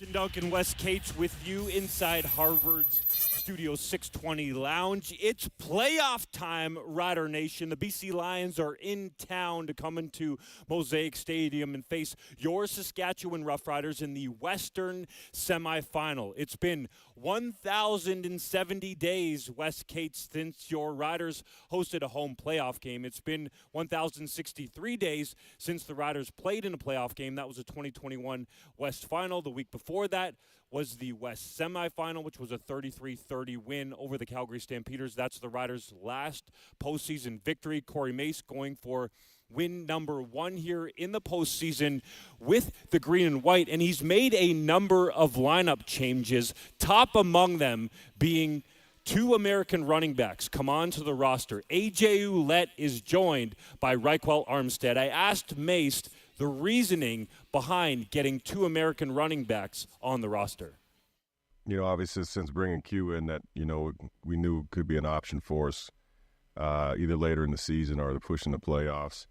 Justin Duncan, Wes Cates with you inside Harvard's Studio 620 Lounge. It's playoff time, Rider Nation. The BC Lions are in town to come into Mosaic Stadium and face your Saskatchewan Roughriders in the Western Semi-Final. It's been 1,070 days, Wes Cates, since your Riders hosted a home playoff game. It's been 1,063 days since the Riders played in a playoff game. That was a 2021 West Final. The week before that was the West Semi-Final, which was a 33-30 win over the Calgary Stampeders. That's the Riders' last postseason victory. Corey Mace going for win number 1 here in the postseason with the green and white, and he's made a number of lineup changes, top among them being 2 American running backs come onto the roster. A.J. Ouellette is joined by Ryquell Armstead. I asked Mace the reasoning behind getting 2 American running backs on the roster. You know, obviously since bringing Q in that, you know, we knew could be an option for us either later in the season or the push in the playoffs.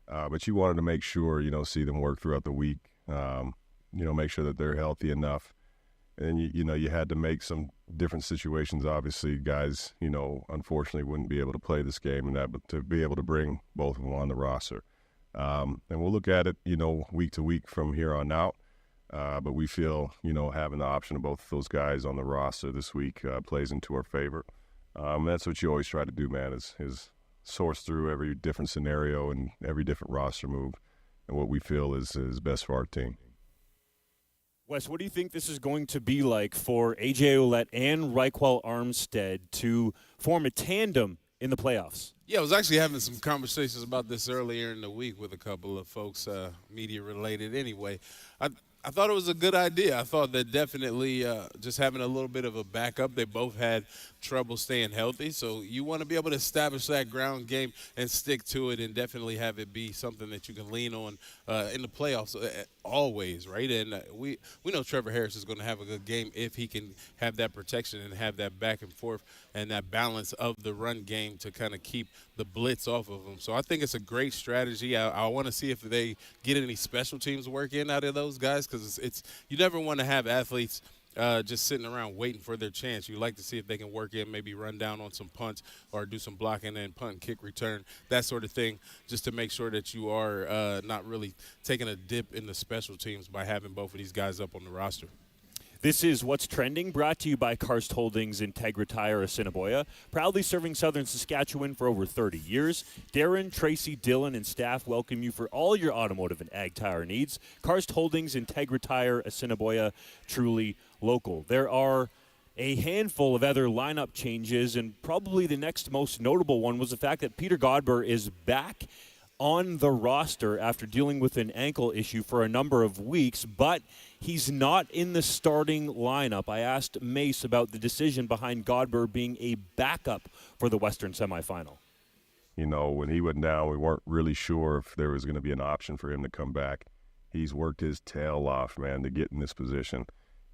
But you wanted to make sure, you know, see them work throughout the week, you know, make sure that they're healthy enough. And, you know, you had to make some different situations. Obviously, guys, you know, unfortunately wouldn't be able to play this game, and that, but to be able to bring both of them on the roster. And we'll look at it, you know, week to week from here on out. But we feel, you know, having the option of both of those guys on the roster this week plays into our favor. That's what you always try to do, man, is source through every different scenario and every different roster move and what we feel is best for our team. Wes, what do you think this is going to be like for A.J. Ouellette and Ryquell Armstead to form a tandem in the playoffs? Yeah, I was actually having some conversations about this earlier in the week with a couple of folks, media-related anyway. I thought it was a good idea. I thought that definitely just having a little bit of a backup. They both had trouble staying healthy, so you want to be able to establish that ground game and stick to it and definitely have it be something that you can lean on in the playoffs always, right? And we know Trevor Harris is going to have a good game if he can have that protection and have that back and forth and that balance of the run game to kind of keep the blitz off of him. So I think it's a great strategy. I want to see if they get any special teams work in out of those guys, because it's you never want to have athletes just sitting around waiting for their chance. You like to see if they can work in, maybe run down on some punts or do some blocking and punt and kick return, that sort of thing, just to make sure that you are not really taking a dip in the special teams by having both of these guys up on the roster. This is What's Trending, brought to you by Karst Holdings Integra Tire Assiniboia, proudly serving southern Saskatchewan for over 30 years. Darren, Tracy, Dylan, and staff welcome you for all your automotive and ag tire needs. Karst Holdings Integra Tire Assiniboia, truly local. There are a handful of other lineup changes, and probably the next most notable one was the fact that Peter Godber is back on the roster after dealing with an ankle issue for a number of weeks, but he's not in the starting lineup. I asked Mace about the decision behind Godber being a backup for the Western Semi-Final. You know, when he went down, we weren't really sure if there was going to be an option for him to come back. He's worked his tail off, man, to get in this position.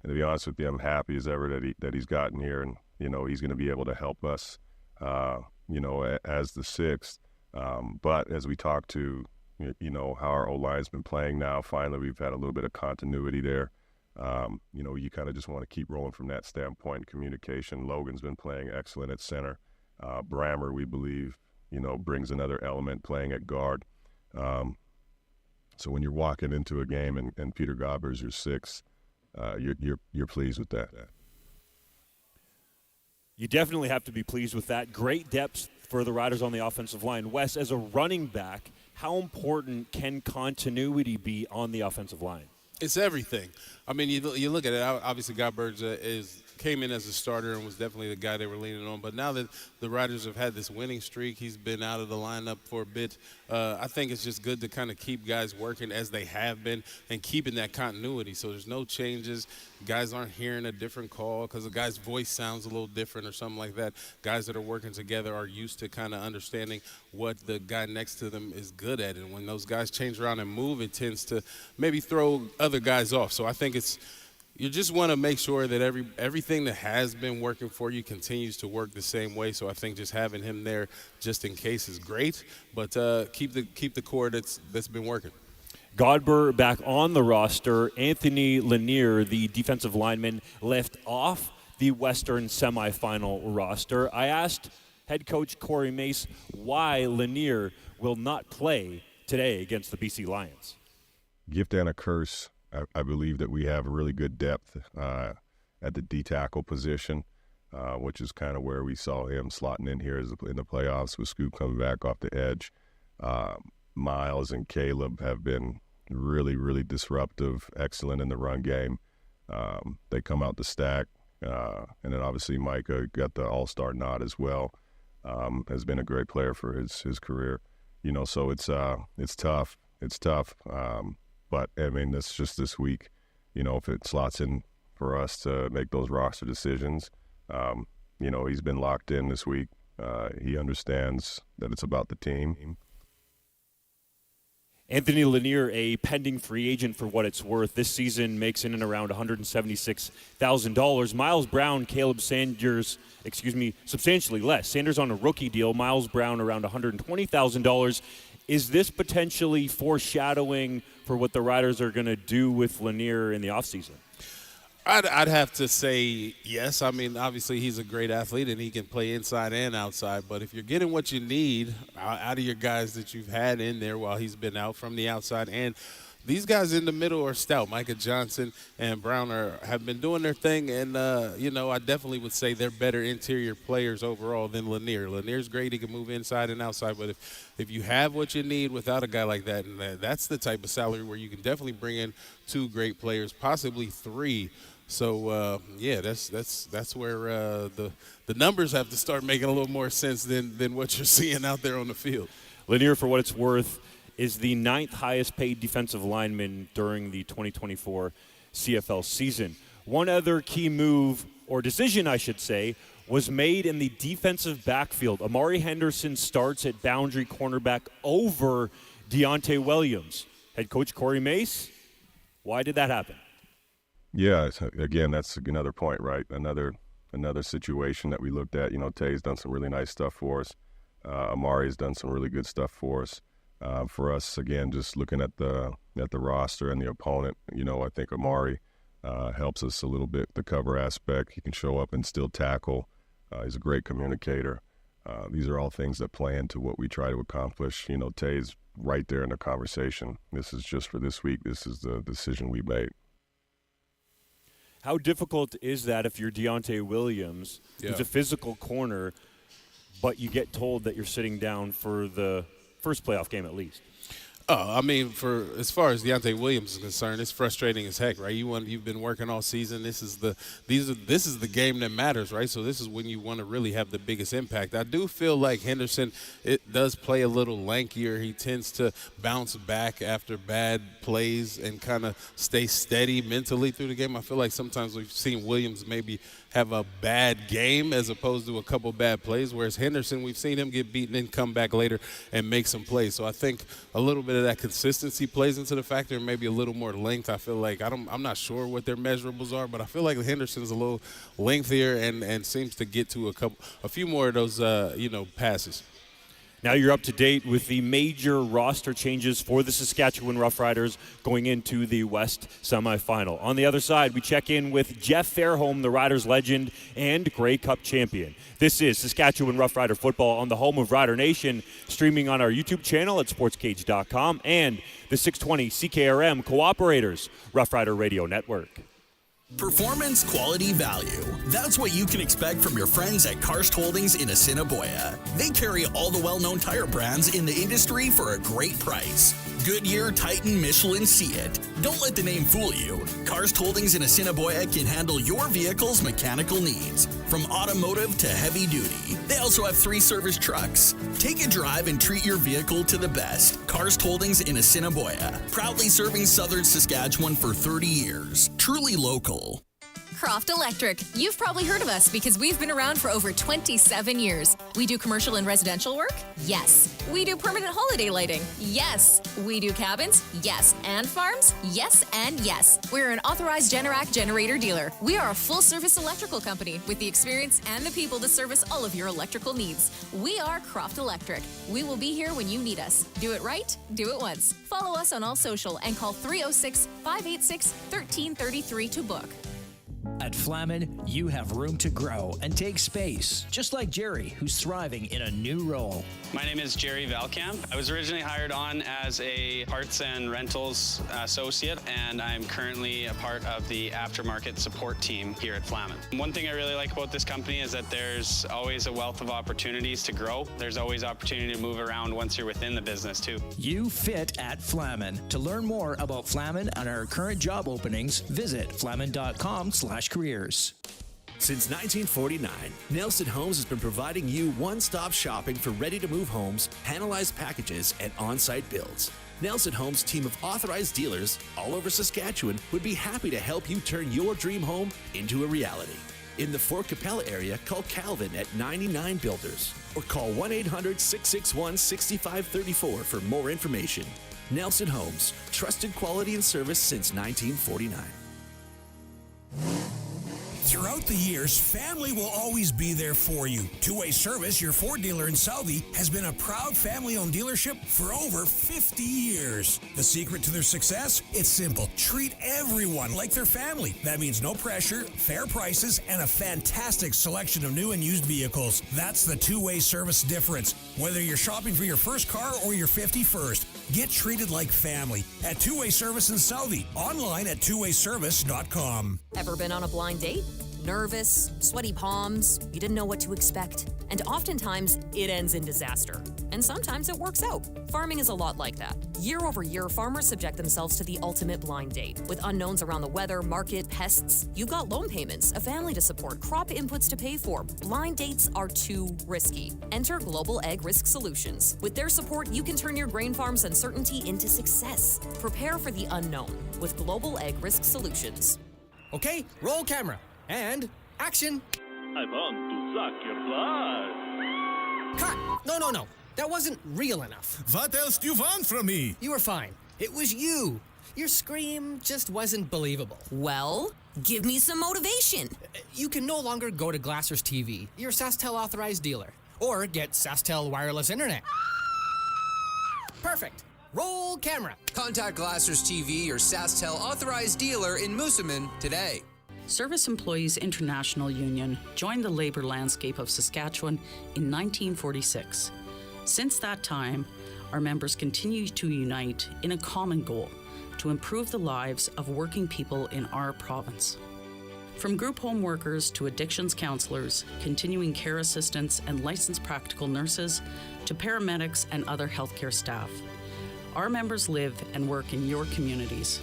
And to be honest with you, I'm happy as ever that he's gotten here, and, you know, he's going to be able to help us, you know, as the sixth. But as we talk to, you know, how our O-line's been playing now, finally we've had a little bit of continuity there. You know, you kind of just want to keep rolling from that standpoint. Communication, Logan's been playing excellent at center. Brammer, we believe, you know, brings another element playing at guard. So when you're walking into a game and Peter Godber's your sixth, you're pleased with that. You definitely have to be pleased with that. Great depth for the Riders on the offensive line. Wes, as a running back, how important can continuity be on the offensive line? It's everything. I mean, you look at it, obviously Godberg came in as a starter and was definitely the guy they were leaning on. But now that the Riders have had this winning streak, he's been out of the lineup for a bit. I think it's just good to kind of keep guys working as they have been and keeping that continuity. So there's no changes. Guys aren't hearing a different call because the guy's voice sounds a little different or something like that. Guys that are working together are used to kind of understanding what the guy next to them is good at. And when those guys change around and move, it tends to maybe throw other guys off. So I think you just want to make sure that everything that has been working for you continues to work the same way. So I think just having him there just in case is great, but keep the core that's been working. Godber back on the roster. Anthony Lanier, the defensive lineman, left off the Western semifinal roster. I asked head coach Corey Mace why Lanier will not play today against the BC Lions. Gift and a curse. I believe that we have a really good depth at the D-tackle position, which is kind of where we saw him slotting in here in the playoffs with Scoop coming back off the edge. Miles and Caleb have been really, really disruptive, excellent in the run game. They come out the stack. And then obviously Micah got the all-star nod as well. Has been a great player for his career. So it's tough. It's tough. But, I mean, it's just this week, if it slots in for us to make those roster decisions, he's been locked in this week. He understands that it's about the team. Anthony Lanier, a pending free agent for what it's worth. This season makes in and around $176,000. Miles Brown, Caleb Sanders, substantially less. Sanders on a rookie deal, Miles Brown around $120,000. Is this potentially foreshadowing for what the Riders are going to do with Lanier in the offseason? I'd have to say yes. I mean, obviously he's a great athlete and he can play inside and outside. But if you're getting what you need out of your guys that you've had in there while he's been out from the outside, and these guys in the middle are stout. Micah Johnson and Brown have been doing their thing, and, I definitely would say they're better interior players overall than Lanier. Lanier's great. He can move inside and outside, but if you have what you need without a guy like that, and that's the type of salary where you can definitely bring in two great players, possibly three. So, that's where the numbers have to start making a little more sense than what you're seeing out there on the field. Lanier, for what it's worth, is the 9th highest paid defensive lineman during the 2024 CFL season. One other key move, or decision I should say, was made in the defensive backfield. Amari Henderson starts at boundary cornerback over Deontay Williams. Head coach Corey Mace, why did that happen? Yeah, again, that's another point, right? Another situation that we looked at. Tay's done some really nice stuff for us. Amari's done some really good stuff for us. For us, again, just looking at the roster and the opponent, I think Amari helps us a little bit, the cover aspect. He can show up and still tackle. He's a great communicator. These are all things that play into what we try to accomplish. Tay's right there in the conversation. This is just for this week. This is the decision we made. How difficult is that if you're Deontay Williams, who's a physical corner, but you get told that you're sitting down for the first playoff game at least? I mean, for as far as Deontay Williams is concerned, it's frustrating as heck, right? You've been working all season. This is the game that matters, right? So this is when you want to really have the biggest impact. I do feel like Henderson, it does play a little lankier. He tends to bounce back after bad plays and kind of stay steady mentally through the game. I feel like sometimes we've seen Williams maybe have a bad game as opposed to a couple bad plays, whereas Henderson, we've seen him get beaten and come back later and make some plays. So I think a little bit of that consistency plays into the factor, and maybe a little more length. I feel like I'm not sure what their measurables are, but I feel like Henderson's a little lengthier and seems to get to a few more of those passes. Now you're up to date with the major roster changes for the Saskatchewan Roughriders going into the West Semi-Final. On the other side, we check in with Jeff Fairholm, the Riders legend and Grey Cup champion. This is Saskatchewan Roughrider football on the home of Rider Nation, streaming on our YouTube channel at SportsCage.com and the 620 CKRM Cooperators Roughrider Radio Network. Performance, quality, value. That's what you can expect from your friends at Karst Holdings in Assiniboia. They carry all the well-known tire brands in the industry for a great price. Goodyear, Titan, Michelin, see it. Don't let the name fool you. Karst Holdings in Assiniboia can handle your vehicle's mechanical needs, from automotive to heavy duty. They also have 3 service trucks. Take a drive and treat your vehicle to the best. Karst Holdings in Assiniboia, proudly serving southern Saskatchewan for 30 years. Truly local. Croft Electric. You've probably heard of us because we've been around for over 27 years. We do commercial and residential work? Yes. We do permanent holiday lighting? Yes. We do cabins? Yes. And farms? Yes and yes. We're an authorized Generac generator dealer. We are a full-service electrical company with the experience and the people to service all of your electrical needs. We are Croft Electric. We will be here when you need us. Do it right, do it once. Follow us on all social and call 306-586-1333 to book. At Flamin, you have room to grow and take space, just like Jerry, who's thriving in a new role. My name is Jerry Valkamp. I was originally hired on as a parts and rentals associate, and I'm currently a part of the aftermarket support team here at Flamin. One thing I really like about this company is that there's always a wealth of opportunities to grow. There's always opportunity to move around once you're within the business, too. You fit at Flamin. To learn more about Flamin and our current job openings, visit flamin.com/careers. Since 1949, Nelson Homes has been providing you one-stop shopping for ready-to-move homes, panelized packages, and on-site builds. Nelson Homes' team of authorized dealers all over Saskatchewan would be happy to help you turn your dream home into a reality. In the Fort Capella area, call Calvin at 99 Builders or call 1-800-661-6534 for more information. Nelson Homes, trusted quality and service since 1949. Throughout the years, family will always be there for you. Two-Way Service, your Ford dealer in Southie, has been a proud family-owned dealership for over 50 years. The secret to their success? It's simple. Treat everyone like their family. That means no pressure, fair prices, and a fantastic selection of new and used vehicles. That's the Two-Way Service difference. Whether you're shopping for your first car or your 51st, get treated like family at Two-Way Service in Southie. Online at twowayservice.com. Ever been on a blind date? Nervous, sweaty palms, you didn't know what to expect. And oftentimes, it ends in disaster. And sometimes it works out. Farming is a lot like that. Year over year, farmers subject themselves to the ultimate blind date. With unknowns around the weather, market, pests, you've got loan payments, a family to support, crop inputs to pay for. Blind dates are too risky. Enter Global Ag Risk Solutions. With their support, you can turn your grain farm's uncertainty into success. Prepare for the unknown with Global Ag Risk Solutions. Okay, roll camera. And action. I want to suck your blood. Cut. No. That wasn't real enough. What else do you want from me? You were fine. It was you. Your scream just wasn't believable. Well, give me some motivation. You can no longer go to Glassers TV, your SaskTel authorized dealer, or get SaskTel wireless internet. Perfect. Roll camera. Contact Glassers TV, your SaskTel authorized dealer in Moosomin today. Service Employees International Union joined the labor landscape of Saskatchewan in 1946. Since that time, our members continue to unite in a common goal to improve the lives of working people in our province. From group home workers to addictions counselors, continuing care assistants, and licensed practical nurses to paramedics and other healthcare staff, our members live and work in your communities.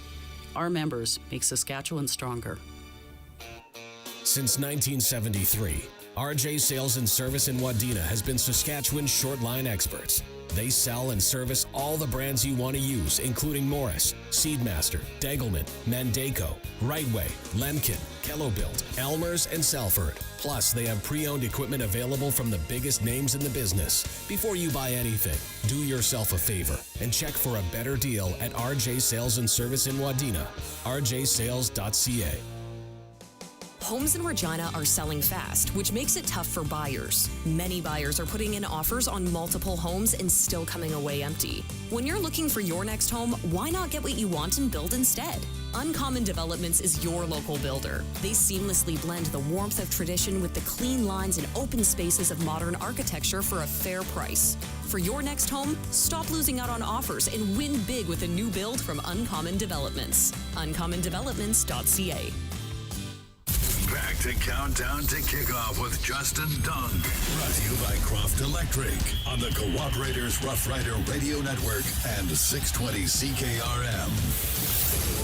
Our members make Saskatchewan stronger. Since 1973, RJ Sales and Service in Wadena has been Saskatchewan's short-line experts. They sell and service all the brands you want to use, including Morris, Seedmaster, Degelman, Mandaco, Rightway, Lemkin, Kellobuilt, Elmer's, and Salford. Plus, they have pre-owned equipment available from the biggest names in the business. Before you buy anything, do yourself a favor and check for a better deal at RJ Sales and Service in Wadena, rjsales.ca. Homes in Regina are selling fast, which makes it tough for buyers. Many buyers are putting in offers on multiple homes and still coming away empty. When you're looking for your next home, why not get what you want and build instead? Uncommon Developments is your local builder. They seamlessly blend the warmth of tradition with the clean lines and open spaces of modern architecture for a fair price. For your next home, stop losing out on offers and win big with a new build from Uncommon Developments. uncommondevelopments.ca. Back to Countdown to Kickoff with Justin Dunk. Brought to you by Croft Electric on the Cooperators Rough Rider Radio Network and 620 CKRM.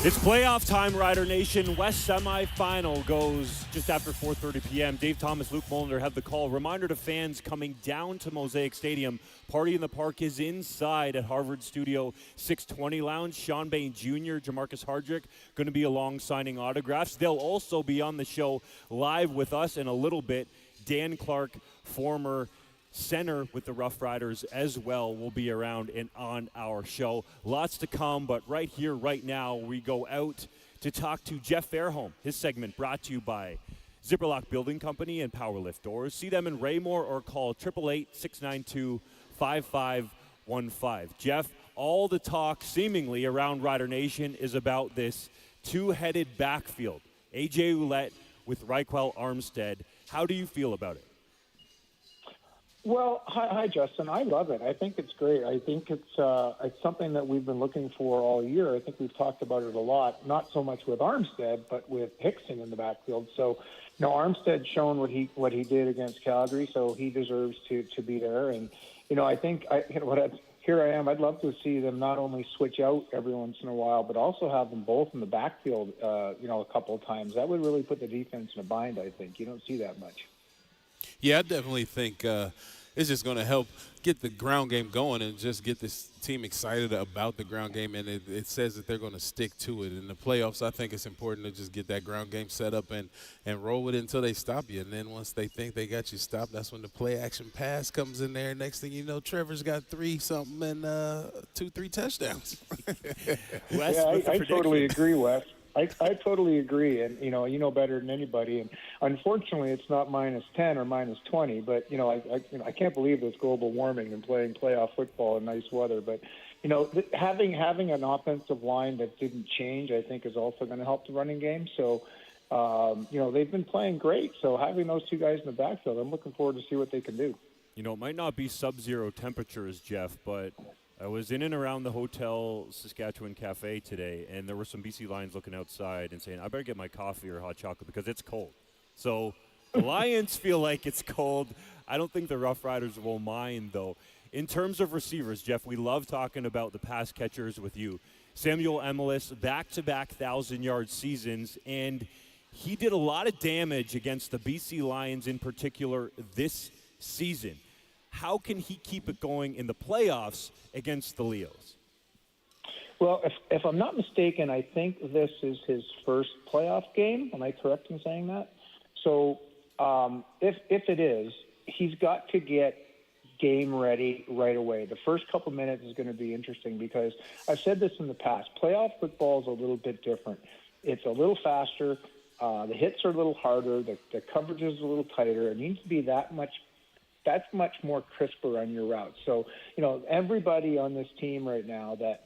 It's playoff time, Rider Nation. West Semi-Final goes just after 4:30 p.m. Dave Thomas, Luc Mullinder have the call. Reminder to fans coming down to Mosaic Stadium. Party in the Park is inside at Harvard Studio 620 Lounge. Sean Bain Jr., Jamarcus Hardrick going to be along signing autographs. They'll also be on the show live with us in a little bit. Dan Clark, former center with the Rough Riders as well, will be around and on our show. Lots to come, but right here, right now, we go out to talk to Jeff Fairholm. His segment brought to you by Zipperlock Building Company and Powerlift Doors. See them in Raymore or call 888-692-5515. Jeff, all the talk seemingly around Rider Nation is about this two-headed backfield. A.J. Ouellette with Reichwell Armstead. How do you feel about it? Well, hi, Justin. I love it. I think it's great. I think it's something that we've been looking for all year. I think we've talked about it a lot, not so much with Armstead, but with Hickson in the backfield. So, Armstead's shown what he did against Calgary, so he deserves to be there. And, I think here I am. I'd love to see them not only switch out every once in a while, but also have them both in the backfield, a couple of times. That would really put the defense in a bind, I think. You don't see that much. Yeah, I definitely think it's just going to help get the ground game going and just get this team excited about the ground game. And it says that they're going to stick to it. In the playoffs, I think it's important to just get that ground game set up and roll with it until they stop you. And then once they think they got you stopped, that's when the play action pass comes in there. Next thing you know, Trevor's got 3-something and 2-3 touchdowns. Wes, I totally agree, Wes. I totally agree, and you know better than anybody. And unfortunately, it's not -10 or -20. But I can't believe this global warming and playing playoff football in nice weather. But having an offensive line that didn't change, I think, is also going to help the running game. So they've been playing great. So having those two guys in the backfield, I'm looking forward to see what they can do. It might not be sub-zero temperatures, Jeff, but I was in and around the Hotel Saskatchewan Cafe today, and there were some BC Lions looking outside and saying, I better get my coffee or hot chocolate because it's cold. So the Lions feel like it's cold. I don't think the Rough Riders will mind, though. In terms of receivers, Jeff, we love talking about the pass catchers with you. Samuel Emilus, back-to-back 1,000-yard seasons, and he did a lot of damage against the BC Lions in particular this season. How can he keep it going in the playoffs against the Leos? Well, if I'm not mistaken, I think this is his first playoff game. Am I correct in saying that? So if it is, he's got to get game ready right away. The first couple minutes is going to be interesting because I've said this in the past. Playoff football is a little bit different. It's a little faster. The hits are a little harder. The coverage is a little tighter. It needs to be that's much more crisper on your route. So, everybody on this team right now that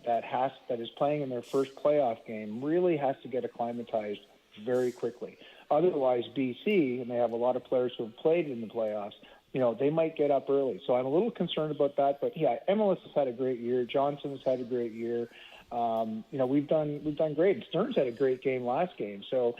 is playing in their first playoff game really has to get acclimatized very quickly. Otherwise, BC, and they have a lot of players who have played in the playoffs, they might get up early. So I'm a little concerned about that. But yeah, Emilus has had a great year. Johnson's had a great year. We've done great. And Stearns had a great game last game. So,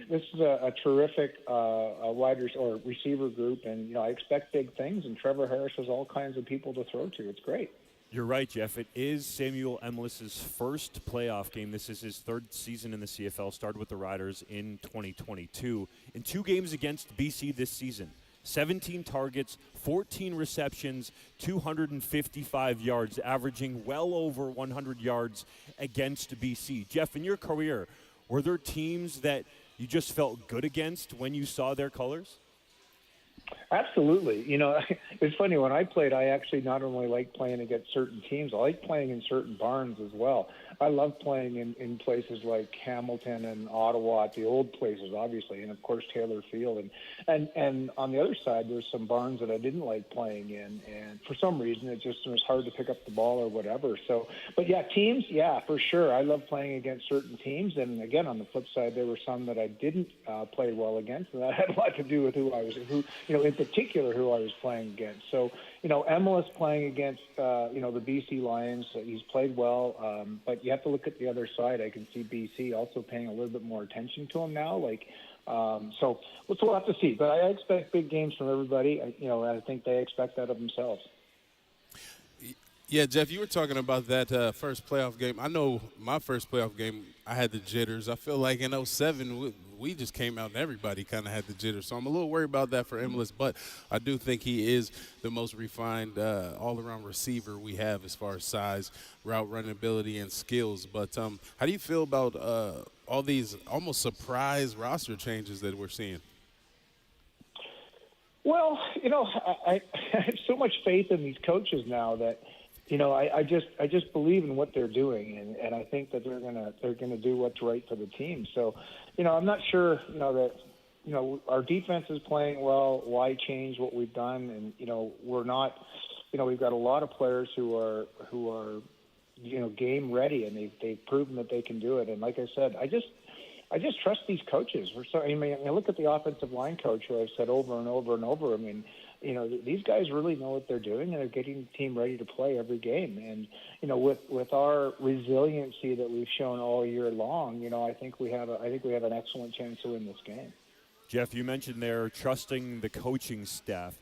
this is a terrific wide or receiver group, and I expect big things. And Trevor Harris has all kinds of people to throw to. It's great. You're right, Jeff. It is Samuel Emilus's first playoff game. This is his third season in the CFL. Started with the Riders in 2022. In 2 games against BC this season, 17 targets, 14 receptions, 255 yards, averaging well over 100 yards against BC. Jeff, in your career, were there teams that you just felt good against when you saw their colors? Absolutely. It's funny. When I played, I actually not only liked playing against certain teams, I liked playing in certain barns as well. I love playing in places like Hamilton and Ottawa, the old places, obviously, and, of course, Taylor Field. And on the other side, there's some barns that I didn't like playing in, and for some reason it was hard to pick up the ball or whatever. So, but, yeah, teams, yeah, for sure. I love playing against certain teams, and, again, on the flip side, there were some that I didn't play well against, and that had a lot to do with in particular who I was playing against. So, Emilus playing against, the BC Lions, he's played well, but you have to look at the other side. I can see BC also paying a little bit more attention to him now. So we'll have to see. But I expect big games from everybody. I think they expect that of themselves. Yeah, Jeff, you were talking about that first playoff game. I know my first playoff game, I had the jitters. I feel like in 07, we just came out and everybody kind of had the jitters. So I'm a little worried about that for Emilus, but I do think he is the most refined all-around receiver we have as far as size, route running ability, and skills. But how do you feel about all these almost surprise roster changes that we're seeing? Well, I have so much faith in these coaches now that, I just believe in what they're doing, and I think that they're gonna do what's right for the team. So, I'm not sure, that, our defense is playing well. Why change what we've done? And we're not, we've got a lot of players who are game ready, and they've proven that they can do it. And like I said, I just trust these coaches. I look at the offensive line coach, who I've said over and over and over. I mean, these guys really know what they're doing, and they're getting the team ready to play every game. And, with our resiliency that we've shown all year long, I think we have an excellent chance to win this game. Jeff, you mentioned there trusting the coaching staff.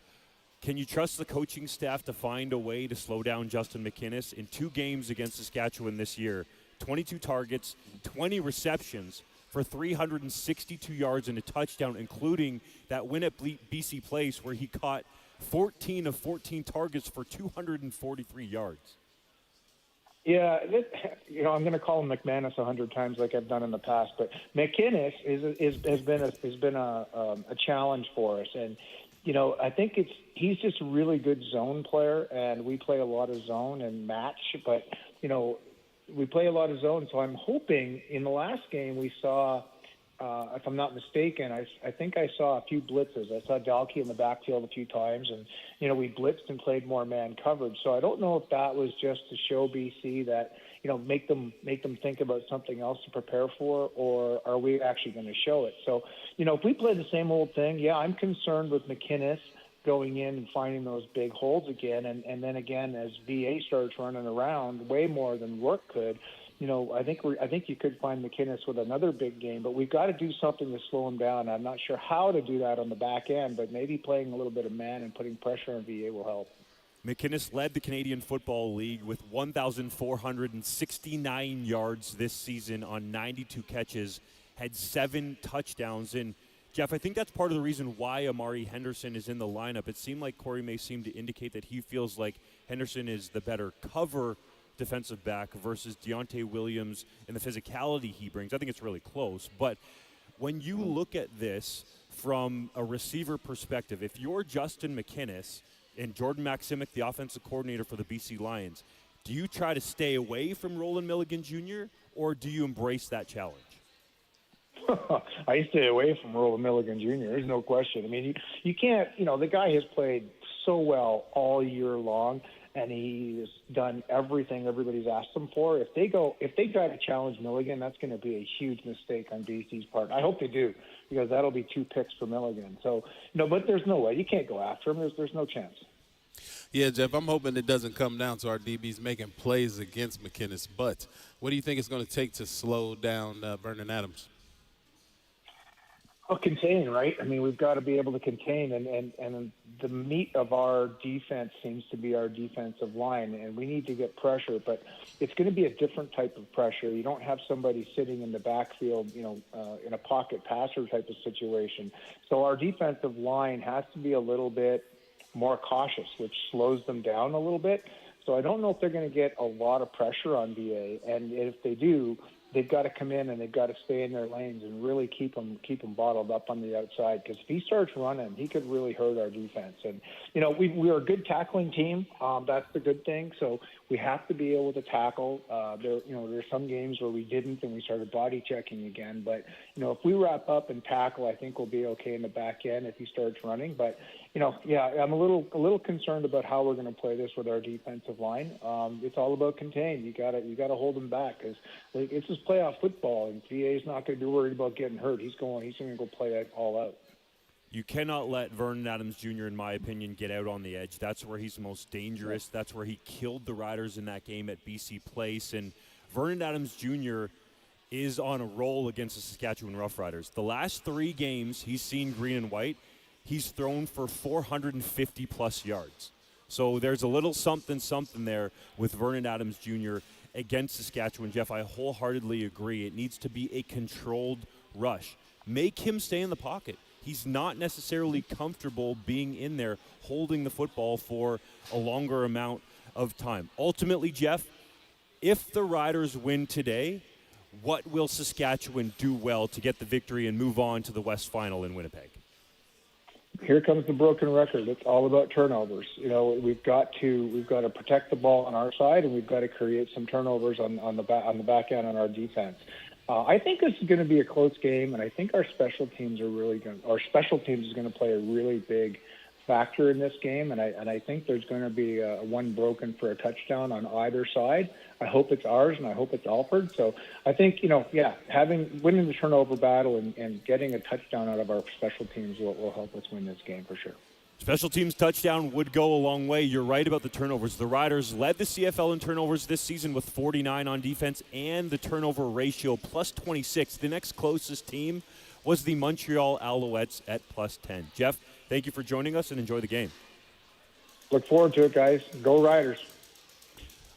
Can you trust the coaching staff to find a way to slow down Justin McInnis? In 2 games against Saskatchewan this year, 22 targets, 20 receptions for 362 yards and a touchdown, including that win at BC Place where he caught 14 of 14 targets for 243 yards. Yeah, I'm going to call him McManus 100 times like I've done in the past, but McInnis has been a challenge for us, and I think he's just a really good zone player, and we play a lot of zone and match, but we play a lot of zone, so I'm hoping in the last game we saw, if I'm not mistaken, I think I saw a few blitzes. I saw Dalkey in the backfield a few times, and, we blitzed and played more man coverage. So I don't know if that was just to show BC that, make them think about something else to prepare for, or are we actually going to show it? So, if we play the same old thing, yeah, I'm concerned with McInnis going in and finding those big holes again. And then again, as VA starts running around way more than Work could, I think you could find McInnis with another big game, but we've got to do something to slow him down. I'm not sure how to do that on the back end, but maybe playing a little bit of man and putting pressure on VA will help. McInnis led the Canadian Football League with 1,469 yards this season on 92 catches, had 7 touchdowns. And Jeff, I think that's part of the reason why Amari Henderson is in the lineup. It seemed like Corey May seemed to indicate that he feels like Henderson is the better cover defensive back versus Deontay Williams and the physicality he brings. I think it's really close. But when you look at this from a receiver perspective, if you're Justin McInnis and Jordan Maximic, the offensive coordinator for the BC Lions, do you try to stay away from Roland Milligan Jr., or do you embrace that challenge? I stay away from Roland Milligan Jr. There's no question. I mean, you can't, the guy has played so well all year long, and he's done everything everybody's asked him for. If they try to challenge Milligan, that's going to be a huge mistake on BC's part. I hope they do, because that'll be 2 picks for Milligan. So, but there's no way. You can't go after him. There's no chance. Yeah, Jeff, I'm hoping it doesn't come down to our DBs making plays against McInnis. But what do you think it's going to take to slow down Vernon Adams? Oh, contain, right? I mean, we've got to be able to contain, and the meat of our defense seems to be our defensive line, and we need to get pressure, but it's going to be a different type of pressure. You don't have somebody sitting in the backfield, in a pocket passer type of situation. So our defensive line has to be a little bit more cautious, which slows them down a little bit. So I don't know if they're going to get a lot of pressure on VA, and if they do, they've got to come in and they've got to stay in their lanes and really keep them bottled up on the outside, because if he starts running, he could really hurt our defense. And we are a good tackling team. That's the good thing. So we have to be able to tackle. There's some games where we didn't and we started body checking again. But if we wrap up and tackle, I think we'll be okay in the back end if he starts running. But I'm a little concerned about how we're going to play this with our defensive line. It's all about contain. You got to hold them back, because it's just playoff football, and VA's not going to be worried about getting hurt. He's going to go play it all out. You cannot let Vernon Adams Jr., in my opinion, get out on the edge. That's where he's the most dangerous. That's where he killed the Riders in that game at BC Place. And Vernon Adams Jr. is on a roll against the Saskatchewan Roughriders. The last 3 games he's seen green and white, he's thrown for 450-plus yards. So there's a little something there with Vernon Adams Jr. against Saskatchewan. Jeff, I wholeheartedly agree. It needs to be a controlled rush. Make him stay in the pocket. He's not necessarily comfortable being in there holding the football for a longer amount of time. Ultimately, Jeff, if the Riders win today, what will Saskatchewan do well to get the victory and move on to the West Final in Winnipeg? Here comes the broken record. It's all about turnovers. You know, we've got to protect the ball on our side, and we've got to create some turnovers on the back end on our defense. I think this is going to be a close game, and I think our special teams is going to play a really big factor in this game, and I think there's going to be one broken for a touchdown on either side. I hope it's ours, and I hope it's Alford. So I think, winning the turnover battle and getting a touchdown out of our special teams will help us win this game for sure. Special teams touchdown would go a long way. You're right about the turnovers. The Riders led the CFL in turnovers this season with 49 on defense and the turnover ratio plus 26. The next closest team was the Montreal Alouettes at plus 10. Jeff, thank you for joining us and enjoy the game. Look forward to it, guys. Go Riders.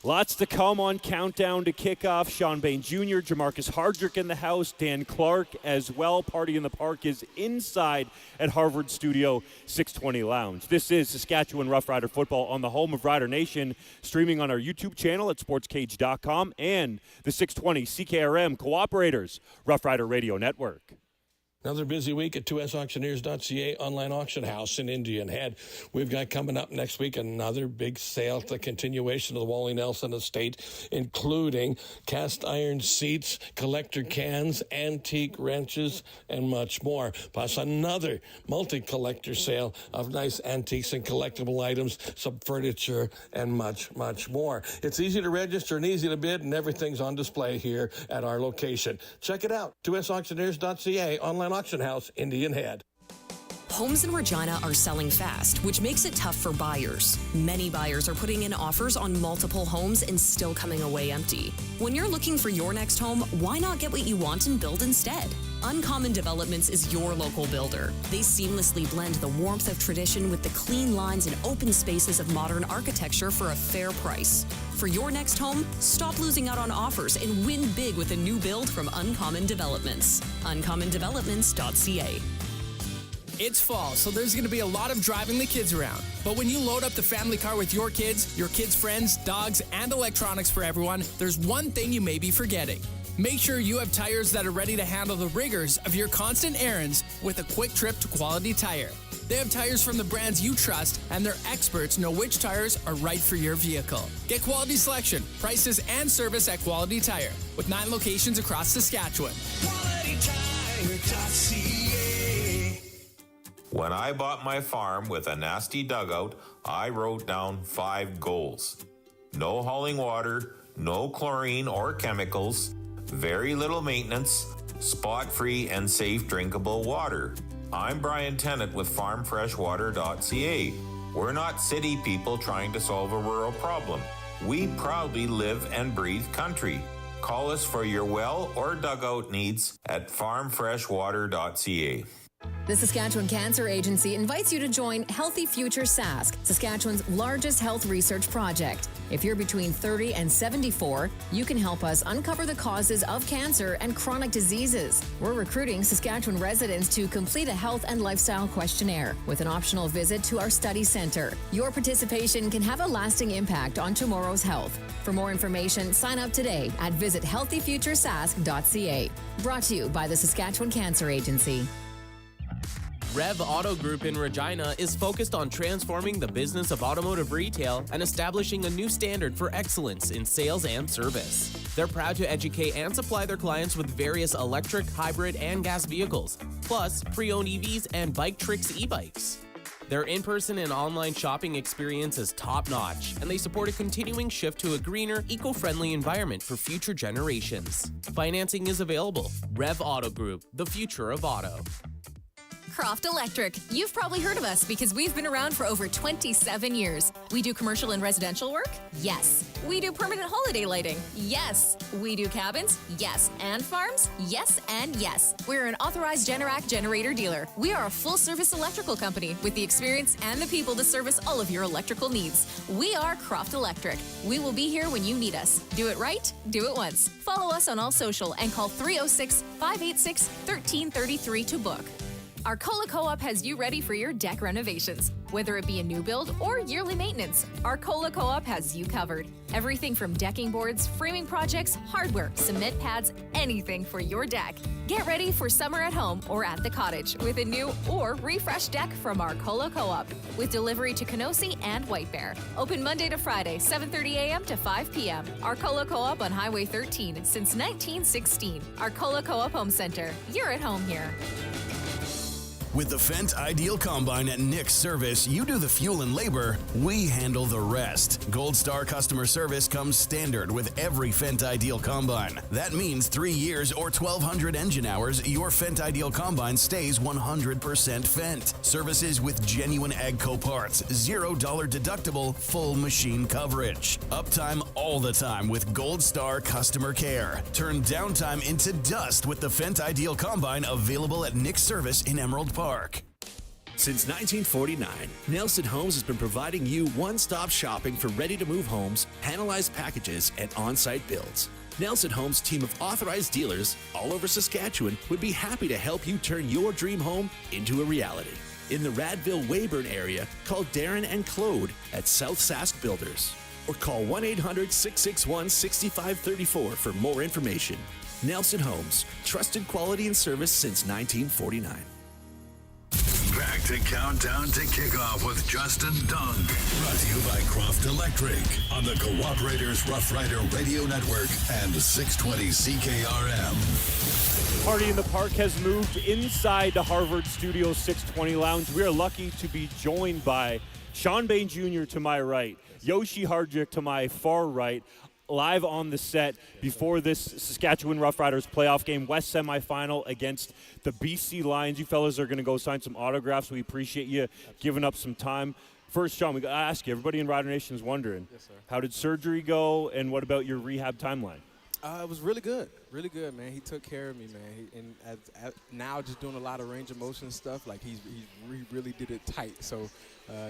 Lots to come on Countdown to Kickoff. Sean Bain Jr., Jamarcus Hardrick in the house, Dan Clark as well. Party in the Park is inside at Harvard Studio 620 Lounge. This is Saskatchewan Roughrider football on the home of Rider Nation, streaming on our YouTube channel at sportscage.com and the 620 CKRM Cooperators Roughrider Radio Network. Another busy week at 2sauctioneers.ca online auction house in Indian Head. We've got coming up next week another big sale, the continuation of the Wally Nelson estate, including cast iron seats, collector cans, antique wrenches, and much more. Plus another multi-collector sale of nice antiques and collectible items, some furniture, and much, much more. It's easy to register and easy to bid, and everything's on display here at our location. Check it out, 2sauctioneers.ca online auction house, Indian Head. Homes in Regina are selling fast, which makes it tough for buyers. Many buyers are putting in offers on multiple homes and still coming away empty. When you're looking for your next home, why not get what you want and build instead? Uncommon Developments is your local builder. They seamlessly blend the warmth of tradition with the clean lines and open spaces of modern architecture for a fair price. For your next home, stop losing out on offers and win big with a new build from Uncommon Developments. uncommondevelopments.ca. It's fall, so there's going to be a lot of driving the kids around. But when you load up the family car with your kids' friends, dogs, and electronics for everyone, there's one thing you may be forgetting. Make sure you have tires that are ready to handle the rigors of your constant errands with a quick trip to Quality Tire. They have tires from the brands you trust, and their experts know which tires are right for your vehicle. Get quality selection, prices, and service at Quality Tire, with 9 locations across Saskatchewan. QualityTire.ca. When I bought my farm with a nasty dugout, I wrote down 5 goals. No hauling water, no chlorine or chemicals, very little maintenance, spot-free and safe drinkable water. I'm Brian Tennant with FarmFreshWater.ca. We're not city people trying to solve a rural problem. We proudly live and breathe country. Call us for your well or dugout needs at FarmFreshWater.ca. The Saskatchewan Cancer Agency invites you to join Healthy Future Sask, Saskatchewan's largest health research project. If you're between 30 and 74, you can help us uncover the causes of cancer and chronic diseases. We're recruiting Saskatchewan residents to complete a health and lifestyle questionnaire with an optional visit to our study center. Your participation can have a lasting impact on tomorrow's health. For more information, sign up today at visithealthyfuturesask.ca. Brought to you by the Saskatchewan Cancer Agency. Rev Auto Group in Regina is focused on transforming the business of automotive retail and establishing a new standard for excellence in sales and service. They're proud to educate and supply their clients with various electric, hybrid, and gas vehicles, plus pre-owned EVs and Bike Tricks e-bikes. Their in-person and online shopping experience is top-notch, and they support a continuing shift to a greener, eco-friendly environment for future generations. Financing is available. Rev Auto Group, the future of auto. Croft Electric. You've probably heard of us because we've been around for over 27 years. We do commercial and residential work? Yes. We do permanent holiday lighting? Yes. We do cabins? Yes. And farms? Yes and yes. We're an authorized Generac generator dealer. We are a full-service electrical company with the experience and the people to service all of your electrical needs. We are Croft Electric. We will be here when you need us. Do it right, do it once. Follow us on all social and call 306-586-1333 to book. Arcola Co-op has you ready for your deck renovations. Whether it be a new build or yearly maintenance, Arcola Co-op has you covered. Everything from decking boards, framing projects, hardware, cement pads, anything for your deck. Get ready for summer at home or at the cottage with a new or refreshed deck from Arcola Co-op. With delivery to Kenosee and White Bear. Open Monday to Friday, 7:30 a.m. to 5 p.m. Arcola Co-op on Highway 13 since 1916. Arcola Co-op Home Center. You're at home here. With the Fendt Ideal Combine at Nick's Service, you do the fuel and labor, we handle the rest. Gold Star customer service comes standard with every Fendt Ideal Combine. That means 3 years or 1,200 engine hours, your Fendt Ideal Combine stays 100% Fendt. Services with genuine AGCO parts, $0 deductible, full machine coverage. Uptime all the time with Gold Star customer care. Turn downtime into dust with the Fendt Ideal Combine, available at Nick's Service in Emerald Park. Since 1949, Nelson Homes has been providing you one-stop shopping for ready-to-move homes, panelized packages, and on-site builds. Nelson Homes' team of authorized dealers all over Saskatchewan would be happy to help you turn your dream home into a reality. In the Radville-Weyburn area, call Darren and Claude at South Sask Builders, or call 1-800-661-6534 for more information. Nelson Homes, trusted quality and service since 1949. Back to Countdown to Kickoff with Justin Dung. Brought to you by Croft Electric on the Cooperators Rough Rider Radio Network and 620 CKRM. Party in the Park has moved inside the Harvard Studio 620 Lounge. We are lucky to be joined by Sean Bain Jr. to my right, Yoshi Hardrick to my far right, live on the set before this Saskatchewan Roughriders playoff game, West Semi-Final against the BC Lions. You fellas are going to go sign some autographs. We appreciate you giving up some time. First, Sean, we got to ask you, everybody in Rider Nation is wondering, yes, sir, how did surgery go, and what about your rehab timeline? It was really good, man. He took care of me, man. Now just doing a lot of range of motion stuff, like he really did it tight. So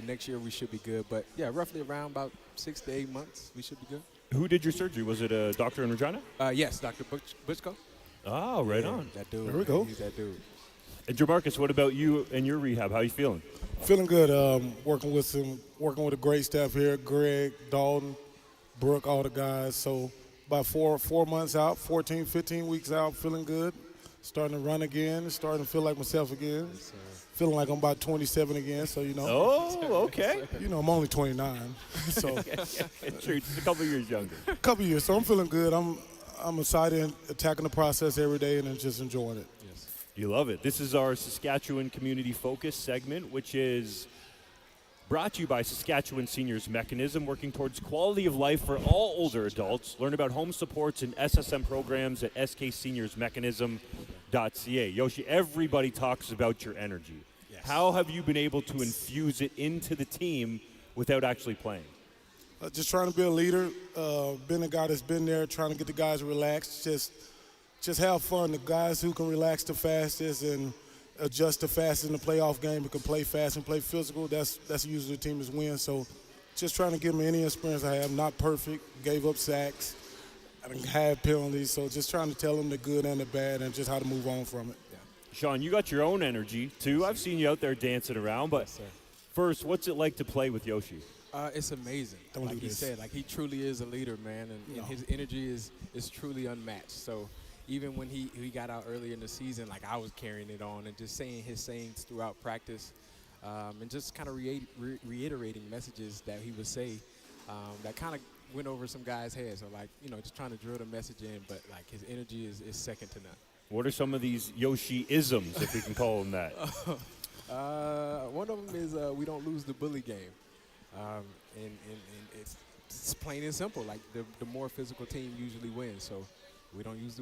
next year we should be good. But yeah, roughly around about 6 to 8 months, we should be good. Who did your surgery? Was it a doctor in Regina? Yes, Dr. Butchko. Oh, right on. That dude. There we go. He's that dude. And Jamarcus, what about you and your rehab? How are you feeling? Feeling good. Working with a great staff here. Greg, Dalton, Brooke, all the guys. So about four months out, 14, 15 weeks out, feeling good. Starting to run again. Starting to feel like myself again. Yes, feeling like I'm about 27 again, so you know. Oh, okay. You know, I'm only 29, so. It's true. Just a couple years younger. A couple years, so I'm feeling good. I'm excited and attacking the process every day and just enjoying it. Yes. You love it. This is our Saskatchewan Community Focus segment, which is brought to you by Saskatchewan Seniors Mechanism, working towards quality of life for all older adults. Learn about home supports and SSM programs at skseniorsmechanism.ca. Yoshi, everybody talks about your energy. Yes. How have you been able to infuse it into the team without actually playing? Just trying to be a leader, being a guy that's been there, trying to get the guys relaxed, just have fun. The guys who can relax the fastest and adjust the fastest in the playoff game, who can play fast and play physical, that's usually the team is win. So just trying to give them any experience I have. Not perfect, gave up sacks, I didn't have penalties, so just trying to tell them the good and the bad and just how to move on from it. Yeah. Sean, you got your own energy, too. I've seen you out there dancing around, but yes, first, what's it like to play with Yoshi? It's amazing. Like he said, like he truly is a leader, man, and his energy is truly unmatched. So even when he got out earlier in the season, like I was carrying it on and just saying his sayings throughout practice, and just kind of reiterating messages that he would say that kind of went over some guys' heads. So like, you know, just trying to drill the message in, but like his energy is second to none. What are some of these Yoshi-isms, if we can call them that? One of them is we don't lose the bully game. And it's plain and simple. Like the more physical team usually wins, so we don't lose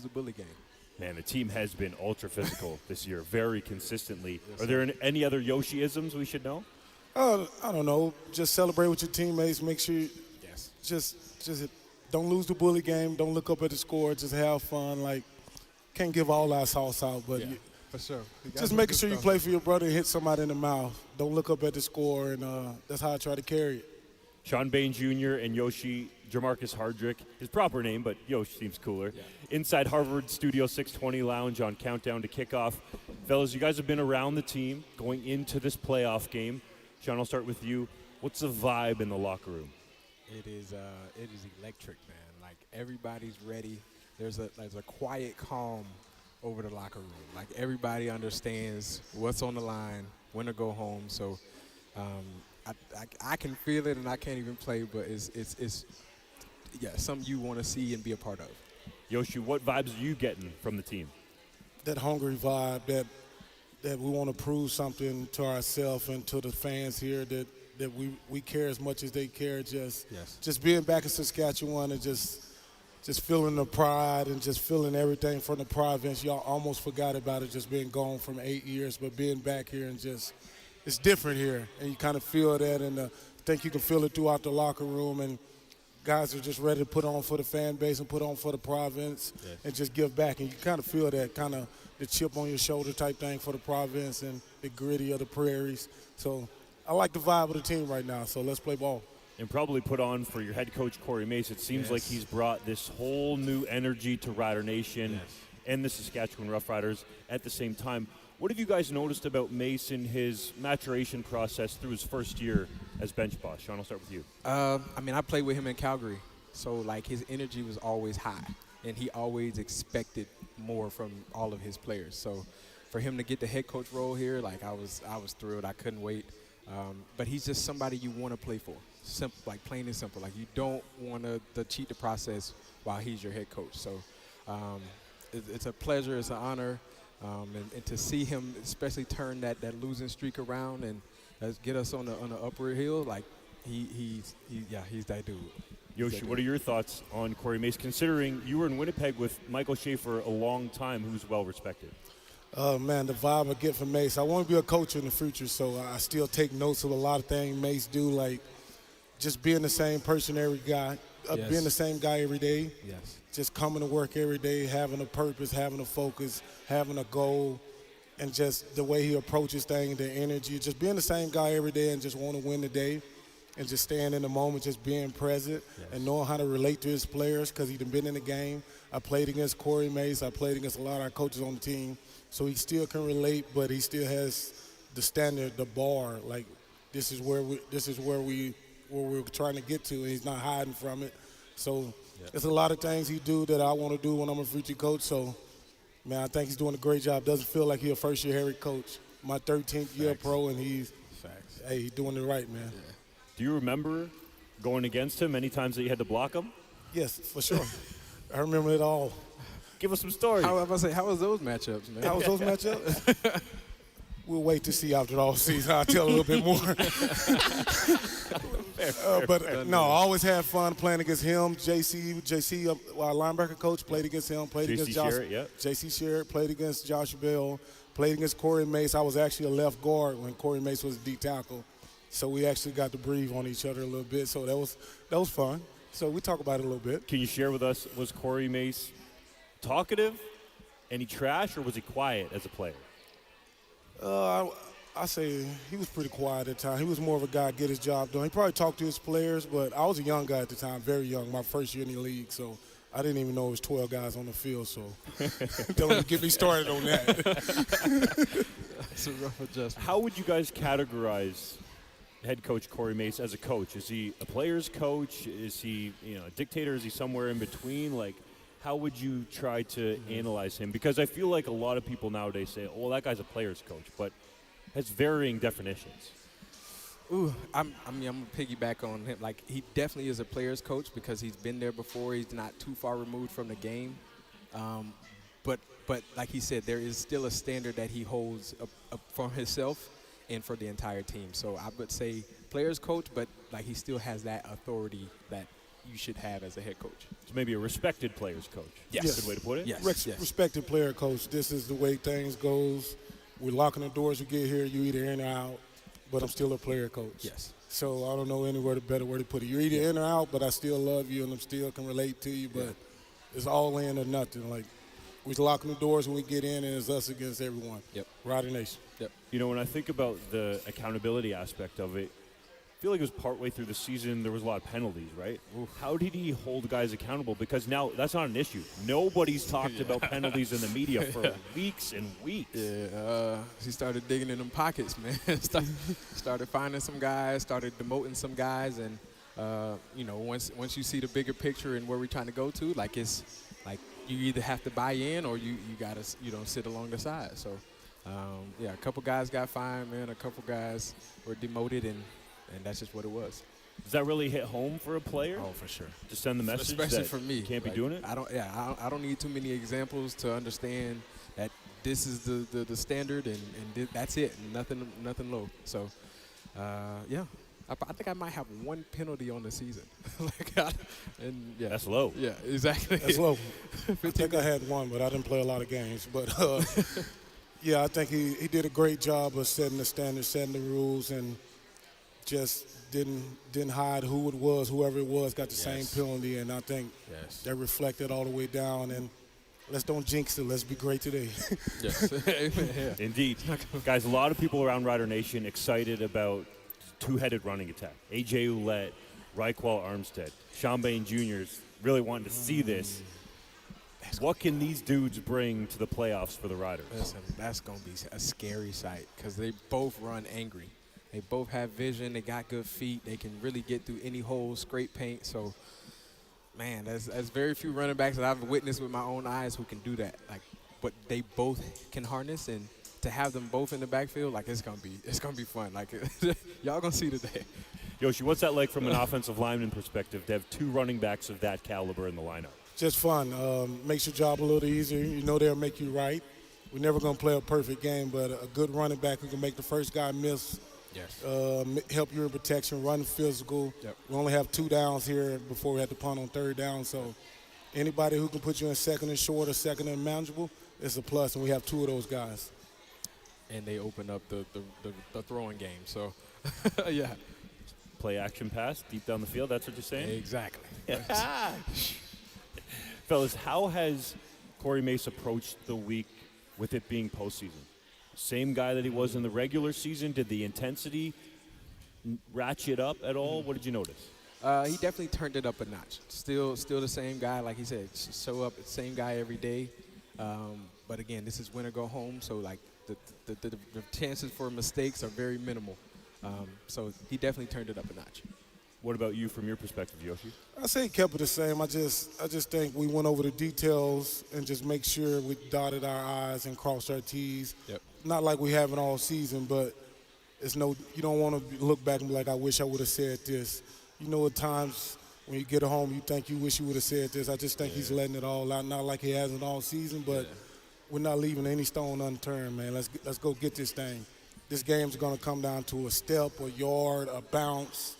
the bully game. Man, the team has been ultra physical this year, very consistently. Are there any other Yoshi-isms we should know? I don't know. Just celebrate with your teammates. Make sure you Yes. just don't lose the bully game. Don't look up at the score. Just have fun. Like, can't give all our sauce out, but For sure. just making sure you play for your brother and hit somebody in the mouth. Don't look up at the score, and that's how I try to carry it. Sean Bain Jr. and Yoshi Jamarcus Hardrick, his proper name, but Yoshi seems cooler. Inside Harvard Studio 620 Lounge on Countdown to Kickoff. Fellas, you guys have been around the team going into this playoff game. Sean, I'll start with you. What's the vibe in the locker room? It is electric, man. Like, everybody's ready. There's a quiet calm over the locker room. Like, everybody understands what's on the line, when to go home. So I can feel it, and I can't even play, but it's something you want to see and be a part of. Yoshi, what vibes are you getting from the team? That hungry vibe, that we want to prove something to ourselves and to the fans here that we care as much as they care. Just being back in Saskatchewan and just feeling the pride and just feeling everything from the province. Y'all almost forgot about it, just being gone from 8 years, but being back here and it's different here, and you kind of feel that, and I think you can feel it throughout the locker room, and guys are just ready to put on for the fan base and put on for the province and just give back, and you kind of feel that kind of the chip on your shoulder type thing for the province and the gritty of the prairies. So I like the vibe of the team right now, so let's play ball. And probably put on for your head coach, Corey Mace. It seems like he's brought this whole new energy to Rider Nation and the Saskatchewan Roughriders at the same time. What have you guys noticed about Mace in his maturation process through his first year as bench boss? Sean, I'll start with you. I played with him in Calgary, so like his energy was always high, and he always expected more from all of his players. So for him to get the head coach role here, like I was thrilled. I couldn't wait. But he's just somebody you want to play for. Simple, like plain and simple. Like you don't want to cheat the process while he's your head coach. So it's a pleasure, it's an honor. And to see him especially turn that losing streak around and get us on the upward hill, like he's that dude. Yoshi, what are your thoughts on Corey Mace, considering you were in Winnipeg with Michael Schaefer a long time, who's well respected? Man, the vibe I get from Mace. I want to be a coach in the future, so I still take notes of a lot of things Mace do, like just being the same person every guy, being the same guy every day. Yes. Just coming to work every day, having a purpose, having a focus, having a goal, and just the way he approaches things, the energy, just being the same guy every day and just want to win the day and just staying in the moment, just being present and knowing how to relate to his players because he's been in the game. I played against Corey Mace. I played against a lot of our coaches on the team. So he still can relate, but he still has the standard, the bar. Like this is where we're trying to get to, and he's not hiding from it. So there's a lot of things he do that I want to do when I'm a future coach. So, man, I think he's doing a great job. Doesn't feel like he's a first-year head coach. My 13th year pro, and he's doing it right, man. Yeah. Do you remember going against him any times that you had to block him? Yes, for sure. I remember it all. Give us some stories. How was those matchups, man? How was those matchups? We'll wait to see after the offseason. I'll tell a little bit more. But no, I always had fun playing against him. JC, our linebacker coach, played against him. Played against Josh. JC Sherritt played against Josh Bell. Played against Corey Mace. I was actually a left guard when Corey Mace was a D tackle. So we actually got to breathe on each other a little bit. So that was fun. So we talk about it a little bit. Can you share with us, was Corey Mace talkative, any trash, or was he quiet as a player? I say he was pretty quiet at the time. He was more of a guy to get his job done. He probably talked to his players, but I was a young guy at the time, very young, my first year in the league. So I didn't even know it was 12 guys on the field. So don't even get me started on that. It's a rough adjustment. How would you guys categorize head coach Corey Mace as a coach? Is he a player's coach? Is he a dictator? Is he somewhere in between? Like, how would you try to analyze him? Because I feel like a lot of people nowadays say, "Oh, that guy's a player's coach," but has varying definitions. I'm gonna piggyback on him. Like, he definitely is a player's coach because he's been there before. He's not too far removed from the game, but like he said, there is still a standard that he holds up for himself and for the entire team. So I would say player's coach, but like he still has that authority that you should have as a head coach. So maybe a respected player's coach. Yes. Good way to put it. Yes. Respected player coach. This is the way things goes. We're locking the doors. You get here, you either in or out, but I'm still a player coach. Yes. So I don't know anywhere better way to put it. You're either in or out, but I still love you and I still can relate to you, but it's all in or nothing. Like, we're locking the doors when we get in, and it's us against everyone. Yep. Rider Nation. Yep. You know, when I think about the accountability aspect of it, I feel like it was partway through the season, there was a lot of penalties, right? Oof. How did he hold guys accountable? Because now that's not an issue. Nobody's talked about penalties in the media for weeks and weeks. Yeah, he started digging in them pockets, man. started finding some guys, started demoting some guys, and, you know, once you see the bigger picture and where we're trying to go to, like, it's like you either have to buy in or you got to, you know, sit along the side. So, yeah, a couple guys got fined, man. A couple guys were demoted, and that's just what it was. Does that really hit home for a player? Oh, for sure. To send the message, especially that for me, you can't like, be doing it. I don't need too many examples to understand that this is the standard, and that's it. Nothing low. So, yeah. I think I might have one penalty on the season. And yeah, that's low. Yeah, exactly. That's low. I think I had one, but I didn't play a lot of games. But yeah, I think he did a great job of setting the standards, setting the rules, and just didn't hide who it was. Whoever it was got the same penalty, and I think that reflected all the way down. And let's don't jinx it. Let's be great today. Yes. Yeah. Indeed. Guys, a lot of people around Rider Nation excited about two-headed running attack. A.J. Ouellette, Raekwon Armstead, Sean Bain Jr.'s really wanting to see this. What can these dudes bring to the playoffs for the Riders? Listen, that's going to be a scary sight because they both run angry. They both have vision. They got good feet. They can really get through any hole, scrape paint. So, man, there's very few running backs that I've witnessed with my own eyes who can do that. Like, but they both can harness, and to have them both in the backfield, like, it's gonna be fun. Like, y'all gonna see today. Yoshi, what's that like from an offensive lineman perspective to have two running backs of that caliber in the lineup? Just fun. Makes your job a little easier. You know they'll make you right. We're never gonna play a perfect game, but a good running back who can make the first guy miss. Yes. Help you in protection, run physical. Yep. We only have 2 downs here before we had to punt on 3rd down. So anybody who can put you in 2nd and short or 2nd and manageable is a plus, and we have 2 of those guys. And they open up the throwing game. So, yeah. Play action pass deep down the field. That's what you're saying? Exactly. Fellas, how has Corey Mace approached the week with it being postseason? Same guy that he was in the regular season? Did the intensity ratchet up at all? What did you notice? He definitely turned it up a notch. Still the same guy, like he said, show up, the same guy every day. But again, this is win or go home, so like the chances for mistakes are very minimal. So he definitely turned it up a notch. What about you from your perspective, Yoshi? I say he kept it the same. I just think we went over the details and just make sure we dotted our I's and crossed our T's. Yep. Not like we haven't all season, but you don't want to look back and be like, I wish I would have said this. You know, at times when you get home, you think you wish you would have said this. I just think he's letting it all out. Not like he hasn't all season, but we're not leaving any stone unturned, man. Let's go get this thing. This game's going to come down to a step, a yard, a bounce,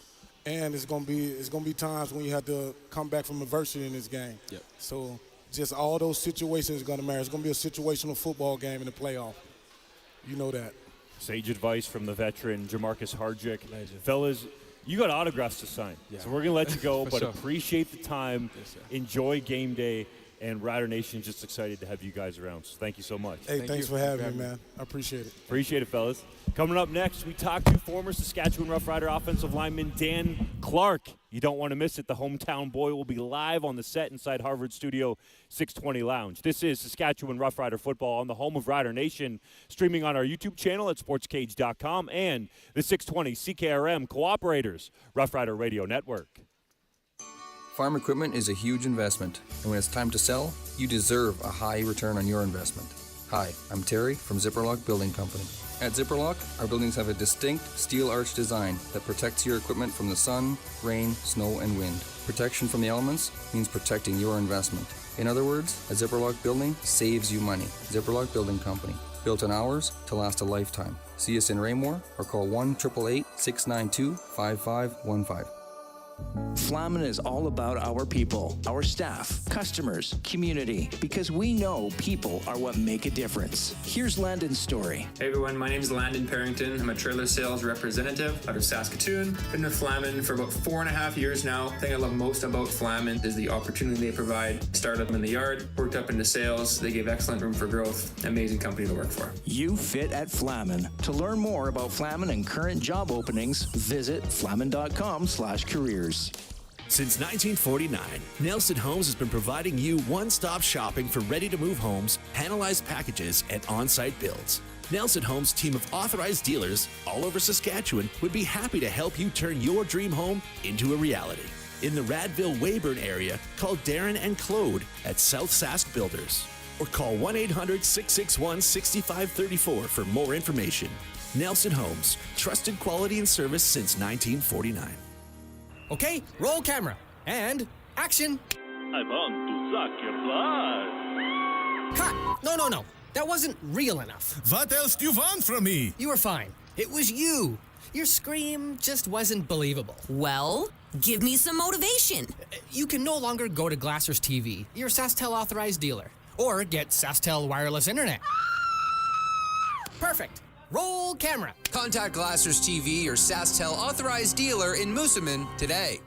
and it's going to be times when you have to come back from adversity in this game. Yep. So just all those situations are going to matter. It's going to be a situational football game in the playoff. You know that. Sage advice from the veteran, Jamarcus Hardrick. Fellas, you got autographs to sign. Yeah. So we're going to let you go, but appreciate the time. Yes, enjoy game day. And Rider Nation's just excited to have you guys around. So thank you so much. Hey, thanks for having me, man. I appreciate it. Appreciate it, fellas. Coming up next, we talk to former Saskatchewan Roughrider offensive lineman Dan Clark. You don't want to miss it. The hometown boy will be live on the set inside Harvard Studio 620 Lounge. This is Saskatchewan Roughrider football on the home of Rider Nation, streaming on our YouTube channel at sportscage.com and the 620 CKRM Cooperators Roughrider Radio Network. Farm equipment is a huge investment, and when it's time to sell, you deserve a high return on your investment. Hi, I'm Terry from Zipperlock Building Company. At Zipperlock, our buildings have a distinct steel arch design that protects your equipment from the sun, rain, snow, and wind. Protection from the elements means protecting your investment. In other words, a Zipperlock building saves you money. Zipperlock Building Company, built in hours to last a lifetime. See us in Raymore or call 1-888-692-5515. Flamin is all about our people, our staff, customers, community, because we know people are what make a difference. Here's Landon's story. Hey everyone, my name is Landon Parrington. I'm a trailer sales representative out of Saskatoon. Been with Flamin for about 4.5 years now. The thing I love most about Flamin is the opportunity they provide. Started in the yard, worked up into sales. They give excellent room for growth. Amazing company to work for. You fit at Flamin. To learn more about Flamin and current job openings, visit flamin.com/careers. Since 1949, Nelson Homes has been providing you one-stop shopping for ready-to-move homes, panelized packages, and on-site builds. Nelson Homes' team of authorized dealers all over Saskatchewan would be happy to help you turn your dream home into a reality. In the Radville-Weyburn area, call Darren and Claude at South Sask Builders, or call 1-800-661-6534 for more information. Nelson Homes, trusted quality and service since 1949. Okay, roll camera. And action. I want to suck your blood. Cut. No. That wasn't real enough. What else do you want from me? You were fine. It was you. Your scream just wasn't believable. Well, give me some motivation. You can no longer go to Glassers TV, your SaskTel authorized dealer, or get SaskTel wireless internet. Perfect. Roll camera. Contact Glassers TV, your SaskTel authorized dealer in Moosomin today.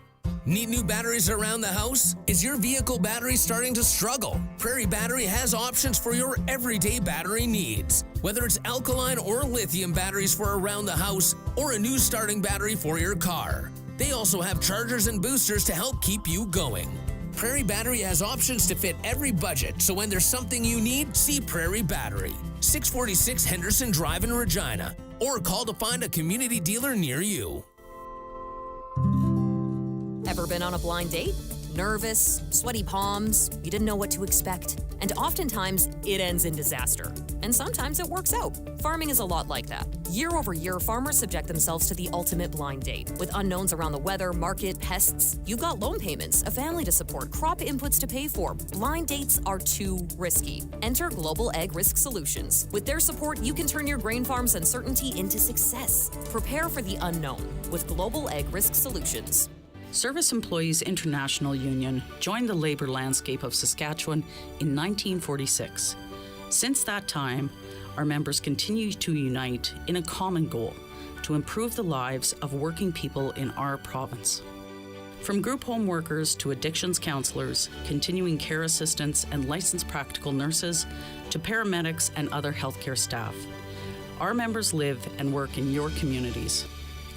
Need new batteries around the house? Is your vehicle battery starting to struggle? Prairie Battery has options for your everyday battery needs. Whether it's alkaline or lithium batteries for around the house, or a new starting battery for your car. They also have chargers and boosters to help keep you going. Prairie Battery has options to fit every budget, so when there's something you need, see Prairie Battery. 646 Henderson Drive in Regina, or call to find a community dealer near you. Ever been on a blind date? Nervous, sweaty palms, you didn't know what to expect. And oftentimes, it ends in disaster. And sometimes it works out. Farming is a lot like that. Year over year, farmers subject themselves to the ultimate blind date. With unknowns around the weather, market, pests, you've got loan payments, a family to support, crop inputs to pay for. Blind dates are too risky. Enter Global Ag Risk Solutions. With their support, you can turn your grain farm's uncertainty into success. Prepare for the unknown with Global Ag Risk Solutions. Service Employees International Union joined the labor landscape of Saskatchewan in 1946. Since that time, our members continue to unite in a common goal to improve the lives of working people in our province. From group home workers to addictions counselors, continuing care assistants, and licensed practical nurses to paramedics and other healthcare staff, our members live and work in your communities.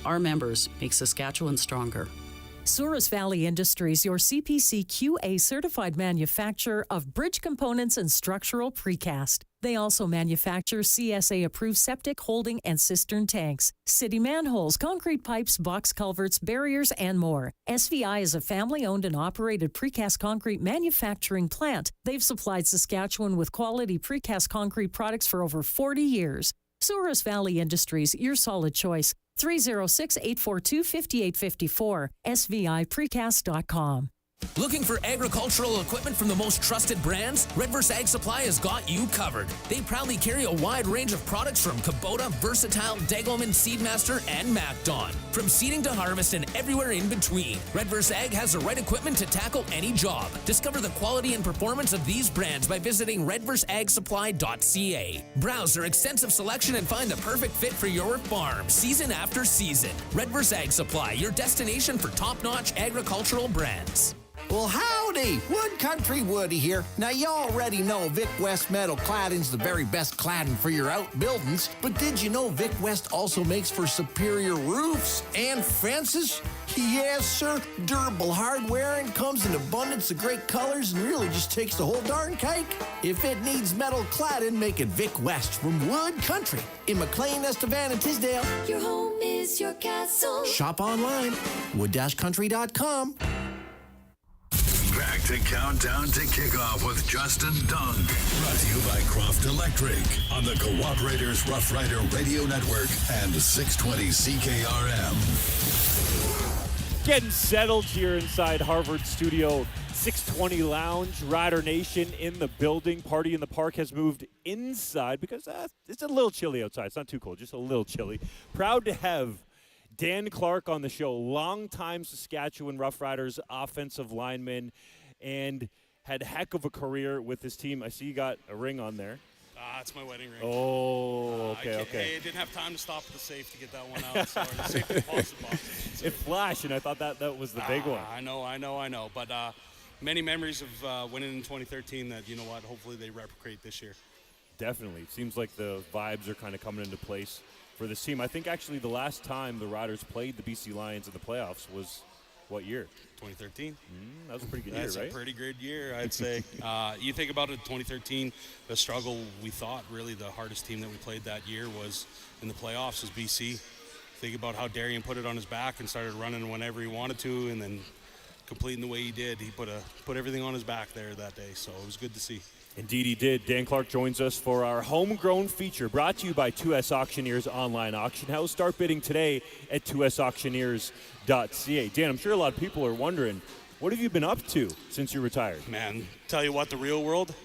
Our members make Saskatchewan stronger. Souris Valley Industries, your CPC QA certified manufacturer of bridge components and structural precast. They also manufacture CSA approved septic, holding, and cistern tanks, city manholes, concrete pipes, box culverts, barriers, and more. SVI is a family owned and operated precast concrete manufacturing plant. They've supplied Saskatchewan with quality precast concrete products for over 40 years. Souris Valley Industries, your solid choice. 306-842-5854, sviprecast.com. Looking for agricultural equipment from the most trusted brands? Redverse Ag Supply has got you covered. They proudly carry a wide range of products from Kubota, Versatile, Degelman, Seedmaster, and MacDon. From seeding to harvest and everywhere in between, Redverse Ag has the right equipment to tackle any job. Discover the quality and performance of these brands by visiting redverseagsupply.ca. Browse their extensive selection and find the perfect fit for your farm, season after season. Redverse Ag Supply, your destination for top-notch agricultural brands. Well, howdy! Wood Country Woody here. Now, you already know Vic West Metal Cladding's the very best cladding for your outbuildings, but did you know Vic West also makes for superior roofs and fences? Yes, sir. Durable hardware and comes in abundance of great colors and really just takes the whole darn cake. If it needs metal cladding, make it Vic West from Wood Country in McLean, Estevan, and Tisdale. Your home is your castle. Shop online, wood-country.com. Back to Countdown to Kickoff with Justin Dung. Brought to you by Croft Electric on the Cooperators Rough Rider Radio Network and 620 CKRM. Getting settled here inside Harvard Studio 620 Lounge. Rider Nation in the building. Party in the Park has moved inside because it's a little chilly outside. It's not too cold, just a little chilly. Proud to have Dan Clark on the show, longtime Saskatchewan Roughriders offensive lineman, and had a heck of a career with his team. I see you got a ring on there. It's my wedding ring. Oh, okay. Hey, I didn't have time to stop at the safe to get that one out. Sorry, the safe deposit box. It flashed, and I thought that was the big one. I know. But many memories of winning in 2013 that, you know what, hopefully they replicate this year. Definitely. It seems like the vibes are kind of coming into place for this team. I think actually the last time the Riders played the BC Lions in the playoffs was what year? 2013. That was a pretty good year, right? That's a pretty good year, I'd say. You think about it, 2013, the struggle, we thought really the hardest team that we played that year was in the playoffs was BC. Think about how Darian put it on his back and started running whenever he wanted to, and then completing the way he did. He put everything on his back there that day, so it was good to see. Indeed he did. Dan Clark joins us for our homegrown feature, brought to you by 2S Auctioneers Online Auction House. Start bidding today at 2sauctioneers.ca. Dan, I'm sure a lot of people are wondering, what have you been up to since you retired? Man, tell you what, the real world,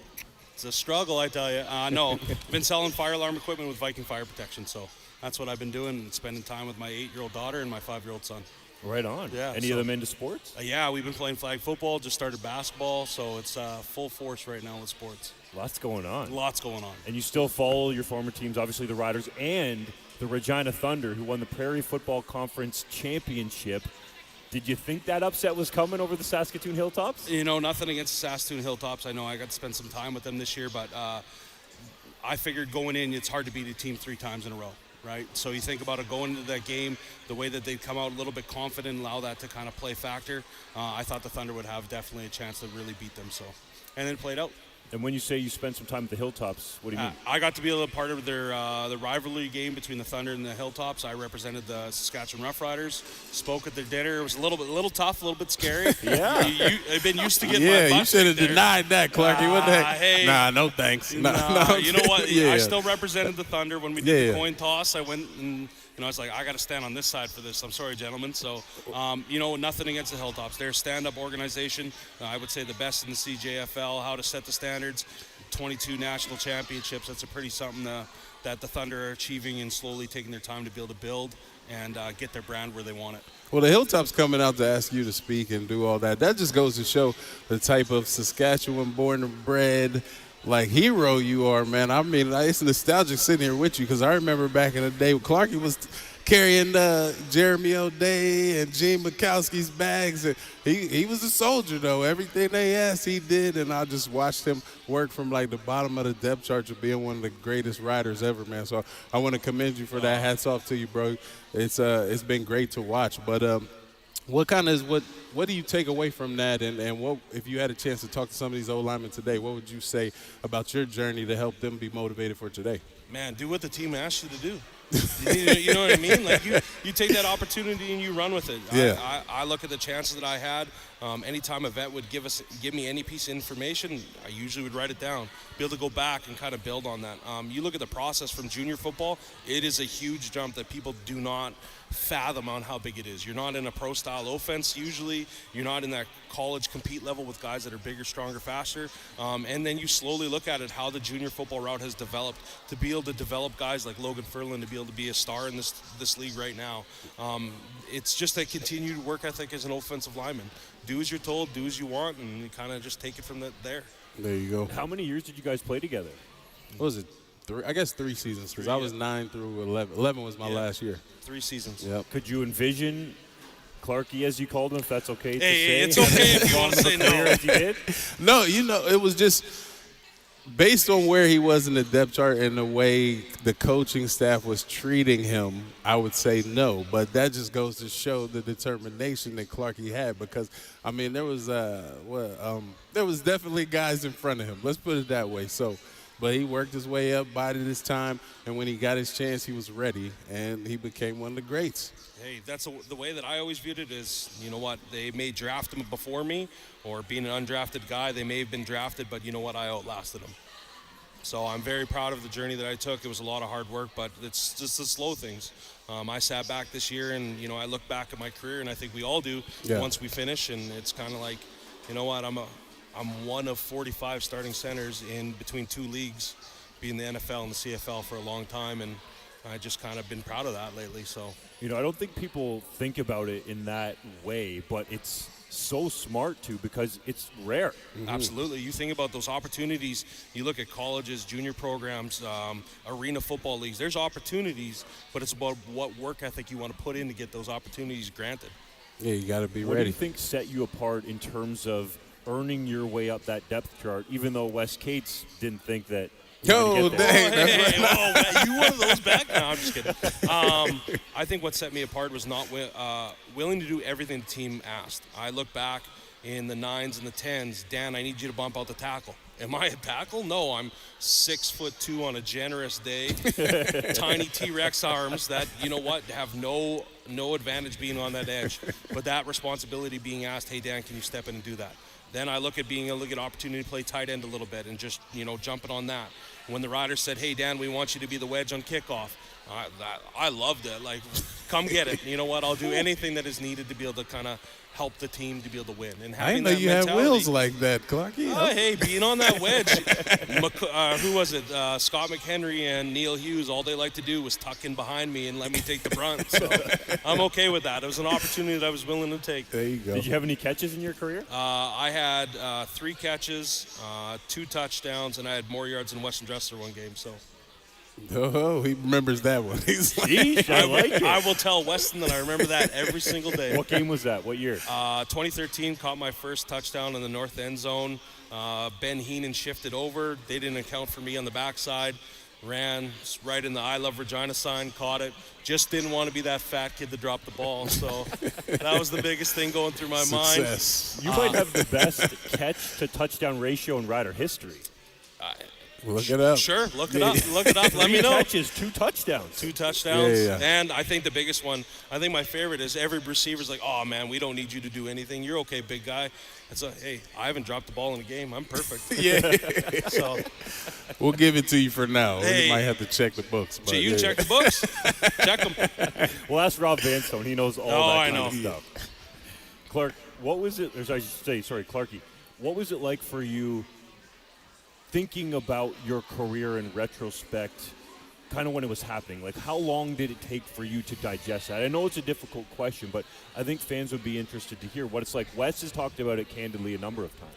it's a struggle, I tell you. No, been selling fire alarm equipment with Viking Fire Protection, so that's what I've been doing, and spending time with my 8-year-old daughter and my 5-year-old son. Right on. Yeah. Any of them into sports? Yeah, we've been playing flag football, just started basketball, so it's full force right now with sports. Lots going on. Lots going on. And you still follow your former teams, obviously the Riders and the Regina Thunder, who won the Prairie Football Conference Championship. Did you think that upset was coming over the Saskatoon Hilltops? You know, nothing against the Saskatoon Hilltops. I know I got to spend some time with them this year, but I figured going in, it's hard to beat a team 3 times in a row. Right, so you think about it going into that game, the way that they'd come out a little bit confident and allow that to kind of play factor. I thought the Thunder would have definitely a chance to really beat them. So, and then it played out. And when you say you spent some time at the Hilltops, what do you mean? I got to be a part of their the rivalry game between the Thunder and the Hilltops. I represented the Saskatchewan Roughriders. Spoke at their dinner. It was a little tough, a little bit scary. Yeah, I've been used to getting my butt you should have denied that, Clarky. What the heck? Hey, nah, no thanks. No, you know what? Yeah. I still represented the Thunder when we did the coin toss. I went and I was like, I got to stand on this side for this. I'm sorry, gentlemen. So, nothing against the Hilltops. They're a stand-up organization. I would say the best in the CJFL. How to set the standards. 22 national championships. That's a pretty something that the Thunder are achieving and slowly taking their time to be able to build and get their brand where they want it. Well, the Hilltops coming out to ask you to speak and do all that. That just goes to show the type of Saskatchewan born and bred hero you are, man. I mean, it's nostalgic sitting here with you because I remember back in the day when Clarky was carrying Jeremy O'Day and Gene Mikowski's bags. And he was a soldier, though. Everything they asked, he did, and I just watched him work from, the bottom of the depth chart to being one of the greatest riders ever, man. So I want to commend you for that. Hats off to you, bro. It's been great to watch. But what do you take away from that? And what, if you had a chance to talk to some of these old linemen today, what would you say about your journey to help them be motivated for today? Man, do what the team asks you to do. You know what I mean? You take that opportunity and you run with it. Yeah. I look at the chances that I had. Anytime a vet would give me any piece of information, I usually would write it down, be able to go back and kind of build on that. You look at the process from junior football, it is a huge jump that people do not fathom on how big it is. You're not in a pro-style offense usually. You're not in that college compete level with guys that are bigger, stronger, faster. And then you slowly look at it, how the junior football route has developed to be able to develop guys like Logan Furlan to be able to be a star in this league right now. It's just a continued work ethic as an offensive lineman. Do as you're told, do as you want, and you kind of just take it from there. There you go. How many years did you guys play together? What was it? 3? I guess 3 seasons. Because I was 9 through 11. 11 was my last year. 3 seasons. Yep. Could you envision Clarky, as you called him, if that's okay to say? Hey, it's okay if you want to say no. As you did? No, it was just based on where he was in the depth chart and the way the coaching staff was treating him, I would say no. But that just goes to show the determination that Clarky had because, I mean, there was definitely guys in front of him. Let's put it that way. So, but he worked his way up, bided his time, and when he got his chance, he was ready, and he became one of the greats. Hey, that's the way that I always viewed it is, you know what, they may draft him before me, or being an undrafted guy, they may have been drafted, but you know what, I outlasted him. So I'm very proud of the journey that I took. It was a lot of hard work, but it's just the slow things. I sat back this year, and, I look back at my career, and I think we all do once we finish, and it's kind of like, you know what, I'm one of 45 starting centers in between 2 leagues, being the NFL and the CFL for a long time, and I just kind of been proud of that lately. So, I don't think people think about it in that way, but it's so smart too, because it's rare. Absolutely. You think about those opportunities. You look at colleges, junior programs, arena football leagues. There's opportunities, but it's about what work ethic you want to put in to get those opportunities granted. Yeah, you got to be What ready. do you think set you apart in terms of earning your way up that depth chart, even though Wes Cates didn't think that? Yo, dang. You one of those back? No, I'm just kidding. I think what set me apart was not willing to do everything the team asked. I look back in the 9s and the 10s. Dan, I need you to bump out the tackle. Am I a tackle? No, I'm 6'2" on a generous day. Tiny T-Rex arms that, have no advantage being on that edge. But that responsibility being asked, hey, Dan, can you step in and do that? Then I look at being able to get opportunity to play tight end a little bit and just, jumping on that. When the Riders said, hey, Dan, we want you to be the wedge on kickoff, I loved it. Like, come get it. You know what? I'll do anything that is needed to be able to kind of help the team to be able to win. And I didn't know you had wheels like that, Clarky. Oh, hey, being on that wedge. Who was it? Scott McHenry and Neil Hughes, all they liked to do was tuck in behind me and let me take the brunt. So I'm okay with that. It was an opportunity that I was willing to take. There you go. Did you have any catches in your career? I had 3 catches, 2 touchdowns, and I had more yards than Weston Dressler one game. So. Oh, he remembers that one. He's like, Sheesh, I like it. I will tell Weston that I remember that every single day. What game was that? What year? 2013, caught my first touchdown in the north end zone. Ben Heenan shifted over. They didn't account for me on the backside. Ran right in the I Love Regina sign, caught it. Just didn't want to be that fat kid that dropped the ball. So that was the biggest thing going through my Success. mind. You might have the best catch to touchdown ratio in Rider history. Look it up. Sure, look it up. Look it up. Let me know. 3 catches, 2 touchdowns. 2 touchdowns. Yeah. And I think the biggest one, I think my favorite is every receiver's like, oh, man, we don't need you to do anything. You're okay, big guy. It's like, hey, I haven't dropped the ball in a game. I'm perfect. Yeah. So we'll give it to you for now. Hey. We might have to check the books. But so you check the books. Check them. Well, ask Rob Vanstone. He knows all that I kind know. of stuff. Clark, what was it, or I should say, sorry, Clarky, what was it like for you thinking about your career in retrospect, kind of when it was happening? Like, how long did it take for you to digest that? I know it's a difficult question, but I think fans would be interested to hear what it's like. Wes has talked about it candidly a number of times.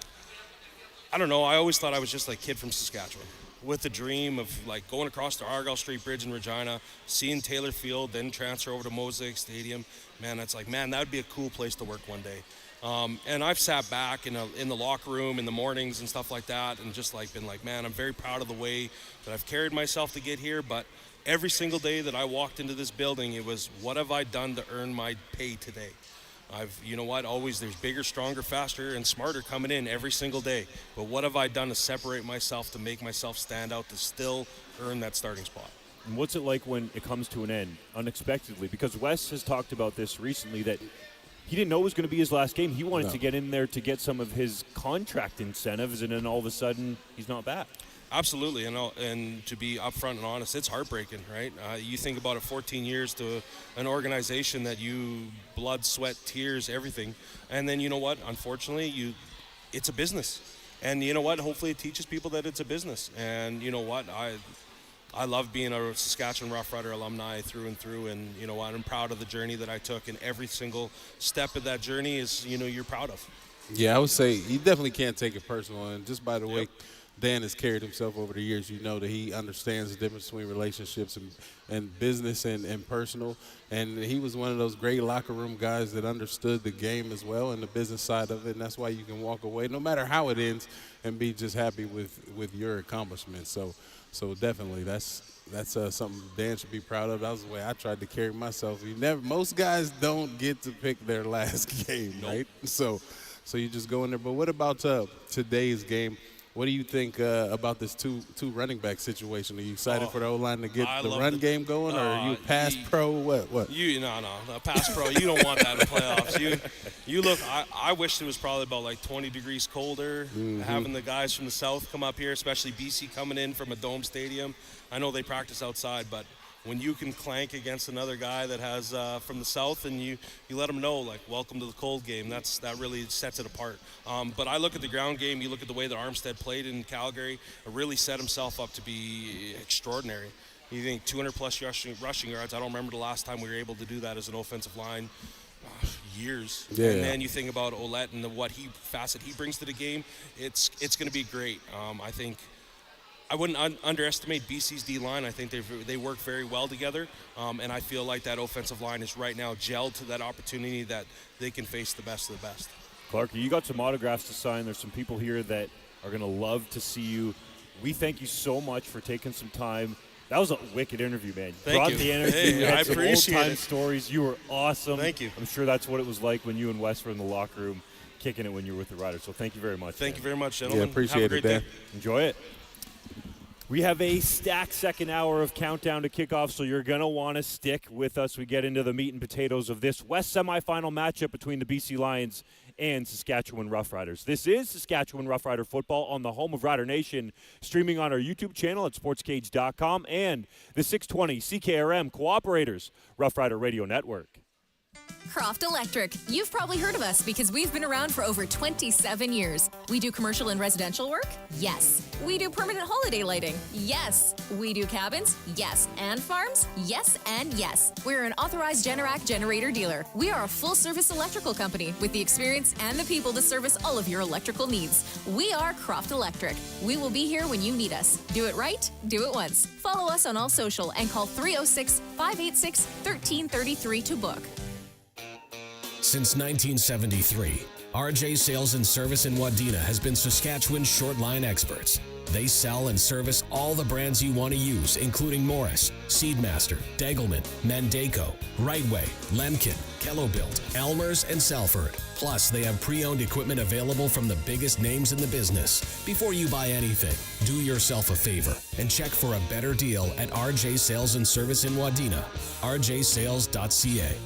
I don't know. I always thought I was just like a kid from Saskatchewan with the dream of like going across the Argyle Street Bridge in Regina, seeing Taylor Field, then transfer over to Mosaic Stadium. Man, that's like, man, that would be a cool place to work one day. And I've sat back in the locker room in the mornings and stuff like that and just like been like, man, I'm very proud of the way that I've carried myself to get here. But every single day that I walked into this building, it was, what have I done to earn my pay today? Always there's bigger, stronger, faster, and smarter coming in every single day. But what have I done to separate myself, to make myself stand out, to still earn that starting spot? And what's it like when it comes to an end unexpectedly? Because Wes has talked about this recently, that he didn't know it was going to be his last game. He wanted to get in there to get some of his contract incentives, and then all of a sudden he's not back. Absolutely, and to be upfront and honest, it's heartbreaking, right? You think about it, 14 years to an organization that you blood, sweat, tears, everything, and then you know what? Unfortunately, it's a business, and you know what? Hopefully, it teaches people that it's a business, and you know what? I love being a Saskatchewan Roughrider alumni through and through, and you know what? I'm proud of the journey that I took, and every single step of that journey is, you're proud of. Yeah, I would say you definitely can't take it personal, and just by the way Dan has carried himself over the years, you know that he understands the difference between relationships and business and personal. And he was one of those great locker room guys that understood the game as well and the business side of it. And that's why you can walk away, no matter how it ends, and be just happy with your accomplishments. So definitely that's something Dan should be proud of. That was the way I tried to carry myself. Most guys don't get to pick their last game, right? So you just go in there. But what about today's game? What do you think about this two running back situation? Are you excited for the O-line to get the run game going, or are you pass pro? What? No, pass pro. You don't want that in the playoffs. You look. I wish it was probably about like 20 degrees colder. Mm-hmm. Having the guys from the south come up here, especially BC coming in from a dome stadium. I know they practice outside, but when you can clank against another guy that has from the south, and you let them know, like, welcome to the cold game, that really sets it apart. But I look at the ground game, you look at the way that Armstead played in Calgary, really set himself up to be extraordinary. You think 200-plus rushing yards. I don't remember the last time we were able to do that as an offensive line. Years. Yeah. And then you think about Ouellette and what facet he brings to the game. It's going to be great. I think I wouldn't underestimate BC's D-line. I think they work very well together, and I feel like that offensive line is right now gelled to that opportunity that they can face the best of the best. Clark, you got some autographs to sign. There's some people here that are going to love to see you. We thank you so much for taking some time. That was a wicked interview, man. Thank Brought you. the energy. Hey, you had I some appreciate old-time it. stories. You were awesome. Thank you. I'm sure that's what it was like when you and Wes were in the locker room kicking it when you were with the Riders. So thank you very much. Thank man. you very much, gentlemen. Yeah, appreciate Have a it, great Dan. day. Enjoy it. We have a stacked second hour of countdown to kickoff, so you're going to want to stick with us. We get into the meat and potatoes of this West semi-final matchup between the BC Lions and Saskatchewan Roughriders. This is Saskatchewan Roughrider football on the home of Rider Nation, streaming on our YouTube channel at sportscage.com and the 620 CKRM Cooperators Roughrider Radio Network. Croft Electric. You've probably heard of us because we've been around for over 27 years. We do commercial and residential work? Yes. We do permanent holiday lighting? Yes. We do cabins? Yes. And farms? Yes and yes. We're an authorized Generac generator dealer. We are a full-service electrical company with the experience and the people to service all of your electrical needs. We are Croft Electric. We will be here when you need us. Do it right, do it once. Follow us on all social and call 306-586-1333 to book. Since 1973, RJ Sales and Service in Wadena has been Saskatchewan's short line experts. They sell and service all the brands you want to use, including Morris, Seedmaster, Degelman, Mandaco, Rightway, Lemkin, Kellobuilt, Elmer's, and Salford. Plus, they have pre-owned equipment available from the biggest names in the business. Before you buy anything, do yourself a favor and check for a better deal at RJ Sales and Service in Wadena, rjsales.ca.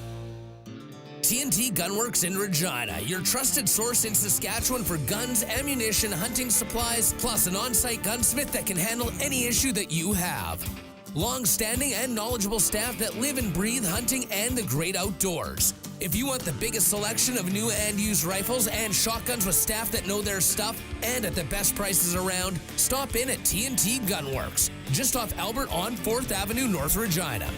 TNT Gunworks in Regina, your trusted source in Saskatchewan for guns, ammunition, hunting supplies, plus an on-site gunsmith that can handle any issue that you have. Long-standing and knowledgeable staff that live and breathe hunting and the great outdoors. If you want the biggest selection of new and used rifles and shotguns with staff that know their stuff and at the best prices around, stop in at TNT Gunworks, just off Albert on 4th Avenue, North Regina.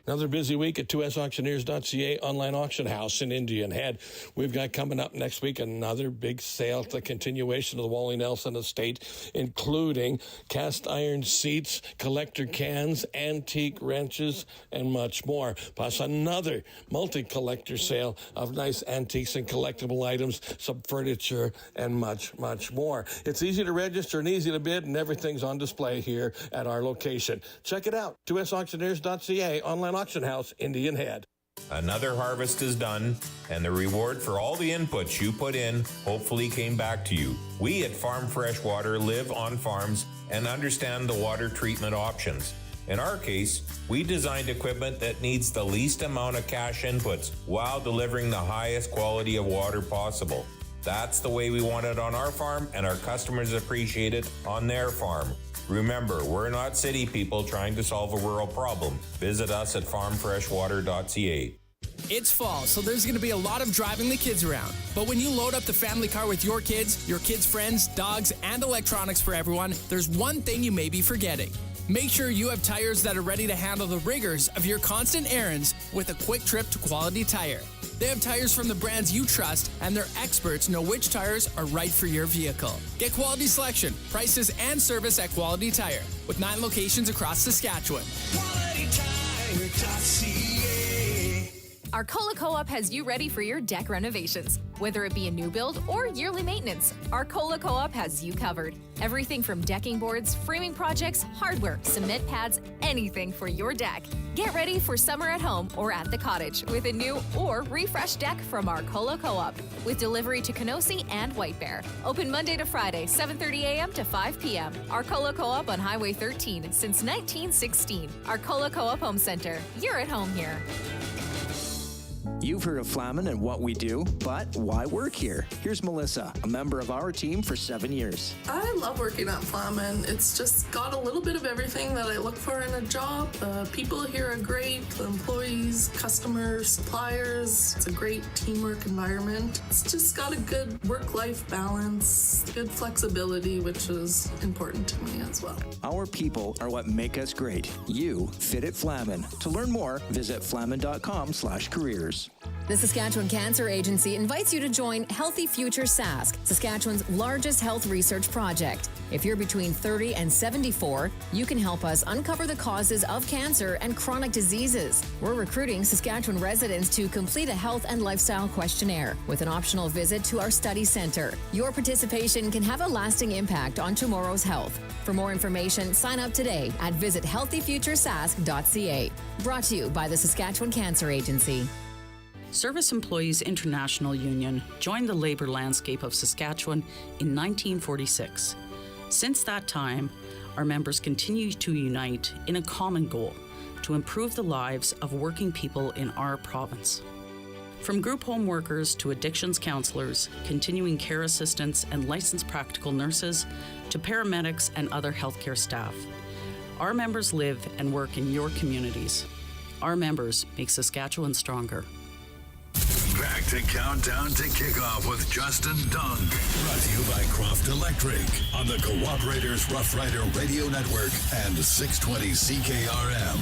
Another busy week at 2sauctioneers.ca online auction house in Indian Head. We've got coming up next week another big sale, the continuation of the Wally Nelson estate, including cast iron seats, collector cans, antique wrenches, and much more. Plus another multi-collector sale of nice antiques and collectible items, some furniture, and much, much more. It's easy to register and easy to bid, and everything's on display here at our location. Check it out, 2sauctioneers.ca online auction house, Indian Head. Another harvest is done, and the reward for all the inputs you put in hopefully came back to you. We at Farm Fresh Water live on farms and understand the water treatment options. In our case, we designed equipment that needs the least amount of cash inputs while delivering the highest quality of water possible. That's the way we want it on our farm, and our customers appreciate it on their farm. Remember, we're not city people trying to solve a rural problem. Visit us at farmfreshwater.ca. It's fall, so there's going to be a lot of driving the kids around. But when you load up the family car with your kids' friends, dogs, and electronics for everyone, there's one thing you may be forgetting. Make sure you have tires that are ready to handle the rigors of your constant errands with a quick trip to Quality Tire. They have tires from the brands you trust, and their experts know which tires are right for your vehicle. Get quality selection, prices, and service at Quality Tire, with 9 locations across Saskatchewan. QualityTire.ca. Arcola Co-op has you ready for your deck renovations. Whether it be a new build or yearly maintenance, Arcola Co-op has you covered. Everything from decking boards, framing projects, hardware, cement pads, anything for your deck. Get ready for summer at home or at the cottage with a new or refreshed deck from Arcola Co-op. With delivery to Kenosee and White Bear. Open Monday to Friday, 7:30 a.m. to 5 p.m. Arcola Co-op on Highway 13 since 1916. Arcola Co-op Home Center. You're at home here. You've heard of Flamin and what we do, but why work here? Here's Melissa, a member of our team for 7 years. I love working at Flamin. It's just got a little bit of everything that I look for in a job. The people here are great, the employees, customers, suppliers. It's a great teamwork environment. It's just got a good work-life balance, good flexibility, which is important to me as well. Our people are what make us great. You fit at Flamin. To learn more, visit flamin.com/careers. The Saskatchewan Cancer Agency invites you to join Healthy Future Sask, Saskatchewan's largest health research project. If you're between 30 and 74, you can help us uncover the causes of cancer and chronic diseases. We're recruiting Saskatchewan residents to complete a health and lifestyle questionnaire with an optional visit to our study center. Your participation can have a lasting impact on tomorrow's health. For more information, sign up today at visithealthyfuturesask.ca. Brought to you by the Saskatchewan Cancer Agency. Service Employees International Union joined the labor landscape of Saskatchewan in 1946. Since that time, our members continue to unite in a common goal to improve the lives of working people in our province. From group home workers to addictions counselors, continuing care assistants, and licensed practical nurses to paramedics and other healthcare staff, our members live and work in your communities. Our members make Saskatchewan stronger. Back to Countdown to Kickoff with Justin Dung. Brought to you by Croft Electric on the Cooperators Rough Rider Radio Network and 620 CKRM.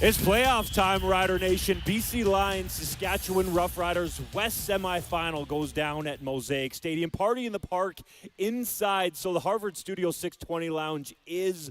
It's playoff time, Rider Nation. BC Lions, Saskatchewan Roughriders West Semi-Final goes down at Mosaic Stadium. Party in the park inside. So the Harvard Studio 620 Lounge is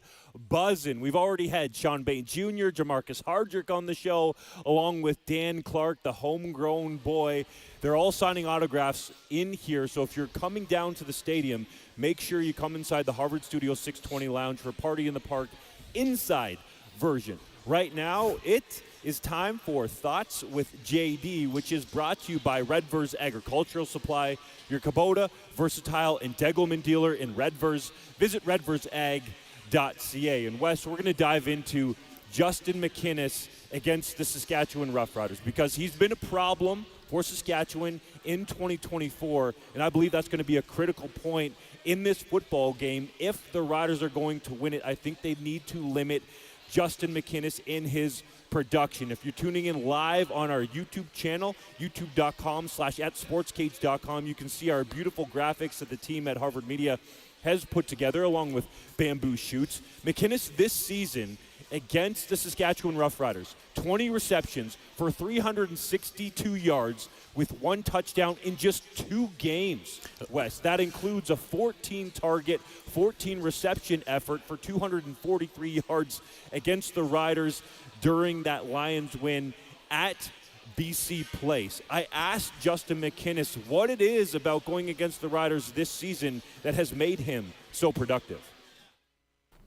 buzzing. We've already had Sean Bain Jr., Jamarcus Hardrick on the show, along with Dan Clark, the homegrown boy. They're all signing autographs in here. So if you're coming down to the stadium, make sure you come inside the Harvard Studio 620 Lounge for Party in the Park inside version. Right now, it is time for Thoughts with JD, which is brought to you by Redvers Agricultural Supply, your Kubota, versatile, and Degelman dealer in Redvers. Visit redversag.ca. And Wes, we're going to dive into Justin McInnis against the Saskatchewan Roughriders because he's been a problem for Saskatchewan in 2024, and I believe that's going to be a critical point in this football game. If the Riders are going to win it, I think they need to limit Justin McInnis in his production. If you're tuning in live on our YouTube channel, youtube.com/@sportscage.com, you can see our beautiful graphics that the team at Harvard Media has put together along with bamboo shoots. McInnis this season against the Saskatchewan Roughriders, 20 receptions for 362 yards with 1 touchdown in just 2 games, Wes. That includes a 14-target, 14-reception effort for 243 yards against the Riders during that Lions win at BC Place. I asked Justin McInnis what it is about going against the Riders this season that has made him so productive.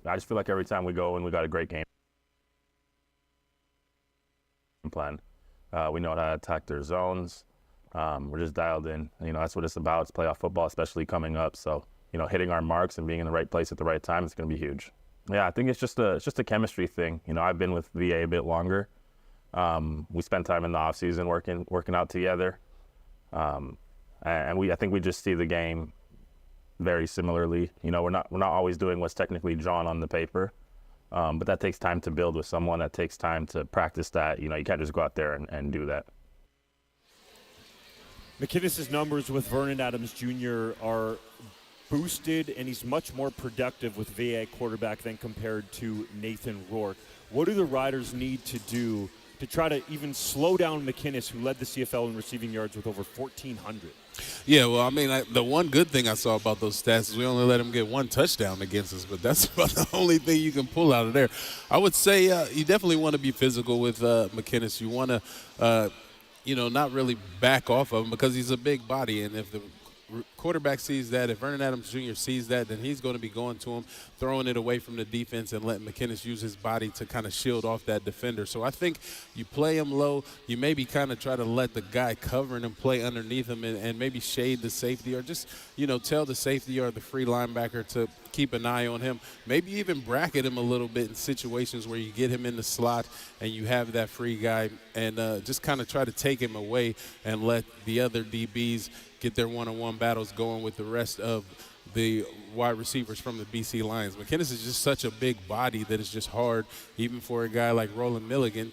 I just feel like every time we go and we got a great game plan. We know how to attack their zones. We're just dialed in. You know, that's what it's about. It's playoff football, especially coming up. So, you know, hitting our marks and being in the right place at the right time is going to be huge. Yeah, I think it's just a chemistry thing. You know, I've been with VA a bit longer. We spent time in the off season working out together, and I think we just see the game very similarly. You know, we're not always doing what's technically drawn on the paper, but that takes time to build with someone. That takes time to practice that. You know, you can't just go out there and do that. McInnis' numbers with Vernon Adams Jr. are boosted, and he's much more productive with VA quarterback than compared to Nathan Rourke. What do the Riders need to do to try to even slow down McInnis, who led the CFL in receiving yards with over 1,400? Yeah, well, I mean, the one good thing I saw about those stats is we only let him get 1 touchdown against us, but that's about the only thing you can pull out of there. I would say you definitely want to be physical with McInnis. You want to, not really back off of him because he's a big body, and if the quarterback sees that, if Vernon Adams Jr. sees that, then he's going to be going to him, throwing it away from the defense and letting McInnis use his body to kind of shield off that defender. So I think you play him low. You maybe kind of try to let the guy covering him play underneath him and maybe shade the safety or just, tell the safety or the free linebacker to keep an eye on him. Maybe even bracket him a little bit in situations where you get him in the slot and you have that free guy, and just kind of try to take him away and let the other DBs get their one-on-one battles going with the rest of the wide receivers from the BC Lions. McInnes is just such a big body that it's just hard, even for a guy like Roland Milligan.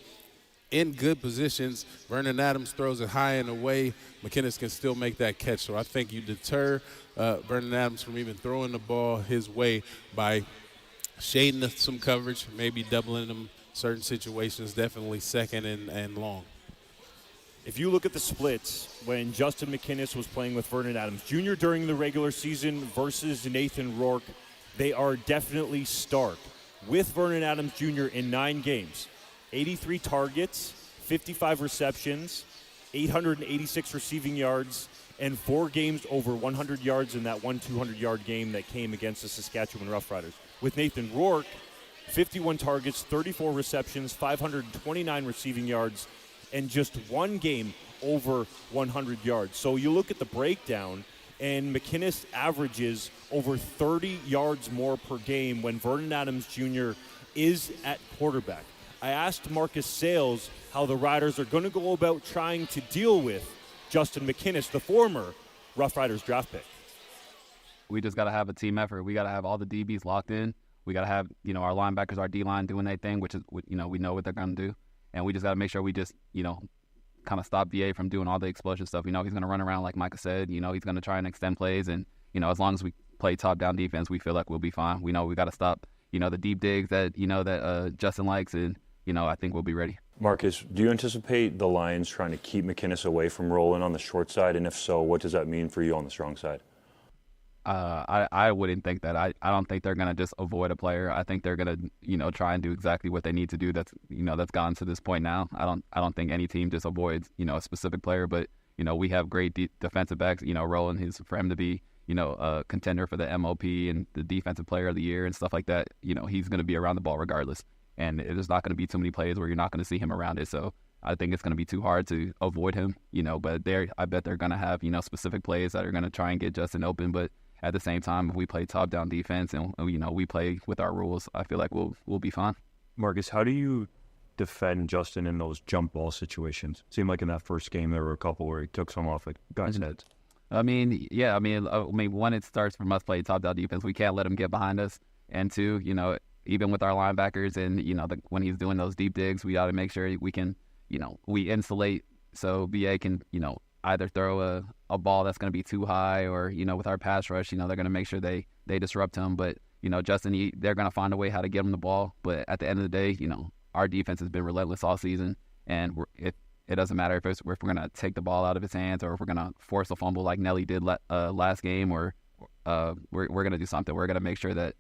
In good positions, Vernon Adams throws it high and away. McInnes can still make that catch. So I think you deter Vernon Adams from even throwing the ball his way by shading some coverage, maybe doubling him certain situations, definitely second and long. If you look at the splits, when Justin McInnes was playing with Vernon Adams Jr. during the regular season versus Nathan Rourke, they are definitely stark. With Vernon Adams Jr. in 9 games, 83 targets, 55 receptions, 886 receiving yards, and 4 games over 100 yards in that 200-yard game that came against the Saskatchewan Roughriders. With Nathan Rourke, 51 targets, 34 receptions, 529 receiving yards, and just 1 game over 100 yards. So you look at the breakdown, and McInnes averages over 30 yards more per game when Vernon Adams Jr. is at quarterback. I asked Marcus Sales how the Riders are going to go about trying to deal with Justin McInnes, the former Rough Riders draft pick. We just got to have a team effort. We got to have all the DBs locked in. We got to have, our linebackers, our D-line doing their thing, which is, we know what they're going to do. And we just got to make sure we just, kind of stop VA from doing all the explosion stuff. He's going to run around like Micah said. He's going to try and extend plays. And, as long as we play top-down defense, we feel like we'll be fine. We know we got to stop, the deep digs that, that Justin likes. And, I think we'll be ready. Marcus, do you anticipate the Lions trying to keep McInnes away from Roland on the short side? And if so, what does that mean for you on the strong side? I wouldn't think that. I don't think they're going to just avoid a player. I think they're going to, try and do exactly what they need to do. That's, that's gotten to this point now. I don't think any team just avoids, a specific player. But, we have great defensive backs. Roland, for him to be, a contender for the MOP and the defensive player of the year and stuff like that. He's going to be around the ball regardless. And there's not going to be too many plays where you're not going to see him around it. So I think it's going to be too hard to avoid him, but I bet they're going to have, specific plays that are going to try and get Justin open. But at the same time, if we play top-down defense and, we play with our rules, I feel like we'll be fine. Marcus, how do you defend Justin in those jump ball situations? It seemed like in that first game there were a couple where he took some off like guys' heads. One, it starts from us playing top-down defense. We can't let him get behind us. And 2, even with our linebackers and, when he's doing those deep digs, we got to make sure we can, we insulate so BA can, either throw a ball that's going to be too high or, with our pass rush, they're going to make sure they disrupt him. But, Justin, they're going to find a way how to get him the ball. But at the end of the day, our defense has been relentless all season. And it doesn't matter if we're going to take the ball out of his hands or if we're going to force a fumble like Nelly did last game, or we're going to do something. We're going to make sure that,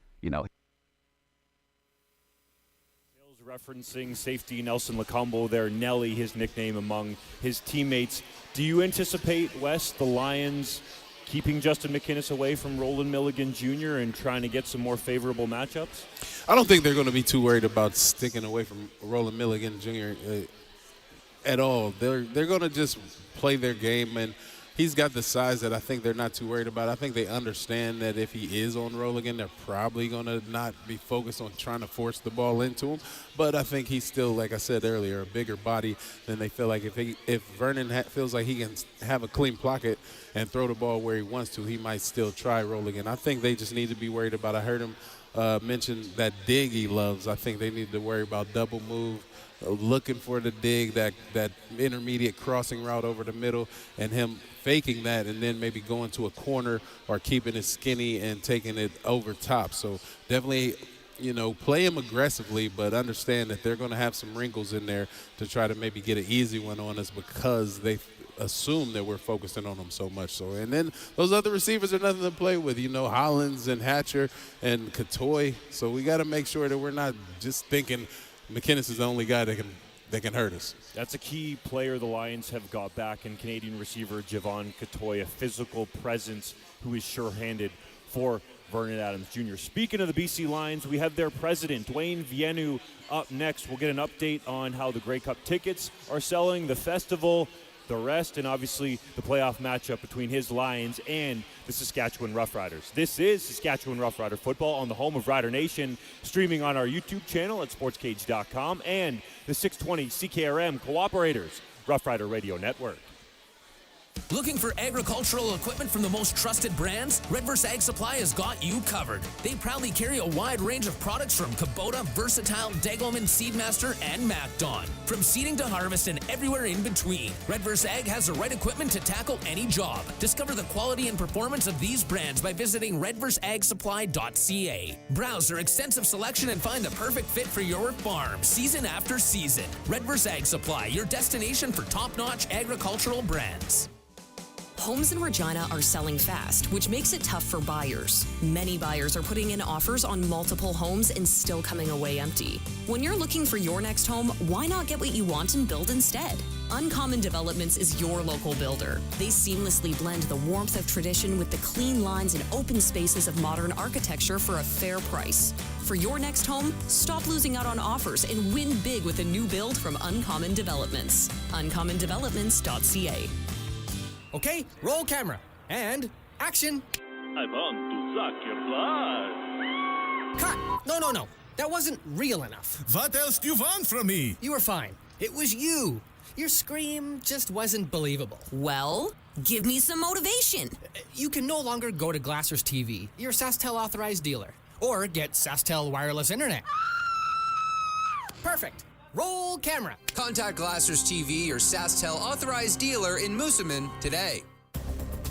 referencing safety Nelson Lacombo there, Nelly, his nickname among his teammates. Do you anticipate, Wes, the Lions keeping Justin McInnes away from Roland Milligan Jr. and trying to get some more favorable matchups? I don't think they're going to be too worried about sticking away from Roland Milligan Jr. At all. They're going to just play their game, and he's got the size that I think they're not too worried about. I think they understand that if he is on roll again, they're probably going to not be focused on trying to force the ball into him. But I think he's still, like I said earlier, a bigger body than they feel like. If Vernon feels like he can have a clean pocket and throw the ball where he wants to, he might still try roll again. I think they just need to be worried about, I heard him mention that dig he loves. I think they need to worry about double move, looking for the dig, that intermediate crossing route over the middle, and him faking that and then maybe going to a corner or keeping it skinny and taking it over top. So definitely, play him aggressively, but understand that they're going to have some wrinkles in there to try to maybe get an easy one on us because they assume that we're focusing on them so much. So, and then those other receivers are nothing to play with, Hollins and Hatcher and Katoy. So we got to make sure that we're not just thinking McInnes is the only guy that can hurt us. That's a key player the Lions have got back in Canadian receiver Javon Katoy, a physical presence who is sure-handed for Vernon Adams Jr. Speaking of the BC Lions, we have their president, Dwayne Viennu, up next. We'll get an update on how the Grey Cup tickets are selling, the festival, the rest, and obviously the playoff matchup between his Lions and the Saskatchewan Roughriders. This is Saskatchewan Roughrider football on the home of Rider Nation, streaming on our YouTube channel at SportsCage.com and the 620 CKRM Cooperators Roughrider Radio Network. Looking for agricultural equipment from the most trusted brands? Redverse Ag Supply has got you covered. They proudly carry a wide range of products from Kubota, Versatile, Degelman, Seedmaster, and MacDon. From seeding to harvest and everywhere in between, Redverse Ag has the right equipment to tackle any job. Discover the quality and performance of these brands by visiting redverseagsupply.ca. Browse their extensive selection and find the perfect fit for your farm, season after season. Redverse Ag Supply, your destination for top-notch agricultural brands. Homes in Regina are selling fast, which makes it tough for buyers. Many buyers are putting in offers on multiple homes and still coming away empty. When you're looking for your next home, why not get what you want and build instead? Uncommon Developments is your local builder. They seamlessly blend the warmth of tradition with the clean lines and open spaces of modern architecture for a fair price. For your next home, stop losing out on offers and win big with a new build from Uncommon Developments. uncommondevelopments.ca. Okay, roll camera. And action. I want to suck your blood. Cut. No. That wasn't real enough. What else do you want from me? You were fine. It was you. Your scream just wasn't believable. Well, give me some motivation. You can no longer go to Glassers TV, your SaskTel authorized dealer, or get SaskTel wireless internet. Perfect. Roll camera. Contact Glassers TV, your SaskTel authorized dealer in Moosomin today.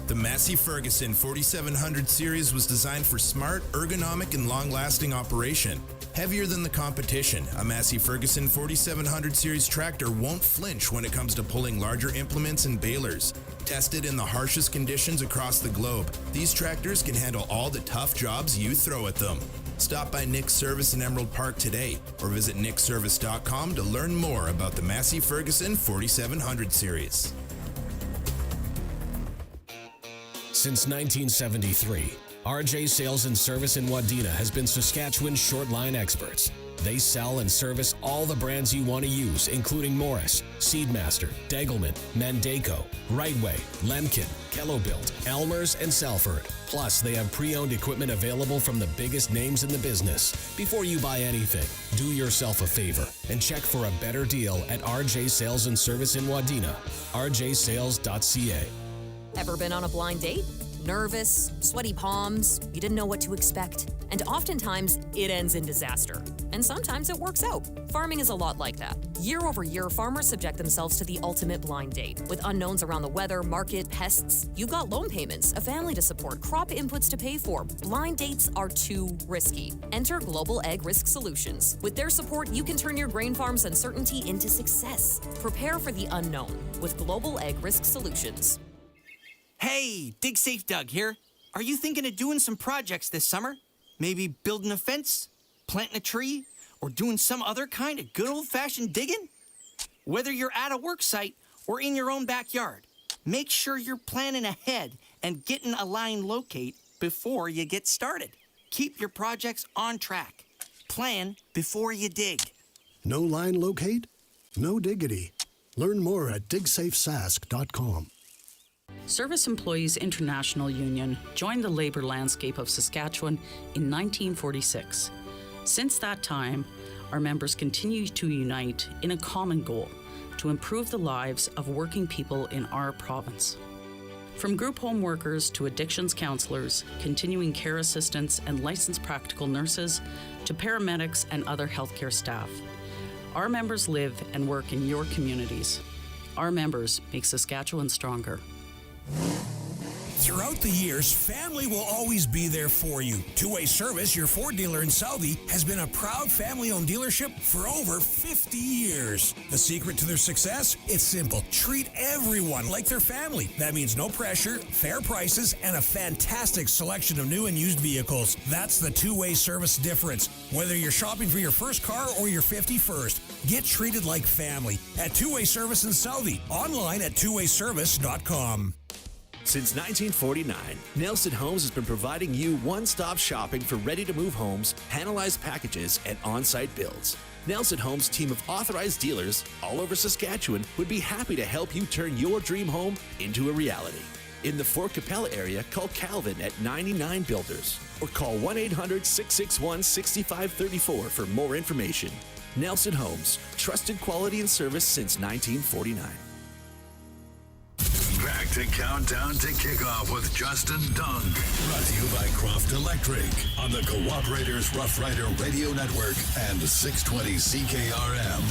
The Massey Ferguson 4700 series was designed for smart, ergonomic, and long-lasting operation. Heavier than the competition, a Massey Ferguson 4700 series tractor won't flinch when it comes to pulling larger implements and balers. Tested in the harshest conditions across the globe, these tractors can handle all the tough jobs you throw at them. Stop by Nick's Service in Emerald Park today or visit nickservice.com to learn more about the Massey Ferguson 4700 series. Since 1973, RJ Sales and Service in Wadena has been Saskatchewan's short line experts. They sell and service all the brands you want to use, including Morris, Seedmaster, Degelman, Mandaco, Rightway, Lemkin, Kellobuilt, Elmer's, and Salford. Plus, they have pre-owned equipment available from the biggest names in the business. Before you buy anything, do yourself a favor and check for a better deal at RJ Sales and Service in Wadena, rjsales.ca. Ever been on a blind date? Nervous, sweaty palms, you didn't know what to expect. And oftentimes, it ends in disaster. And sometimes it works out. Farming is a lot like that. Year over year, farmers subject themselves to the ultimate blind date. With unknowns around the weather, market, pests, you've got loan payments, a family to support, crop inputs to pay for. Blind dates are too risky. Enter Global Ag Risk Solutions. With their support, you can turn your grain farm's uncertainty into success. Prepare for the unknown with Global Ag Risk Solutions. Hey, Dig Safe Doug here. Are you thinking of doing some projects this summer? Maybe building a fence, planting a tree, or doing some other kind of good old-fashioned digging? Whether you're at a work site or in your own backyard, make sure you're planning ahead and getting a line locate before you get started. Keep your projects on track. Plan before you dig. No line locate? No diggity. Learn more at digsafesask.com. Service Employees International Union joined the labor landscape of Saskatchewan in 1946. Since that time, our members continue to unite in a common goal to improve the lives of working people in our province. From group home workers to addictions counselors, continuing care assistants, and licensed practical nurses to paramedics and other healthcare staff, our members live and work in your communities. Our members make Saskatchewan stronger. Throughout the years, family will always be there for you. Two-Way Service, your Ford dealer in Southie, has been a proud family-owned dealership for over 50 years. The secret to their success? It's simple. Treat everyone like their family. That means no pressure, fair prices, and a fantastic selection of new and used vehicles. That's the Two-Way Service difference. Whether you're shopping for your first car or your 51st, get treated like family at Two-Way Service in Southie. Online at twowayservice.com. Since 1949, Nelson Homes has been providing you one-stop shopping for ready-to-move homes, panelized packages, and on-site builds. Nelson Homes' team of authorized dealers all over Saskatchewan would be happy to help you turn your dream home into a reality. In the Fort Capella area, call Calvin at 99 Builders or call 1-800-661-6534 for more information. Nelson Homes, trusted quality and service since 1949. Back to Countdown to Kickoff with Justin Dung. Brought to you by Croft Electric on the Cooperators Rough Rider Radio Network and 620 CKRM.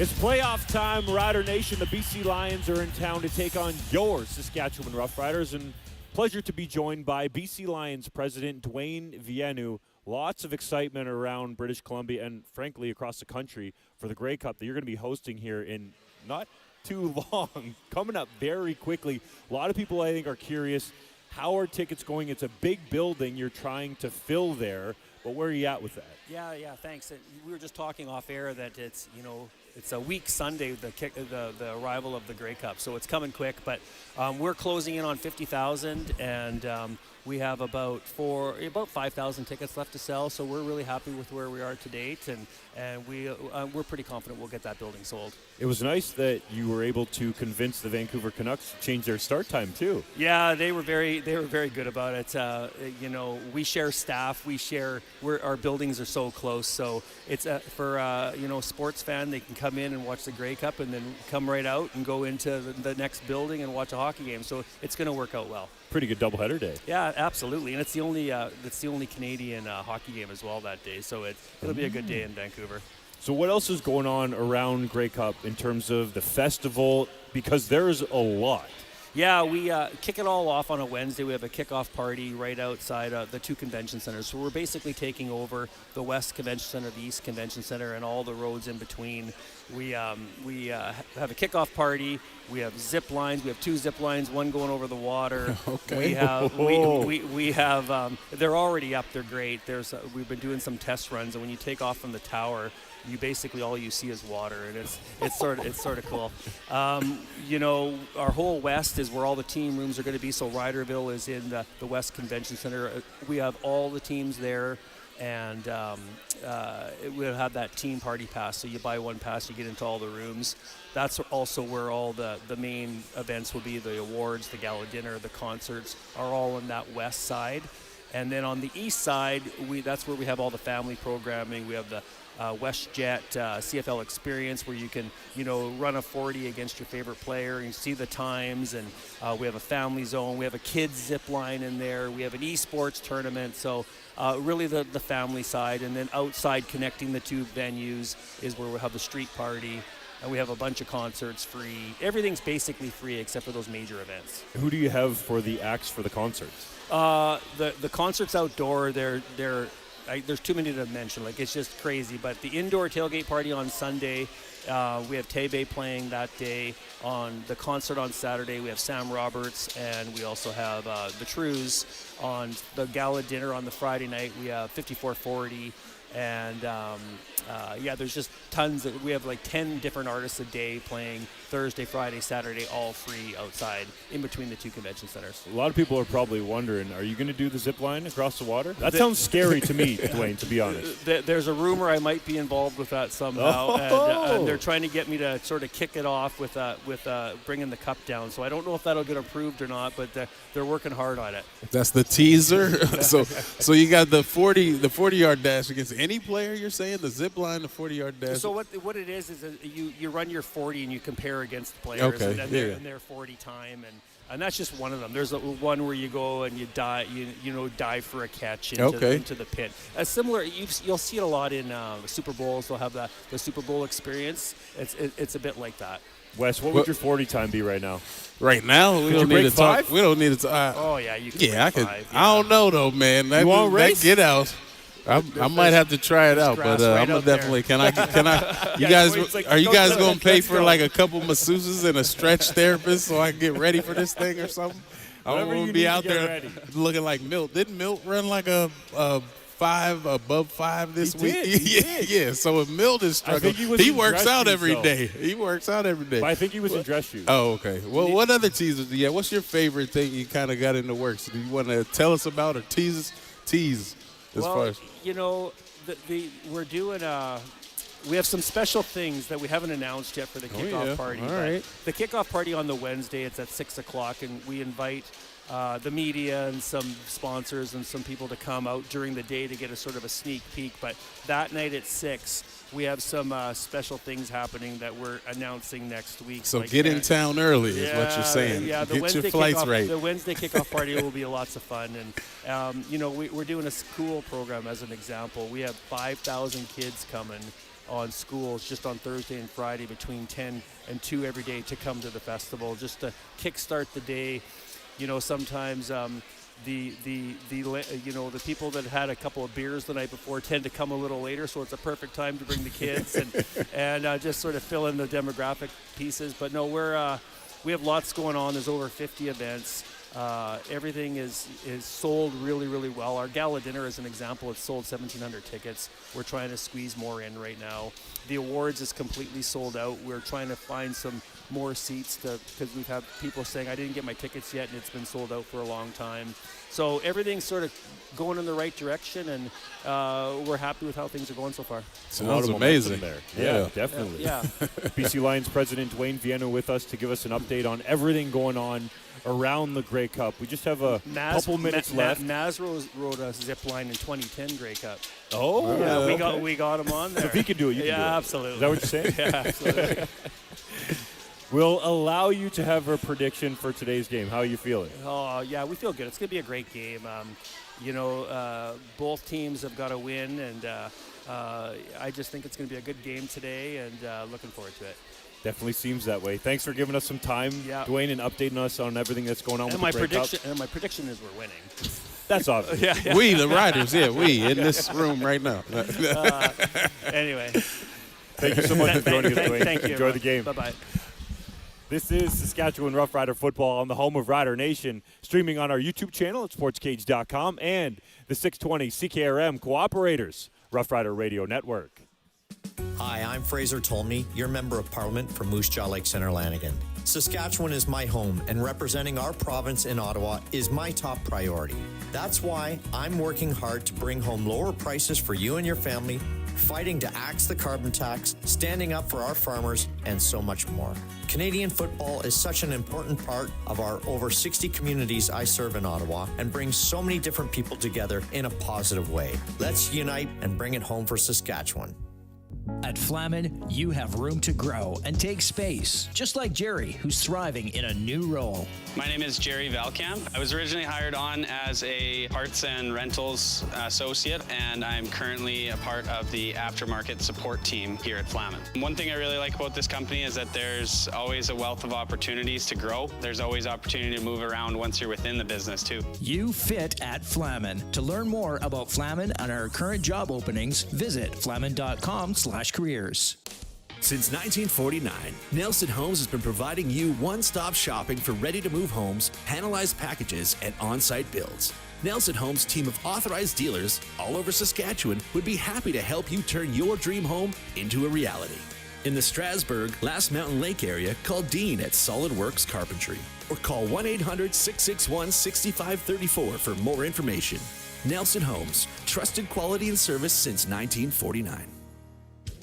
It's playoff time, Rider Nation. The BC Lions are in town to take on your Saskatchewan Roughriders, and pleasure to be joined by BC Lions President Dwayne Viennu. Lots of excitement around British Columbia and, frankly, across the country for the Grey Cup that you're going to be hosting here in not too long, coming up very quickly. A lot of people, I think, are curious, how are tickets going? It's a big building you're trying to fill there, but where are you at with that? Yeah, thanks. We were just talking off air that it's a week Sunday, the arrival of the Grey Cup, so it's coming quick. But we're closing in on 50,000, and we have about 5,000 tickets left to sell. So we're really happy with where we are to date, and we're pretty confident we'll get that building sold. It was nice that you were able to convince the Vancouver Canucks to change their start time too. Yeah, they were very good about it. We share staff, our buildings are so close, so it's for sports fan, they can come in and watch the Grey Cup and then come right out and go into the next building and watch a hockey game. So it's going to work out well. Pretty good doubleheader day. Yeah, absolutely, and it's the only Canadian hockey game as well that day. So it'll be a good day in Vancouver. So what else is going on around Grey Cup in terms of the festival? Because there's a lot. Yeah, we kick it all off on a Wednesday. We have a kickoff party right outside the two convention centers. So we're basically taking over the West Convention Center, the East Convention Center, and all the roads in between. We have a kickoff party. We have zip lines. We have 2 zip lines, one going over the water. Okay. We have they're already up. They're great. We've been doing some test runs, and when you take off from the tower, you basically all you see is water, and it's sort of cool. Our whole west is where all the team rooms are going to be. So Riderville is in the West Convention Center. We have all the teams there, and we'll have that team party pass. So you buy one pass, you get into all the rooms. That's also where all the main events will be. The awards, the gala dinner, the concerts are all on that west side. And then on the east side, that's where we have all the family programming. We have the WestJet CFL experience where you can, run a 40 against your favorite player and see the times. And we have a family zone. We have a kids zip line in there. We have an esports tournament. So really the family side. And then outside connecting the two venues is where we'll have the street party. And we have a bunch of concerts free. Everything's basically free except for those major events. Who do you have for the acts for the concerts? The concerts outdoor, there's too many to mention. It's just crazy. But the indoor tailgate party on Sunday, we have Tebe playing that day. On the concert on Saturday, we have Sam Roberts, and we also have the Trues. On the gala dinner on the Friday night, we have 5440. And there's just tons. We have 10 different artists a day playing Thursday, Friday, Saturday, all free outside in between the two convention centers. A lot of people are probably wondering, are you going to do the zip line across the water? That sounds scary to me, Dwayne, to be honest. There's a rumor I might be involved with that somehow, and they're trying to get me to sort of kick it off with bringing the cup down. So I don't know if that'll get approved or not, but they're working hard on it. That's the teaser. so you got the 40-yard dash against any player, you're saying? The zip line, the 40-yard dash? So what it is you run your 40 and you compare against the players, okay. and their 40 time, and that's just one of them. There's one where you go and you dive for a catch into the pit. Similar, you'll see it a lot in Super Bowls. They'll have the Super Bowl experience. It's a bit like that. Wes, what would your 40 time be right now? Right now, we don't need to talk. We don't need to talk. Oh yeah, you can. Yeah, I could. Yeah. I don't know though, man. That get out. I might have to try it out, but I'm gonna definitely. Can I? You guys, are you guys gonna pay for a couple masseuses and a stretch therapist so I can get ready for this thing or something? I don't want to be out there looking like Milt. Didn't Milt run like a above 5 this He week. did. Yeah. So if Milden's struggling, he works out every day. He works out every day. But I think he was in dress shoes. Oh, okay. Well, what other teasers do you have? What's your favorite thing you kind of got in the works? Do you want to tell us about or tease as far as? You know, we're doing we have some special things that we haven't announced yet for the kickoff party. All right. The kickoff party on the Wednesday, it's at 6 o'clock, and we invite the media and some sponsors and some people to come out during the day to get a sort of a sneak peek. But that night at 6, we have some special things happening that we're announcing next week. So get in town early is what you're saying. Yeah, get your flights right. The Wednesday kickoff party will be lots of fun. And, you know, we're doing a school program as an example. We have 5,000 kids coming on schools just on Thursday and Friday between 10 and 2 every day to come to the festival just to kickstart the day. You know, sometimes the people that had a couple of beers the night before tend to come a little later, so it's a perfect time to bring the kids and just sort of fill in the demographic pieces. But no, we have lots going on. There's over 50 events. Everything is sold really, really well. Our gala dinner, as an example, it's sold 1,700 tickets. We're trying to squeeze more in right now. The awards is completely sold out. We're trying to find some more seats because we've had people saying, I didn't get my tickets yet, and it's been sold out for a long time. So everything's sort of going in the right direction, and we're happy with how things are going so far. Sounds amazing. There. Yeah, definitely. Yeah. BC Lions President Dwayne Vienna with us to give us an update on everything going on around the Grey Cup. We just have a couple minutes left. Naz rode a zip line in 2010 Grey Cup. Oh, yeah, we got him on there. So if he can do it, you can do it. Yeah, absolutely. Is that what you're saying? Yeah, absolutely. We'll allow you to have a prediction for today's game. How are you feeling? Oh, yeah, we feel good. It's going to be a great game. Both teams have got to win, and I just think it's going to be a good game today, and looking forward to it. Definitely seems that way. Thanks for giving us some time, Dwayne, and updating us on everything that's going on with the Grey Cup. And my prediction is we're winning. That's obvious. Yeah. We, the Riders, we in this room right now. Anyway. Thank you so much for joining us, Dwayne. Thank you. Enjoy the game. Bye-bye. This is Saskatchewan Roughrider football on the home of Rider Nation, streaming on our YouTube channel at SportsCage.com and the 620 CKRM Cooperators Roughrider Radio Network. Hi, I'm Fraser Tolmie, your Member of Parliament from Moose Jaw Lake Centre Lanigan. Saskatchewan is my home, and representing our province in Ottawa is my top priority. That's why I'm working hard to bring home lower prices for you and your family, fighting to axe the carbon tax, standing up for our farmers, and so much more. Canadian football is such an important part of our over 60 communities I serve in Ottawa and brings so many different people together in a positive way. Let's unite and bring it home for Saskatchewan. At Flamin, you have room to grow and take space, just like Jerry, who's thriving in a new role. My name is Jerry Valkamp. I was originally hired on as a parts and rentals associate, and I'm currently a part of the aftermarket support team here at Flamin. One thing I really like about this company is that there's always a wealth of opportunities to grow. There's always opportunity to move around once you're within the business, too. You fit at Flamin. To learn more about Flamin and our current job openings, visit flamin.com/careers. Since 1949, Nelson Homes has been providing you one-stop shopping for ready-to-move homes, panelized packages, and on-site builds. Nelson Homes' team of authorized dealers all over Saskatchewan would be happy to help you turn your dream home into a reality. In the Strasbourg, Last Mountain Lake area, call Dean at Solid Works Carpentry or call 1-800-661-6534 for more information. Nelson Homes, trusted quality and service since 1949.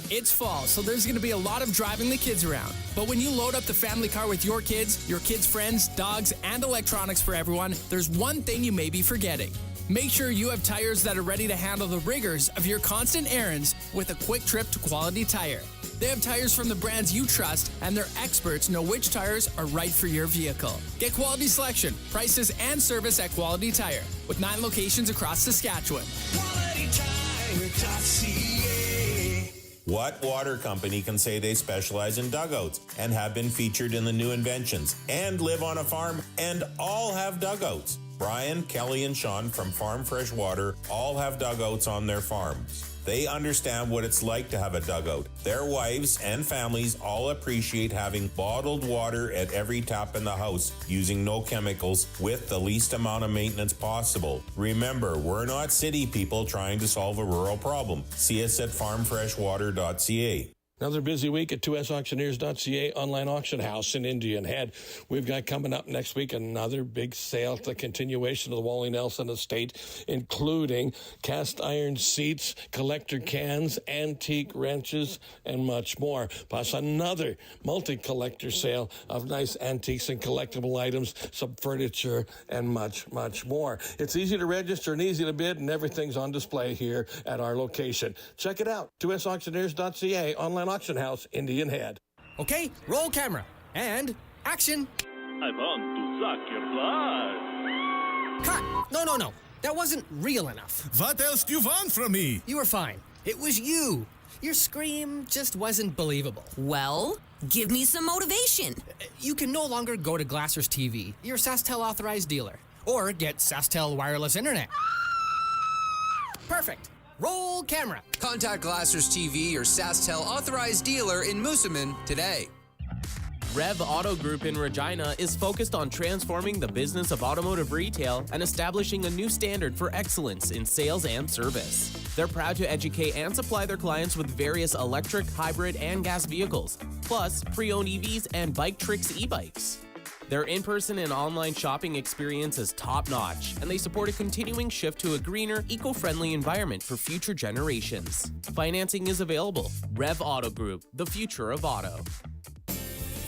It's fall, so there's going to be a lot of driving the kids around. But when you load up the family car with your kids' friends, dogs, and electronics for everyone, there's one thing you may be forgetting. Make sure you have tires that are ready to handle the rigors of your constant errands with a quick trip to Quality Tire. They have tires from the brands you trust, and their experts know which tires are right for your vehicle. Get quality selection, prices, and service at Quality Tire, with 9 locations across Saskatchewan. What water company can say they specialize in dugouts and have been featured in the new inventions and live on a farm and all have dugouts? Brian, Kelly, and Sean from Farm Fresh Water all have dugouts on their farms. They understand what it's like to have a dugout. Their wives and families all appreciate having bottled water at every tap in the house, using no chemicals with the least amount of maintenance possible. Remember, we're not city people trying to solve a rural problem. See us at farmfreshwater.ca. Another busy week at 2sauctioneers.ca online auction house in Indian Head. We've got coming up next week another big sale, the continuation of the Wally Nelson estate, including cast iron seats, collector cans, antique wrenches, and much more. Plus another multi-collector sale of nice antiques and collectible items, some furniture, and much, much more. It's easy to register and easy to bid, and everything's on display here at our location. Check it out, 2sauctioneers.ca online auction house, Indian Head. Okay, roll camera. And action. I want to suck your blood. Cut. No. That wasn't real enough. What else do you want from me? You were fine. It was you. Your scream just wasn't believable. Well, give me some motivation. You can no longer go to Glassers TV, your SaskTel authorized dealer, or get SaskTel wireless internet. Perfect. Roll camera. Contact Glassers TV, your SaskTel authorized dealer in Moosomin today. Rev Auto Group in Regina is focused on transforming the business of automotive retail and establishing a new standard for excellence in sales and service. They're proud to educate and supply their clients with various electric, hybrid, and gas vehicles, plus pre-owned EVs and Bike Tricks e-bikes. Their in-person and online shopping experience is top-notch, and they support a continuing shift to a greener, eco-friendly environment for future generations. Financing is available. Rev Auto Group, the future of auto.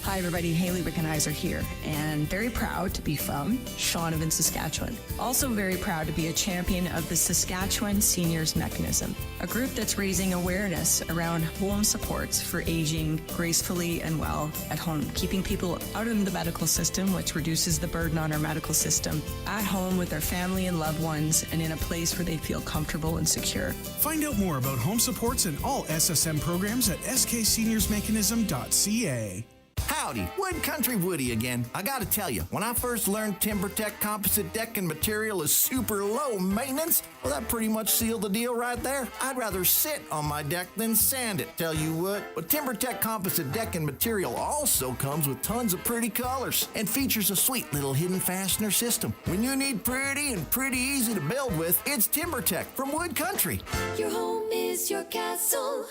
Hi everybody, Haley Wickenheiser here, and very proud to be from Shaunavon, Saskatchewan. Also very proud to be a champion of the Saskatchewan Seniors Mechanism, a group that's raising awareness around home supports for aging gracefully and well at home, keeping people out of the medical system, which reduces the burden on our medical system, at home with their family and loved ones, and in a place where they feel comfortable and secure. Find out more about home supports and all SSM programs at skseniorsmechanism.ca. Howdy, Wood Country Woody again. I gotta tell you, when I first learned TimberTech composite decking material is super low maintenance, well, that pretty much sealed the deal right there. I'd rather sit on my deck than sand it, tell you what. But TimberTech composite decking material also comes with tons of pretty colors and features a sweet little hidden fastener system. When you need pretty and pretty easy to build with, it's TimberTech from Wood Country. Your home is your castle.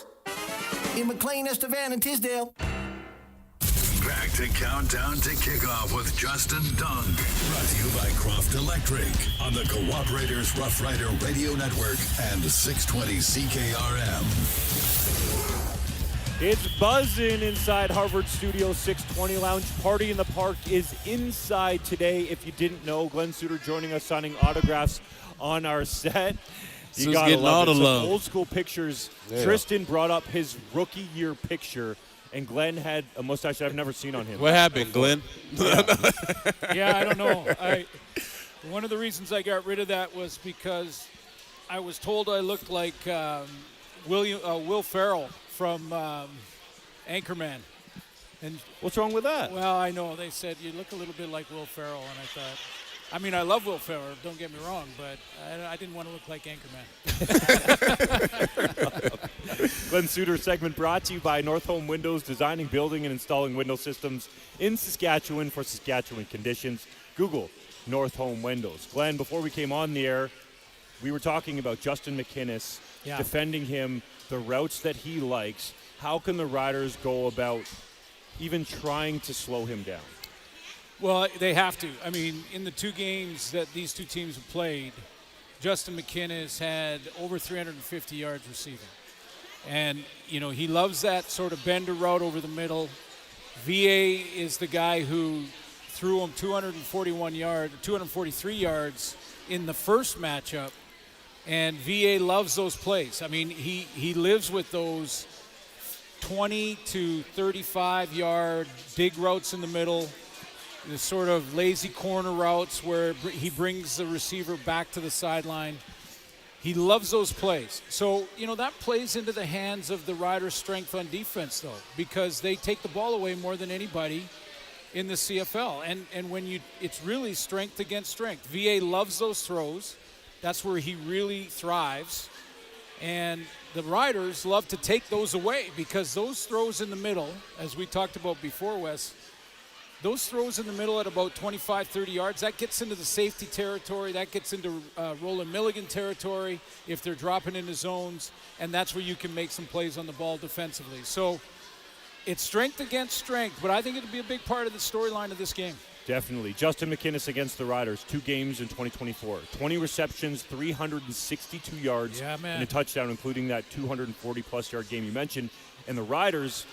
In McLean, Estevan, and Tisdale. Back to Countdown to Kickoff with Justin Dung. Brought to you by Croft Electric on the Cooperators Rough Rider Radio Network and 620 CKRM. It's buzzing inside Harvard Studio 620 Lounge. Party in the Park is inside today. If you didn't know, Glenn Suter joining us, signing autographs on our set. You got to love it. Some old school pictures. Yeah. Tristan brought up his rookie year picture. And Glenn had a mustache I've never seen on him. What happened, Glenn? Yeah, I don't know. One of the reasons I got rid of that was because I was told I looked like Will Ferrell from Anchorman. And what's wrong with that? Well, I know. They said you look a little bit like Will Ferrell, and I thought, I mean, I love Will Ferrell, don't get me wrong, but I didn't want to look like Anchorman. Glenn Suter segment brought to you by North Home Windows, designing, building, and installing window systems in Saskatchewan for Saskatchewan conditions. Google North Home Windows. Glenn, before we came on the air, we were talking about Justin McInnes, defending him, the routes that he likes. How can the Riders go about even trying to slow him down? Well, they have to. I mean, in the two games that these two teams have played, Justin McInnes had over 350 yards receiving. And, you know, he loves that sort of bender route over the middle. VA is the guy who threw him 243 yards in the first matchup. And VA loves those plays. I mean, he lives with those 20 to 35-yard dig routes in the middle, the sort of lazy corner routes where he brings the receiver back to the sideline. He loves those plays. So, you know, that plays into the hands of the Riders' strength on defense, though, because they take the ball away more than anybody. in the CFL. And when it's really strength against strength. VA loves those throws. That's where he really thrives. And the Riders love to take those away because those throws in the middle, as we talked about before, Wes, those throws in the middle at about 25, 30 yards, that gets into the safety territory. That gets into Roland Milligan territory if they're dropping into zones. And that's where you can make some plays on the ball defensively. So it's strength against strength, but I think it'll be a big part of the storyline of this game. Definitely. Justin McInnis against the Riders, 2 games in 2024. 20 receptions, 362 yards, and a touchdown, including that 240-plus yard game you mentioned. And the Riders,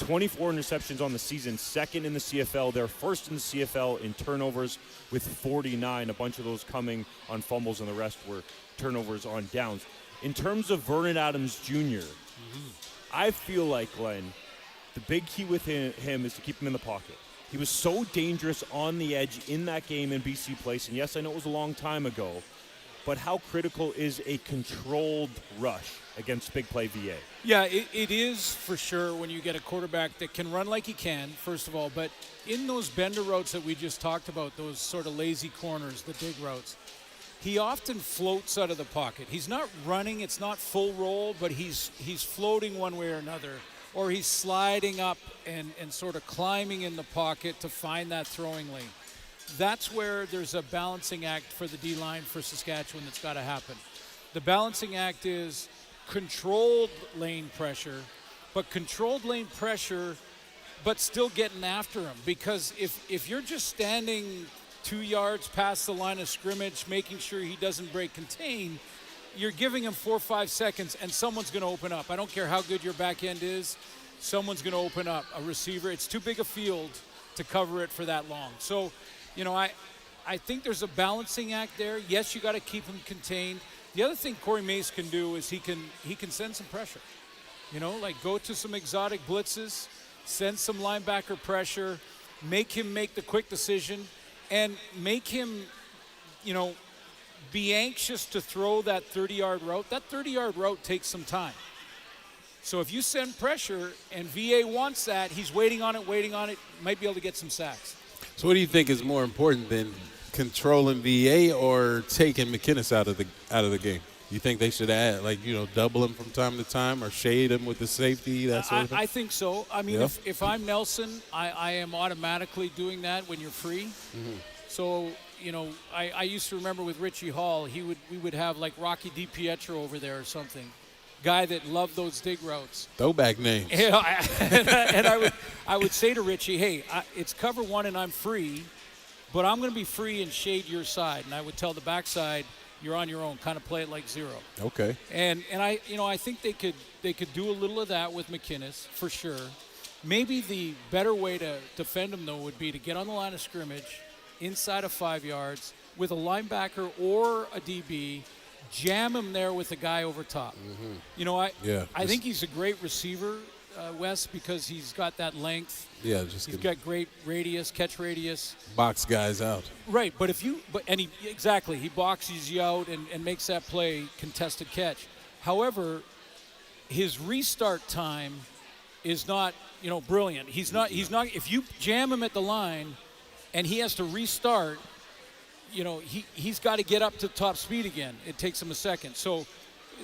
24 interceptions on the season, second in the CFL. They're first in the CFL in turnovers with 49, a bunch of those coming on fumbles, and the rest were turnovers on downs. In terms of Vernon Adams Jr., I feel like, Glenn, the big key with him is to keep him in the pocket. He was so dangerous on the edge in that game in BC Place, and yes, I know it was a long time ago, but how critical is a controlled rush against big play VA? Yeah, it is for sure when you get a quarterback that can run like he can, first of all, but in those bender routes that we just talked about, those sort of lazy corners, the dig routes, he often floats out of the pocket. He's not running, it's not full roll, but he's floating one way or another. Or he's sliding up and sort of climbing in the pocket to find that throwing lane. That's where there's a balancing act for the D-line for Saskatchewan that's got to happen. The balancing act is controlled lane pressure, but still getting after him. Because if you're just standing 2 yards past the line of scrimmage, making sure he doesn't break contain, you're giving him 4 or 5 seconds, and someone's going to open up. I don't care how good your back end is. Someone's going to open up. A receiver, it's too big a field to cover it for that long. So, I think there's a balancing act there. Yes, you got to keep him contained. The other thing Corey Mace can do is he can send some pressure. Like go to some exotic blitzes, send some linebacker pressure, make him make the quick decision, and make him, be anxious to throw that 30-yard route. That 30-yard route takes some time. So if you send pressure and VA wants that, he's waiting on it, might be able to get some sacks. So what do you think is more important than controlling VA or taking McInnis out of the game? You think they should add, double him from time to time or shade him with the safety, that sort of thing? I think so. I mean, if I'm Nelson, I am automatically doing that when you're free. Mm-hmm. So, I used to remember with Richie Hall, we would have like Rocky DiPietro over there or something. Guy that loved those dig routes. Throwback names. And I would say to Richie, hey, it's cover one and I'm free, but I'm going to be free and shade your side. And I would tell the backside, you're on your own, kind of play it like zero. Okay. And I think they could do a little of that with McInnis for sure. Maybe the better way to defend him though would be to get on the line of scrimmage inside of 5 yards with a linebacker or a DB, jam him there with a guy over top. Mm-hmm. I think he's a great receiver, Wes, because he's got that length. Yeah, he's got great radius, catch radius. Box guys out. Right, but he boxes you out and makes that play contested catch. However, his restart time is not, brilliant. He's not. If you jam him at the line, and he has to restart, he's got to get up to top speed again. It takes him a second. So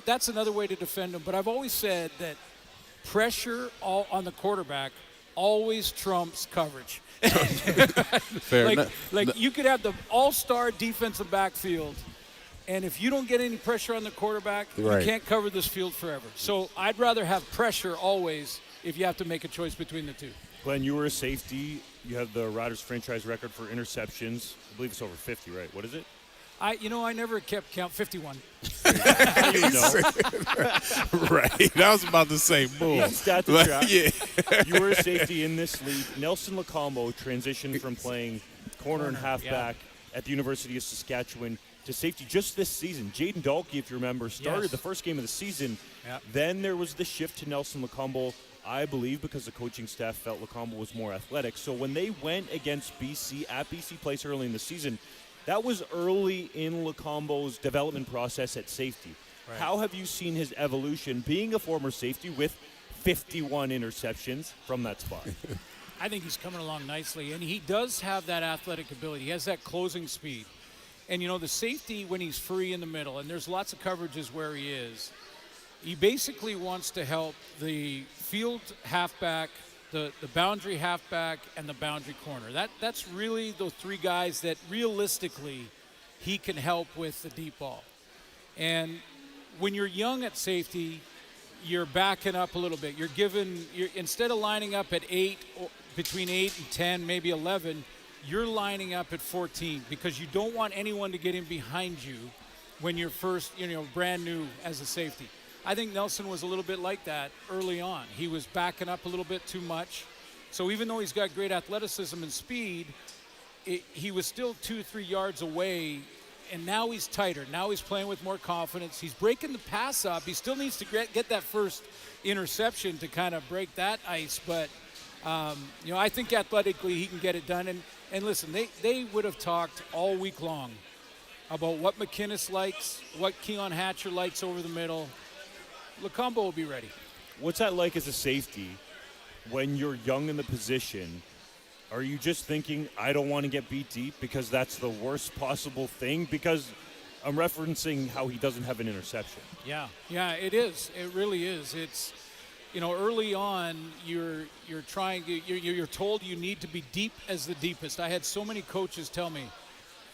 that's another way to defend him. But I've always said that pressure on the quarterback always trumps coverage. Fair enough. Like you could have the all-star defensive backfield, and if you don't get any pressure on the quarterback, you can't cover this field forever. So I'd rather have pressure always if you have to make a choice between the two. Glenn, you were a safety. You have the Riders franchise record for interceptions. I believe it's over 50, right? What is it? I never kept count. 51. Right. I was about to say, boom. Yeah. You were a safety in this league. Nelson Lacombo transitioned from playing corner and halfback at the University of Saskatchewan to safety just this season. Jaden Dahlke, if you remember, started the first game of the season. Yep. Then there was the shift to Nelson Lacombo, I believe, because the coaching staff felt Lacombo was more athletic. So when they went against BC at BC Place early in the season, that was early in Lacombo's development process at safety. Right. How have you seen his evolution being a former safety with 51 interceptions from that spot? I think he's coming along nicely, and he does have that athletic ability. He has that closing speed. And, the safety when he's free in the middle, and there's lots of coverages where he is, he basically wants to help the field halfback, the boundary halfback, and the boundary corner. That's really those three guys that realistically he can help with the deep ball. And when you're young at safety, you're backing up a little bit. You're instead of lining up at 8, or between 8 and 10, maybe 11, you're lining up at 14 because you don't want anyone to get in behind you when you're first, brand new as a safety. I think Nelson was a little bit like that early on. He was backing up a little bit too much. So even though he's got great athleticism and speed, he was still 2-3 yards away, and now he's tighter. Now he's playing with more confidence. He's breaking the pass up. He still needs to get that first interception to kind of break that ice, but I think athletically he can get it done. And listen, they would have talked all week long about what McInnes likes, what Keon Hatcher likes over the middle. Lacombe will be ready. What's that like as a safety when you're young in the position? Are you just thinking, I don't want to get beat deep because that's the worst possible thing? Because I'm referencing how he doesn't have an interception. Yeah, it is. It really is. It's, early on, you're told you need to be deep as the deepest. I had so many coaches tell me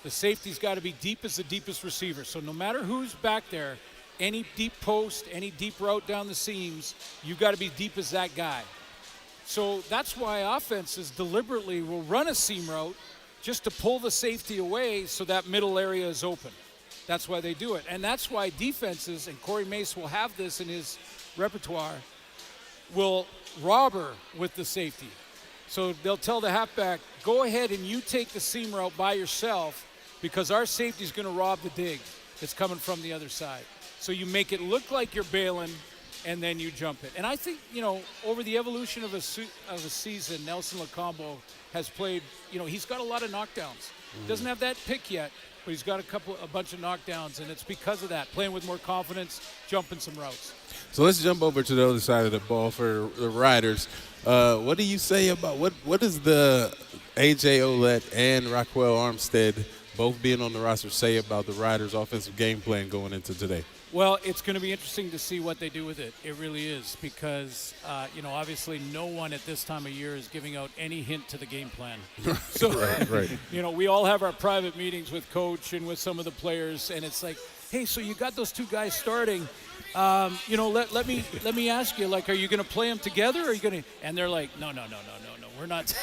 the safety's got to be deep as the deepest receiver. So no matter who's back there, any deep post, any deep route down the seams, you've got to be deep as that guy. So that's why offenses deliberately will run a seam route just to pull the safety away so that middle area is open. That's why they do it. And that's why defenses, and Corey Mace will have this in his repertoire, will robber with the safety. So they'll tell the halfback, go ahead and you take the seam route by yourself because our safety's going to rob the dig that's coming from the other side. So you make it look like you're bailing, and then you jump it. And I think, over the evolution of a season, Nelson Lacombe has played, he's got a lot of knockdowns. Doesn't have that pick yet, but he's got a bunch of knockdowns, and it's because of that, playing with more confidence, jumping some routes. So let's jump over to the other side of the ball for the Riders. What do you say about what does the A.J. Ouellette and Raquel Armstead both being on the roster say about the Riders' offensive game plan going into today? Well, it's going to be interesting to see what they do with it. It really is because, obviously no one at this time of year is giving out any hint to the game plan. So, right. We all have our private meetings with coach and with some of the players, and it's like, hey, so you got those two guys starting. Let me ask you, are you going to play them together? Or are you going to? And they're like, no. We're not.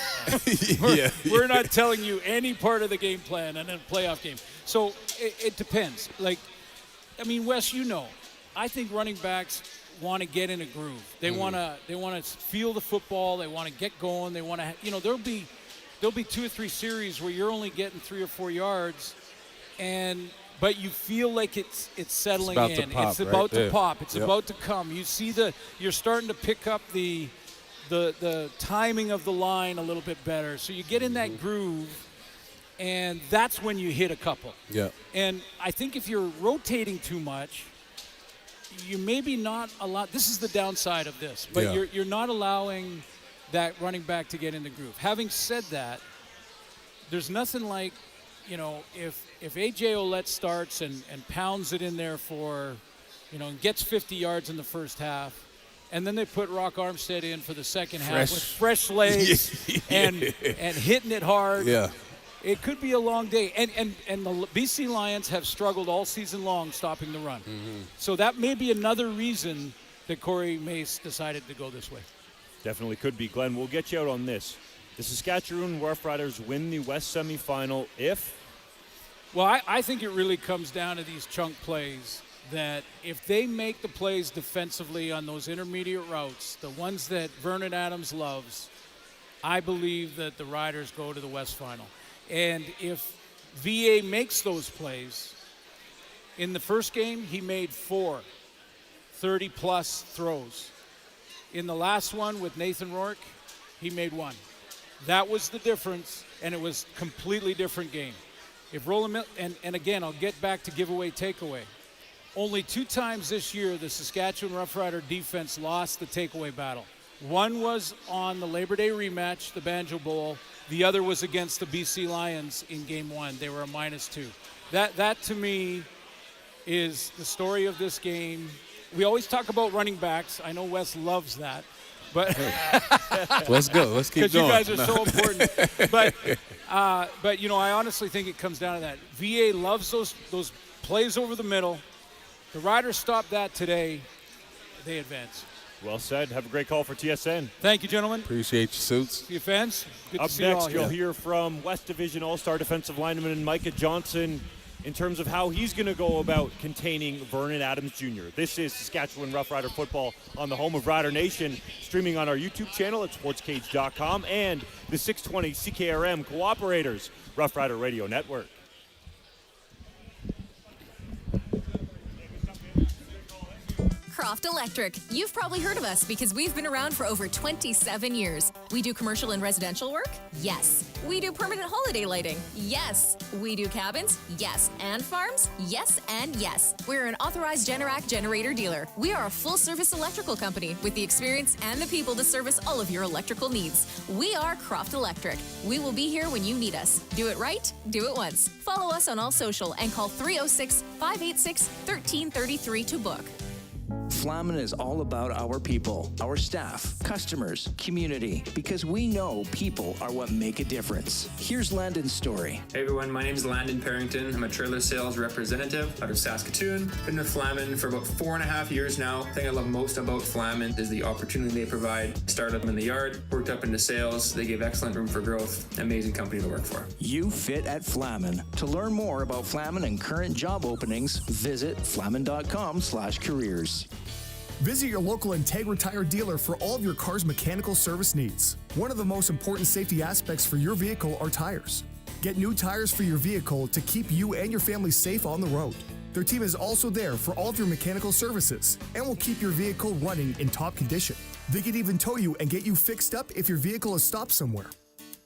We're not telling you any part of the game plan and then playoff game. So it depends. Wes, I think running backs want to get in a groove. They want to feel the football. They want to get going. They want to, there'll be 2 or 3 series where you're only getting 3 or 4 yards, but you feel like it's settling in. It's about to pop. It's about to come. You see you're starting to pick up the timing of the line a little bit better. So you get in that groove. And that's when you hit a couple. Yeah. And I think if you're rotating too much, you maybe not allow. This is the downside of this, but you're not allowing that running back to get in the groove. Having said that, there's nothing like, if A.J. Ouellette starts and pounds it in there for, and gets 50 yards in the first half, and then they put Rock Armstead in for the second half with fresh legs and hitting it hard. Yeah. It could be a long day. And the BC Lions have struggled all season long stopping the run. So that may be another reason that Corey Mace decided to go this way. Definitely could be. Glenn, we'll get you out on this. The Saskatchewan Roughriders win the West Semi-Final if? Well, I think it really comes down to these chunk plays that if they make the plays defensively on those intermediate routes, the ones that Vernon Adams loves, I believe that the Riders go to the West Final. And if VA makes those plays, in the first game, he made 4 30-plus throws. In the last one with Nathan Rourke, he made 1. That was the difference, and it was a completely different game. If Roland and again, I'll get back to giveaway, takeaway. Only 2 times this year the Saskatchewan Roughrider defense lost the takeaway battle. One was on the Labor Day rematch, the Banjo Bowl. The other was against the BC Lions in Game 1. They were a -2. That to me is the story of this game. We always talk about running backs. I know Wes loves that. But let's go. Let's keep going. Because you guys are so important. But you know, I honestly think it comes down to that. VA loves those plays over the middle. The Riders stopped that today. They advance. Well said. Have a great call for TSN. Thank you, gentlemen. Appreciate your suits. See you, fans. Good Up to see you all next, here. you'll hear from West Division All-Star defensive lineman Micah Johnson in terms of how he's going to go about containing Vernon Adams Jr. This is Saskatchewan Roughrider football on the home of Rider Nation, streaming on our YouTube channel at SportsCage.com and the 620 CKRM Cooperators Roughrider Radio Network. Croft Electric. You've probably heard of us because we've been around for over 27 years. We do commercial and residential work? Yes. We do permanent holiday lighting? Yes. We do cabins? Yes. And farms? Yes and yes. We're an authorized Generac generator dealer. We are a full-service electrical company with the experience and the people to service all of your electrical needs. We are Croft Electric. We will be here when you need us. Do it right, do it once. Follow us on all social and call 306-586-1333 to book. Flamin is all about our people, our staff, customers, community, because we know people are what make a difference. Here's Landon's story. Hey everyone, my name is Landon Parrington. I'm a trailer sales representative out of Saskatoon. Been with Flamin for about 4.5 years now. The thing I love most about Flamin is the opportunity they provide. Started up in the yard, worked up into sales. They give excellent room for growth. Amazing company to work for. You fit at Flamin. To learn more about Flamin and current job openings, visit flamin.com/careers. Visit your local Integra Tire dealer for all of your car's mechanical service needs. One of the most important safety aspects for your vehicle are tires. Get new tires for your vehicle to keep you and your family safe on the road. Their team is also there for all of your mechanical services and will keep your vehicle running in top condition. They can even tow you and get you fixed up if your vehicle is stopped somewhere.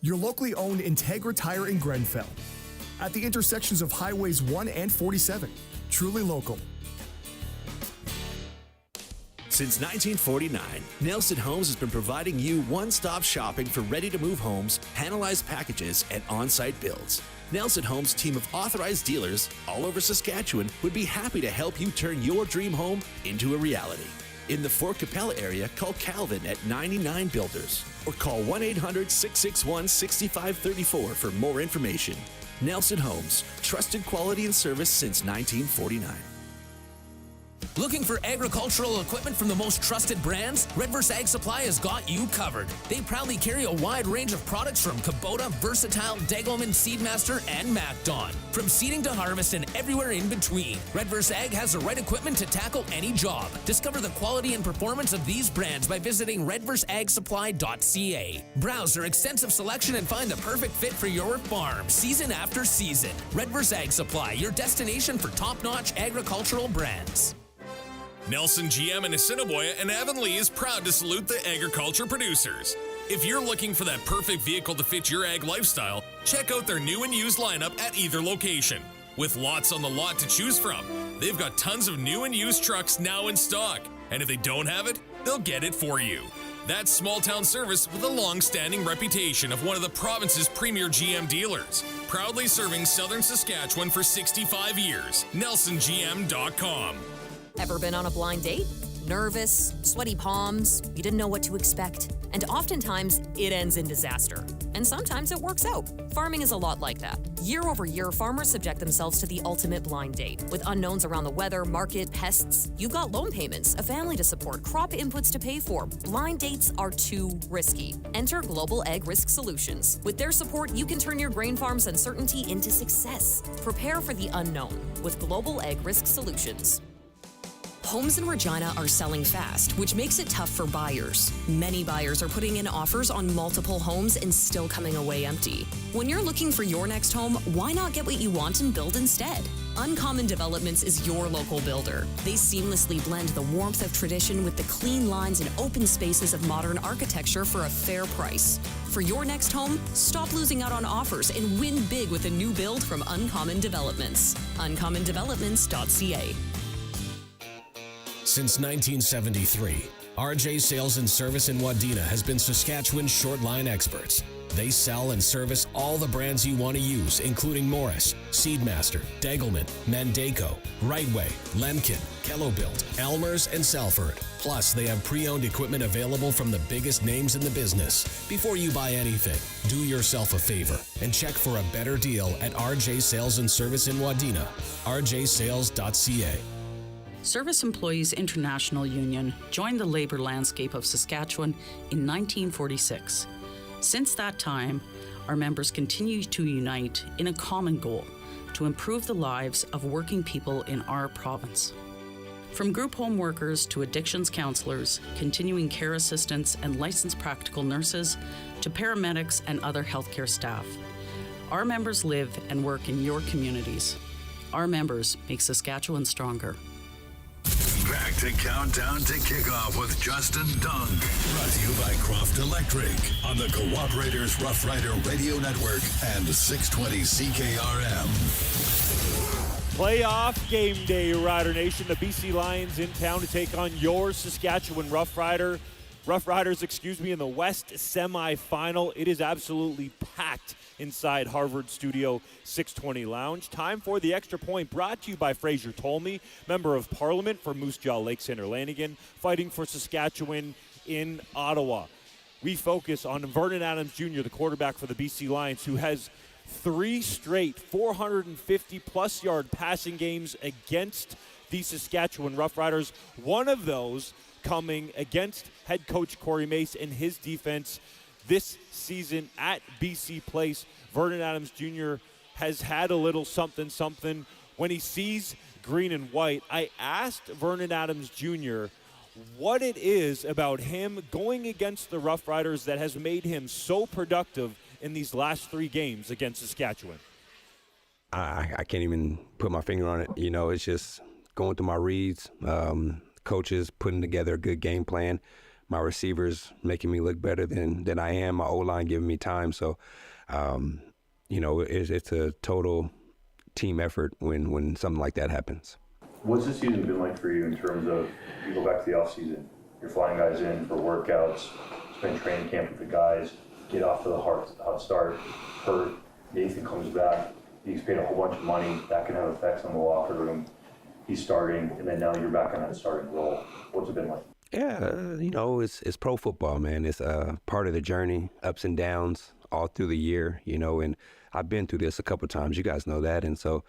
Your locally owned Integra Tire in Grenfell. At the intersections of Highways 1 and 47. Truly local. Since 1949, Nelson Homes has been providing you one-stop shopping for ready-to-move homes, panelized packages, and on-site builds. Nelson Homes' team of authorized dealers all over Saskatchewan would be happy to help you turn your dream home into a reality. In the Fort Capella area, call Calvin at 99 Builders or call 1-800-661-6534 for more information. Nelson Homes, trusted quality and service since 1949. Looking for agricultural equipment from the most trusted brands? Redverse Ag Supply has got you covered. They proudly carry a wide range of products from Kubota, Versatile, Degelman, Seedmaster, and MacDon. From seeding to harvest and everywhere in between, Redverse Ag has the right equipment to tackle any job. Discover the quality and performance of these brands by visiting redverseagsupply.ca. Browse their extensive selection and find the perfect fit for your farm, season after season. Redverse Ag Supply, your destination for top-notch agricultural brands. Nelson GM in Assiniboia and Avonlea is proud to salute the agriculture producers. If you're looking for that perfect vehicle to fit your ag lifestyle, check out their new and used lineup at either location. With lots on the lot to choose from, they've got tons of new and used trucks now in stock. And if they don't have it, they'll get it for you. That's small town service with a long-standing reputation of one of the province's premier GM dealers. Proudly serving southern Saskatchewan for 65 years. NelsonGM.com. Ever been on a blind date? Nervous, sweaty palms, you didn't know what to expect. And oftentimes, it ends in disaster. And sometimes it works out. Farming is a lot like that. Year over year, farmers subject themselves to the ultimate blind date. With unknowns around the weather, market, pests, you've got loan payments, a family to support, crop inputs to pay for. Blind dates are too risky. Enter Global Ag Risk Solutions. With their support, you can turn your grain farm's uncertainty into success. Prepare for the unknown with Global Ag Risk Solutions. Homes in Regina are selling fast, which makes it tough for buyers. Many buyers are putting in offers on multiple homes and still coming away empty. When you're looking for your next home, why not get what you want and build instead? Uncommon Developments is your local builder. They seamlessly blend the warmth of tradition with the clean lines and open spaces of modern architecture for a fair price. For your next home, stop losing out on offers and win big with a new build from Uncommon Developments. uncommondevelopments.ca. Since 1973, RJ Sales and Service in Wadena has been Saskatchewan's short line experts. They sell and service all the brands you want to use, including Morris, Seedmaster, Degelman, Mandaco, Rightway, Lemkin, Kellobuilt, Elmer's, and Salford. Plus, they have pre-owned equipment available from the biggest names in the business. Before you buy anything, do yourself a favor and check for a better deal at RJ Sales and Service in Wadena, rjsales.ca. Service Employees International Union joined the labor landscape of Saskatchewan in 1946. Since that time, our members continue to unite in a common goal to improve the lives of working people in our province. From group home workers to addictions counselors, continuing care assistants, and licensed practical nurses to paramedics and other healthcare staff, our members live and work in your communities. Our members make Saskatchewan stronger. Back to Countdown to Kickoff with Justin Dung. Brought to you by Croft Electric on the Cooperators Rough Rider Radio Network and 620 CKRM. Playoff game day, Rider Nation. The BC Lions in town to take on your Saskatchewan Roughriders, in the West Semi-Final. It is absolutely packed inside Harvard Studio 620 Lounge. Time for the Extra Point, brought to you by Fraser Tolmie, Member of Parliament for Moose Jaw Lake Centre Lanigan, fighting for Saskatchewan in Ottawa. We focus on Vernon Adams Jr., the quarterback for the BC Lions, who has 3 straight 450-plus yard passing games against the Saskatchewan Roughriders. One of those coming against head coach Corey Mace and his defense this season at BC Place. Vernon Adams Jr. has had a little something when he sees green and white. I asked Vernon Adams Jr. what it is about him going against the Roughriders that has made him so productive in these last 3 games against Saskatchewan. I can't even put my finger on it. You know, it's just going through my reads, coaches putting together a good game plan, my receivers making me look better than I am, my O-line giving me time. So, you know, it's a total team effort when something like that happens. What's the season been like for you in terms of, you go back to the offseason, you're flying guys in for workouts, spend training camp with the guys, get off to the hot start, hurt, Nathan comes back, he's paid a whole bunch of money, that can have effects on the locker room, he's starting, and then now you're back on that starting role. What's it been like? Yeah, you know, it's pro football, man. It's part of the journey, ups and downs all through the year, you know, and I've been through this a couple of times. You guys know that. And so,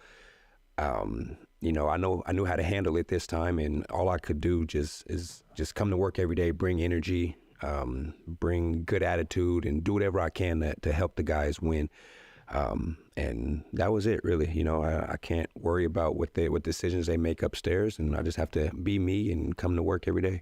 you know, I knew how to handle it this time, and all I could do is come to work every day, bring energy, bring good attitude, and do whatever I can to help the guys win. And that was it, really. You know, I can't worry about what decisions they make upstairs, and I just have to be me and come to work every day.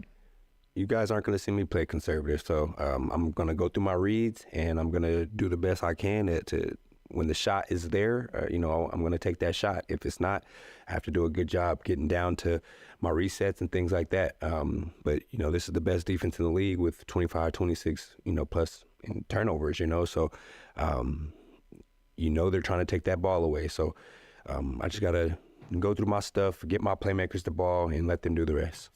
You guys aren't going to see me play conservative, so I'm going to go through my reads, and I'm going to do the best I can to when the shot is there, you know, I'm going to take that shot. If it's not, I have to do a good job getting down to my resets and things like that. But, you know, this is the best defense in the league with 25, 26, you know, plus in turnovers, you know. So, you know, they're trying to take that ball away. So I just got to go through my stuff, get my playmakers the ball, and let them do the rest.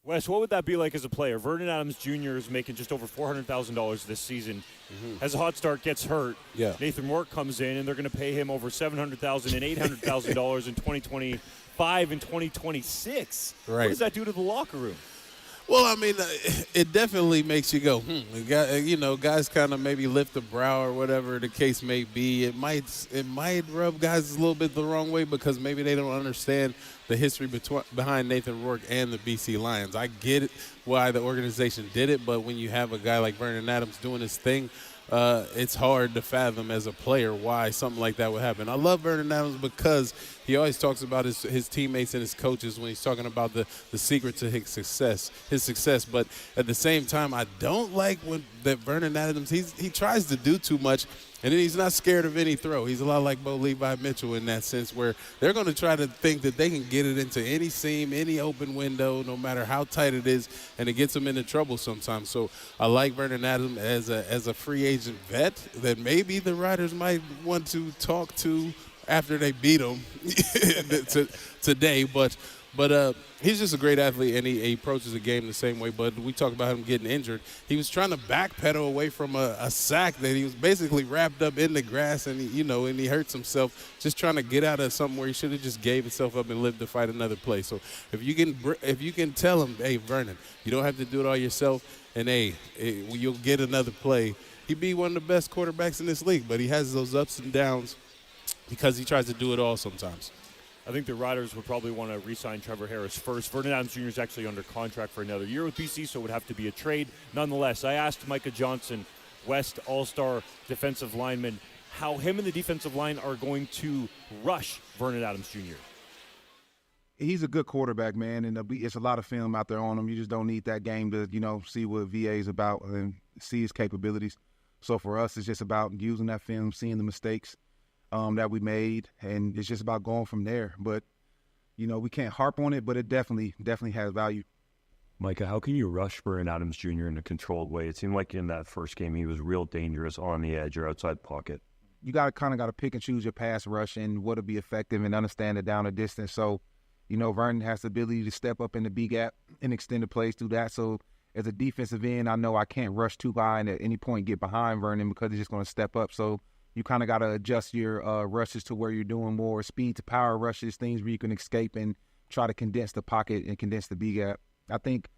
Wes, what would that be like as a player? Vernon Adams Jr. is making just over $400,000 this season. As a hot start gets hurt, Nathan Rourke comes in, and they're going to pay him over $700,000 and $800,000 in 2025 and 2026. Right. What does that do to the locker room? Well, I mean, it definitely makes you go, you know, guys kind of maybe lift the brow or whatever the case may be. It might rub guys a little bit the wrong way because maybe they don't understand the history behind Nathan Rourke and the BC Lions. I get it why the organization did it, but when you have a guy like Vernon Adams doing his thing, it's hard to fathom as a player why something like that would happen. I love Vernon Adams because he always talks about his teammates and his coaches when he's talking about the secret to his success. But at the same time, I don't like that Vernon Adams, he tries to do too much, and then he's not scared of any throw. He's a lot like Bo Levi Mitchell in that sense, where they're going to try to think that they can get it into any seam, any open window, no matter how tight it is, and it gets them into trouble sometimes. So I like Vernon Adams as a free agent vet that maybe the Riders might want to talk to after they beat them today. But But he's just a great athlete, and he approaches the game the same way. But we talk about him getting injured. He was trying to backpedal away from a sack that he was basically wrapped up in the grass, and he hurts himself just trying to get out of something where he should have just gave himself up and lived to fight another play. So if you can tell him, hey, Vernon, you don't have to do it all yourself, and hey, you'll get another play. He'd be one of the best quarterbacks in this league, but he has those ups and downs because he tries to do it all sometimes. I think the Riders would probably want to re-sign Trevor Harris first. Vernon Adams Jr. is actually under contract for another year with BC, so it would have to be a trade. Nonetheless, I asked Micah Johnson, West All-Star defensive lineman, how him and the defensive line are going to rush Vernon Adams Jr. He's a good quarterback, man, and it's a lot of film out there on him. You just don't need that game to, see what VA is about and see his capabilities. So for us, it's just about using that film, seeing the mistakes that we made, and it's just about going from there. But, we can't harp on it, but it definitely has value. Micah, how can you rush Vernon Adams Jr. in a controlled way? It seemed like in that first game he was real dangerous on the edge or outside the pocket. You got to pick and choose your pass rush and what'll be effective and understand it down the distance. So, Vernon has the ability to step up in the B gap and extend the plays through that. So as a defensive end, I know I can't rush too high and at any point get behind Vernon because he's just going to step up. So you kind of got to adjust your rushes to where you're doing more speed to power rushes, things where you can escape and try to condense the pocket and condense the B gap. I think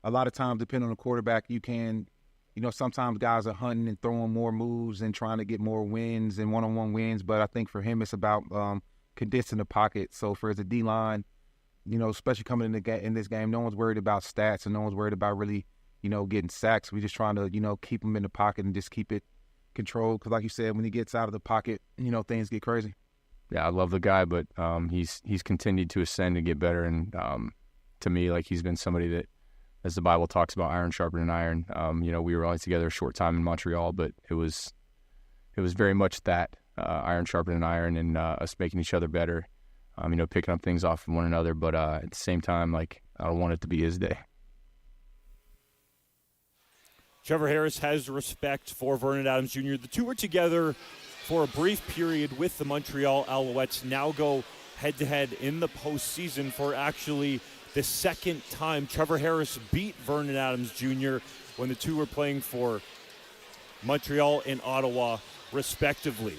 a lot of times, depending on the quarterback, you can, sometimes guys are hunting and throwing more moves and trying to get more wins and one-on-one wins. But I think for him, it's about condensing the pocket. So for as a D-line, especially coming in this game, no one's worried about stats and no one's worried about really, getting sacks. We're just trying to, keep him in the pocket and just keep it controlled. Because like you said, when he gets out of the pocket, things get crazy. Yeah, I love the guy, but he's continued to ascend and get better. And to me, like, he's been somebody that, as the Bible talks about, iron sharpening iron. We were only together a short time in Montreal, but it was very much that iron sharpening iron and us making each other better. Picking up things off of one another, but at the same time, like, I don't want it to be his day. Trevor Harris has respect for Vernon Adams Jr. The two were together for a brief period with the Montreal Alouettes, now go head-to-head in the postseason for actually the second time. Trevor Harris beat Vernon Adams Jr. when the two were playing for Montreal and Ottawa, respectively.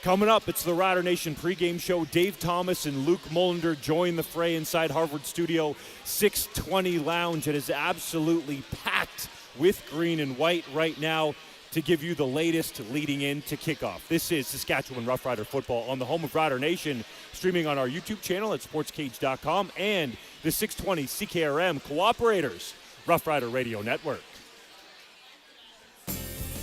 Coming up, it's the Rider Nation pregame show. Dave Thomas and Luc Mullinder join the fray inside Harvard Studio 620 Lounge. It is absolutely packed with green and white right now to give you the latest leading into kickoff. This is Saskatchewan Roughrider football on the home of Rider Nation, streaming on our YouTube channel at SportsCage.com and the 620 CKRM Cooperators Roughrider Radio Network.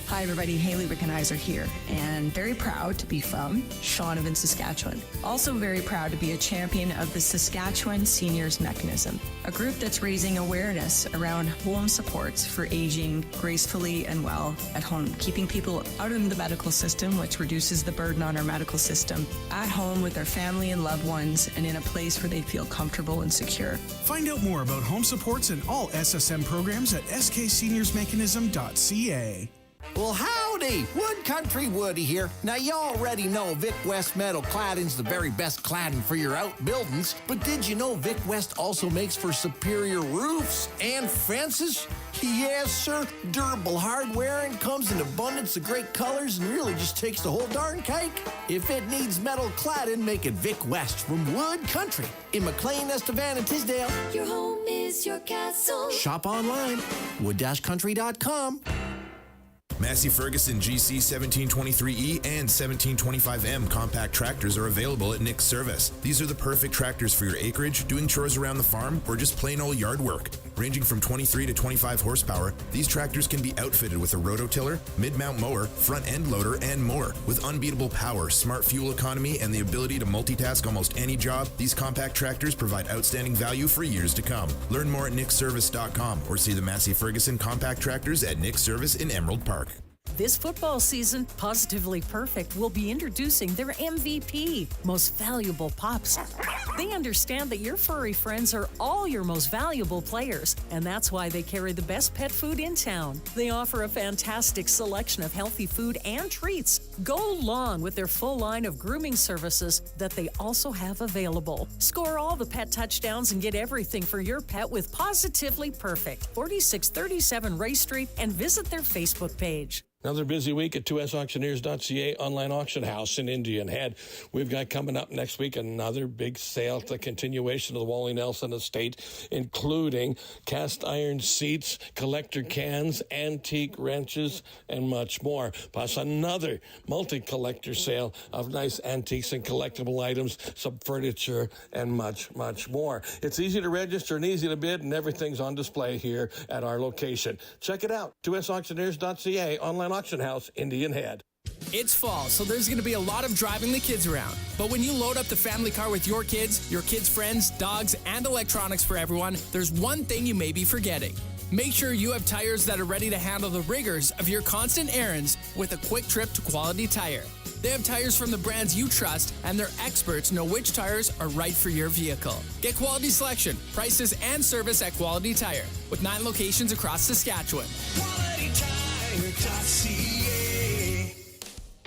Hi everybody, Haley Wickenheiser here, and very proud to be from Shaunavon, Saskatchewan. Also very proud to be a champion of the Saskatchewan Seniors Mechanism, a group that's raising awareness around home supports for aging gracefully and well at home, keeping people out of the medical system, which reduces the burden on our medical system, at home with their family and loved ones, and in a place where they feel comfortable and secure. Find out more about home supports and all SSM programs at skseniorsmechanism.ca. Well, howdy! Wood Country Woody here. Now, you already know Vic West Metal Cladding's the very best cladding for your outbuildings, but did you know Vic West also makes for superior roofs and fences? Yes, sir. Durable hardware and comes in abundance of great colors and really just takes the whole darn cake. If it needs metal cladding, make it Vic West from Wood Country in McLean, Estevan, and Tisdale. Your home is your castle. Shop online, wood-country.com. Massey Ferguson GC 1723E and 1725M compact tractors are available at Nick's Service. These are the perfect tractors for your acreage, doing chores around the farm, or just plain old yard work. Ranging from 23 to 25 horsepower, these tractors can be outfitted with a rototiller, mid-mount mower, front-end loader, and more. With unbeatable power, smart fuel economy, and the ability to multitask almost any job, these compact tractors provide outstanding value for years to come. Learn more at nicksservice.com or see the Massey Ferguson compact tractors at Nick's Service in Emerald Park. This football season, Positively Perfect will be introducing their MVP, Most Valuable Pups. They understand that your furry friends are all your most valuable players, and that's why they carry the best pet food in town. They offer a fantastic selection of healthy food and treats. Go long with their full line of grooming services that they also have available. Score all the pet touchdowns and get everything for your pet with Positively Perfect, 4637 Ray Street, and visit their Facebook page. Another busy week at 2sauctioneers.ca online auction house in Indian Head. We've got coming up next week another big sale, the continuation of the Wally Nelson estate, including cast iron seats, collector cans, antique wrenches, and much more. Plus another multi-collector sale of nice antiques and collectible items, some furniture, and much, much more. It's easy to register and easy to bid, and everything's on display here at our location. Check it out, 2sauctioneers.ca online auction house, Indian Head. It's fall, so there's going to be a lot of driving the kids around. But when you load up the family car with your kids' friends, dogs, and electronics for everyone, there's one thing you may be forgetting. Make sure you have tires that are ready to handle the rigors of your constant errands with a quick trip to Quality Tire. They have tires from the brands you trust, and their experts know which tires are right for your vehicle. Get quality selection, prices, and service at Quality Tire, with 9 locations across Saskatchewan.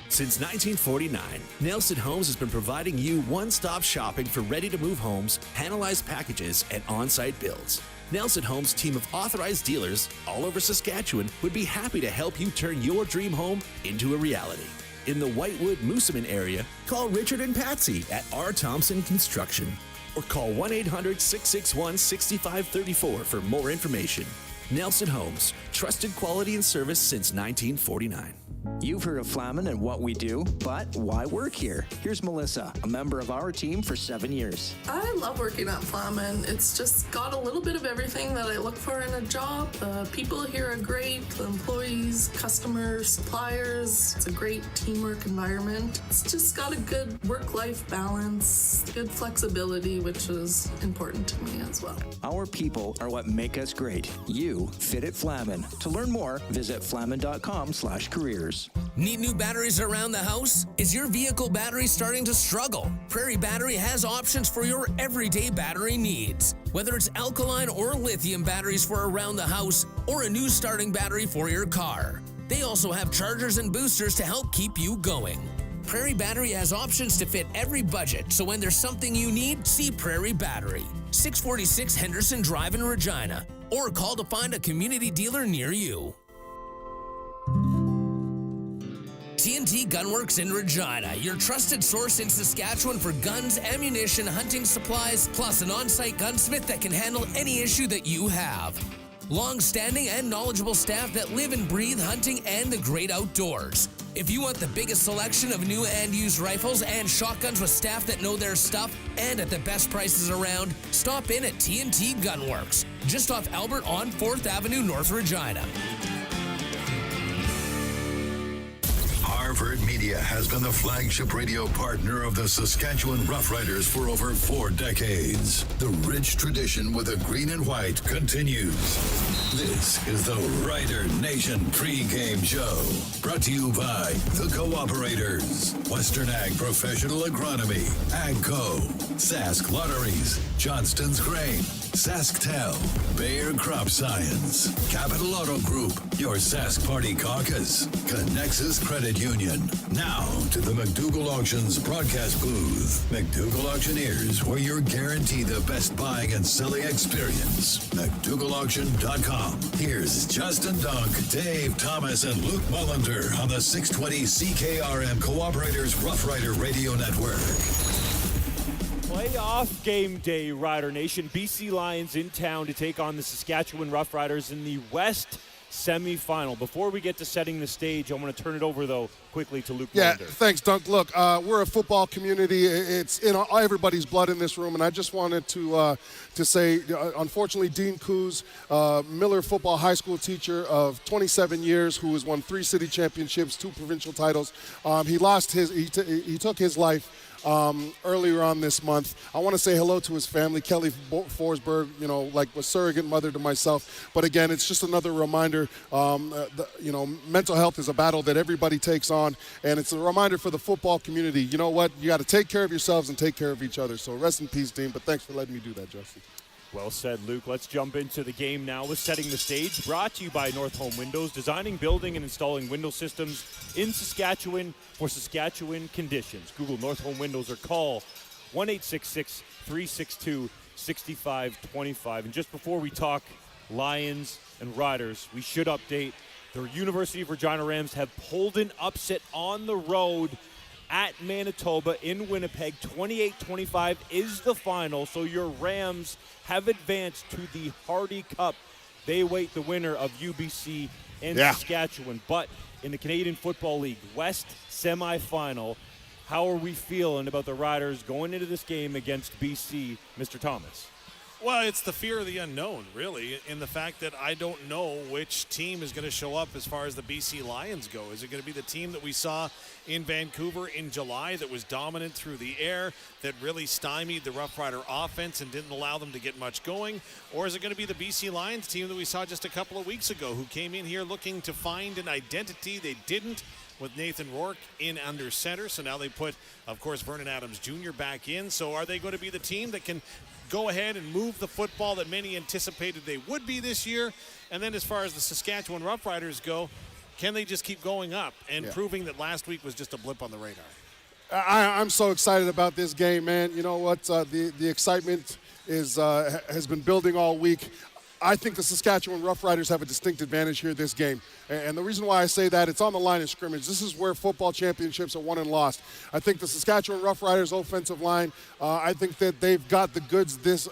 Since 1949, Nelson Homes has been providing you one-stop shopping for ready-to-move homes, panelized packages, and on-site builds. Nelson Homes' team of authorized dealers all over Saskatchewan would be happy to help you turn your dream home into a reality. In the Whitewood-Moosomin area, call Richard and Patsy at R. Thompson Construction or call 1-800-661-6534 for more information. Nelson Homes, trusted quality and service since 1949. You've heard of Flamin and what we do, but why work here? Here's Melissa, a member of our team for 7 years. I love working at Flamin. It's just got a little bit of everything that I look for in a job. The people here are great, the employees, customers, suppliers. It's a great teamwork environment. It's just got a good work-life balance, good flexibility, which is important to me as well. Our people are what make us great. You fit at Flamin. To learn more, visit flamin.com/careers. Need new batteries around the house? Is your vehicle battery starting to struggle? Prairie Battery has options for your everyday battery needs. Whether it's alkaline or lithium batteries for around the house or a new starting battery for your car. They also have chargers and boosters to help keep you going. Prairie Battery has options to fit every budget, so when there's something you need, see Prairie Battery. 646 Henderson Drive in Regina, or call to find a community dealer near you. TNT Gunworks in Regina, your trusted source in Saskatchewan for guns, ammunition, hunting supplies, plus an on-site gunsmith that can handle any issue that you have. Long-standing and knowledgeable staff that live and breathe hunting and the great outdoors. If you want the biggest selection of new and used rifles and shotguns with staff that know their stuff and at the best prices around, stop in at TNT Gunworks, just off Albert on 4th Avenue, North Regina. Harvard Media has been the flagship radio partner of the Saskatchewan Roughriders for over 4 decades. The rich tradition with the green and white continues. This is the Rider Nation pregame show, brought to you by the Cooperators, Western Ag Professional Agronomy, AgCo, Sask Lotteries, Johnston's Grain, SaskTel, Bayer Crop Science, Capital Auto Group, your Sask Party Caucus, Connexus Credit Union. Now to the McDougall Auctions broadcast booth. McDougall Auctioneers, where you're guaranteed the best buying and selling experience. McDougallAuction.com. Here's Justin Dunk, Dave Thomas, and Luc Mullinder on the 620 CKRM Cooperators Rough Rider Radio Network. Playoff game day, Rider Nation. BC Lions in town to take on the Saskatchewan Roughriders in the West Semi-Final. Before we get to setting the stage, I want to turn it over, though, quickly to Luc Mullinder. Thanks, Dunk. Look, we're a football community. It's in everybody's blood in this room, and I just wanted to say, unfortunately, Dean Coos, Miller football high school teacher of 27 years, who has won 3 city championships, 2 provincial titles, he took his life earlier on this month. I want to say hello to his family. Kelly Forsberg, was surrogate mother to myself. But again, it's just another reminder, mental health is a battle that everybody takes on, and it's a reminder for the football community. You know what? You got to take care of yourselves and take care of each other. So rest in peace, Dean, but thanks for letting me do that, Justin. Well said, Luke. Let's jump into the game now with Setting the Stage, brought to you by North Home Windows, designing, building, and installing window systems in Saskatchewan for Saskatchewan conditions. Google North Home Windows or call 1-866-362-6525. And just before we talk Lions and Riders, we should update the University of Regina Rams have pulled an upset on the road at Manitoba in Winnipeg. 28-25 is the final, so your Rams have advanced to the Hardy Cup. They await the winner of UBC and Saskatchewan. But in the Canadian Football League West Semi-Final, how are we feeling about the Riders going into this game against BC, Mr. Thomas? Well, it's the fear of the unknown, really, in the fact that I don't know which team is going to show up as far as the BC Lions go. Is it going to be the team that we saw in Vancouver in July that was dominant through the air, that really stymied the Rough Rider offense and didn't allow them to get much going? Or is it going to be the BC Lions team that we saw just a couple of weeks ago, who came in here looking to find an identity? They didn't, with Nathan Rourke in under center. So now they put, of course, Vernon Adams Jr. back in. So are they going to be the team that can go ahead and move the football that many anticipated they would be this year? And then as far as the Saskatchewan Roughriders go, can they just keep going up and proving that last week was just a blip on the radar? I'm so excited about this game, man. You know what? The excitement has been building all week. I think the Saskatchewan Roughriders have a distinct advantage here this game. And the reason why I say that, it's on the line of scrimmage. This is where football championships are won and lost. I think the Saskatchewan Roughriders offensive line, I think that they've got the goods this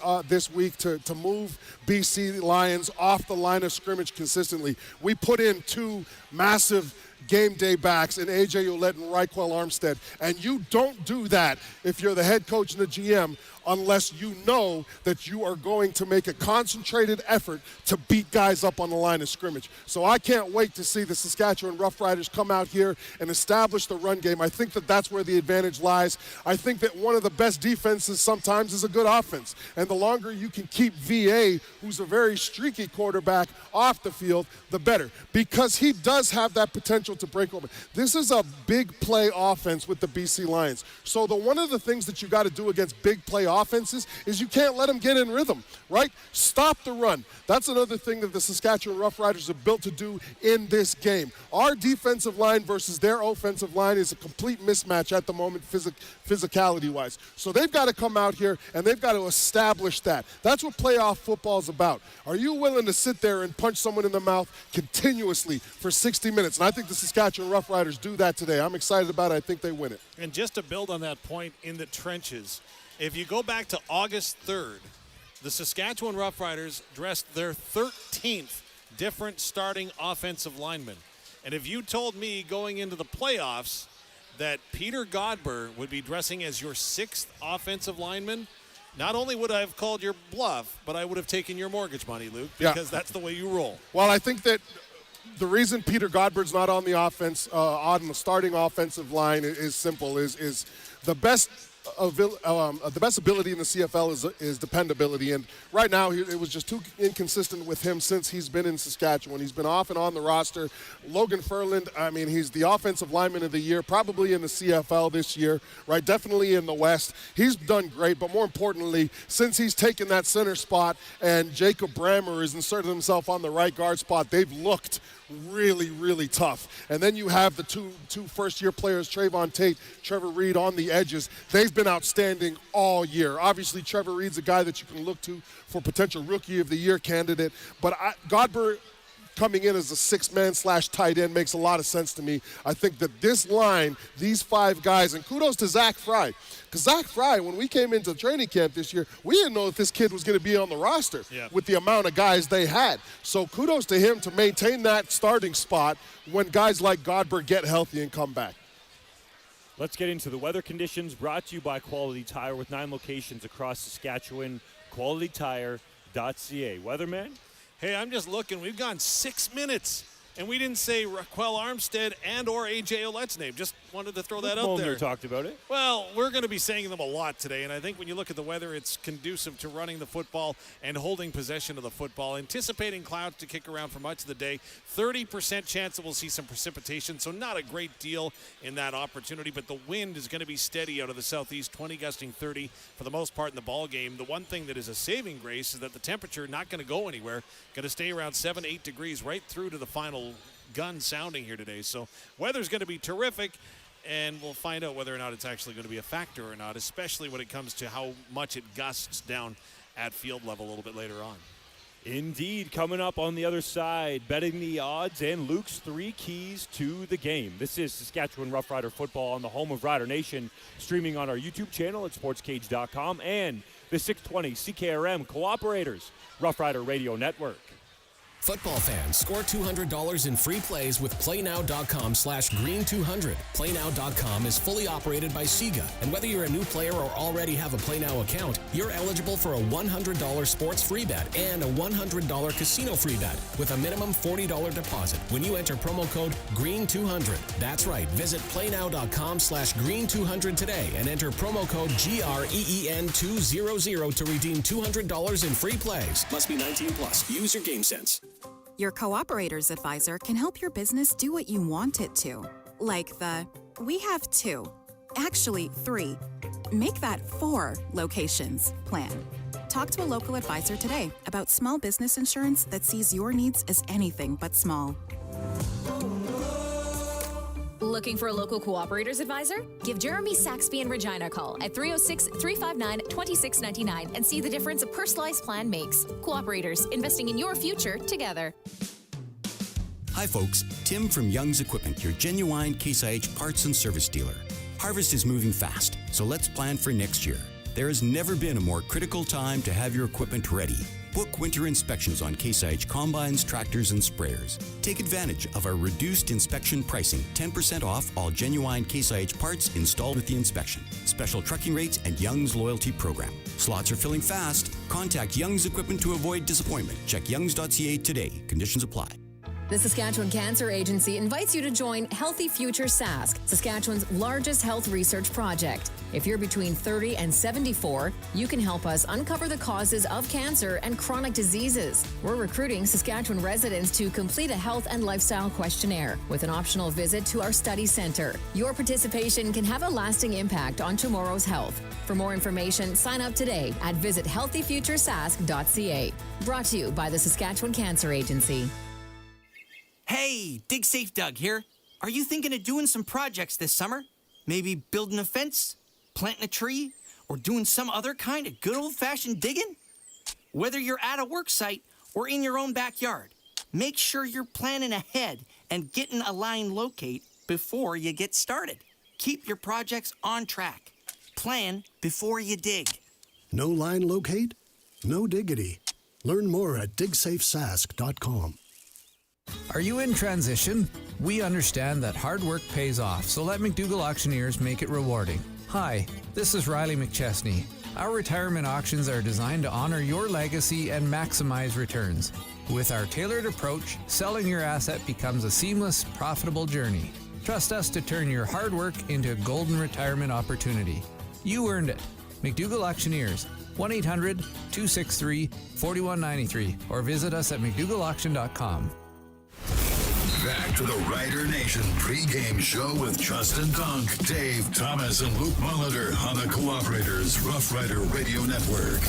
week to move BC Lions off the line of scrimmage consistently. We put in two massive game day backs in A.J. Ouellette and Raquel Armstead. And you don't do that if you're the head coach and the GM unless you know that you are going to make a concentrated effort to beat guys up on the line of scrimmage. So I can't wait to see the Saskatchewan Roughriders come out here and establish the run game. I think that that's where the advantage lies. I think that one of the best defenses sometimes is a good offense. And the longer you can keep VA, who's a very streaky quarterback, off the field, the better. Because he does have that potential to break open. This is a big play offense with the BC Lions. So one of the things that you got to do against big play offenses is you can't let them get in rhythm, right? Stop the run. That's another thing that the Saskatchewan Roughriders are built to do in this game. Our defensive line versus their offensive line is a complete mismatch at the moment, physicality-wise. So they've got to come out here and they've got to establish that. That's what playoff football is about. Are you willing to sit there and punch someone in the mouth continuously for 60 minutes? And I think the Saskatchewan Roughriders do that today. I'm excited about it. I think they win it. And just to build on that point in the trenches, if you go back to August 3rd, the Saskatchewan Roughriders dressed their 13th different starting offensive linemen. And if you told me going into the playoffs that Peter Godber would be dressing as your 6th offensive lineman, not only would I have called your bluff, but I would have taken your mortgage money, Luke, because that's the way you roll. Well, I think that the reason Peter Godber's not on the offense, on the starting offensive line is simple, is the best ability in the CFL is dependability. And right now, it was just too inconsistent with him since he's been in Saskatchewan. He's been off and on the roster. Logan Ferland, he's the offensive lineman of the year, probably in the CFL this year, right? Definitely in the West. He's done great, but more importantly, since he's taken that center spot and Jacob Brammer has inserted himself on the right guard spot, they've looked really, really tough. And then you have the two first-year players, Trayvon Tate, Trevor Reed on the edges. They've been outstanding all year. Obviously, Trevor Reed's a guy that you can look to for potential Rookie of the Year candidate. But Godber coming in as a 6-man / tight end makes a lot of sense to me. I think that this line, these 5 guys, and kudos to Zach Fry. Because Zach Fry, when we came into training camp this year, we didn't know if this kid was going to be on the roster with the amount of guys they had. So kudos to him to maintain that starting spot when guys like Godber get healthy and come back. Let's get into the weather conditions, brought to you by Quality Tire with 9 locations across Saskatchewan. QualityTire.ca. Weatherman? Hey, I'm just looking. We've gone 6 minutes And we didn't say Raquel Armstead and or A.J. Ouellette's name. Just wanted to throw that out there. Talked about it. Well, we're going to be saying them a lot today, and I think when you look at the weather, it's conducive to running the football and holding possession of the football. Anticipating clouds to kick around for much of the day. 30% chance that we'll see some precipitation, so not a great deal in that opportunity, but the wind is going to be steady out of the southeast, 20 gusting 30 for the most part in the ball game. The one thing that is a saving grace is that the temperature not going to go anywhere, going to stay around 7-8 degrees right through to the final gun sounding here today. So weather's going to be terrific, and we'll find out whether or not it's actually going to be a factor or not, especially when it comes to how much it gusts down at field level a little bit later on. Indeed, coming up on the other side, betting the odds and Luke's 3 keys to the game. This is Saskatchewan Roughrider football on the home of Rider Nation, streaming on our YouTube channel at sportscage.com and the 620 CKRM Cooperators Roughrider Radio Network. Football fans, score $200 in free plays with PlayNow.com/Green200. PlayNow.com is fully operated by Sega, and whether you're a new player or already have a PlayNow account, you're eligible for a $100 sports free bet and a $100 casino free bet with a minimum $40 deposit when you enter promo code GREEN200. That's right, visit PlayNow.com/Green200 today and enter promo code GREEN200 to redeem $200 in free plays. Must be 19 plus. Use your game sense. Your Cooperators Advisor can help your business do what you want it to. Like we have 2, actually 3, make that 4 locations plan. Talk to a local advisor today about small business insurance that sees your needs as anything but small. Looking for a local Cooperators Advisor? Give Jeremy Saxby in Regina a call at 306-359-2699 and see the difference a personalized plan makes. Cooperators, investing in your future together. Hi folks, Tim from Young's Equipment, your genuine Case IH parts and service dealer. Harvest is moving fast, so let's plan for next year. There has never been a more critical time to have your equipment ready. Book winter inspections on Case IH combines, tractors, and sprayers. Take advantage of our reduced inspection pricing, 10% off all genuine Case IH parts installed with the inspection. Special trucking rates and Young's loyalty program. Slots are filling fast. Contact Young's Equipment to avoid disappointment. Check youngs.ca today. Conditions apply. The Saskatchewan Cancer Agency invites you to join Healthy Future Sask, Saskatchewan's largest health research project. If you're between 30 and 74, you can help us uncover the causes of cancer and chronic diseases. We're recruiting Saskatchewan residents to complete a health and lifestyle questionnaire with an optional visit to our study center. Your participation can have a lasting impact on tomorrow's health. For more information, sign up today at visit healthyfuturesask.ca. Brought to you by the Saskatchewan Cancer Agency. Hey, Dig Safe Doug here. Are you thinking of doing some projects this summer? Maybe building a fence, planting a tree, or doing some other kind of good old-fashioned digging? Whether you're at a work site or in your own backyard, make sure you're planning ahead and getting a line locate before you get started. Keep your projects on track. Plan before you dig. No line locate? No diggity. Learn more at digsafesask.com. Are you in transition? We understand that hard work pays off, so let McDougall Auctioneers make it rewarding. Hi, this is Riley McChesney. Our retirement auctions are designed to honor your legacy and maximize returns. With our tailored approach, selling your asset becomes a seamless, profitable journey. Trust us to turn your hard work into a golden retirement opportunity. You earned it. McDougall Auctioneers, 1-800-263-4193, or visit us at McDougallAuction.com. Back to the Rider Nation pregame show with Justin Dunk, Dave Thomas, and Luc Mullinder on the Cooperators Rough Rider Radio Network.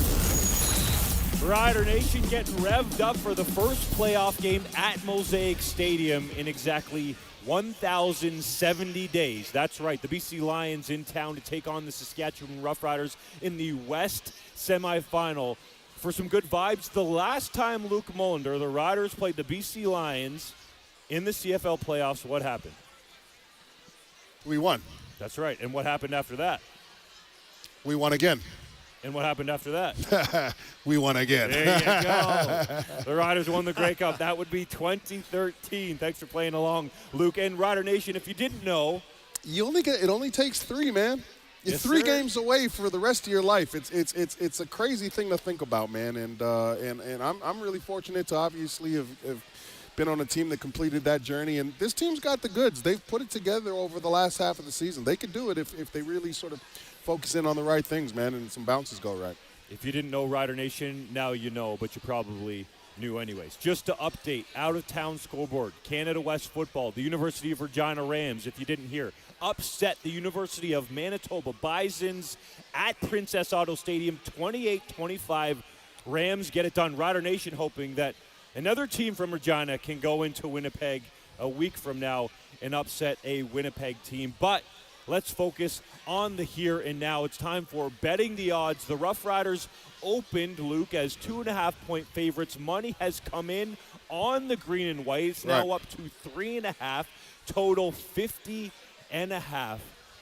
Rider Nation getting revved up for the first playoff game at Mosaic Stadium in exactly 1,070 days. That's right, the BC Lions in town to take on the Saskatchewan Roughriders in the West Semi-Final. For some good vibes, the last time Luc Mullinder, the Riders, played the BC Lions in the CFL playoffs, what happened? We won. That's right. And what happened after that? We won again. And what happened after that? We won again. There you go. The Riders won the Grey Cup. That would be 2013. Thanks for playing along, Luke. And Rider Nation, if you didn't know, it only takes 3, man. You're yes, 3 sir. games away for the rest of your life. It's a crazy thing to think about, man. And I'm really fortunate to obviously have been on a team that completed that journey. And this team's got the goods. They've put it together over the last half of the season. They could do it if they really sort of focus in on the right things, man, and some bounces go right. If you didn't know, Rider Nation, now you know, but you probably knew anyways. Just to update, out-of-town scoreboard, Canada West football, the University of Regina Rams, if you didn't hear, upset the University of Manitoba Bisons at Princess Auto Stadium, 28-25. Rams get it done. Rider Nation hoping that another team from Regina can go into Winnipeg a week from now and upset a Winnipeg team. But let's focus on the here and now. It's time for betting the odds. The Roughriders opened, Luke, as 2.5-point favorites. Money has come in on the green and white. It's now up to 3.5. Total 50.5.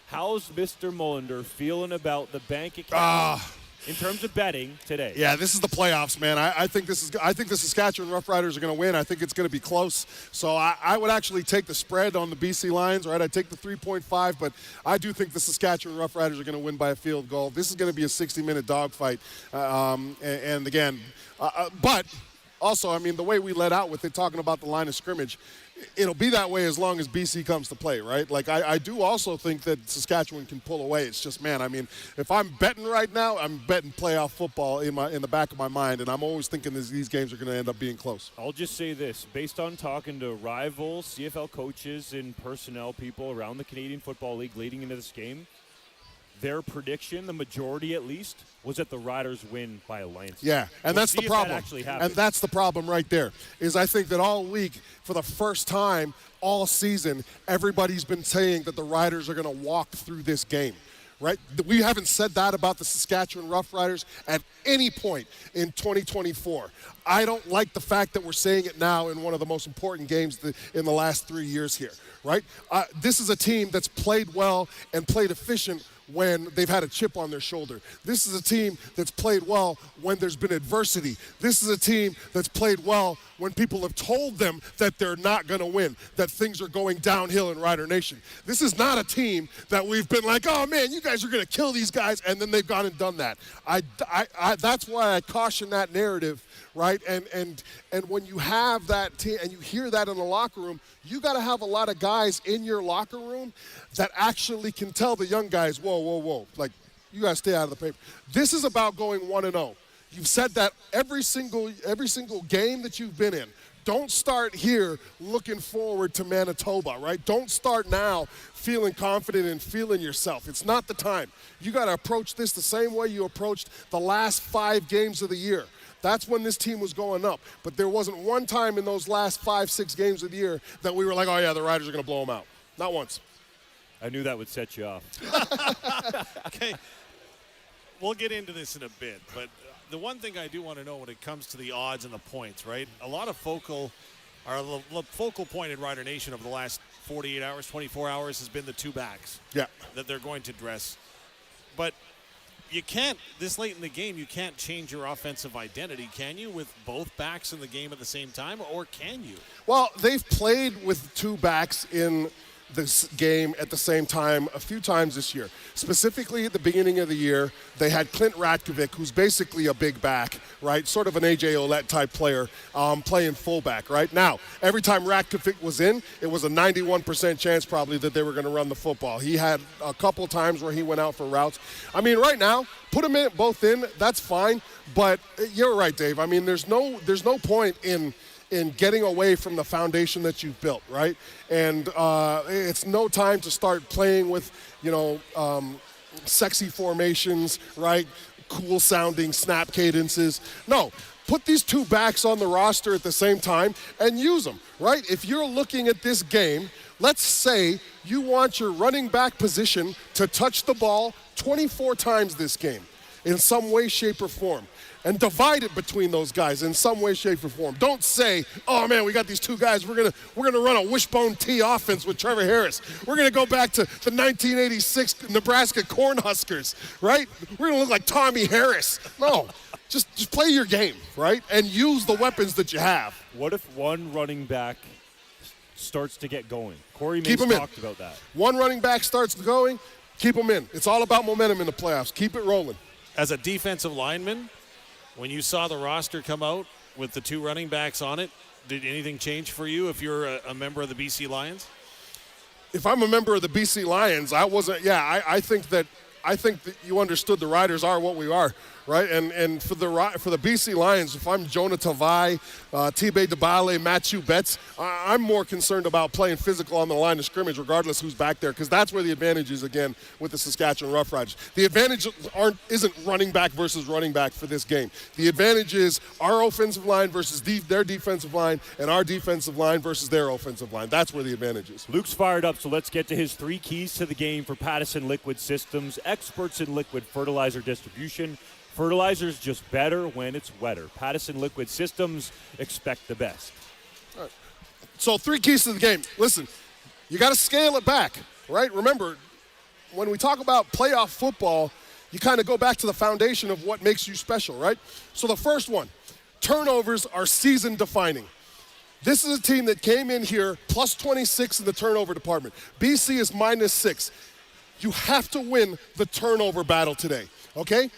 How's Mr. Mullinder feeling about the bank account in terms of betting today? Yeah, this is the playoffs, man. I think the Saskatchewan Roughriders are going to win. I think it's going to be close. So I would actually take the spread on the BC Lions, right? I'd take the 3.5, but I do think the Saskatchewan Roughriders are going to win by a field goal. This is going to be a 60-minute dogfight. And again, but also, I mean, the way we let out with it, talking about the line of scrimmage, it'll be that way as long as BC comes to play, right? Like, I do also think that Saskatchewan can pull away. It's just, man, I mean, if I'm betting right now, I'm betting playoff football in the back of my mind, and I'm always thinking these games are going to end up being close. I'll just say this. Based on talking to rival CFL coaches and personnel people around the Canadian Football League leading into this game, their prediction, the majority at least, was that the Riders win by a lane. Yeah, and that's the problem. And that's the problem right there, is I think that all week, for the first time all season, everybody's been saying that the Riders are going to walk through this game, right? We haven't said that about the Saskatchewan Roughriders at any point in 2024. I don't like the fact that we're saying it now in one of the most important games in the last 3 years here, right? This is a team that's played well and played efficient when they've had a chip on their shoulder. This is a team that's played well when there's been adversity. This is a team that's played well when people have told them that they're not going to win, that things are going downhill in Rider Nation. This is not a team that we've been like, oh man, you guys are going to kill these guys, and then they've gone and done that. That's why I caution that narrative, right? And when you have that team and you hear that in the locker room, you got to have a lot of guys in your locker room that actually can tell the young guys, whoa, like, you got to stay out of the paper. This is about going 1-0. You've said that every single game that you've been in. Don't start here looking forward to Manitoba, right? Don't start now feeling confident and feeling yourself. It's not the time. You got to approach this the same way you approached the last 5 games of the year. That's when this team was going up. But there wasn't one time in those last 5-6 games of the year that we were like, oh, yeah, the Riders are going to blow them out. Not once. I knew that would set you off. Okay. We'll get into this in a bit, but the one thing I do want to know when it comes to the odds and the points, right? A lot of focal point in Rider Nation over the last 48 hours, 24 hours has been the 2 backs that they're going to dress. But you can't, this late in the game, you can't change your offensive identity, can you, with both backs in the game at the same time, or can you? Well, they've played with 2 backs in this game at the same time a few times this year. Specifically at the beginning of the year, they had Clint Ratkovic, who's basically a big back, right? Sort of an A.J. Ouellette type player, playing fullback, right? Now, every time Ratkovic was in, it was a 91% chance probably that they were going to run the football. He had a couple times where he went out for routes. I mean, right now, put them in, both in, that's fine. But you're right, Dave. I mean, there's no point in getting away from the foundation that you've built, right? And it's no time to start playing with, sexy formations, right? Cool-sounding snap cadences. No, put these 2 backs on the roster at the same time and use them, right? If you're looking at this game, let's say you want your running back position to touch the ball 24 times this game in some way, shape, or form. And divide it between those guys in some way, shape, or form. Don't say, oh, man, we got these 2 guys. We're gonna run a wishbone T offense with Trevor Harris. We're going to go back to the 1986 Nebraska Cornhuskers, right? We're going to look like Tommy Harris. No, just play your game, right? And use the weapons that you have. What if one running back starts to get going? Corey Mace talked about that. One running back starts going, keep them in. It's all about momentum in the playoffs. Keep it rolling. As a defensive lineman, when you saw the roster come out, with the two running backs on it. Did anything change for you if you're a member of the BC Lions? If I'm a member of the BC Lions, I wasn't. Yeah, I think that you understood the Riders are what we are, right? And for the BC Lions, if I'm Jonah Tavai, T-Bay DeBale, Matthew Betts, I'm more concerned about playing physical on the line of scrimmage, regardless who's back there, because that's where the advantage is again with the Saskatchewan Roughriders. The advantage isn't running back versus running back for this game. The advantage is our offensive line versus their defensive line, and our defensive line versus their offensive line. That's where the advantage is. Luke's fired up, so let's get to his 3 keys to the game for Pattison Liquid Systems, experts in liquid fertilizer distribution. Fertilizer's just better when it's wetter. Pattison Liquid Systems, expect the best. All right. So 3 keys to the game. Listen, you got to scale it back, right? Remember, when we talk about playoff football, you kind of go back to the foundation of what makes you special, right? So the first one, turnovers are season defining. This is a team that came in here plus 26 in the turnover department. BC is minus 6. You have to win the turnover battle today, okay?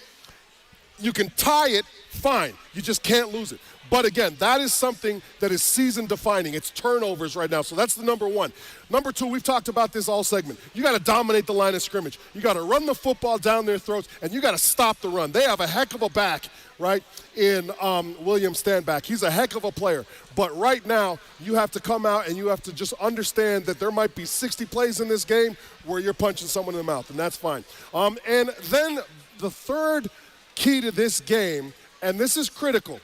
You can tie it, fine. You just can't lose it. But again, that is something that is season defining. It's turnovers right now. So that's the number 1. Number 2, we've talked about this all segment. You got to dominate the line of scrimmage. You got to run the football down their throats, and you got to stop the run. They have a heck of a back, right, in William Stanback. He's a heck of a player. But right now, you have to come out and you have to just understand that there might be 60 plays in this game where you're punching someone in the mouth, and that's fine. And then the third key to this game, and this is critical.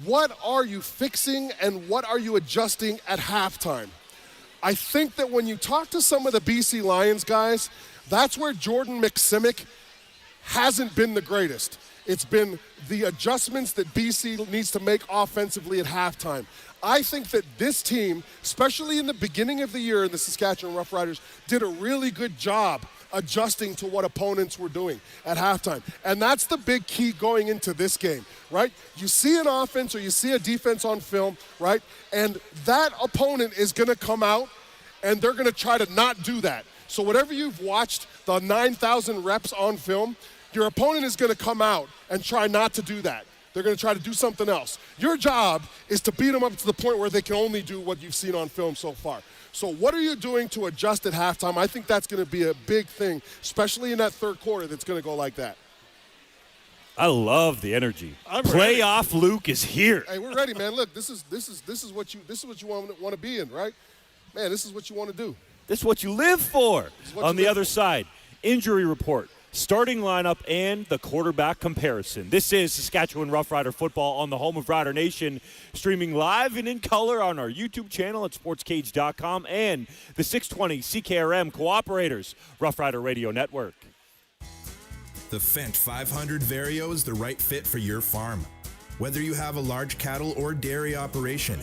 What are you fixing and what are you adjusting at halftime? I think that when you talk to some of the BC Lions guys, that's where Jordan McSimic hasn't been the greatest. It's been the adjustments that BC needs to make offensively at halftime. I think that this team, especially in the beginning of the year in the Saskatchewan Roughriders, did a really good job adjusting to what opponents were doing at halftime. And that's the big key going into this game, right? You see an offense or you see a defense on film, right? And that opponent is going to come out and they're going to try to not do that. So whatever you've watched, the 9,000 reps on film, your opponent is going to come out and try not to do that. They're going to try to do something else. Your job is to beat them up to the point where they can only do what you've seen on film so far. So what are you doing to adjust at halftime? I think that's going to be a big thing, especially in that third quarter that's going to go like that. I love the energy. Playoff Luke is here. Hey, we're ready, man. Look, this is what you want to be in, right? Man, this is what you want to do. This is what you live for. On the other side, injury report, starting lineup, and the quarterback comparison. This is Saskatchewan Roughrider football on the home of Rider Nation, streaming live and in color on our YouTube channel at SportsCage.com and the 620 CKRM Cooperators Roughrider Radio Network. The Fendt 500 Vario is the right fit for your farm. Whether you have a large cattle or dairy operation,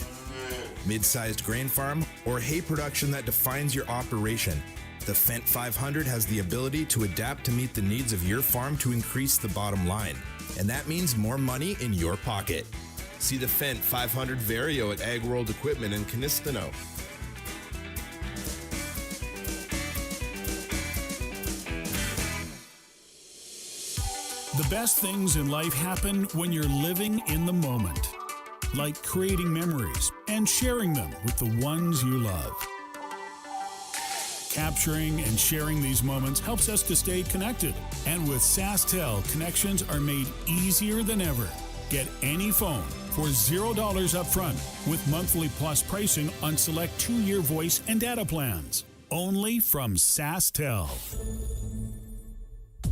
mid-sized grain farm, or hay production that defines your operation, the Fendt 500 has the ability to adapt to meet the needs of your farm to increase the bottom line. And that means more money in your pocket. See the Fendt 500 Vario at Ag World Equipment in Canistano. The best things in life happen when you're living in the moment, like creating memories and sharing them with the ones you love. Capturing and sharing these moments helps us to stay connected. And with SaskTel, connections are made easier than ever. Get any phone for $0 up front with monthly plus pricing on select 2-year voice and data plans. Only from SaskTel.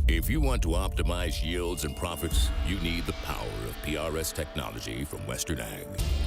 If you want to optimize yields and profits, you need the power of PRS technology from Western Ag.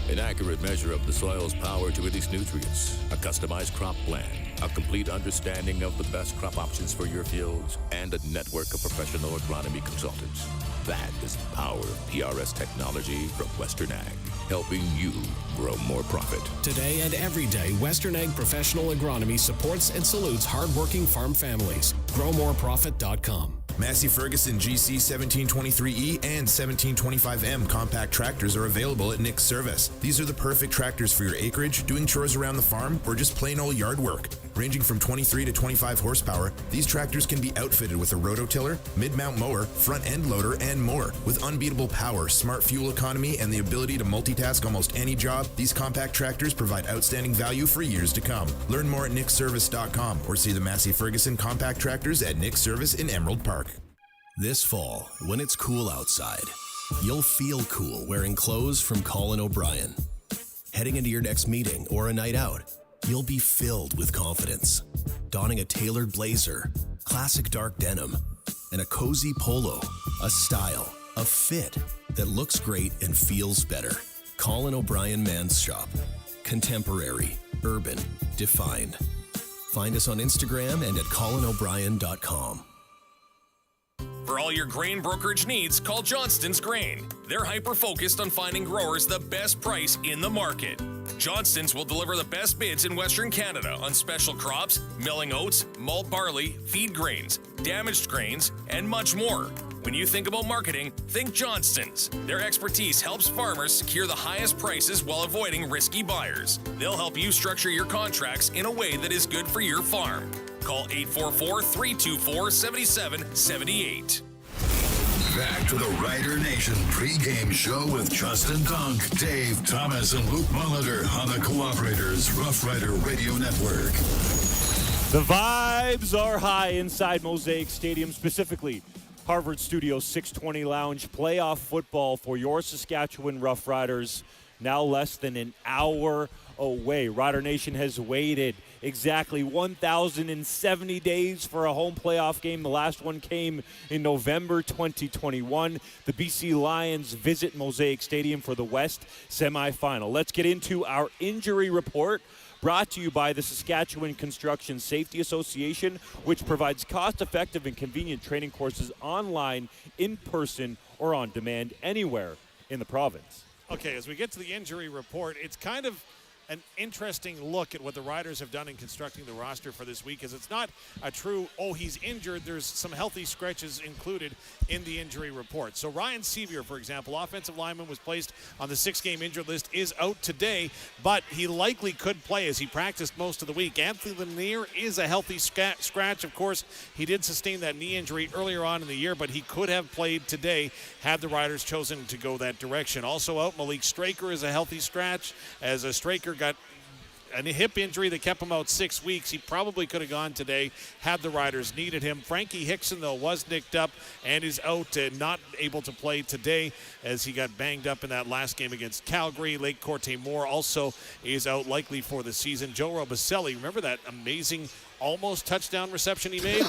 An accurate measure of the soil's power to release nutrients, a customized crop plan, a complete understanding of the best crop options for your fields, and a network of professional agronomy consultants. That is the power of PRS technology from Western Ag, helping you grow more profit. Today and every day, Western Ag Professional Agronomy supports and salutes hardworking farm families. GrowMoreProfit.com. Massey Ferguson GC 1723E and 1725M compact tractors are available at Nick's Service. These are the perfect tractors for your acreage, doing chores around the farm, or just plain old yard work. Ranging from 23 to 25 horsepower, these tractors can be outfitted with a rototiller, mid-mount mower, front-end loader, and more. With unbeatable power, smart fuel economy, and the ability to multitask almost any job, these compact tractors provide outstanding value for years to come. Learn more at nickservice.com or see the Massey Ferguson compact tractors at Nick Service in Emerald Park. This fall, when it's cool outside, you'll feel cool wearing clothes from Colin O'Brien. Heading into your next meeting or a night out, you'll be filled with confidence. Donning a tailored blazer, classic dark denim, and a cozy polo, a style, a fit that looks great and feels better. Colin O'Brien Men's Shop. Contemporary, urban, defined. Find us on Instagram and at colinobrien.com. For all your grain brokerage needs, call Johnston's Grain. They're hyper-focused on finding growers the best price in the market. Johnston's will deliver the best bids in Western Canada on special crops, milling oats, malt barley, feed grains, damaged grains, and much more. When you think about marketing, think Johnston's. Their expertise helps farmers secure the highest prices while avoiding risky buyers. They'll help you structure your contracts in a way that is good for your farm. Call 844-324-7778. Back to the Rider Nation pregame show with Justin Dunk, Dave Thomas, and Luc Mullinder on the Cooperators Rough Rider Radio Network. The vibes are high inside Mosaic Stadium, specifically Harvard Studios 620 Lounge. Playoff football for your Saskatchewan Roughriders, now less than an hour away. Rider Nation has waited exactly 1,070 days for a home playoff game. The last one came in November 2021. The BC Lions visit Mosaic Stadium for the West Semi-Final. Let's get into our injury report, brought to you by the Saskatchewan Construction Safety Association, which provides cost-effective and convenient training courses online, in person, or on demand anywhere in the province. Okay, as we get to the injury report, it's kind of an interesting look at what the Riders have done in constructing the roster for this week, as it's not a true, oh, he's injured. There's some healthy stretches included in the injury report. So Ryan Sevier, for example, offensive lineman, was placed on the 6-game injured list, is out today, but he likely could play as he practiced most of the week. Anthony Lanier is a healthy scratch. Of course, he did sustain that knee injury earlier on in the year, but he could have played today had the Riders chosen to go that direction. Also out, Malik Straker is a healthy scratch, as a Straker got a hip injury that kept him out 6 weeks. He probably could have gone today had the Riders needed him. Frankie Hickson, though, was nicked up and is out, not able to play today as he got banged up in that last game against Calgary. Lake Corte Moore also is out, likely for the season. Joe Robicelli, remember that amazing almost touchphone reception he made?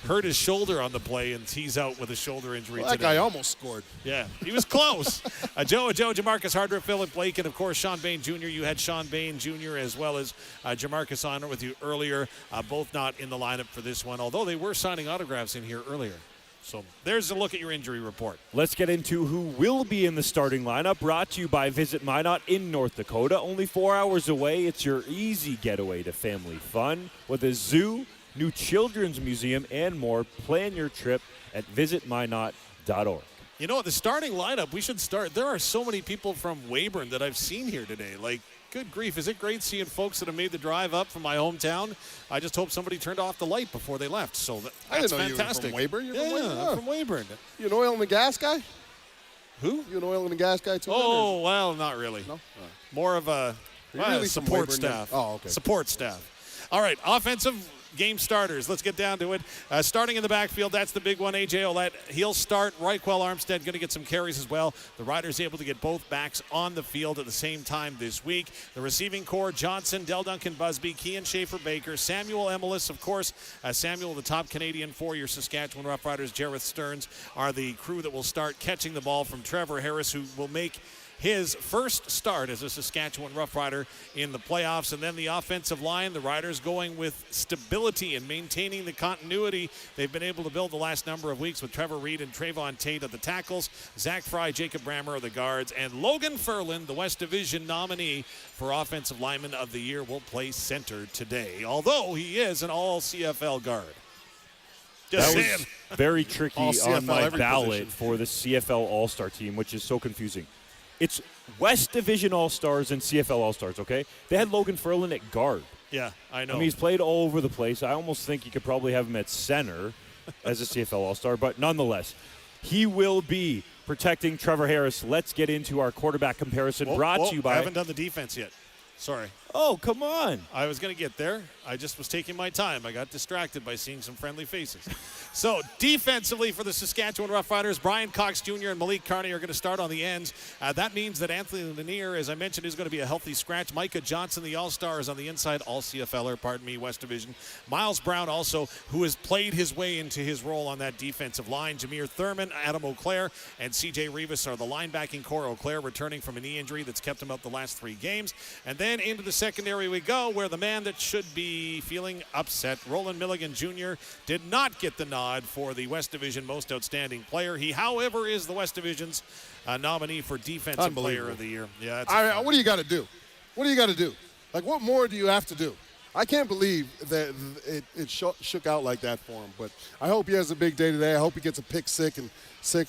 Hurt his shoulder on the play, and he's out with a shoulder injury today. That guy almost scored. Yeah, he was close. Joe, Jamarcus Hardrick, Philip Blake, and, of course, Sean Bain Jr. You had Sean Bain Jr. as well as Jamarcus on with you earlier. Both not in the lineup for this one, although they were signing autographs in here earlier. So there's a look at your injury report. Let's get into who will be in the starting lineup, brought to you by Visit Minot in North Dakota. Only 4 hours away, it's your easy getaway to family fun with a zoo, new children's museum, and more. Plan your trip at visitminot.org. You know, the starting lineup, we should start. There are so many people from Weyburn that I've seen here today. Like, good grief. Is it great seeing folks that have made the drive up from my hometown? I just hope somebody turned off the light before they left. So that's I didn't know fantastic. You were from Weyburn? You're yeah, from Weyburn? I'm from Weyburn. You an oil and the gas guy? Who? You an oil and the gas guy too? Oh, well, not really. No? More of a really support from staff. Weyburn, oh, okay. Support staff. All right, offensive game starters. Let's get down to it. Starting in the backfield, that's the big one. A.J. Ouellette, he'll start. Reichwell Armstead going to get some carries as well. The Riders able to get both backs on the field at the same time this week. The receiving core, Johnson, Del Duncan Busby, Kean Schaefer-Baker, Samuel Emelis, of course. Samuel, the top Canadian for your Saskatchewan Roughriders. Jareth Stearns are the crew that will start catching the ball from Trevor Harris, who will make his first start as a Saskatchewan Roughrider in the playoffs. And then the offensive line, the Riders going with stability and maintaining the continuity they've been able to build the last number of weeks with Trevor Reed and Trayvon Tate at the tackles, Zach Fry, Jacob Brammer are the guards, and Logan Ferland, the West Division nominee for Offensive Lineman of the Year, will play center today, although he is an all-CFL guard. Just that saying. was very tricky on my ballot position. for the CFL All-Star team, which is so confusing. It's West Division All-Stars and CFL All-Stars, okay? They had Logan Ferland at guard. Yeah, I know. I mean, he's played all over the place. I almost think you could probably have him at center as a CFL All-Star, but nonetheless, he will be protecting Trevor Harris. Let's get into our quarterback comparison brought to you by... I haven't done the defense yet. Sorry. Oh, come on. I was going to get there. I just was taking my time. I got distracted by seeing some friendly faces. So, defensively for the Saskatchewan Roughriders, Brian Cox Jr. and Malik Carney are going to start on the ends. That means that Anthony Lanier, as I mentioned, is going to be a healthy scratch. Micah Johnson, the All-Star, is on the inside. All-CFLer, West Division. Miles Brown also, who has played his way into his role on that defensive line. Jameer Thurman, Adam O'Clair, and C.J. Rivas are the linebacking core. O'Clair returning from a knee injury that's kept him out the last 3 games. And then into the secondary we go, where the man that should be feeling upset, Roland Milligan Jr., did not get the nod for the West Division Most Outstanding Player. He, however, is the West Division's nominee for Defensive Player of the Year. Yeah, what do you got to do? What do you got to do? Like, what more do you have to do? I can't believe that it shook out like that for him. But I hope he has a big day today. I hope he gets a pick six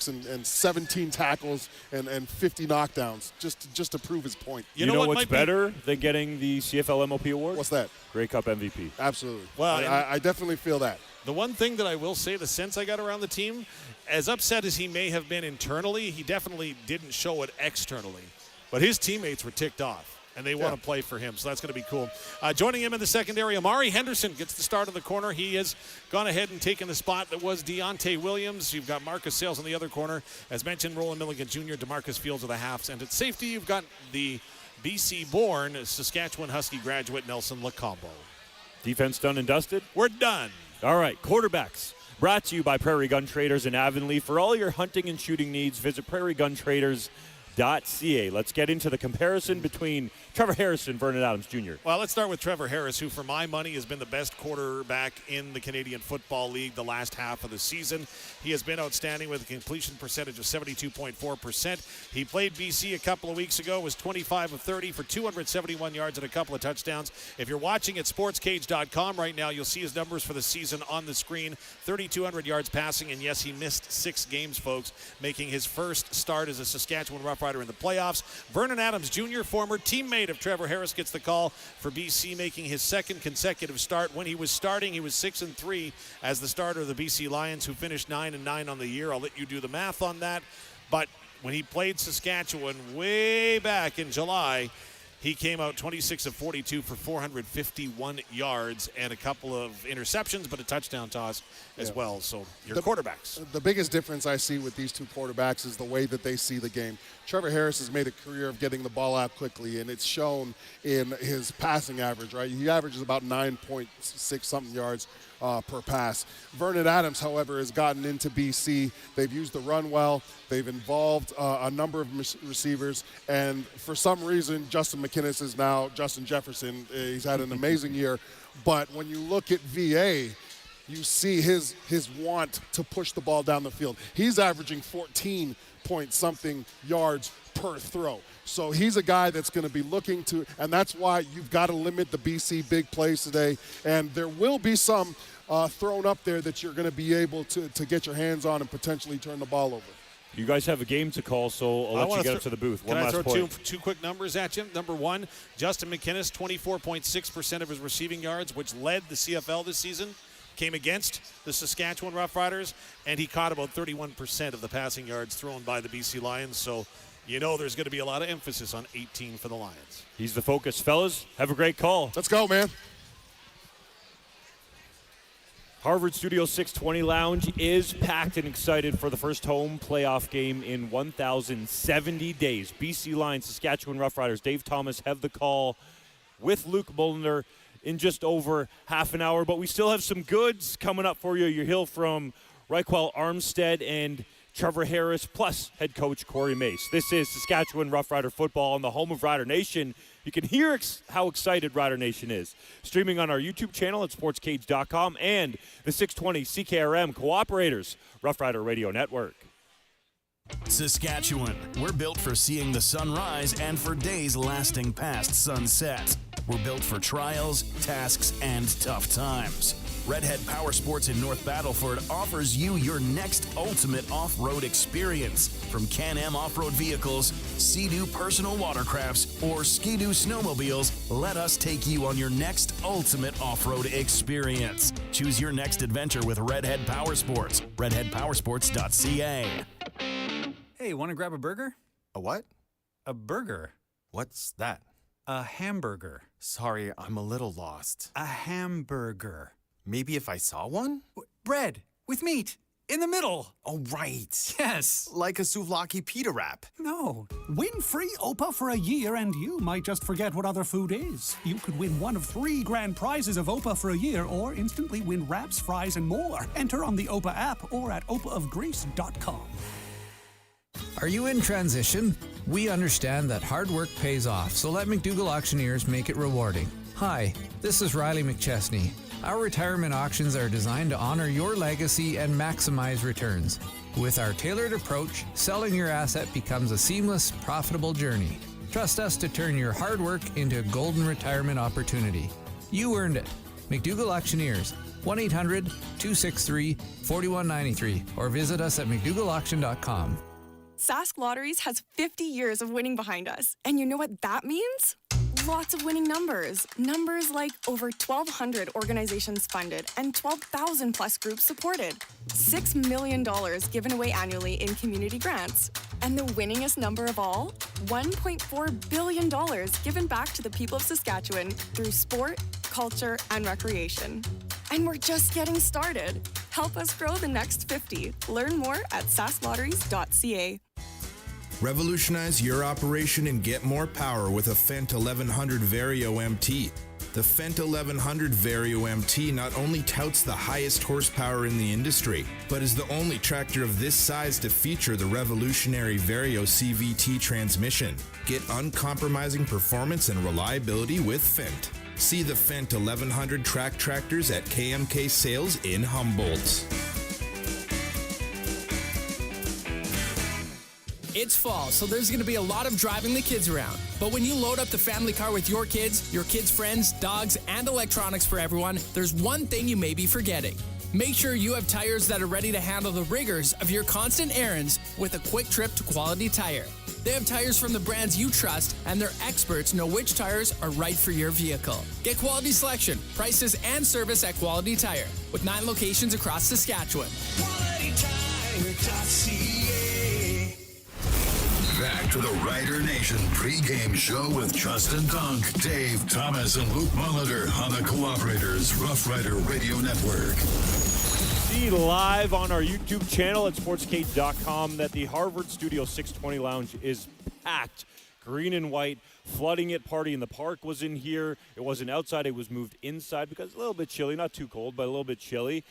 and 17 tackles and 50 knockdowns just to prove his point. You know what's better than getting the CFL MOP award? What's that? Grey Cup MVP. Absolutely. Well, I definitely feel that. The one thing that I will say, the sense I got around the team, as upset as he may have been internally, he definitely didn't show it externally. But his teammates were ticked off. And they want to play for him, so that's going to be cool. Joining him in the secondary, Amari Henderson gets the start in the corner. He has gone ahead and taken the spot that was Deontay Williams. You've got Marcus Sales on the other corner. As mentioned, Roland Milligan Jr., DeMarcus Fields are the halves. And at safety, you've got the BC-born Saskatchewan Husky graduate Nelson Lacombo. Defense done and dusted? We're done. All right, quarterbacks. Brought to you by Prairie Gun Traders in Avonlea. For all your hunting and shooting needs, visit prairieguntraders.ca. Let's get into the comparison between Trevor Harris and Vernon Adams Jr. Well, let's start with Trevor Harris, who, for my money, has been the best quarterback in the Canadian Football League the last half of the season. He has been outstanding with a completion percentage of 72.4%. He played BC a couple of weeks ago, was 25 of 30 for 271 yards and a couple of touchdowns. If you're watching at SportsCage.com right now, you'll see his numbers for the season on the screen. 3,200 yards passing, and yes, he missed 6 games, folks, making his first start as a Saskatchewan Roughrider in the playoffs. Vernon Adams Jr., former teammate of Trevor Harris, gets the call for BC, making his second consecutive start. When he was starting, he was 6-3 as the starter of the BC Lions, who finished 9-9 on the year. I'll let you do the math on that. But when he played Saskatchewan way back in July, he came out 26 of 42 for 451 yards and a couple of interceptions, but a touchdown toss as well. So your quarterbacks. The biggest difference I see with these two quarterbacks is the way that they see the game. Trevor Harris has made a career of getting the ball out quickly, and it's shown in his passing average, right? He averages about 9.6-something yards per pass. Vernon Adams, however, has gotten into BC. They've used the run well. They've involved a number of receivers, and for some reason, Justin McInnes is now Justin Jefferson. He's had an amazing year, but when you look at VA, you see his want to push the ball down the field. He's averaging 14-point-something yards per throw. So he's a guy that's going to be looking to, and that's why you've got to limit the BC big plays today. And there will be some thrown up there that you're going to be able to get your hands on and potentially turn the ball over. You guys have a game to call, so I'll let you get up to the booth. Can I throw two quick numbers at you? Number one, Justin McInnes, 24.6% of his receiving yards, which led the CFL this season, came against the Saskatchewan Roughriders, and he caught about 31% of the passing yards thrown by the BC Lions. So you know there's going to be a lot of emphasis on 18 for the Lions. He's the focus. Fellas, have a great call. Let's go, man. Harvard Studio 620 Lounge is packed and excited for the first home playoff game in 1,070 days. BC Lions, Saskatchewan Roughriders, Dave Thomas have the call with Luc Mullinder in just over half an hour. But we still have some goods coming up for you. You'll hear from Raquel Armstead and Trevor Harris, plus head coach Corey Mace. This is Saskatchewan Roughrider football on the home of Rider Nation. You can hear how excited Rider Nation is. Streaming on our YouTube channel at sportscage.com and the 620 CKRM Cooperators Roughrider Radio Network. Saskatchewan, we're built for seeing the sun rise and for days lasting past sunset. We're built for trials, tasks, and tough times. Redhead Power Sports in North Battleford offers you your next ultimate off-road experience. From Can-Am off-road vehicles, Sea-Doo personal watercrafts, or Ski-Doo snowmobiles, let us take you on your next ultimate off-road experience. Choose your next adventure with Redhead Power Sports. redheadpowersports.ca. Hey, want to grab a burger? A what? A burger. What's that? A hamburger. Sorry, I'm a little lost. A hamburger. Maybe if I saw one? Bread with meat in the middle. Oh, right. Yes. Like a souvlaki pita wrap. No. Win free OPA for a year and you might just forget what other food is. You could win one of 3 grand prizes of OPA for a year or instantly win wraps, fries, and more. Enter on the OPA app or at opaofgreece.com. Are you in transition? We understand that hard work pays off, so let McDougall Auctioneers make it rewarding. Hi, this is Riley McChesney. Our retirement auctions are designed to honor your legacy and maximize returns. With our tailored approach, selling your asset becomes a seamless, profitable journey. Trust us to turn your hard work into a golden retirement opportunity. You earned it. McDougall Auctioneers, 1-800-263-4193, or visit us at mcdougallauction.com. Sask Lotteries has 50 years of winning behind us. And you know what that means? Lots of winning numbers. Numbers like over 1,200 organizations funded and 12,000 plus groups supported. $6 million given away annually in community grants. And the winningest number of all? $1.4 billion given back to the people of Saskatchewan through sport, culture, and recreation. And we're just getting started. Help us grow the next 50. Learn more at sasklotteries.ca. Revolutionize your operation and get more power with a Fendt 1100 Vario MT. The Fendt 1100 Vario MT not only touts the highest horsepower in the industry, but is the only tractor of this size to feature the revolutionary Vario CVT transmission. Get uncompromising performance and reliability with Fendt. See the Fendt 1100 track tractors at KMK Sales in Humboldt. It's fall, so there's going to be a lot of driving the kids around. But when you load up the family car with your kids' friends, dogs, and electronics for everyone, there's one thing you may be forgetting. Make sure you have tires that are ready to handle the rigors of your constant errands with a quick trip to Quality Tire. They have tires from the brands you trust, and their experts know which tires are right for your vehicle. Get quality selection, prices, and service at Quality Tire, with 9 locations across Saskatchewan. QualityTire.ca. Back to the Rider Nation pregame show with Justin Dunk, Dave Thomas, and Luc Mullinder on the Cooperators Rough Rider Radio Network. See live on our YouTube channel at SportsCage.com that the Harvard Studio 620 Lounge is packed. Green and white, flooding it. Party in the Park was in here. It wasn't outside. It was moved inside because it's a little bit chilly. Not too cold, but a little bit chilly.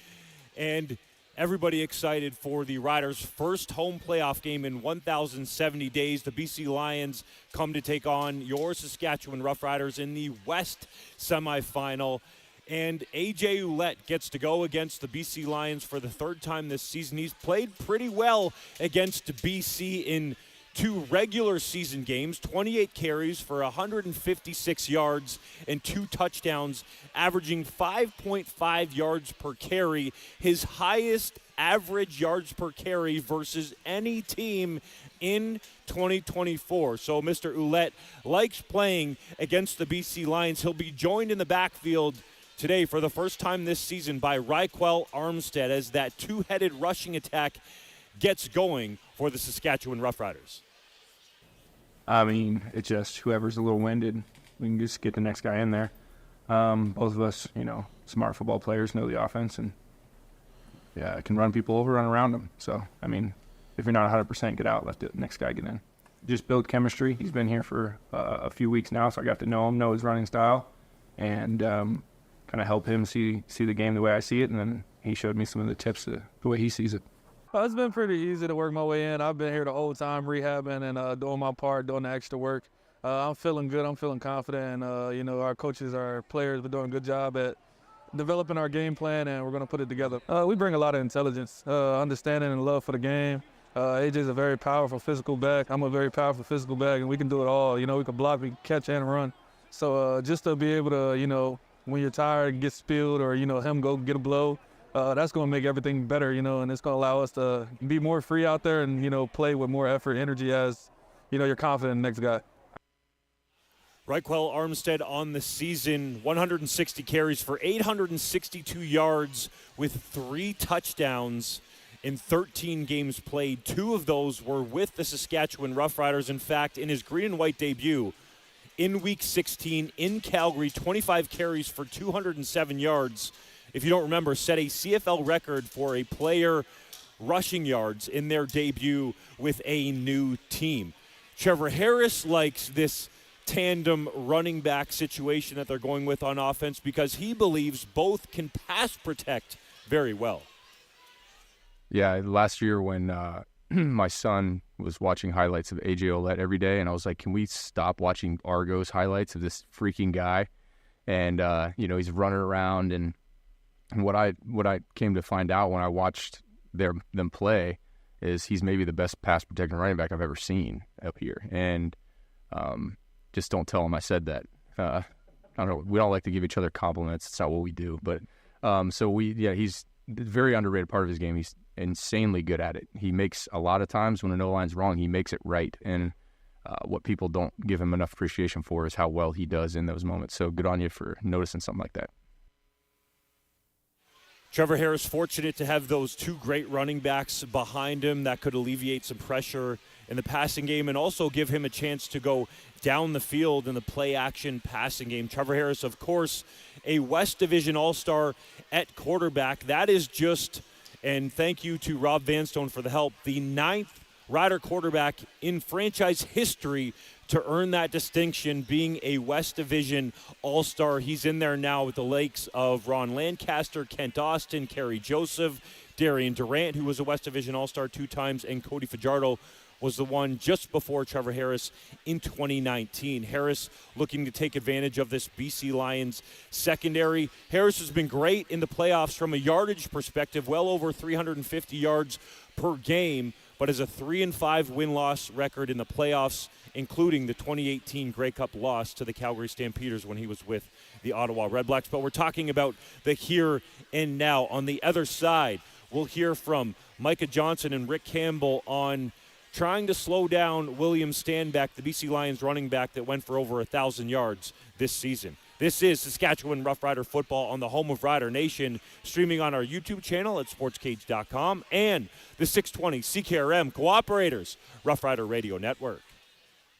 And everybody excited for the Riders' first home playoff game in 1,070 days. The BC Lions come to take on your Saskatchewan Roughriders in the West Semi-Final. And A.J. Ouellette gets to go against the BC Lions for the 3rd time this season. He's played pretty well against BC in 2 regular season games, 28 carries for 156 yards and 2 touchdowns, averaging 5.5 yards per carry, his highest average yards per carry versus any team in 2024. So Mr. Ouellette likes playing against the BC Lions. He'll be joined in the backfield today for the first time this season by Raquel Armstead as that 2-headed rushing attack gets going for the Saskatchewan Roughriders. I mean, it's just whoever's a little winded, we can just get the next guy in there. Both of us, smart football players, know the offense, and can run people over, run around them. So, I mean, if you're not 100%, get out, let the next guy get in. Just build chemistry. He's been here for a few weeks now, so I got to know him, know his running style, and kind of help him see the game the way I see it, and then he showed me some of the tips the way he sees it. It's been pretty easy to work my way in. I've been here the whole time rehabbing and doing my part, doing the extra work. I'm feeling good. I'm feeling confident. And, our coaches, our players, been doing a good job at developing our game plan, and we're going to put it together. We bring a lot of intelligence, understanding, and love for the game. AJ's a very powerful physical back. I'm a very powerful physical back, and we can do it all. We can block, we can catch, and run. So just to be able to, when you're tired, get spilled, or, him go get a blow, that's going to make everything better, and it's going to allow us to be more free out there and, play with more effort, energy as, you're confident in the next guy. Reichwell Armstead on the season, 160 carries for 862 yards with 3 touchdowns in 13 games played. 2 of those were with the Saskatchewan Roughriders. In fact, in his green and white debut in Week 16 in Calgary, 25 carries for 207 yards. If you don't remember, set a CFL record for a player rushing yards in their debut with a new team. Trevor Harris likes this tandem running back situation that they're going with on offense because he believes both can pass protect very well. Yeah, last year when my son was watching highlights of AJ Ouellette every day, and I was like, can we stop watching Argos highlights of this freaking guy? And, he's running around, and what I came to find out when I watched them play is he's maybe the best pass protecting running back I've ever seen up here. And just don't tell him I said that. I don't know. We don't like to give each other compliments. It's not what we do. But he's a very underrated part of his game. He's insanely good at it. He makes a lot of times when an O-line's wrong, he makes it right. And what people don't give him enough appreciation for is how well he does in those moments. So good on you for noticing something like that. Trevor Harris fortunate to have those 2 great running backs behind him that could alleviate some pressure in the passing game and also give him a chance to go down the field in the play-action passing game. Trevor Harris, of course, a West Division All-Star at quarterback. That is just, and thank you to Rob Vanstone for the help, the 9th Rider quarterback in franchise history to earn that distinction, being a West Division All-Star. He's in there now with the likes of Ron Lancaster, Kent Austin, Kerry Joseph, Darian Durant, who was a West Division All-Star 2 times, and Cody Fajardo was the one just before Trevor Harris in 2019. Harris looking to take advantage of this BC Lions secondary. Harris has been great in the playoffs from a yardage perspective, well over 350 yards per game, but has a 3-5 win-loss record in the playoffs, including the 2018 Grey Cup loss to the Calgary Stampeders when he was with the Ottawa Redblacks. But we're talking about the here and now. On the other side, we'll hear from Micah Johnson and Rick Campbell on trying to slow down William Stanback, the BC Lions running back that went for over 1,000 yards this season. This is Saskatchewan Roughrider football on the home of Rider Nation, streaming on our YouTube channel at sportscage.com and the 620 CKRM Cooperators Roughrider Radio Network.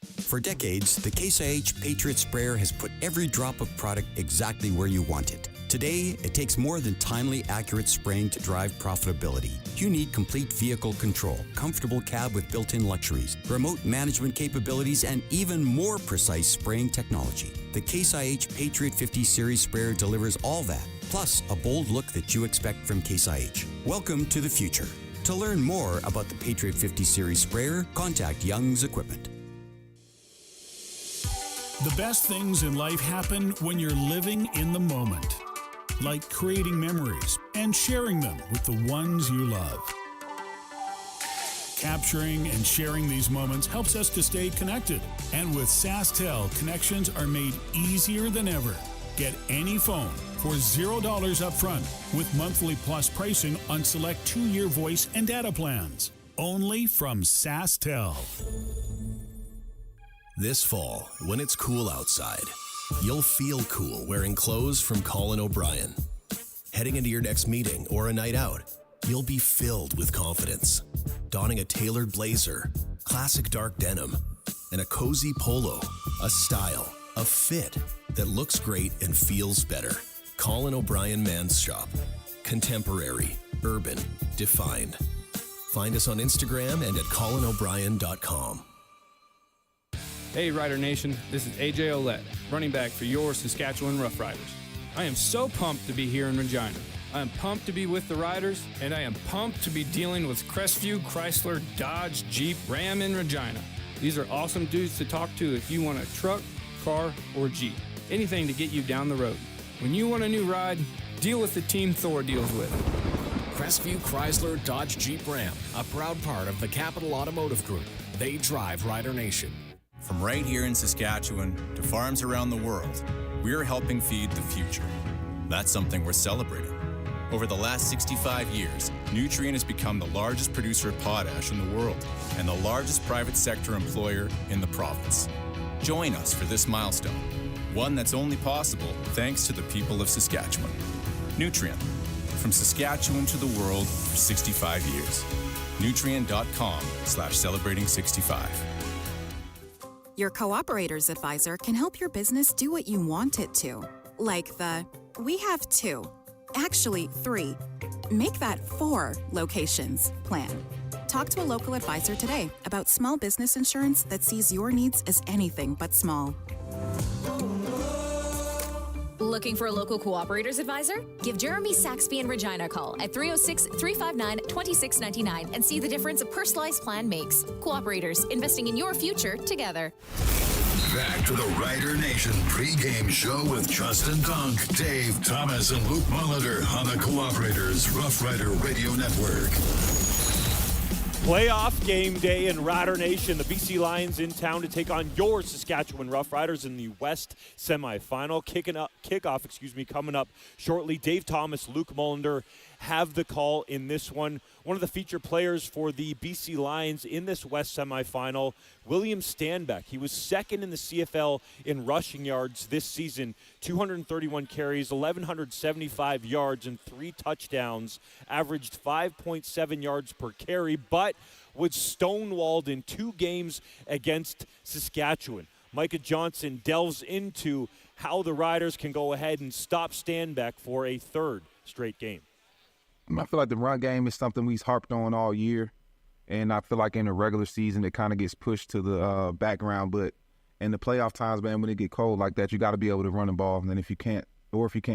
For decades, the Case IH Patriot Sprayer has put every drop of product exactly where you want it. Today, it takes more than timely, accurate spraying to drive profitability. You need complete vehicle control, comfortable cab with built-in luxuries, remote management capabilities, and even more precise spraying technology. The Case IH Patriot 50 Series Sprayer delivers all that, plus a bold look that you expect from Case IH. Welcome to the future. To learn more about the Patriot 50 Series Sprayer, contact Young's Equipment. The best things in life happen when you're living in the moment, like creating memories and sharing them with the ones you love. Capturing and sharing these moments helps us to stay connected. And with SaskTel, connections are made easier than ever. Get any phone for $0 up front with monthly plus pricing on select 2-year voice and data plans. Only from SaskTel. This fall, when it's cool outside, you'll feel cool wearing clothes from Colin O'Brien. Heading into your next meeting or a night out, you'll be filled with confidence. Donning a tailored blazer, classic dark denim, and a cozy polo, a style, a fit that looks great and feels better. Colin O'Brien Men's Shop. Contemporary, urban, defined. Find us on Instagram and at colinobrien.com. Hey Rider Nation, this is AJ Ouellette, running back for your Saskatchewan Roughriders. I am so pumped to be here in Regina. I am pumped to be with the Riders, and I am pumped to be dealing with Crestview, Chrysler, Dodge, Jeep, Ram in Regina. These are awesome dudes to talk to if you want a truck, car, or Jeep. Anything to get you down the road. When you want a new ride, deal with the team Thor deals with. Crestview, Chrysler, Dodge, Jeep, Ram, a proud part of the Capital Automotive Group. They drive Rider Nation. From right here in Saskatchewan to farms around the world, we're helping feed the future. That's something we're celebrating. Over the last 65 years, Nutrien has become the largest producer of potash in the world and the largest private sector employer in the province. Join us for this milestone, one that's only possible thanks to the people of Saskatchewan. Nutrien, from Saskatchewan to the world for 65 years. Nutrien.com/celebrating65. Your Cooperator's Advisor can help your business do what you want it to. Like we have 2, actually 3, make that 4 locations plan. Talk to a local advisor today about small business insurance that sees your needs as anything but small. Looking for a local Cooperator's Advisor? Give Jeremy Saxby in Regina a call at 306-359-2699 and see the difference a personalized plan makes. Cooperators, investing in your future together. Back to the Rider Nation pregame show with Justin Dunk, Dave Thomas, and Luc Mullinder on the Cooperators Rough Rider Radio Network. Playoff game day in Rider Nation. The BC Lions in town to take on your Saskatchewan Roughriders in the West Semi-Final. Kickoff coming up shortly. Dave Thomas, Luc Mullinder have the call in this one. One of the feature players for the BC Lions in this West Semi-Final, William Stanback. He was second in the CFL in rushing yards this season. 231 carries, 1,175 yards, and 3 touchdowns. Averaged 5.7 yards per carry, but was stonewalled in 2 games against Saskatchewan. Micah Johnson delves into how the Riders can go ahead and stop Stanback for a 3rd straight game. I feel like the run game is something we've harped on all year, and I feel like in the regular season it kind of gets pushed to the background. But in the playoff times, man, when it get cold like that, you got to be able to run the ball. And then if you can't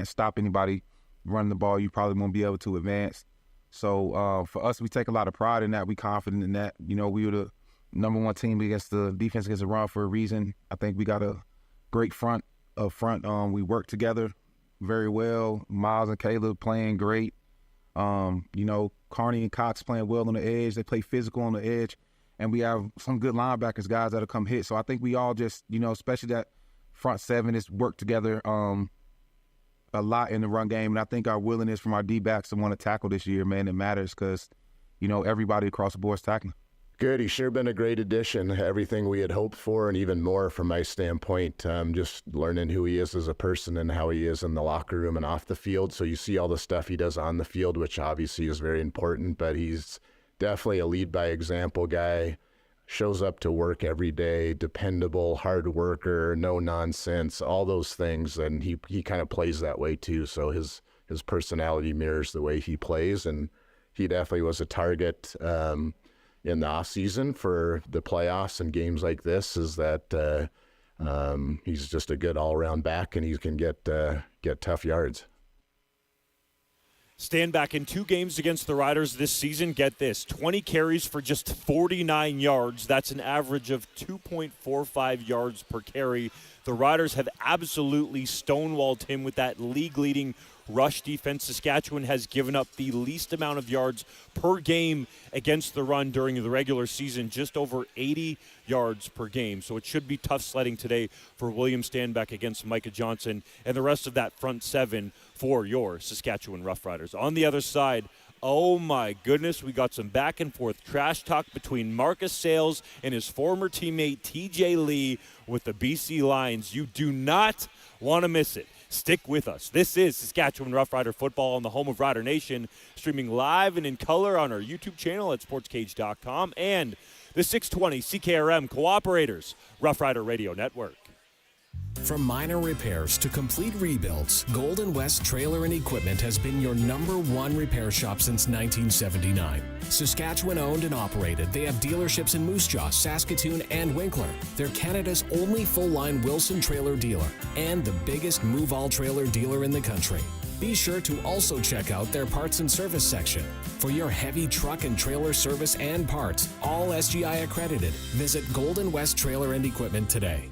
stop anybody running the ball, you probably won't be able to advance. So for us, we take a lot of pride in that. We confident in that. You know, we were the number 1 team against the defense against the run for a reason. I think we got a great front up front. We work together very well. Miles and Caleb playing great. You know, Carney and Cox playing well on the edge. They play physical on the edge. And we have some good linebackers, guys that'll come hit. So I think we all just, you know, especially that front 7 is worked together a lot in the run game. And I think our willingness from our D-backs to want to tackle this year, man, it matters because, you know, everybody across the board is tackling. Good. He's sure been a great addition. Everything we had hoped for and even more from my standpoint. Just learning who he is as a person and how he is in the locker room and off the field. So you see all the stuff he does on the field, which obviously is very important, but he's definitely a lead by example guy. Shows up to work every day, dependable, hard worker, no nonsense, all those things. And he kind of plays that way too. So his personality mirrors the way he plays. And he definitely was a target in the off season for the playoffs and games like this, is that he's just a good all-around back and he can get tough yards. Stanback in 2 games against the Riders this season. Get this, 20 carries for just 49 yards. That's an average of 2.45 yards per carry. The Riders have absolutely stonewalled him with that league-leading rush defense. Saskatchewan has given up the least amount of yards per game against the run during the regular season, just over 80 yards per game. So it should be tough sledding today for William Stanback against Micah Johnson and the rest of that front 7 for your Saskatchewan Roughriders. On the other side, oh my goodness, we got some back and forth trash talk between Marcus Sales and his former teammate TJ Lee with the BC Lions. You do not want to miss it. Stick with us. This is Saskatchewan Roughrider football on the home of Rider Nation, streaming live and in color on our YouTube channel at SportsCage.com and the 620 CKRM Cooperators Rough Rider Radio Network. From minor repairs to complete rebuilds, Golden West Trailer and Equipment has been your #1 repair shop since 1979. Saskatchewan owned and operated, they have dealerships in Moose Jaw, Saskatoon, and Winkler. They're Canada's only full-line Wilson trailer dealer and the biggest move-all trailer dealer in the country. Be sure to also check out their parts and service section. For your heavy truck and trailer service and parts, all SGI accredited, visit Golden West Trailer and Equipment today.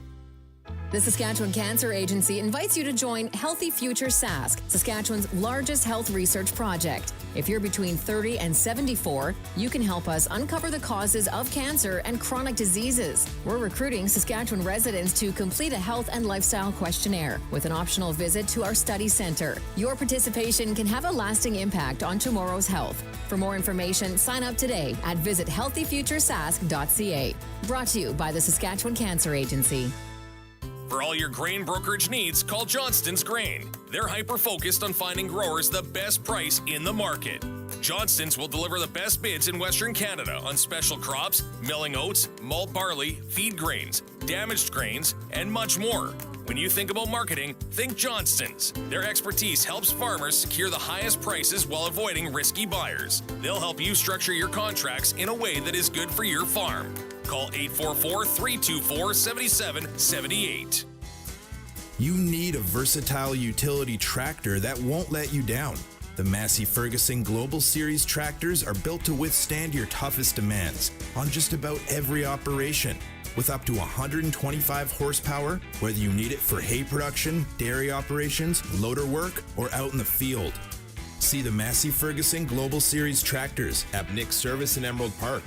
The Saskatchewan Cancer Agency invites you to join Healthy Future Sask, Saskatchewan's largest health research project. If you're between 30 and 74, you can help us uncover the causes of cancer and chronic diseases. We're recruiting Saskatchewan residents to complete a health and lifestyle questionnaire with an optional visit to our study center. Your participation can have a lasting impact on tomorrow's health. For more information, sign up today at visithealthyfuturesask.ca. Brought to you by the Saskatchewan Cancer Agency. For all your grain brokerage needs, call Johnston's Grain. They're hyper-focused on finding growers the best price in the market. Johnston's will deliver the best bids in Western Canada on special crops, milling oats, malt barley, feed grains, damaged grains, and much more. When you think about marketing, think Johnston's. Their expertise helps farmers secure the highest prices while avoiding risky buyers. They'll help you structure your contracts in a way that is good for your farm. Call 844-324-7778. You need a versatile utility tractor that won't let you down. The Massey Ferguson Global Series tractors are built to withstand your toughest demands on just about every operation. With up to 125 horsepower, whether you need it for hay production, dairy operations, loader work, or out in the field. See the Massey Ferguson Global Series tractors at Nick's Service in Emerald Park.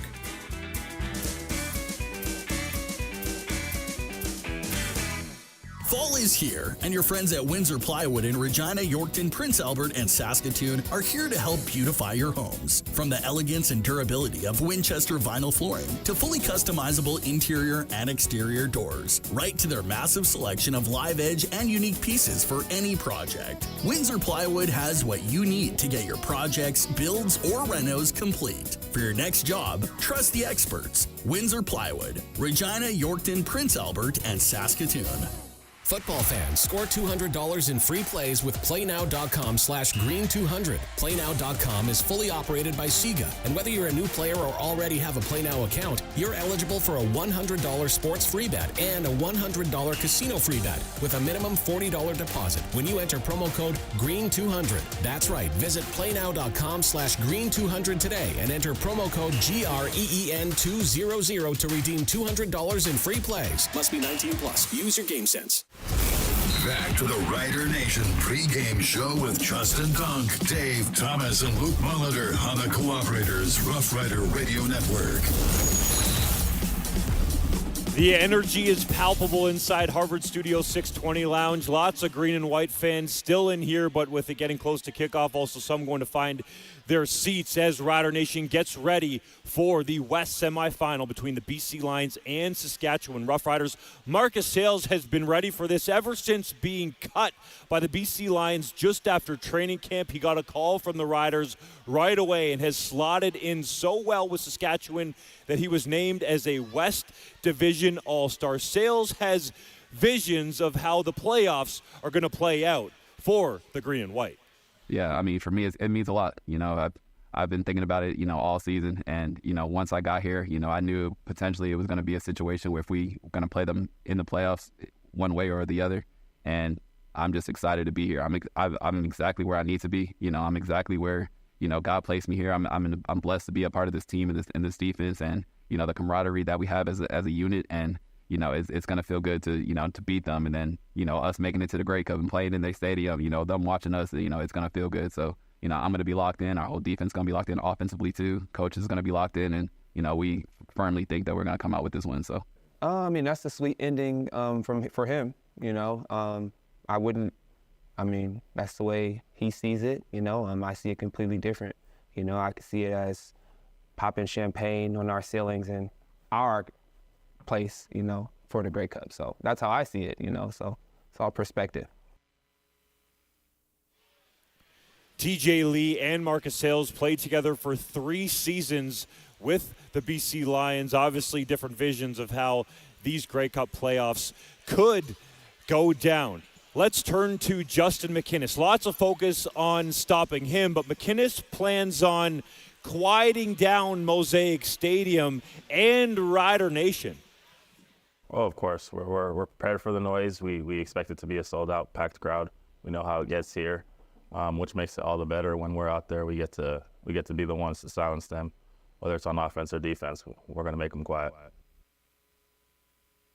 Fall is here, and your friends at Windsor Plywood in Regina, Yorkton, Prince Albert, and Saskatoon are here to help beautify your homes. From the elegance and durability of Winchester vinyl flooring to fully customizable interior and exterior doors, right to their massive selection of live edge and unique pieces for any project. Windsor Plywood has what you need to get your projects, builds, or renos complete. For your next job, trust the experts. Windsor Plywood, Regina, Yorkton, Prince Albert, and Saskatoon. Football fans, score $200 in free plays with PlayNow.com/Green200. PlayNow.com is fully operated by Sega, and whether you're a new player or already have a PlayNow account, you're eligible for a $100 sports free bet and a $100 casino free bet with a minimum $40 deposit when you enter promo code GREEN200. That's right. Visit PlayNow.com/Green200 today and enter promo code GREEN200 to redeem $200 in free plays. Must be 19 plus. Use your game sense. Back to the Rider Nation pregame show with Justin Dunk, Dave Thomas, and Luc Mullinder on the Cooperators Rough Rider Radio Network. The energy is palpable inside Harvard Studio 620 Lounge. Lots of green and white fans still in here, but with it getting close to kickoff, also some going to find their seats as Rider Nation gets ready for the West Semi-Final between the BC Lions and Saskatchewan Roughriders. Marcus Sayles has been ready for this ever since being cut by the BC Lions just after training camp. He got a call from the Riders right away and has slotted in so well with Saskatchewan that he was named as a West Division All-Star. Sayles has visions of how the playoffs are going to play out for the green and white. Yeah, I mean, for me, it means a lot. You know, I've been thinking about it, all season. And, once I got here, I knew potentially it was going to be a situation where if we were going to play them in the playoffs one way or the other. And I'm just excited to be here. I'm exactly where I need to be. I'm exactly where, God placed me here. I'm blessed to be a part of this team and this defense and, the camaraderie that we have as a unit. And, it's going to feel good to, to beat them. And then, us making it to the Grey Cup and playing in their stadium, them watching us, it's going to feel good. So, I'm going to be locked in. Our whole defense is going to be locked in offensively too. Coach is going to be locked in. And, we firmly think that we're going to come out with this win. So, that's the sweet ending for him, that's the way he sees it, I see it completely different. I could see it as popping champagne on our ceilings in our place, for the Grey Cup. So that's how I see it, so it's all perspective. TJ Lee and Marcus Sayles played together for 3 seasons with the BC Lions. Obviously different visions of how these Grey Cup playoffs could go down. Let's turn to Justin McInnes. Lots of focus on stopping him, but McInnes plans on quieting down Mosaic Stadium and Rider Nation. Well, of course, we're prepared for the noise. We expect it to be a sold-out, packed crowd. We know how it gets here, which makes it all the better when we're out there. We get to be the ones to silence them, whether it's on offense or defense. We're going to make them quiet.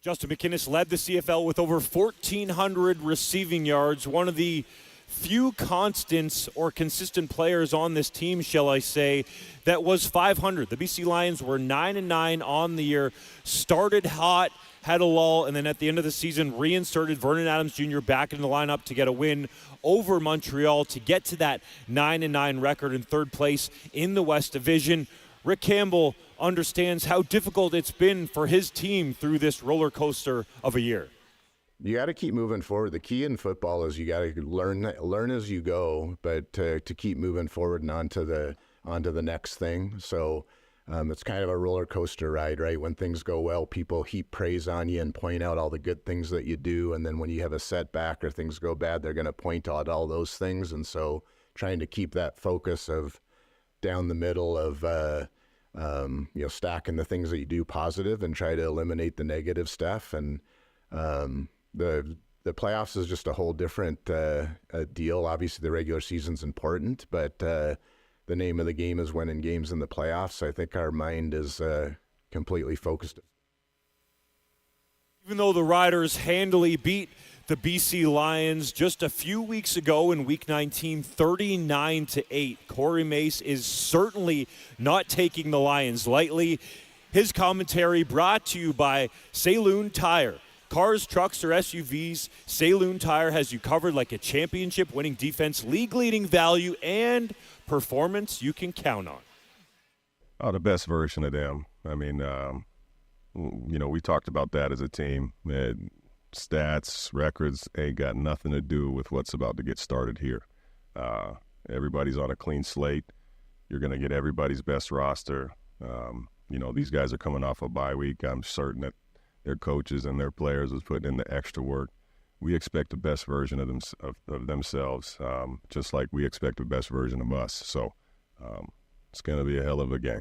Justin McInnes led the CFL with over 1,400 receiving yards, one of the few constants or consistent players on this team, shall I say, that was 500. The BC Lions were 9-9 on the year, started hot, had a lull, and then at the end of the season reinserted Vernon Adams Jr. back in the lineup to get a win over Montreal to get to that 9-9 record in third place in the West Division. Rick Campbell understands how difficult it's been for his team through this roller coaster of a year. You got to keep moving forward. The key in football is you got to learn as you go, but to keep moving forward and onto the next thing. So it's kind of a roller coaster ride, right? When things go well, people heap praise on you and point out all the good things that you do, and then when you have a setback or things go bad, they're going to point out all those things. And so trying to keep that focus of down the middle of stacking the things that you do positive and try to eliminate the negative stuff. And the playoffs is just a whole different deal. Obviously, the regular season's important, but the name of the game is winning games in the playoffs. I think our mind is completely focused. Even though the Riders handily beat the BC Lions just a few weeks ago in Week 19, 39-8, Corey Mace is certainly not taking the Lions lightly. His commentary brought to you by Saloon Tire. Cars, trucks, or SUVs, Saloon Tire has you covered like a championship-winning defense, league-leading value, and performance you can count on. Oh, the best version of them. I mean, we talked about that as a team. Stats, records ain't got nothing to do with what's about to get started here. Everybody's on a clean slate. You're going to get everybody's best roster. These guys are coming off a bye week. I'm certain that their coaches and their players was putting in the extra work. We expect the best version of themselves, just like we expect the best version of us. So it's going to be a hell of a game.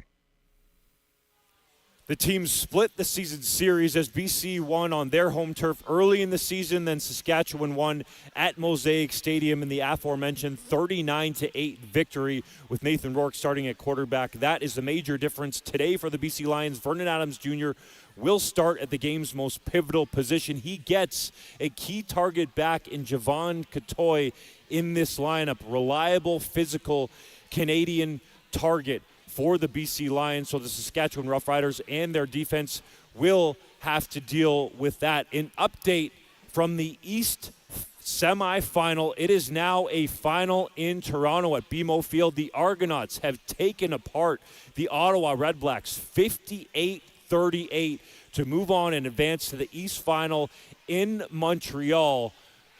The team split the season series as BC won on their home turf early in the season, then Saskatchewan won at Mosaic Stadium in the aforementioned 39-8 victory with Nathan Rourke starting at quarterback. That is the major difference today for the BC Lions. Vernon Adams Jr. will start at the game's most pivotal position. He gets a key target back in Javon Katoy in this lineup. Reliable, physical Canadian target for the BC Lions, so the Saskatchewan Roughriders and their defense will have to deal with that. An update from the East semi-final. It is now a final in Toronto at BMO Field. The Argonauts have taken apart the Ottawa Redblacks 58-38 to move on and advance to the East Final in Montreal.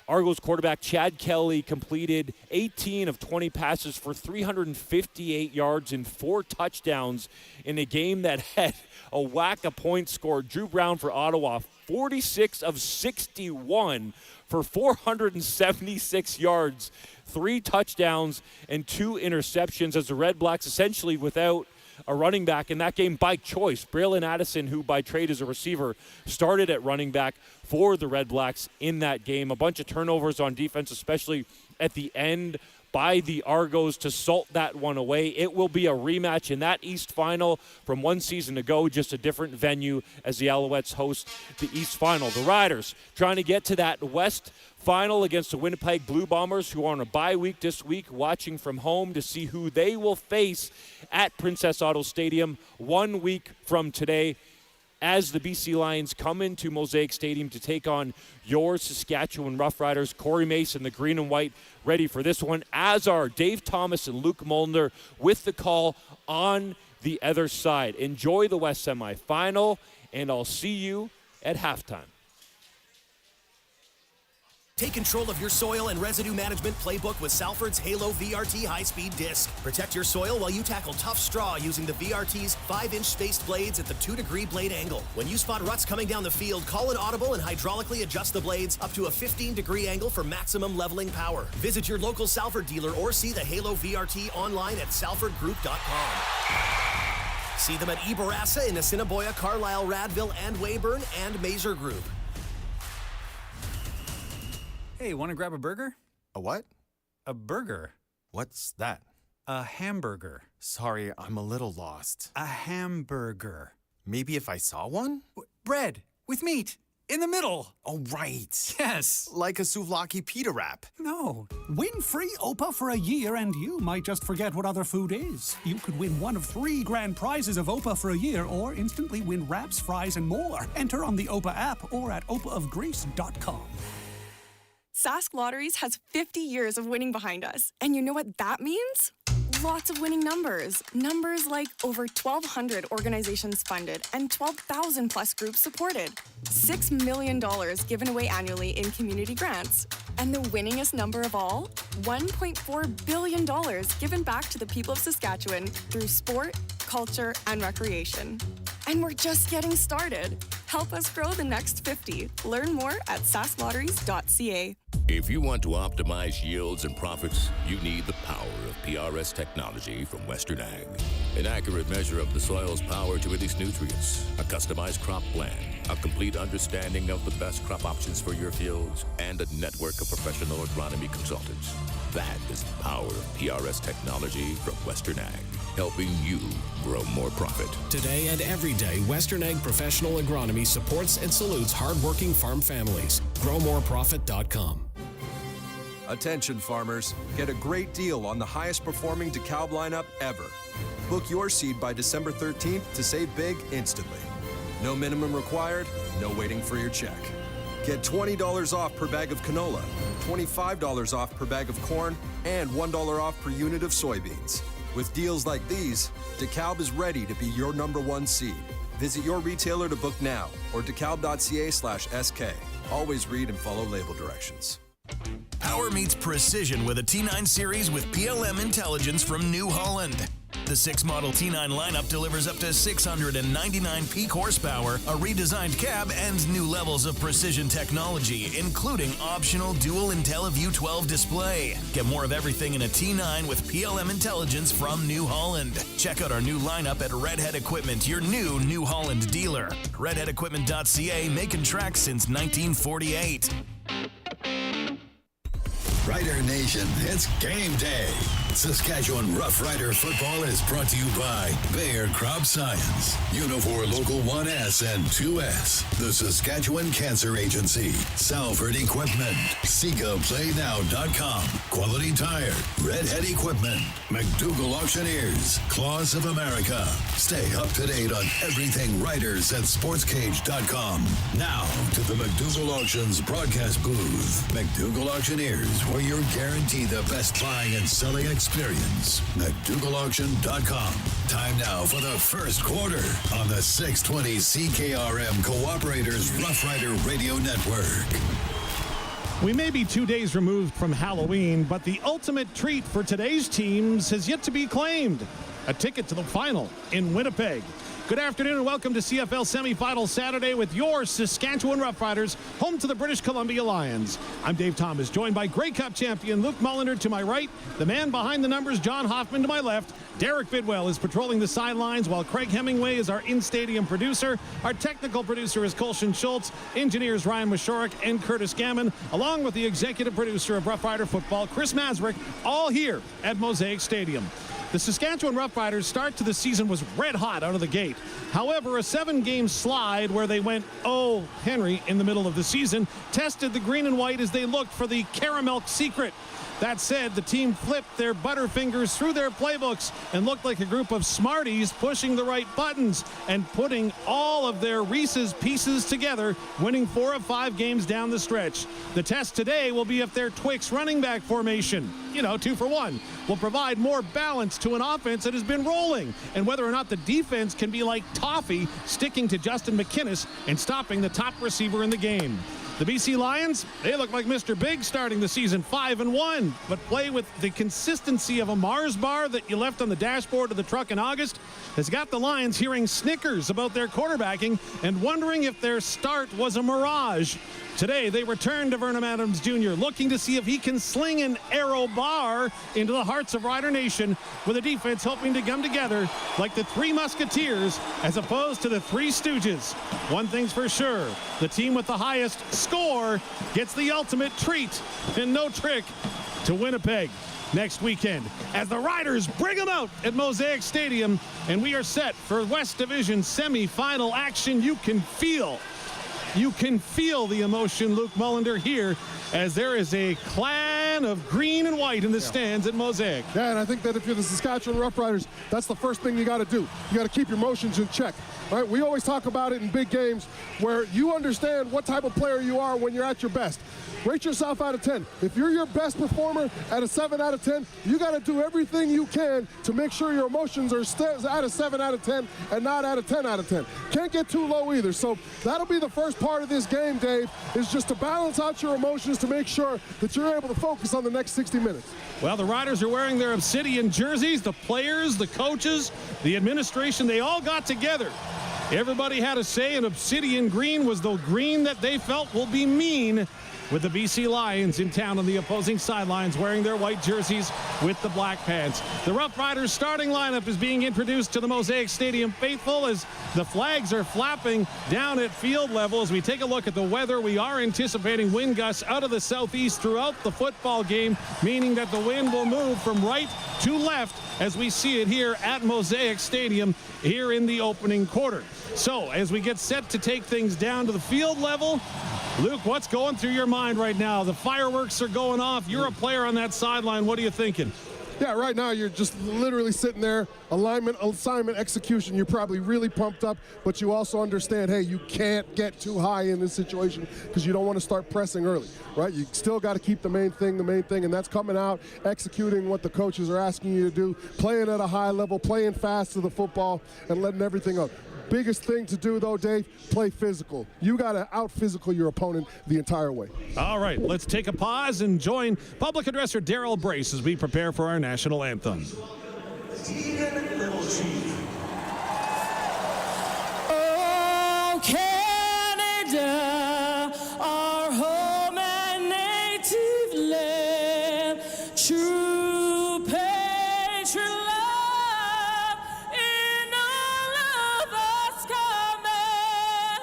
Argos quarterback Chad Kelly completed 18 of 20 passes for 358 yards and 4 touchdowns in a game that had a whack of points scored. Drew Brown for Ottawa, 46 of 61 for 476 yards, 3 touchdowns and 2 interceptions as the Red Blacks essentially without a running back in that game by choice. Braylon Addison, who by trade is a receiver, started at running back for the Red Blacks in that game. A bunch of turnovers on defense, especially at the end by the Argos to salt that one away. It will be a rematch in that East Final from one season ago, just a different venue as the Alouettes host the East Final. The Riders trying to get to that West Final against the Winnipeg Blue Bombers, who are on a bye week this week, watching from home to see who they will face at Princess Auto Stadium 1 week from today, as the BC Lions come into Mosaic Stadium to take on your Saskatchewan Roughriders. Corey Mason, the green and white, ready for this one, as are Dave Thomas and Luc Mullinder with the call on the other side. Enjoy the West semi-final, and I'll see you at halftime. Take control of your soil and residue management playbook with Salford's Halo VRT high-speed disc. Protect your soil while you tackle tough straw using the VRT's 5-inch spaced blades at the 2-degree blade angle. When you spot ruts coming down the field, call an audible and hydraulically adjust the blades up to a 15-degree angle for maximum leveling power. Visit your local Salford dealer or see the Halo VRT online at salfordgroup.com. See them at Eberassa in Assiniboia, Carlisle, Radville, and Weyburn, and Mazer Group. Hey, want to grab a burger? A what? A burger. What's that? A hamburger. Sorry, I'm a little lost. A hamburger. Maybe if I saw one? Bread with meat. In the middle. Oh, right. Yes. Like a souvlaki pita wrap. No. Win free OPA for a year and you might just forget what other food is. You could win one of 3 grand prizes of OPA for a year or instantly win wraps, fries, and more. Enter on the OPA app or at opaofgrace.com. Sask Lotteries has 50 years of winning behind us. And you know what that means? Lots of winning numbers. Numbers like over 1,200 organizations funded and 12,000 plus groups supported. $6 million given away annually in community grants. And the winningest number of all, $1.4 billion given back to the people of Saskatchewan through sport, culture, and recreation. And we're just getting started. Help us grow the next 50. Learn more at sasklotteries.ca. If you want to optimize yields and profits, you need the power of PRS technology from Western Ag. An accurate measure of the soil's power to release nutrients, a customized crop plan, a complete understanding of the best crop options for your fields, and a network of professional agronomy consultants. That is the power of PRS technology from Western Ag, helping you grow more profit. Today and every day, Western Ag Professional Agronomy supports and salutes hardworking farm families. GrowMoreProfit.com. Attention farmers, get a great deal on the highest performing DeKalb lineup ever. Book your seed by December 13th to save big instantly. No minimum required, no waiting for your check. Get $20 off per bag of canola, $25 off per bag of corn, and $1 off per unit of soybeans. With deals like these, DeKalb is ready to be your #1 seed. Visit your retailer to book now or dekalb.ca/SK. Always read and follow label directions. Power meets precision with a T9 series with PLM intelligence from New Holland. The 6-model T9 lineup delivers up to 699 peak horsepower, a redesigned cab, and new levels of precision technology, including optional dual IntelliView 12 display. Get more of everything in a T9 with PLM intelligence from New Holland. Check out our new lineup at Redhead Equipment, your New Holland dealer. Redheadequipment.ca, making tracks since 1948. Rider Nation, it's game day. Saskatchewan Roughrider football is brought to you by Bayer Crop Science, Unifor Local 1S and 2S, the Saskatchewan Cancer Agency, Salford Equipment, SegaPlayNow.com, Quality Tire, Redhead Equipment, McDougall Auctioneers, Claws of America. Stay up to date on everything Riders at SportsCage.com. Now to the McDougall Auctions broadcast booth. McDougall Auctioneers, where you're guaranteed the best buying and selling experience. McDougallAuction.com. Time now for the first quarter on the 620 CKRM Cooperators Rough Rider Radio Network. We may be 2 days removed from Halloween, but the ultimate treat for today's teams has yet to be claimed. A ticket to the final in Winnipeg. Good afternoon and welcome to CFL Semi-Finals Saturday with your Saskatchewan Roughriders, home to the British Columbia Lions. I'm Dave Thomas, joined by Grey Cup champion Luc Mullinder to my right, the man behind the numbers, John Hoffman, to my left. Derek Bidwell is patrolling the sidelines, while Craig Hemingway is our in-stadium producer. Our technical producer is Colshan Schultz, engineers Ryan Mashorik and Curtis Gammon, along with the executive producer of Rough Rider Football, Chris Masrick, all here at Mosaic Stadium. The Saskatchewan Roughriders' start to the season was red hot out of the gate. However, a 7-game slide where they went, oh, Henry, in the middle of the season, tested the green and white as they looked for the caramel secret. That said, the team flipped their butterfingers through their playbooks and looked like a group of smarties pushing the right buttons and putting all of their Reese's pieces together, winning 4 of 5 games down the stretch. The test today will be if their Twix running back formation, 2 for 1, will provide more balance to an offense that has been rolling, and whether or not the defense can be like toffee, sticking to Justin McInnes and stopping the top receiver in the game. The BC Lions, they look like Mr. Big starting the season 5-1, but play with the consistency of a Mars bar that you left on the dashboard of the truck in August has got the Lions hearing snickers about their quarterbacking and wondering if their start was a mirage. Today, they return to Vernon Adams Jr., looking to see if he can sling an arrow bar into the hearts of Rider Nation, with a defense hoping to come together like the Three Musketeers as opposed to the Three Stooges. One thing's for sure, the team with the highest score gets the ultimate treat and no trick to Winnipeg next weekend as the Riders bring them out at Mosaic Stadium, and we are set for West Division semi-final action. You can feel You can feel the emotion, Luc Mullinder, here as there is a clan of green and white in the stands at Mosaic. Yeah, and I think that if you're the Saskatchewan Roughriders, that's the first thing you got to do. You got to keep your emotions in check. Right? We always talk about it in big games where you understand what type of player you are when you're at your best. Rate yourself out of 10. If you're your best performer at a 7 out of 10, you got to do everything you can to make sure your emotions are at a 7 out of 10 and not at a 10 out of 10. Can't get too low either. So that'll be the first part of this game, Dave, is just to balance out your emotions to make sure that you're able to focus on the next 60 minutes. Well, the Riders are wearing their Obsidian jerseys. The players, the coaches, the administration, they all got together. Everybody had a say, and Obsidian green was the green that they felt will be mean with the BC Lions in town on the opposing sidelines wearing their white jerseys with the black pants. The Rough Riders starting lineup is being introduced to the Mosaic Stadium faithful as the flags are flapping down at field level. As we take a look at the weather, we are anticipating wind gusts out of the southeast throughout the football game, meaning that the wind will move from right to left as we see it here at Mosaic Stadium here in the opening quarter. So as we get set to take things down to the field level, Luc, what's going through your mind right now? The fireworks are going off. You're a player on that sideline. What are you thinking? Yeah, right now you're just literally sitting there, alignment, assignment, execution. You're probably really pumped up, but you also understand, hey, you can't get too high in this situation because you don't want to start pressing early, right? You still got to keep the main thing, and that's coming out, executing what the coaches are asking you to do, playing at a high level, playing fast to the football, and letting everything up. Biggest thing to do, though, Dave, play physical. You got to out-physical your opponent the entire way. All right, let's take a pause and join Public Addresser Daryl Brace as we prepare for our national anthem. Oh, Canada, our home and native land, true patriot love in all of us command.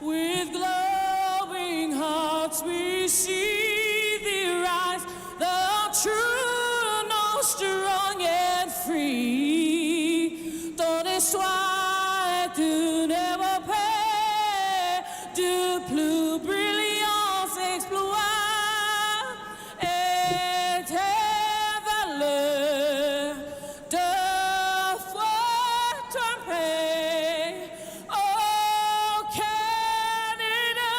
With glowing hearts we see thee rise, the true, no strong and free. Ton histoire tu ne vas pas de plus brillants exploits et tes valeurs de foi trompées. Oh Canada,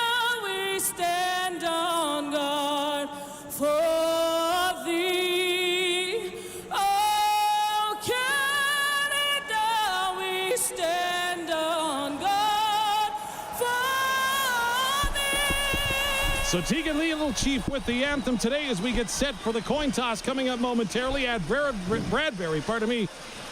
we stand on guard for thee. Oh Canada, we stand on guard for thee. So Tegan Lee, Little Chief with the anthem today as we get set for the coin toss coming up momentarily at Bradbury. Pardon me.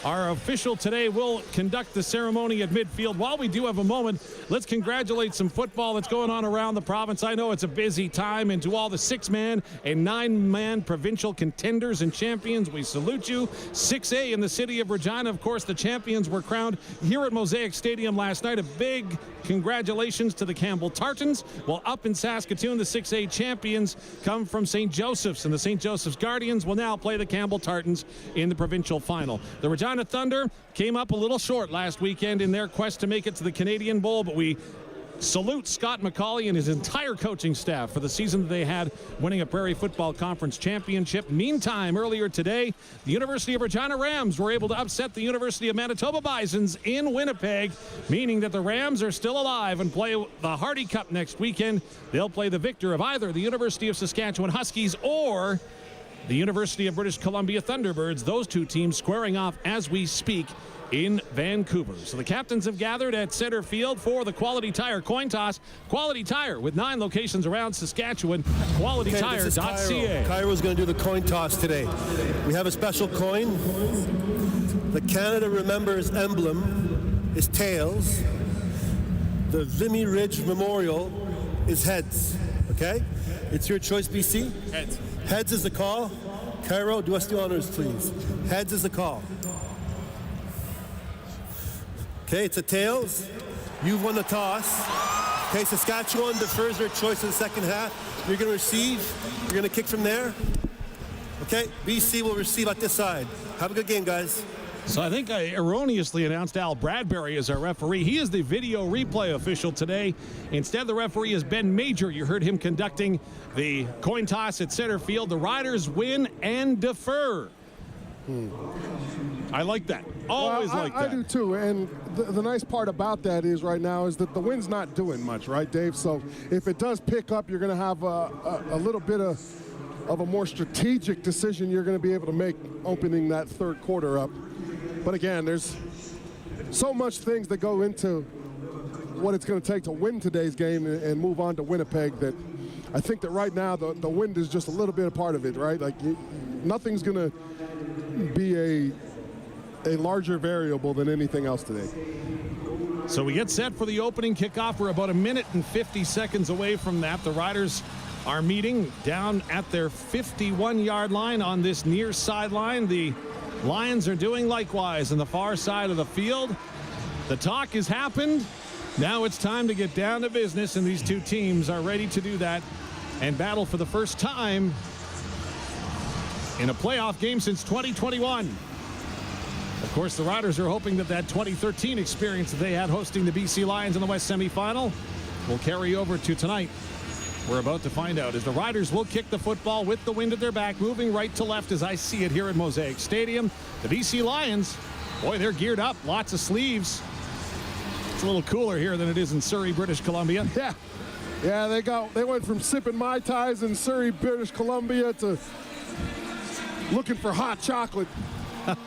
Our official today will conduct the ceremony at midfield. While we do have a moment, let's congratulate some football that's going on around the province. I know it's a busy time, and to all the 6-man and 9-man provincial contenders and champions, we salute you. 6A in the city of Regina, of course, the champions were crowned here at Mosaic Stadium last night. A big congratulations to the Campbell Tartans. While up in Saskatoon, the 6A champions come from St. Joseph's, and the St. Joseph's Guardians will now play the Campbell Tartans in the provincial final. The Regina Thunder came up a little short last weekend in their quest to make it to the Canadian Bowl, but we salute Scott McCauley and his entire coaching staff for the season that they had, winning a Prairie Football Conference championship. Meantime, earlier today, the University of Regina Rams were able to upset the University of Manitoba Bisons in Winnipeg, meaning that the Rams are still alive and play the Hardy Cup next weekend. They'll play the victor of either the University of Saskatchewan Huskies or the University of British Columbia Thunderbirds. Those two teams squaring off as we speak in Vancouver. So the captains have gathered at center field for the Quality Tire coin toss. Quality Tire with 9 locations around Saskatchewan. QualityTire.ca. Cairo's going to do the coin toss today. We have a special coin. The Canada Remembers emblem is tails. The Vimy Ridge Memorial is heads. Okay? It's your choice, BC. Heads. Heads is the call. Cairo, do us the honors, please. Heads is the call. Okay, it's a tails. You've won the toss. Okay, Saskatchewan defers their choice in the second half. You're going to receive. You're going to kick from there. Okay, BC will receive at this side. Have a good game, guys. So I think I erroneously announced Al Bradbury as our referee. He is the video replay official today. Instead, the referee is Ben Major. You heard him conducting the coin toss at center field. The Riders win and defer. I like that. Always like that. I do too. And the nice part about that is right now is that the wind's not doing much, right, Dave? So if it does pick up, you're going to have a little bit of a more strategic decision you're going to be able to make opening that third quarter up. But again, there's so much things that go into what it's going to take to win today's game and move on to Winnipeg that I think that right now the wind is just a little bit a part of it, right? Like nothing's going to be a larger variable than anything else today. So we get set for the opening kickoff. We're about 1 minute and 50 seconds away from that. The Riders are meeting down at their 51-yard line on this near sideline. The Lions are doing likewise on the far side of the field. The talk has happened. Now it's time to get down to business, and these two teams are ready to do that and battle for the first time in a playoff game since 2021. Of course, the Riders are hoping that 2013 experience that they had hosting the BC Lions in the West Semi-Final will carry over to tonight. We're about to find out as the Riders will kick the football with the wind at their back, moving right to left as I see it here at Mosaic Stadium. The BC Lions, boy, they're geared up. Lots of sleeves. It's a little cooler here than it is in Surrey, British Columbia. Yeah, they went from sipping Mai Tais in Surrey, British Columbia to looking for hot chocolate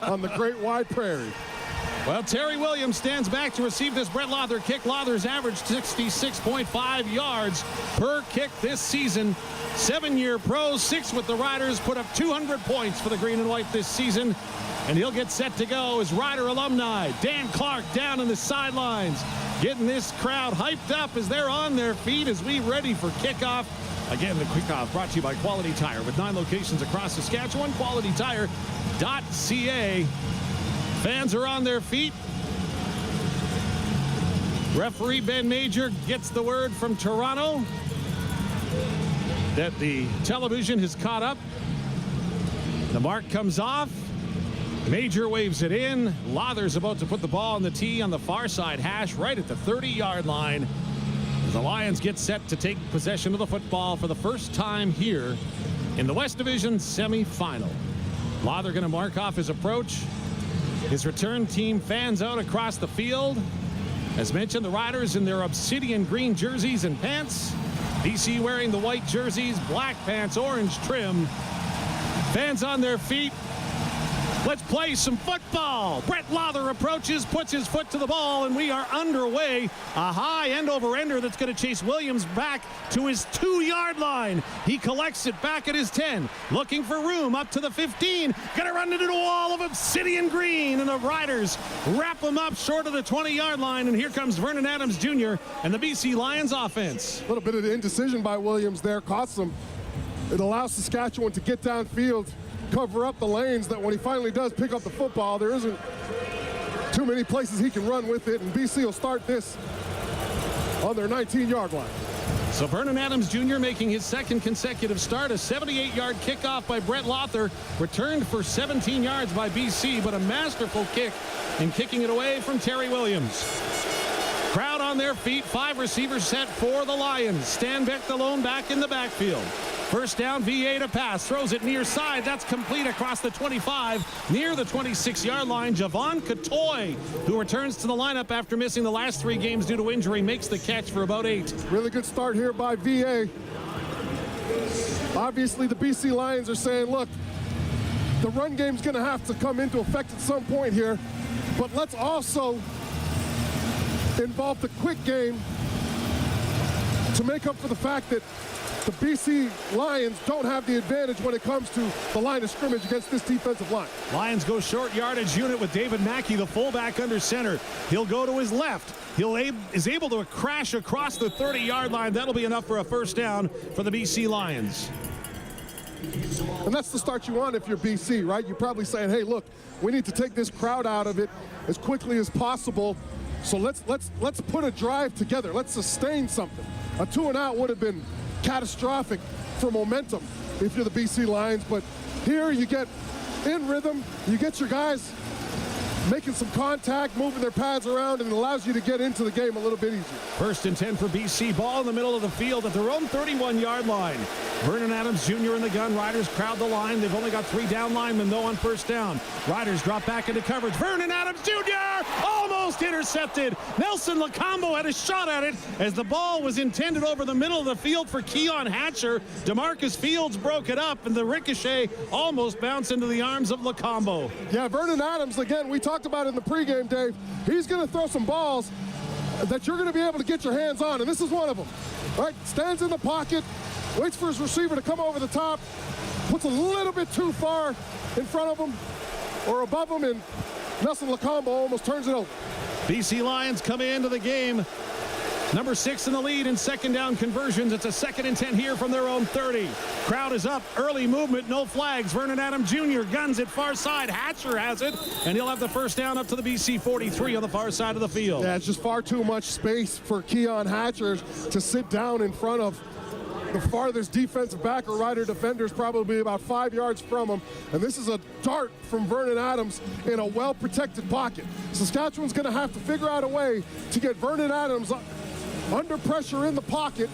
on the Great Wide Prairie. Well, Terry Williams stands back to receive this Brett Lawther kick. Lawther's averaged 66.5 yards per kick this season. 7-year pro, 6 with the Riders, put up 200 points for the Green and White this season. And he'll get set to go as Rider alumni. Dan Clark down on the sidelines, getting this crowd hyped up as they're on their feet as we ready for kickoff. Again, the kickoff brought to you by Quality Tire with 9 locations across Saskatchewan. QualityTire.ca. Fans are on their feet. Referee Ben Major gets the word from Toronto that the television has caught up. The mark comes off. Major waves it in. Lawther's about to put the ball on the tee on the far side hash right at the 30-yard line. The Lions get set to take possession of the football for the first time here in the West Division semi-final. Lawther going to mark off his approach. His return team fans out across the field. As mentioned, the Riders in their obsidian green jerseys and pants. BC wearing the white jerseys, black pants, orange trim. Fans on their feet. Let's play some football. Brett Lawther approaches, puts his foot to the ball, and we are underway. A high end-over-ender that's going to chase Williams back to his 2-yard line. He collects it back at his 10, looking for room up to the 15. Going to run into the wall of obsidian green, and the Riders wrap him up short of the 20-yard line, and here comes Vernon Adams Jr. and the BC Lions offense. A little bit of indecision by Williams there costs him. It allows Saskatchewan to get downfield, cover up the lanes, that when he finally does pick up the football, there isn't too many places he can run with it, and BC will start this on their 19-yard line. So Vernon Adams Jr. making his second consecutive start. A 78-yard kickoff by Brett Lawther, returned for 17 yards by BC, but a masterful kick in kicking it away from Terry Williams. Crowd on their feet, 5 receivers set for the Lions. Stan Beck alone back in the backfield. First down, VA to pass, throws it near side. That's complete across the 25, near the 26-yard line. Javon Catoy, who returns to the lineup after missing the last 3 games due to injury, makes the catch for about 8. Really good start here by VA. Obviously, the BC Lions are saying, look, the run game's going to have to come into effect at some point here, but let's also involve the quick game to make up for the fact that the BC Lions don't have the advantage when it comes to the line of scrimmage against this defensive line. Lions go short yardage unit with David Mackey, the fullback, under center. He'll go to his left. Is able to crash across the 30-yard line. That'll be enough for a first down for the BC Lions. And that's the start you want if you're BC, right? You're probably saying, hey, look, we need to take this crowd out of it as quickly as possible. So let's put a drive together. Let's sustain something. A 2-and-out would have been catastrophic for momentum if you're the BC Lions, but here you get in rhythm, you get your guys making some contact, moving their pads around, and it allows you to get into the game a little bit easier. 1st and 10 for BC. Ball in the middle of the field at their own 31-yard line. Vernon Adams Jr. in the gun. Riders crowd the line. They've only got 3 down linemen, though, on 1st down. Riders drop back into coverage. Vernon Adams Jr. almost intercepted. Nelson Lacombo had a shot at it as the ball was intended over the middle of the field for Keon Hatcher. DeMarcus Fields broke it up, and the ricochet almost bounced into the arms of Lacombo. Yeah, Vernon Adams, again, we talked about it in the pregame, Dave. He's going to throw some balls that you're going to be able to get your hands on, and this is one of them. Right, stands in the pocket, waits for his receiver to come over the top, puts a little bit too far in front of him or above him, and Nelson Lacombo almost turns it over. BC Lions come into the game. Number 6 in the lead in 2nd down conversions. It's a 2nd and 10 here from their own 30. Crowd is up. Early movement. No flags. Vernon Adams Jr. guns it far side. Hatcher has it, and he'll have the 1st down up to the BC 43 on the far side of the field. Yeah, it's just far too much space for Keon Hatcher to sit down in front of the farthest defensive back or Rider defenders, probably about 5 yards from him. And this is a dart from Vernon Adams in a well-protected pocket. Saskatchewan's going to have to figure out a way to get Vernon Adams under pressure in the pocket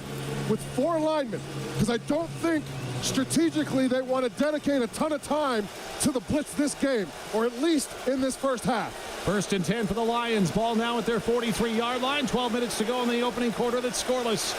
with 4 linemen, because I don't think strategically they want to dedicate a ton of time to the blitz this game, or at least in this first half. 1st and 10 for the Lions. Ball now at their 43-yard line. 12 minutes to go in the opening quarter. That's scoreless.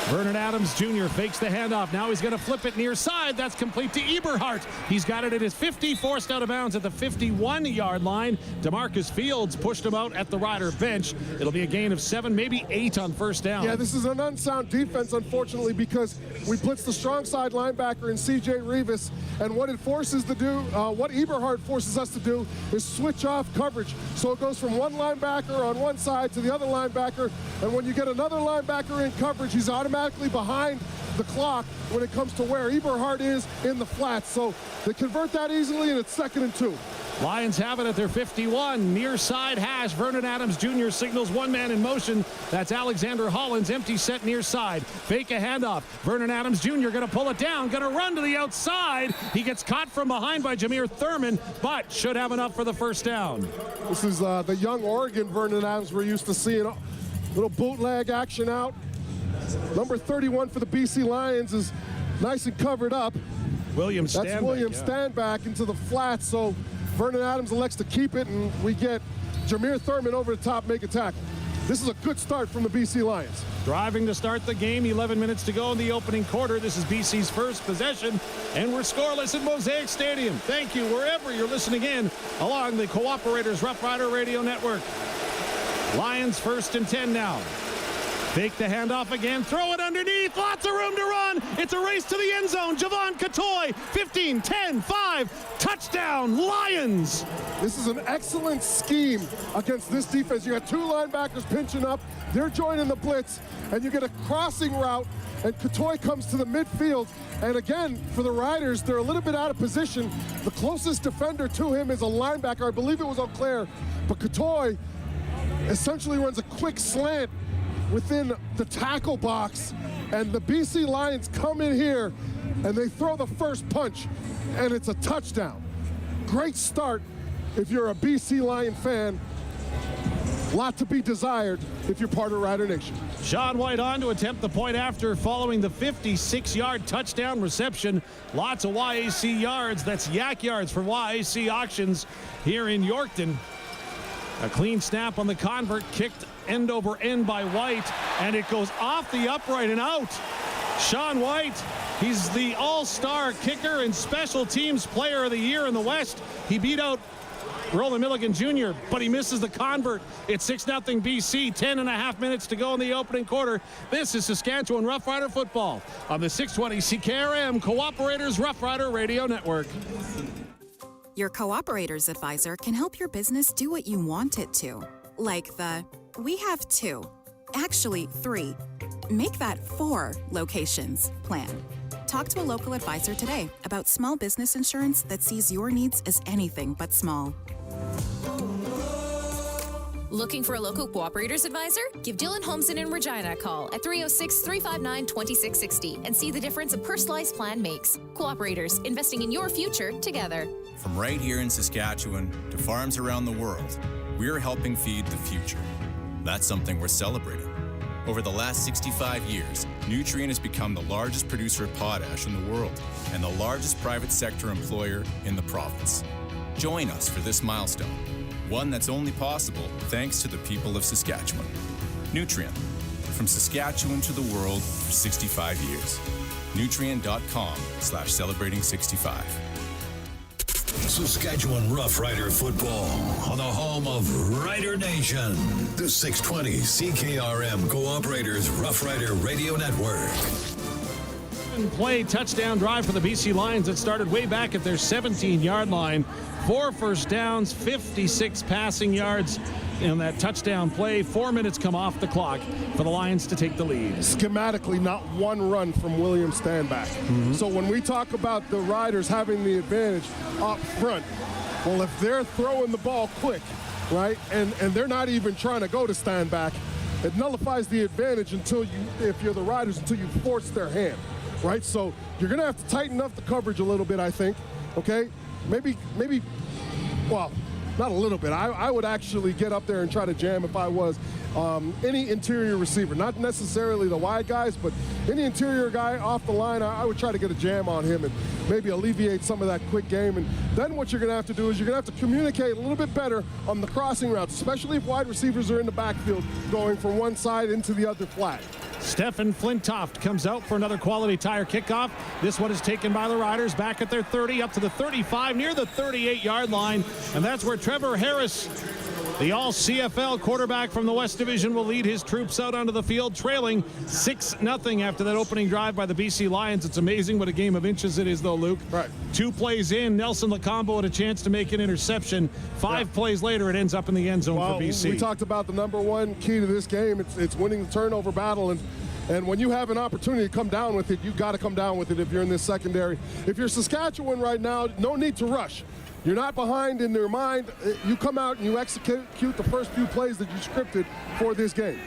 Vernon Adams Jr. fakes the handoff. Now he's going to flip it near side. That's complete to Eberhardt. He's got it at his 50, forced out of bounds at the 51-yard line. DeMarcus Fields pushed him out at the Rider bench. It'll be a gain of 7, maybe 8 on 1st down. Yeah, this is an unsound defense, unfortunately, because we blitz the strong side linebacker in C.J. Rivas, and what it forces to do, what Eberhardt forces us to do is switch off coverage. So it goes from one linebacker on one side to the other linebacker, and when you get another linebacker in coverage, he's automatically behind the clock when it comes to where Eberhardt is in the flats. So they convert that easily, and it's 2nd and 2. Lions have it at their 51. Near side hash. Vernon Adams Jr. signals one man in motion. That's Alexander Hollins. Empty set near side. Fake a handoff. Vernon Adams Jr. going to pull it down. Going to run to the outside. He gets caught from behind by Jameer Thurman, but should have enough for the 1st down. This is the young Oregon Vernon Adams we're used to seeing. A little bootleg action out. Number 31 for the BC Lions is nice and covered up. William Stanback. That's William Stanback into the flats, so Vernon Adams elects to keep it, and we get Jameer Thurman over the top, make a tackle. This is a good start from the BC Lions. Driving to start the game, 11 minutes to go in the opening quarter. This is BC's first possession, and we're scoreless at Mosaic Stadium. Thank you wherever you're listening in along the Cooperators Rough Rider Radio Network. Lions 1st and 10 now. Fake the handoff again, throw it underneath, lots of room to run. It's a race to the end zone. Javon Catoy, 15, 10, 5, touchdown, Lions. This is an excellent scheme against this defense. You got 2 linebackers pinching up, they're joining the blitz, and you get a crossing route, and Catoy comes to the midfield. And again, for the Riders, they're a little bit out of position. The closest defender to him is a linebacker. I believe it was Auclair, but Catoy essentially runs a quick slant within the tackle box, and the BC Lions come in here and they throw the first punch, and it's a touchdown. Great start if you're a BC Lion fan. A lot to be desired if you're part of Rider Nation. Sean White on to attempt the point after following the 56-yard touchdown reception. Lots of YAC yards. That's Yak yards for YAC Auctions here in Yorkton. A clean snap on the convert, kicked end over end by White, and it goes off the upright and out. Sean White, he's the all-star kicker and special teams player of the year in the West. He beat out Roland Milligan Jr., but he misses the convert. It's 6-0 BC, 10.5 minutes to go in the opening quarter. This is Saskatchewan Roughrider football on the 620 CKRM Cooperators Rough Rider Radio Network. Your Cooperators advisor can help your business do what you want it to. Like we have 2, actually 3, make that 4 locations plan. Talk to a local advisor today about small business insurance that sees your needs as anything but small. Looking for a local cooperators advisor? Give Dylan Holmson in Regina a call at 306-359-2660 and see the difference a personalized plan makes. Cooperators, investing in your future together. From right here in Saskatchewan to farms around the world, we're helping feed the future. That's something we're celebrating. Over the last 65 years, Nutrien has become the largest producer of potash in the world and the largest private sector employer in the province. Join us for this milestone, one that's only possible thanks to the people of Saskatchewan. Nutrien, from Saskatchewan to the world for 65 years. Nutrien.com/celebrating65. Saskatchewan Roughrider football on the home of Rider Nation. The 620 CKRM Cooperators Roughrider Radio Network. Play touchdown drive for the BC Lions that started way back at their 17-yard line. 4 first downs, 56 passing yards in that touchdown play. 4 minutes come off the clock for the Lions to take the lead. Schematically, not one run from William Stanback. So when we talk about the Riders having the advantage up front, well, if they're throwing the ball quick, right, and they're not even trying to go to Stanback, it nullifies the advantage if you're the Riders, until you force their hand, right? So you're going to have to tighten up the coverage a little bit, I think, okay? Maybe, well, not a little bit. I would actually get up there and try to jam if I was any interior receiver. Not necessarily the wide guys, but any interior guy off the line, I would try to get a jam on him and maybe alleviate some of that quick game. And then what you're going to have to do is you're going to have to communicate a little bit better on the crossing routes, especially if wide receivers are in the backfield going from one side into the other flat. Stefan Flintoft comes out for another quality tire kickoff. This one is taken by the Riders back at their 30, up to the 35, near the 38-yard line. And that's where Trevor Harris, the all-CFL quarterback from the West Division, will lead his troops out onto the field, trailing 6-0 after that opening drive by the BC Lions. It's amazing what a game of inches it is, though, Luke. Right. 2 plays in, Nelson Lacombo had a chance to make an interception. 5 plays later, it ends up in the end zone for BC. We talked about the number one key to this game. It's winning the turnover battle. And when you have an opportunity to come down with it, you got to come down with it if you're in this secondary. If you're Saskatchewan right now, no need to rush. You're not behind in their mind. You come out and you execute the first few plays that you scripted for this game.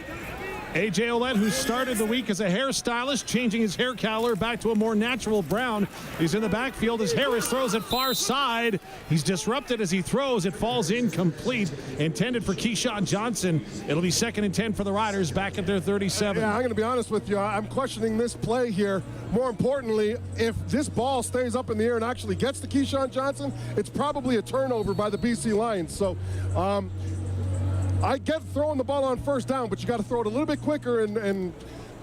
A.J. Ouellette, who started the week as a hairstylist, changing his hair color back to a more natural brown. He's in the backfield as Harris throws it far side. He's disrupted as he throws. It falls incomplete, intended for Keyshawn Johnson. It'll be 2nd and 10 for the Riders back at their 37. Yeah, I'm going to be honest with you. I'm questioning this play here. More importantly, if this ball stays up in the air and actually gets to Keyshawn Johnson, it's probably a turnover by the BC Lions. So, I get throwing the ball on first down, but you got to throw it a little bit quicker. And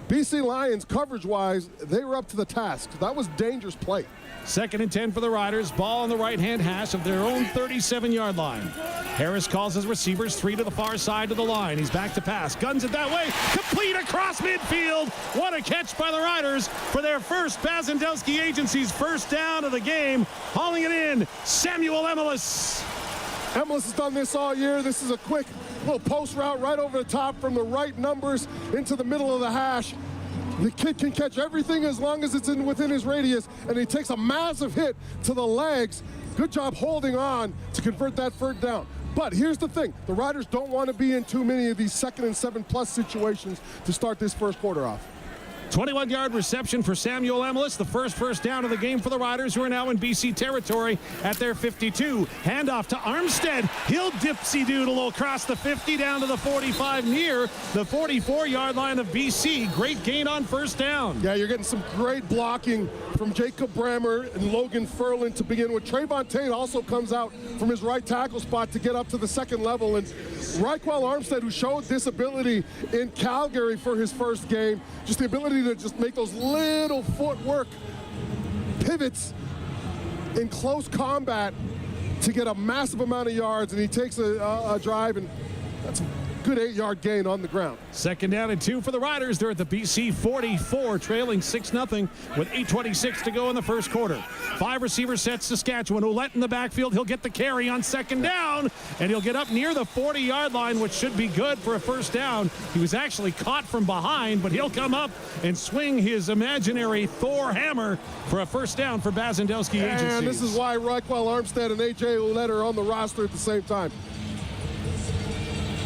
BC Lions, coverage-wise, they were up to the task. That was a dangerous play. 2nd and 10 for the Riders. Ball on the right-hand hash of their own 37-yard line. Harris calls his receivers 3 to the far side of the line. He's back to pass. Guns it that way. Complete across midfield. What a catch by the Riders for their first Bazandowski Agency's first down of the game. Hauling it in, Samuel Emelis. Emelis has done this all year. This is a quick little post route right over the top from the right numbers into the middle of the hash. The kid can catch everything as long as it's within his radius, and he takes a massive hit to the legs. Good job holding on to convert that third down. But here's the thing. The Riders don't want to be in too many of these 2nd and 7+ situations to start this first quarter off. 21-yard reception for Samuel Emelis, the first down of the game for the Riders, who are now in BC territory at their 52. Handoff to Armstead. He'll dipsy-doodle across the 50 down to the 45 near the 44-yard line of BC. Great gain on first down. Yeah, you're getting some great blocking from Jacob Brammer and Logan Furlan to begin with. Trayvon Tate also comes out from his right tackle spot to get up to the second level. And Raquel Armstead, who showed this ability in Calgary for his first game, just the ability to just make those little footwork pivots in close combat to get a massive amount of yards, and he takes a drive, and that's a good 8-yard gain on the ground. 2nd down and 2 for the Riders. They're at the BC 44, trailing 6-0 with 8:26 to go in the first quarter. 5 receiver sets Saskatchewan. Ouellette in the backfield. He'll get the carry on 2nd down, and he'll get up near the 40-yard line, which should be good for a first down. He was actually caught from behind, but he'll come up and swing his imaginary Thor hammer for a first down for Bazandowski Agency. And this is why Raquel Armstead and A.J. Ouellette are on the roster at the same time.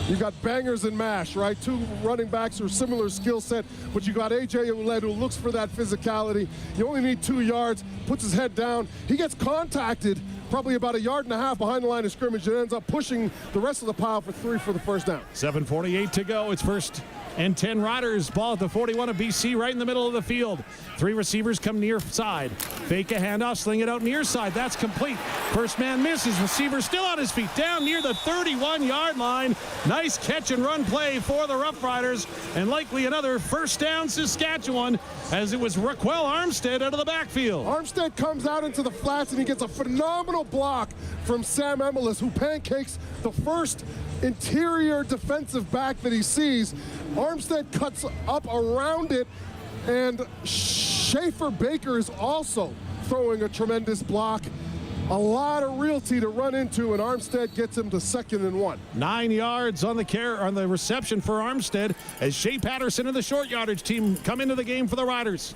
You got bangers and mash, right? Two running backs who are similar skill set, but you got A.J. Ouellette who looks for that physicality. You only need 2 yards, puts his head down. He gets contacted probably about 1.5 yards behind the line of scrimmage and ends up pushing the rest of the pile for 3 for the first down. 7:48 to go. It's 1st and 10 Riders. Ball at the 41 of BC, right in the middle of the field. 3 receivers come near side. Fake a handoff, sling it out near side. That's complete. First man misses. Receiver still on his feet, down near the 31-yard line. Nice catch and run play for the Rough Riders, and likely another first down Saskatchewan, as it was Raquel Armstead out of the backfield. Armstead comes out into the flats, and he gets a phenomenal block from Sam Emelis, who pancakes the first interior defensive back that he sees. Armstead cuts up around it, and Schaefer Baker is also throwing a tremendous block. A lot of realty to run into, and Armstead gets him to 2nd and 1. 9 yards on the reception for Armstead, as Shea Patterson and the short yardage team come into the game for the Riders.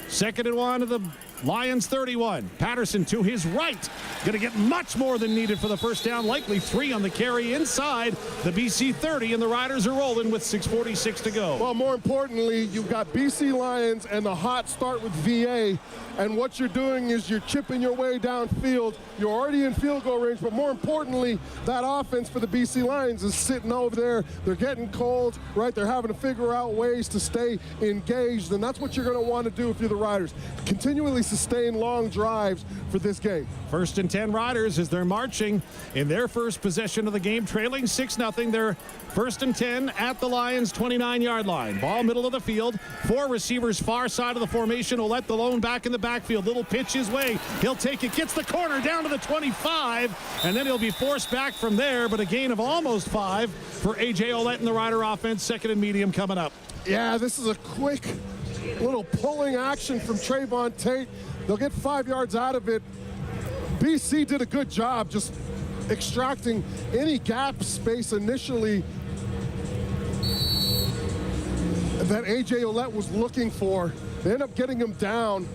2nd and 1 to the Lions 31. Patterson to his right. Going to get much more than needed for the first down. Likely 3 on the carry inside the BC 30, and the Riders are rolling with 6:46 to go. Well, more importantly, you've got BC Lions and the hot start with VA. And what you're doing is you're chipping your way downfield. You're already in field goal range, but more importantly, that offense for the BC Lions is sitting over there. They're getting cold, right? They're having to figure out ways to stay engaged, and that's what you're going to want to do if you're the Riders. Continually sustain long drives for this game. 1st and 10 Riders as they're marching in their first possession of the game, trailing 6-0. They're 1st and 10 at the Lions' 29-yard line. Ball middle of the field. 4 receivers far side of the formation. Ouellette the lone back in the backfield. Little pitch his way. He'll take it. Gets the corner down to the 25, and then he'll be forced back from there, but a gain of almost 5 for A.J. Ouellette in the Rider offense. 2nd and medium coming up. Yeah, this is a quick little pulling action from Trayvon Tate. They'll get 5 yards out of it. BC did a good job just extracting any gap space initially that A.J. Ouellette was looking for. They end up getting him down.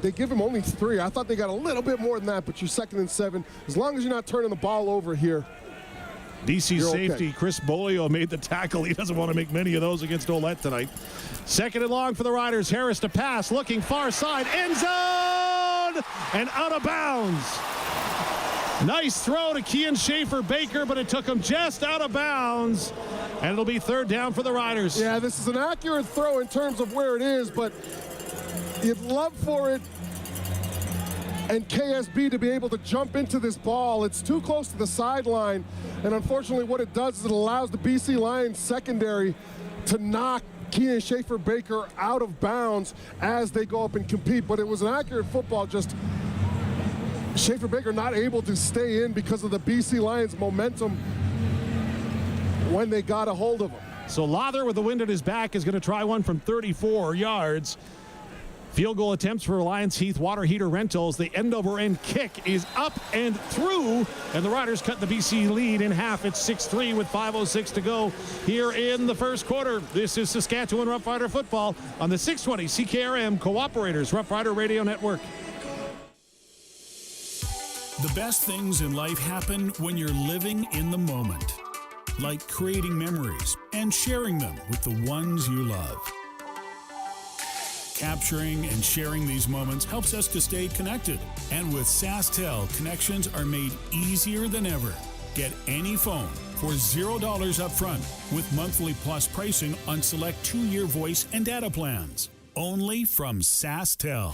They give him only 3. I thought they got a little bit more than that, but you're 2nd and 7. As long as you're not turning the ball over here. BC safety okay. Chris Bolio made the tackle. He doesn't want to make many of those against Ouellette tonight. 2nd and long for the Riders. Harris to pass, looking far side, end zone, and out of bounds. Nice throw to Kean Schaefer Baker, but it took him just out of bounds, and it'll be 3rd down for the Riders. Yeah, this is an accurate throw in terms of where it is, but you'd love for it and KSB to be able to jump into this ball. It's too close to the sideline, and unfortunately what it does is it allows the BC Lions secondary to knock Kean Schaefer Baker out of bounds as they go up and compete. But it was an accurate football, just Schaefer Baker not able to stay in because of the BC Lions momentum when they got a hold of him. So Lother with the wind at his back is going to try one from 34 yards. Field goal attempts for Alliance Heath Water Heater Rentals. The end-over-end kick is up and through, and the Riders cut the BC lead in half. It's 6-3 with 5:06 to go here in the first quarter. This is Saskatchewan Rough Rider football on the 620 CKRM Cooperators Rough Rider Radio Network. The best things in life happen when you're living in the moment, like creating memories and sharing them with the ones you love. Capturing and sharing these moments helps us to stay connected. And with SaskTel, connections are made easier than ever. Get any phone for $0 up front with monthly plus pricing on select 2-year voice and data plans. Only from SaskTel.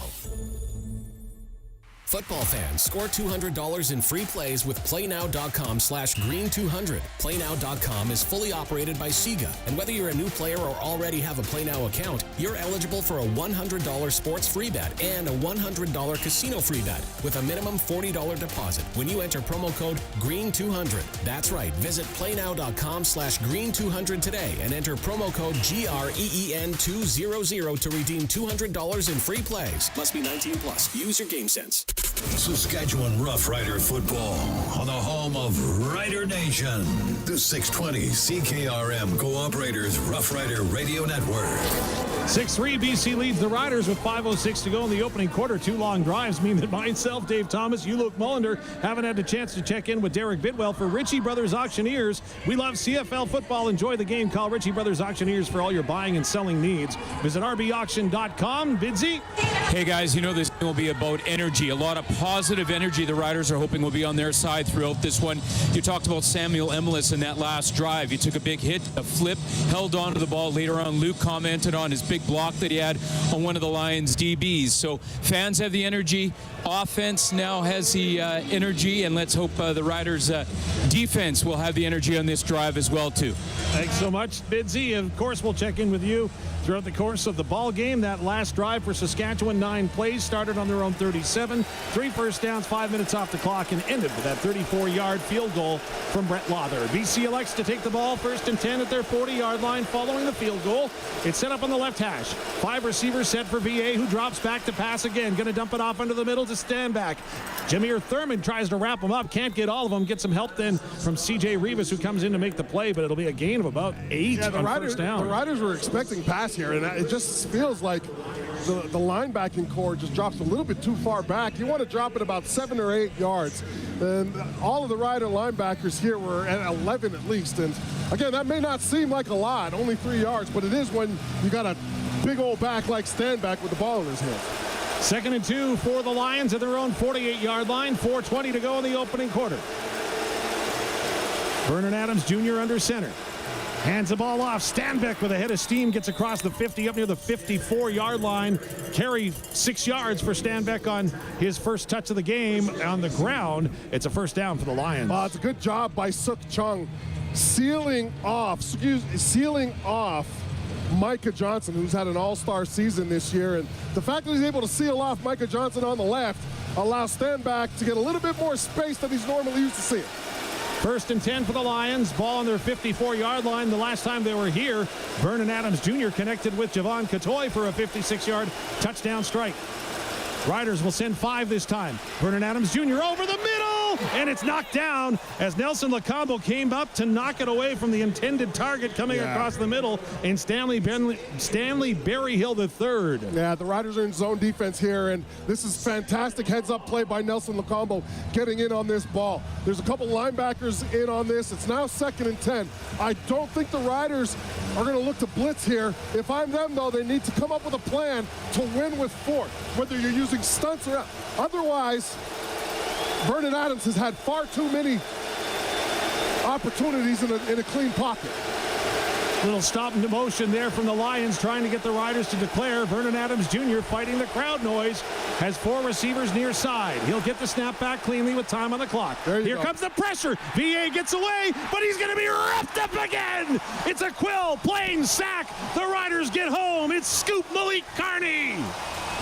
Football fans, score $200 in free plays with PlayNow.com/Green200. PlayNow.com is fully operated by Sega, and whether you're a new player or already have a PlayNow account, you're eligible for a $100 sports free bet and a $100 casino free bet with a minimum $40 deposit when you enter promo code GREEN200. That's right. Visit PlayNow.com/Green200 today and enter promo code GREEN200 to redeem $200 in free plays. Must be 19 plus. Use your game sense. Saskatchewan Rough Rider football on the home of Rider Nation. The 620 CKRM Cooperators Rough Rider Radio Network. 6-3, BC leads the Riders with 5:06 to go in the opening quarter. 2 long drives mean that myself, Dave Thomas, you, Luc Mullinder, haven't had the chance to check in with Derek Bidwell for Ritchie Brothers Auctioneers. We love CFL football. Enjoy the game. Call Ritchie Brothers Auctioneers for all your buying and selling needs. Visit rbauction.com. Bidsy. Hey, guys, you know this will be about energy. A lot of positive energy the Riders are hoping will be on their side throughout this one. You talked about Samuel Emilus in that last drive. He took a big hit, a flip, held on to the ball. Later on, Luke commented on his big block that he had on one of the Lions DBs. So fans have the energy. Offense now has the energy, and let's hope the Riders' defense will have the energy on this drive as well, too. Thanks so much, Bidsy. Of course, we'll check in with you throughout the course of the ball game. That last drive for Saskatchewan, 9 plays, started on their own 37, 3 first downs, 5 minutes off the clock, and ended with that 34-yard field goal from Brett Lother. BC elects to take the ball 1st and 10 at their 40-yard line following the field goal. It's set up on the left hash. 5 receivers set for VA, who drops back to pass again. Going to dump it off under the middle to Stanback. Jameer Thurman tries to wrap them up. Can't get all of them. Get some help then from CJ Rivas, who comes in to make the play, but it'll be a gain of about 8 on first down. The Riders were expecting pass here, and it just feels like the linebacking core just drops a little bit too far back. You want to drop it about 7 or 8 yards. And all of the Rider linebackers here were at 11 at least. And again, that may not seem like a lot, only 3 yards, but it is when you got a big old back like Stanback with the ball in his hands. 2nd and 2 for the Lions at their own 48-yard line. 4:20 to go in the opening quarter. Vernon Adams Jr. under center. Hands the ball off. Stanback with a head of steam gets across the 50 up near the 54-yard line. Carry 6 yards for Stanback on his first touch of the game on the ground. It's a first down for the Lions. It's a good job by Suk Chung sealing off Micah Johnson, who's had an all-star season this year. And the fact that he's able to seal off Micah Johnson on the left allows Stanback to get a little bit more space than he's normally used to seeing. 1st and 10 for the Lions. Ball on their 54-yard line. The last time they were here, Vernon Adams Jr. connected with Javon Catoy for a 56-yard touchdown strike. Riders will send 5 this time. Vernon Adams Jr. over the middle, and it's knocked down as Nelson Lacombo came up to knock it away from the intended target coming across the middle, and Stanley Berryhill III. Yeah, the Riders are in zone defense here, and this is fantastic heads-up play by Nelson Lacombo getting in on this ball. There's a couple linebackers in on this. It's now 2nd and 10. I don't think the Riders are going to look to blitz here. If I'm them, though, they need to come up with a plan to win with 4, whether you're using stunts or not. Otherwise, Vernon Adams has had far too many opportunities in a clean pocket. Little stop and motion there from the Lions trying to get the Riders to declare. Vernon Adams Jr. fighting the crowd noise. Has 4 receivers near side. He'll get the snap back cleanly with time on the clock. Here comes the pressure. VA gets away, but he's going to be wrapped up again. It's a Quill Plains sack. The Riders get home. It's Scoop Malik Carney.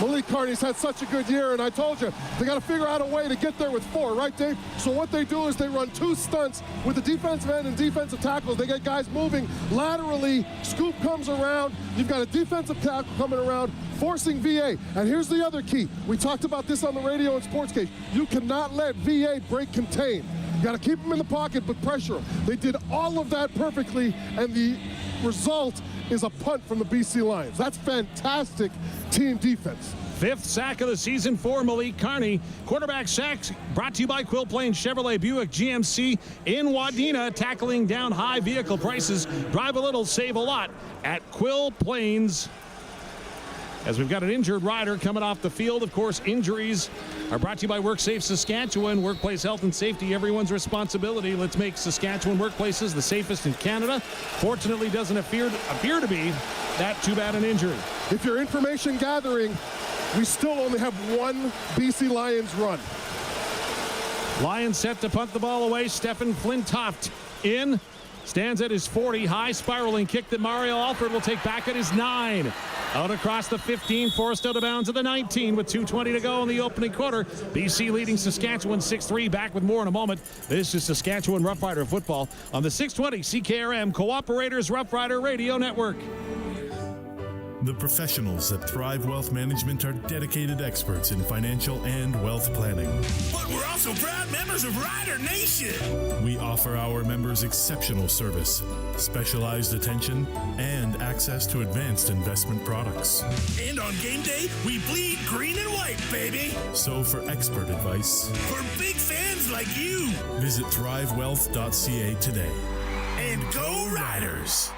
Malik Carney's had such a good year, and I told you, they got to figure out a way to get there with 4, right, Dave? So what they do is they run 2 stunts with the defensive end and defensive tackles. They get guys moving laterally. Scoop comes around. You've got a defensive tackle coming around, forcing VA. And here's the other key. We talked about this on the radio and SportsCage. You cannot let VA break contain. You got to keep them in the pocket, but pressure them. They did all of that perfectly, and the result is a punt from the BC Lions. That's fantastic team defense. 5th sack of the season for Malik Carney. Quarterback sacks brought to you by Quill Plains Chevrolet Buick GMC in Wadena, tackling down high vehicle prices. Drive a little, save a lot at Quill Plains. As we've got an injured rider coming off the field. Of course, injuries are brought to you by WorkSafe Saskatchewan. Workplace health and safety, everyone's responsibility. Let's make Saskatchewan workplaces the safest in Canada. Fortunately, doesn't appear to be that too bad an injury. If you're information gathering, we still only have 1 BC Lions run. Lions set to punt the ball away. Stefan Flintoft in. Stands at his 40. High spiraling kick that Mario Alford will take back at his 9. Out across the 15, forced out of bounds at the 19 with 2:20 to go in the opening quarter. BC leading Saskatchewan 6-3. Back with more in a moment. This is Saskatchewan Roughrider football on the 620 CKRM Cooperators Rough Rider Radio Network. The professionals at Thrive Wealth Management are dedicated experts in financial and wealth planning. But we're also proud members of Rider Nation. We offer our members exceptional service, specialized attention, and access to advanced investment products. And on game day, we bleed green and white, baby. So for expert advice, for big fans like you, visit thrivewealth.ca today. And go Riders!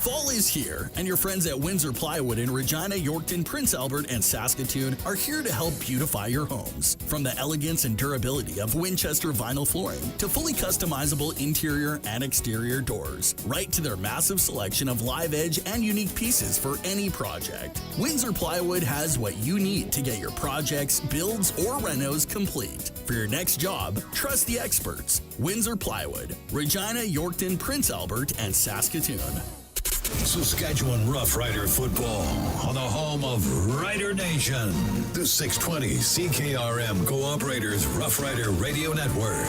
Fall is here, and your friends at Windsor Plywood in Regina, Yorkton, Prince Albert, and Saskatoon are here to help beautify your homes. From the elegance and durability of Winchester vinyl flooring to fully customizable interior and exterior doors, right to their massive selection of live edge and unique pieces for any project. Windsor Plywood has what you need to get your projects, builds, or renos complete. For your next job, trust the experts. Windsor Plywood, Regina, Yorkton, Prince Albert, and Saskatoon. Saskatchewan Roughrider football on the home of Rider Nation. The 620 CKRM Cooperators Roughrider Radio Network.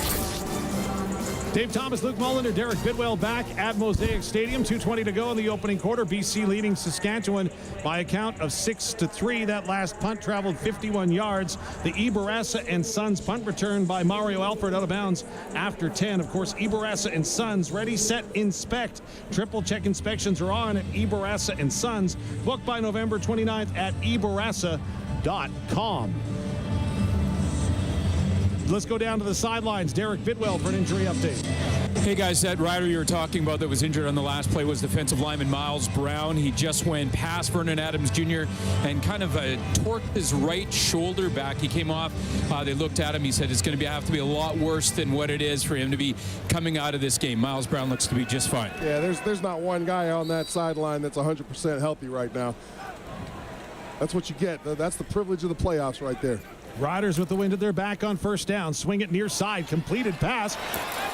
Dave Thomas, Luc Mullinder, Derek Bidwell back at Mosaic Stadium. 2:20 to go in the opening quarter. BC leading Saskatchewan by a count of 6-3. That last punt traveled 51 yards. The Ibarassa and Sons punt return by Mario Alford out of bounds after 10. Of course, Ibarassa and Sons ready, set, inspect. Triple check inspections are on at Ibarassa and Sons. Booked by November 29th at ibarassa.com. Let's go down to the sidelines. Derek Bidwell for an injury update. Hey guys, that rider you were talking about that was injured on the last play was defensive lineman Miles Brown. He just went past Vernon Adams Jr. and kind of torqued his right shoulder back. He came off. They looked at him. He said it's going to have to be a lot worse than what it is for him to be coming out of this game. Miles Brown looks to be just fine. Yeah, there's not one guy on that sideline that's 100% healthy right now. That's what you get. That's the privilege of the playoffs right there. Riders with the wind at their back on first down. Swing it near side. Completed pass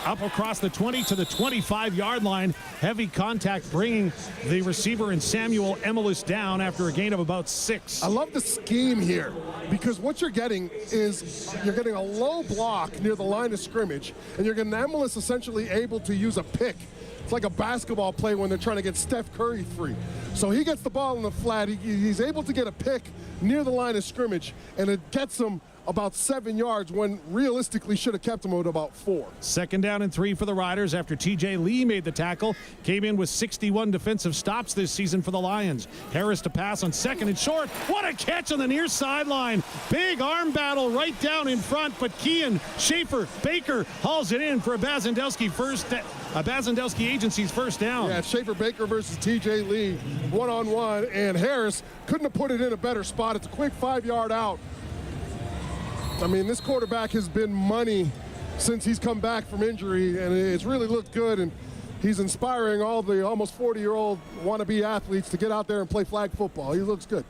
up across the 20 to the 25-yard line. Heavy contact bringing the receiver and Samuel Emelis down after a gain of about 6. I love the scheme here because what you're getting is you're getting a low block near the line of scrimmage, and you're getting Emelis essentially able to use a pick. It's like a basketball play when they're trying to get Steph Curry free. So he gets the ball in the flat. He's able to get a pick near the line of scrimmage, and it gets him about 7 yards when realistically should have kept him at about 4. Second down and 3 for the Riders after TJ Lee made the tackle. Came in with 61 defensive stops this season for the Lions. Harris to pass on second and short. What a catch on the near sideline. Big arm battle right down in front, but Kean, Schaefer, Baker hauls it in for a Bazandowski Agency's first down. Yeah, Schaefer Baker versus TJ Lee, one-on-one, and Harris couldn't have put it in a better spot. It's a quick 5-yard out. I mean, this quarterback has been money since he's come back from injury, and it's really looked good, and he's inspiring all the almost 40-year-old wannabe athletes to get out there and play flag football. He looks good.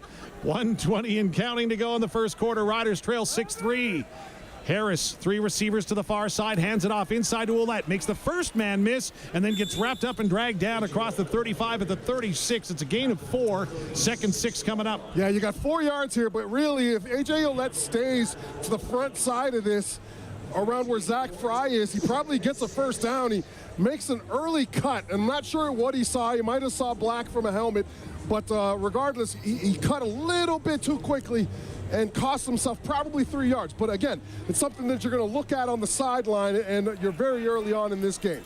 1:20 and counting to go in the first quarter. Riders trail 6-3. Harris, 3 receivers to the far side, hands it off inside to Ouellette, makes the first man miss, and then gets wrapped up and dragged down across the 35 at the 36. It's a gain of 4. Second 6 coming up. Yeah, you got 4 yards here, but really, if A.J. Ouellette stays to the front side of this, around where Zach Fry is, he probably gets a first down. He makes an early cut. I'm not sure what he saw. He might have saw black from a helmet, but regardless, he cut a little bit too quickly and cost himself probably 3 yards. But again, it's something that you're going to look at on the sideline, and you're very early on in this game.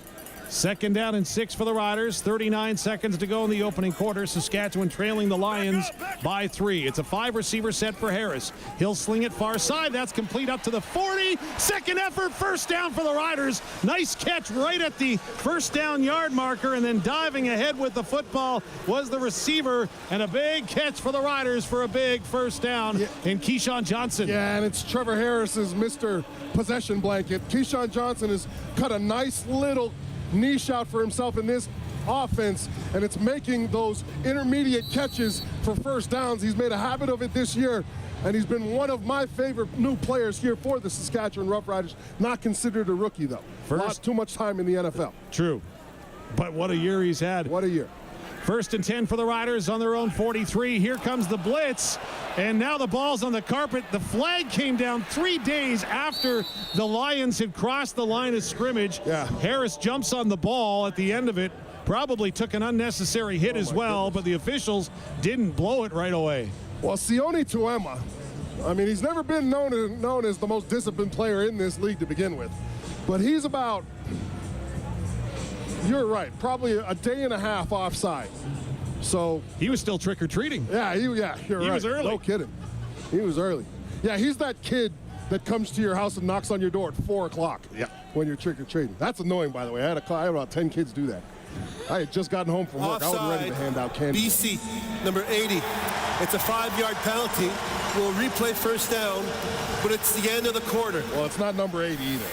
Second down and 6 for the Riders. 39 seconds to go in the opening quarter. Saskatchewan trailing the Lions by 3. It's a 5-receiver set for Harris. He'll sling it far side. That's complete up to the 40. Second effort, first down for the Riders. Nice catch right at the first down yard marker, and then diving ahead with the football was the receiver, and a big catch for the Riders for a big first down in Keyshawn Johnson. Yeah, and it's Trevor Harris's Mr. Possession Blanket. Keyshawn Johnson has cut a nice little niche out for himself in this offense, and it's making those intermediate catches for first downs. He's made a habit of it this year, and he's been one of my favorite new players here for the Saskatchewan Roughriders. Not considered a rookie, though. Lost too much time in the NFL. True. But what a year he's had. What a year. First and 10 for the Riders on their own 43. Here comes the blitz, and now the ball's on the carpet. The flag came down 3 days after the Lions had crossed the line of scrimmage. Yeah. Harris jumps on the ball at the end of it, probably took an unnecessary hit as well, but the officials didn't blow it right away. Well, Sione Tuema, I mean, he's never been known as the most disciplined player in this league to begin with, but he's about, you're right, probably a day and a half offside. So he was still trick-or-treating. Yeah, you're right. He was early. No kidding. He was early. Yeah, he's that kid that comes to your house and knocks on your door at 4 o'clock when you're trick-or-treating. That's annoying, by the way. I had about 10 kids do that. I had just gotten home from work. Offside, I was ready to hand out candy. BC, number 80. It's a 5-yard penalty. We'll replay first down, but it's the end of the quarter. Well, it's not number 80 either.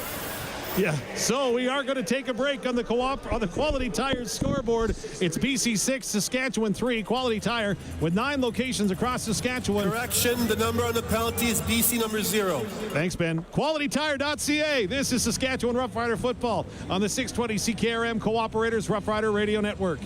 Yeah, so we are going to take a break on the Quality Tires scoreboard. It's BC 6, Saskatchewan 3, Quality Tire with 9 locations across Saskatchewan. Correction, the number on the penalty is BC number 0. Thanks, Ben. QualityTire.ca. This is Saskatchewan Roughrider football on the 620 CKRM Cooperators Rough Rider Radio Network.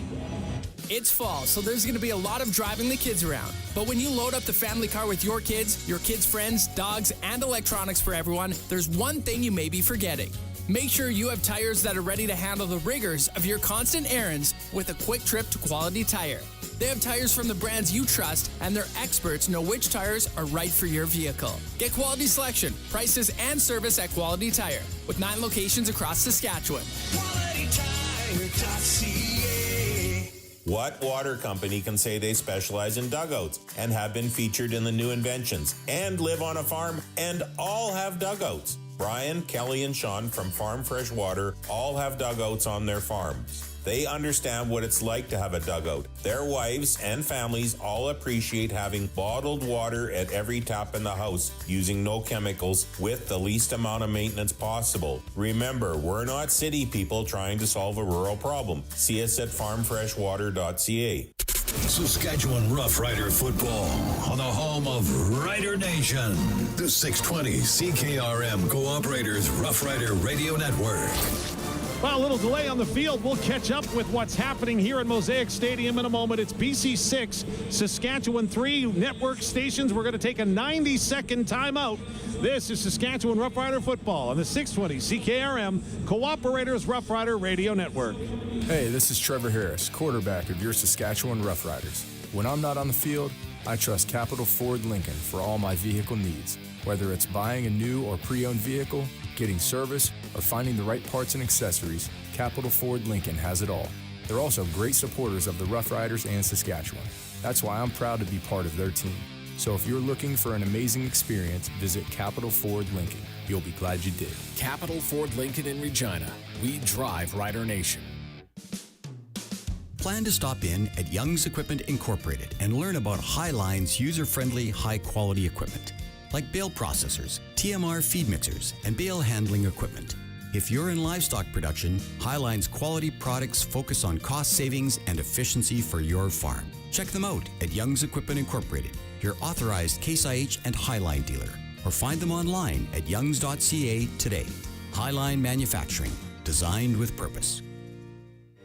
It's fall, so there's going to be a lot of driving the kids around. But when you load up the family car with your kids' friends, dogs, and electronics for everyone, there's one thing you may be forgetting. Make sure you have tires that are ready to handle the rigors of your constant errands with a quick trip to Quality Tire. They have tires from the brands you trust, and their experts know which tires are right for your vehicle. Get quality selection, prices, and service at Quality Tire with 9 locations across Saskatchewan. QualityTire.ca. What water company can say they specialize in dugouts and have been featured in the new inventions and live on a farm and all have dugouts? Brian, Kelly, and Sean from Farm Fresh Water all have dugouts on their farms. They understand what it's like to have a dugout. Their wives and families all appreciate having bottled water at every tap in the house, using no chemicals with the least amount of maintenance possible. Remember, we're not city people trying to solve a rural problem. See us at farmfreshwater.ca. Saskatchewan Roughrider football on the home of Rider Nation. The 620 CKRM Cooperators Roughrider Radio Network. Well, a little delay on the field. We'll catch up with what's happening here at Mosaic Stadium in a moment. It's BC 6, Saskatchewan 3 network stations. We're going to take a 90-second timeout. This is Saskatchewan Roughrider football on the 620 CKRM Cooperators Roughrider Radio Network. Hey, this is Trevor Harris, quarterback of your Saskatchewan Roughriders. When I'm not on the field, I trust Capital Ford Lincoln for all my vehicle needs. Whether it's buying a new or pre-owned vehicle, getting service, or finding the right parts and accessories, Capital Ford Lincoln has it all. They're also great supporters of the Roughriders and Saskatchewan. That's why I'm proud to be part of their team. So if you're looking for an amazing experience, visit Capital Ford Lincoln. You'll be glad you did. Capital Ford Lincoln in Regina. We drive Rider Nation. Plan to stop in at Young's Equipment Incorporated and learn about Highline's user-friendly, high-quality equipment, like bale processors, TMR feed mixers, and bale handling equipment. If you're in livestock production, Highline's quality products focus on cost savings and efficiency for your farm. Check them out at Young's Equipment Incorporated, your authorized Case IH and Highline dealer, or find them online at youngs.ca today. Highline Manufacturing, designed with purpose.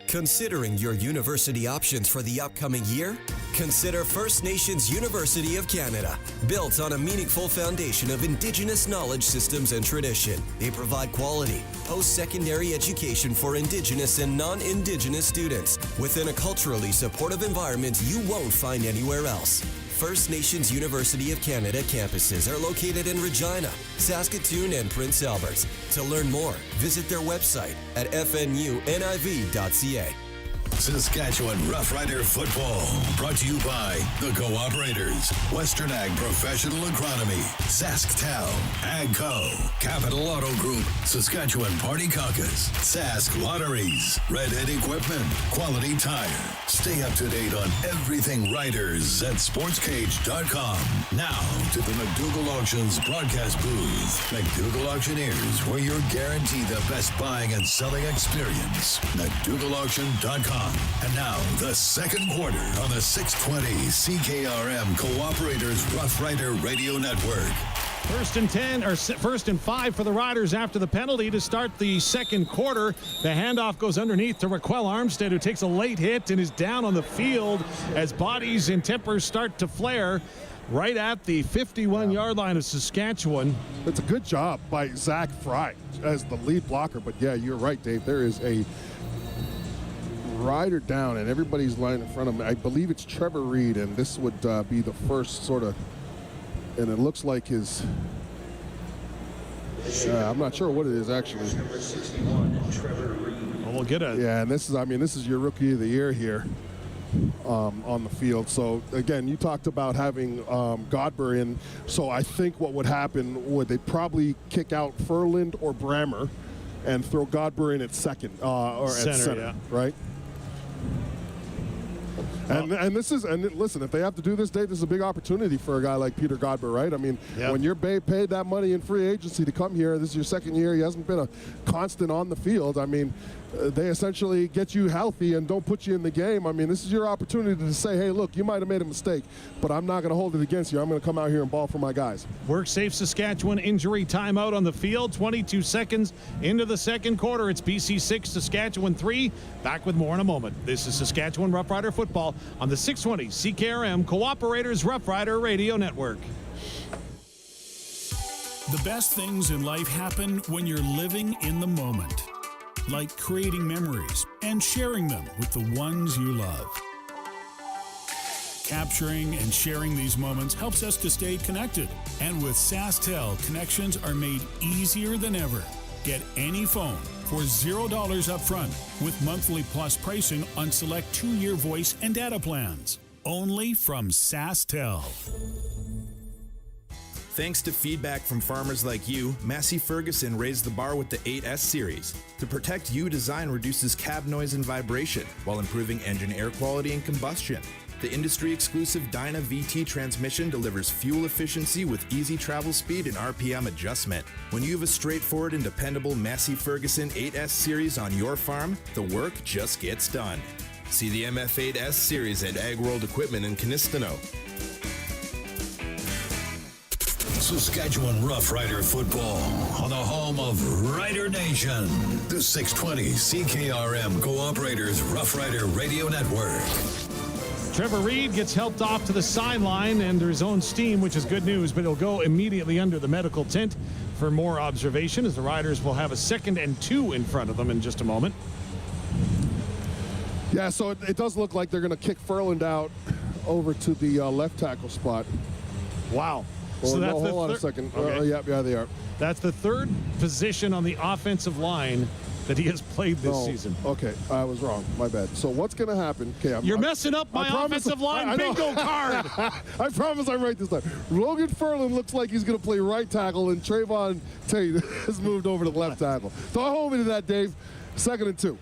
Considering your university options for the upcoming year? Consider First Nations University of Canada. Built on a meaningful foundation of Indigenous knowledge systems and tradition, they provide quality post-secondary education for Indigenous and non-Indigenous students within a culturally supportive environment you won't find anywhere else. First Nations University of Canada campuses are located in Regina, Saskatoon, and Prince Albert. To learn more, visit their website at fnuniv.ca. Saskatchewan Roughrider football, brought to you by the Cooperators, Western Ag Professional Agronomy, SaskTel, AgCo, Capital Auto Group, Saskatchewan Party Caucus, Sask Lotteries, Redhead Equipment, Quality Tire. Stay up to date on everything Riders at SportsCage.com. Now to the McDougall Auctions broadcast booth. McDougall Auctioneers, where you're guaranteed the best buying and selling experience. McDougallAuction.com. And now, the second quarter on the 620 CKRM Cooperators Roughrider Radio Network. First and 5 for the Riders after the penalty to start the second quarter. The handoff goes underneath to Raquel Armstead, who takes a late hit and is down on the field as bodies and tempers start to flare right at the 51-yard line of Saskatchewan. It's a good job by Zach Fry as the lead blocker, but yeah, you're right, Dave. There is a rider down, and everybody's lying in front of him. I believe it's Trevor Reed, and this would be the first sort of, and it looks like his, I'm not sure what it is actually. Number 61, Trevor Reed. Well, we'll get it. Yeah, and this is your rookie of the year here on the field. So again, you talked about having Godber in. So I think what would happen would they probably kick out Furland or Brammer and throw Godber in at second or at center, right? And listen, if they have to do this, Dave, this is a big opportunity for a guy like Peter Godber, right? I mean, when you're paid that money in free agency to come here, this is your second year. He hasn't been a constant on the field. I mean, they essentially get you healthy and don't put you in the game. I mean, this is your opportunity to say, hey, look, you might have made a mistake, but I'm not going to hold it against you. I'm going to come out here and ball for my guys. WorkSafe Saskatchewan injury timeout on the field. 22 seconds into the second quarter. It's BC 6, Saskatchewan 3. Back with more in a moment. This is Saskatchewan Roughrider football on the 620 CKRM Cooperators Rough Rider Radio Network. The best things in life happen when you're living in the moment, like creating memories and sharing them with the ones you love. Capturing and sharing these moments helps us to stay connected. And with SaskTel, connections are made easier than ever. Get any phone for $0 up front with monthly plus pricing on select 2-year voice and data plans. Only from SaskTel. Thanks to feedback from farmers like you, Massey Ferguson raised the bar with the 8S series. To protect you, design reduces cab noise and vibration while improving engine air quality and combustion. The industry-exclusive Dyna VT transmission delivers fuel efficiency with easy travel speed and RPM adjustment. When you have a straightforward and dependable Massey Ferguson 8S series on your farm, the work just gets done. See the MF8S series at Ag World Equipment in Canistano. Saskatchewan Roughrider football on the home of Rider Nation. The 620 CKRM Cooperators Roughrider Radio Network. Trevor Reed gets helped off to the sideline under his own steam, which is good news, but he'll go immediately under the medical tent for more observation, as the Riders will have a 2nd and 2 in front of them in just a moment. Yeah, so it does look like they're going to kick Furland out over to the left tackle spot. Wow. Well, so no, that's hold on a second. Okay. Yeah, they are. That's the 3rd position on the offensive line that he has played this season. Okay, I was wrong. My bad. So what's going to happen? Okay, You're messing up my offensive line bingo card. I promise I'm right this time. Logan Furland looks like he's going to play right tackle, and Trayvon Tate has moved over to left tackle. So I'll hold me to that, Dave. 2nd and 2.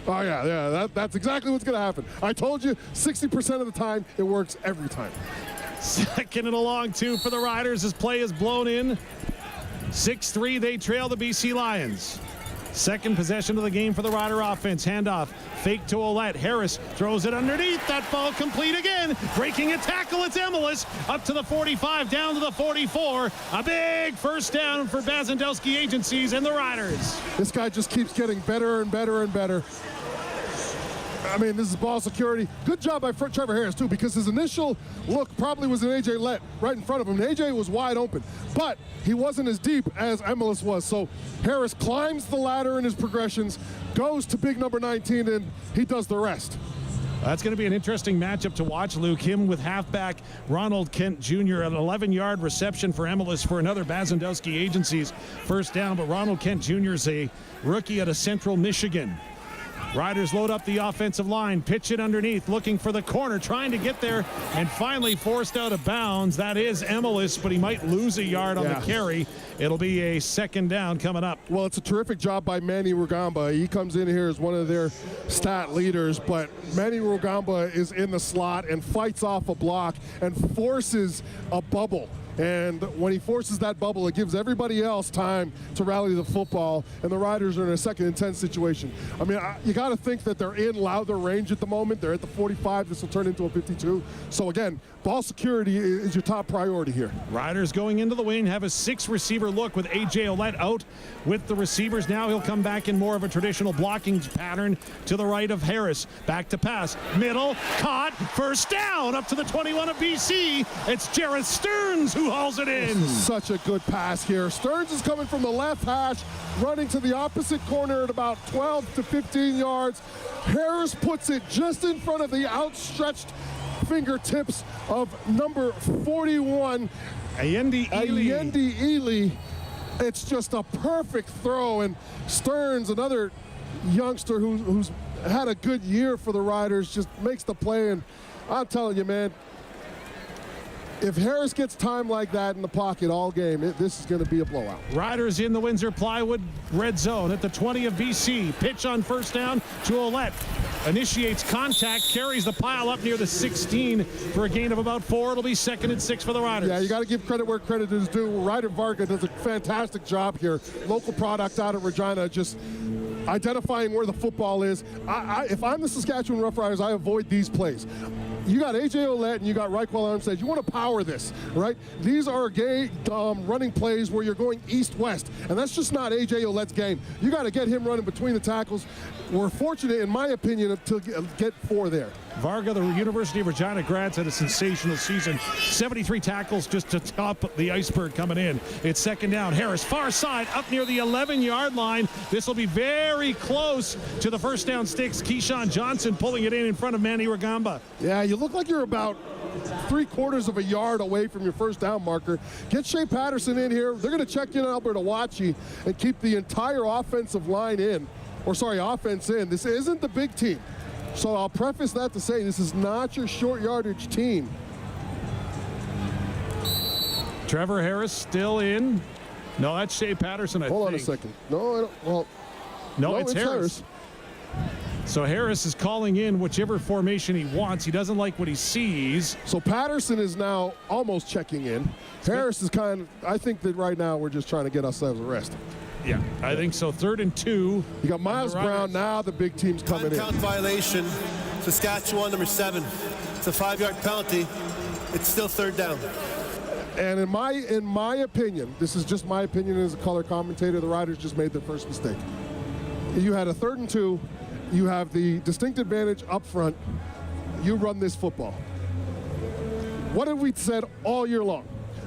Oh, yeah, that's exactly what's going to happen. I told you 60% of the time, it works every time. 2nd and a long 2 for the Riders as play is blown in. 6-3, they trail the BC Lions. 2nd possession of the game for the Rider offense. Handoff, fake to Ouellette. Harris throws it underneath. That ball complete again. Breaking a tackle, it's Emelis. Up to the 45, down to the 44. A big first down for Bazandowski Agencies and the Riders. This guy just keeps getting better and better and better. I mean, this is ball security. Good job by Trevor Harris, too, because his initial look probably was an A.J. Lett right in front of him. And A.J. was wide open, but he wasn't as deep as Emelis was. So Harris climbs the ladder in his progressions, goes to big number 19, and he does the rest. That's going to be an interesting matchup to watch, Luke. Him with halfback Ronald Kent Jr. An 11-yard reception for Emelis for another Bazandowski Agencies first down. But Ronald Kent Jr. is a rookie out of Central Michigan. Riders load up the offensive line, pitch it underneath, looking for the corner, trying to get there, and finally forced out of bounds. That is Emelis, but he might lose a yard on the carry. It'll be a 2nd down coming up. Well, it's a terrific job by Manny Rugamba. He comes in here as one of their stat leaders, but Manny Rugamba is in the slot and fights off a block and forces a bubble. And when he forces that bubble, it gives everybody else time to rally the football, and the Riders are in a 2nd and 10 situation. I mean, you got to think that they're in louder range at the moment. They're at the 45. This will turn into a 52. So, again, ball security is your top priority here. Riders going into the wing have a 6-receiver look with A.J. Ouellette out with the receivers. Now he'll come back in more of a traditional blocking pattern to the right of Harris. Back to pass. Middle. Caught. First down up to the 21 of BC. It's Jareth Stearns who hauls it in. Such a good pass here. Stearns is coming from the left hash, running to the opposite corner at about 12 to 15 yards. Harris puts it just in front of the outstretched fingertips of number 41, Ayendi Ely. It's just a perfect throw, and Stearns, another youngster who's had a good year for the Riders, just makes the play. And I'm telling you, man, if Harris gets time like that in the pocket all game, this is going to be a blowout. Riders in the Windsor Plywood red zone at the 20 of BC. Pitch on first down to Ouellette. Initiates contact, carries the pile up near the 16 for a gain of about 4. It'll be 2nd and 6 for the Riders. Yeah, you got to give credit where credit is due. Ryder Varga does a fantastic job here. Local product out of Regina, just identifying where the football is. If I'm the Saskatchewan Roughriders, I avoid these plays. You got A.J. Ouellette and you got Reichwell Armstead. You want to power this, right? These are running plays where you're going east-west, and that's just not A.J. Ouellette's game. You got to get him running between the tackles. We're fortunate, in my opinion, to get 4 there. Varga, the University of Regina grads, had a sensational season. 73 tackles just to top the iceberg coming in. It's 2nd down. Harris, far side, up near the 11-yard line. This will be very close to the first down sticks. Keyshawn Johnson pulling it in front of Manny Ragamba. Yeah, you look like you're about 3/4 of a yard away from your first down marker. Get Shea Patterson in here. They're going to check in Albert Awachi and keep the entire offensive line in. Offense in. This isn't the big team. So I'll preface that to say this is not your short yardage team. Trevor Harris still in. No, that's Shea Patterson, I think. Hold on a second. No, I don't. Well, no, it's Harris. So Harris is calling in whichever formation he wants. He doesn't like what he sees. So Patterson is now almost checking in. Harris is I think that right now we're just trying to get ourselves a rest. Yeah, I think so. 3rd and 2. You got Miles Brown now. The big team's coming in. Count violation. Saskatchewan, number 7. It's a 5-yard penalty. It's still 3rd down. And in my opinion, this is just my opinion as a color commentator, the Riders just made their first mistake. You had a 3rd and 2. You have the distinct advantage up front. You run this football. What have we said all year long?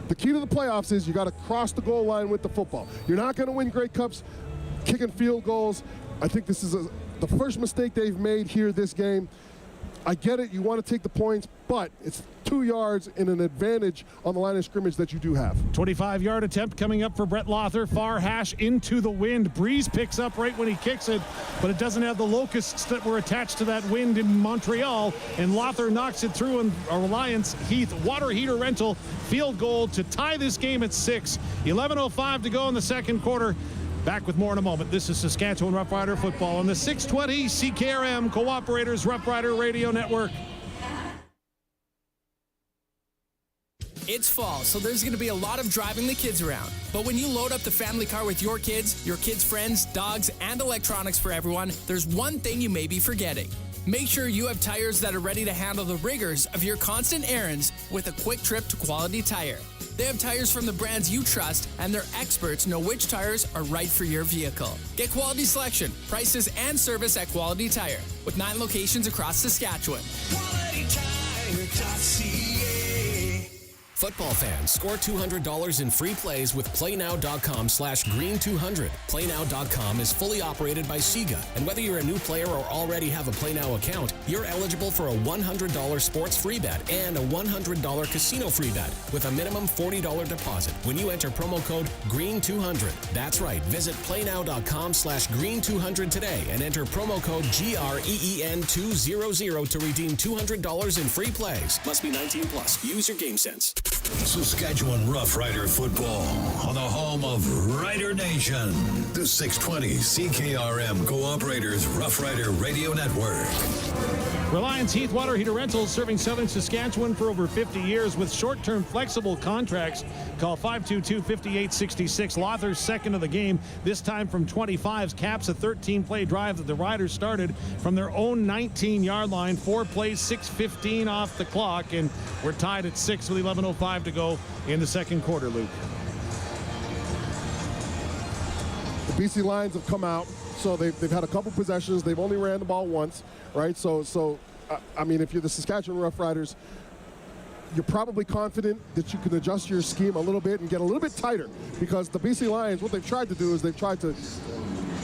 The key to the playoffs is you got to cross the goal line with the football. You're not going to win Grey Cups kicking field goals. I think this is the first mistake they've made here this game. I get it. You want to take the points, but it's 2 yards in an advantage on the line of scrimmage that you do have. 25-yard attempt coming up for Brett Lother. Far hash into the wind. Breeze picks up right when he kicks it, but it doesn't have the locusts that were attached to that wind in Montreal. And Lother knocks it through, and Reliance Heath water heater rental field goal to tie this game at 6. 11:05 to go in the second quarter. Back with more in a moment. This is Saskatchewan Roughrider football on the 620 CKRM Cooperators Roughrider Radio Network. It's fall, so there's going to be a lot of driving the kids around. But when you load up the family car with your kids' friends, dogs, and electronics for everyone, there's one thing you may be forgetting. Make sure you have tires that are ready to handle the rigors of your constant errands with a quick trip to Quality Tire. They have tires from the brands you trust, and their experts know which tires are right for your vehicle. Get quality selection, prices, and service at Quality Tire with 9 locations across Saskatchewan. QualityTire.ca. Football fans, score $200 in free plays with PlayNow.com/Green200. PlayNow.com is fully operated by Sega, and whether you're a new player or already have a PlayNow account, you're eligible for a $100 sports free bet and a $100 casino free bet with a minimum $40 deposit when you enter promo code GREEN200. That's right. Visit PlayNow.com/Green200 today and enter promo code GREEN200 to redeem $200 in free plays. Must be 18 plus. Use your game sense. Saskatchewan Roughrider football on the home of Rider Nation. The 620 CKRM Cooperators Roughrider Radio Network. Reliance Heath Water Heater Rentals, serving southern Saskatchewan for over 50 years with short-term flexible contracts. Call 522-5866. Lother's second of the game, this time from 25, caps a 13-play drive that the Riders started from their own 19-yard line. 4 plays, 6:15 off the clock, and we're tied at 6 with 11:05 to go in the second quarter, Luke. The BC Lions have come out. So they've had a couple possessions. They've only ran the ball once, right? So I mean, if you're the Saskatchewan Roughriders, you're probably confident that you can adjust your scheme a little bit and get a little bit tighter, because the BC Lions, what they've tried to do is they've tried to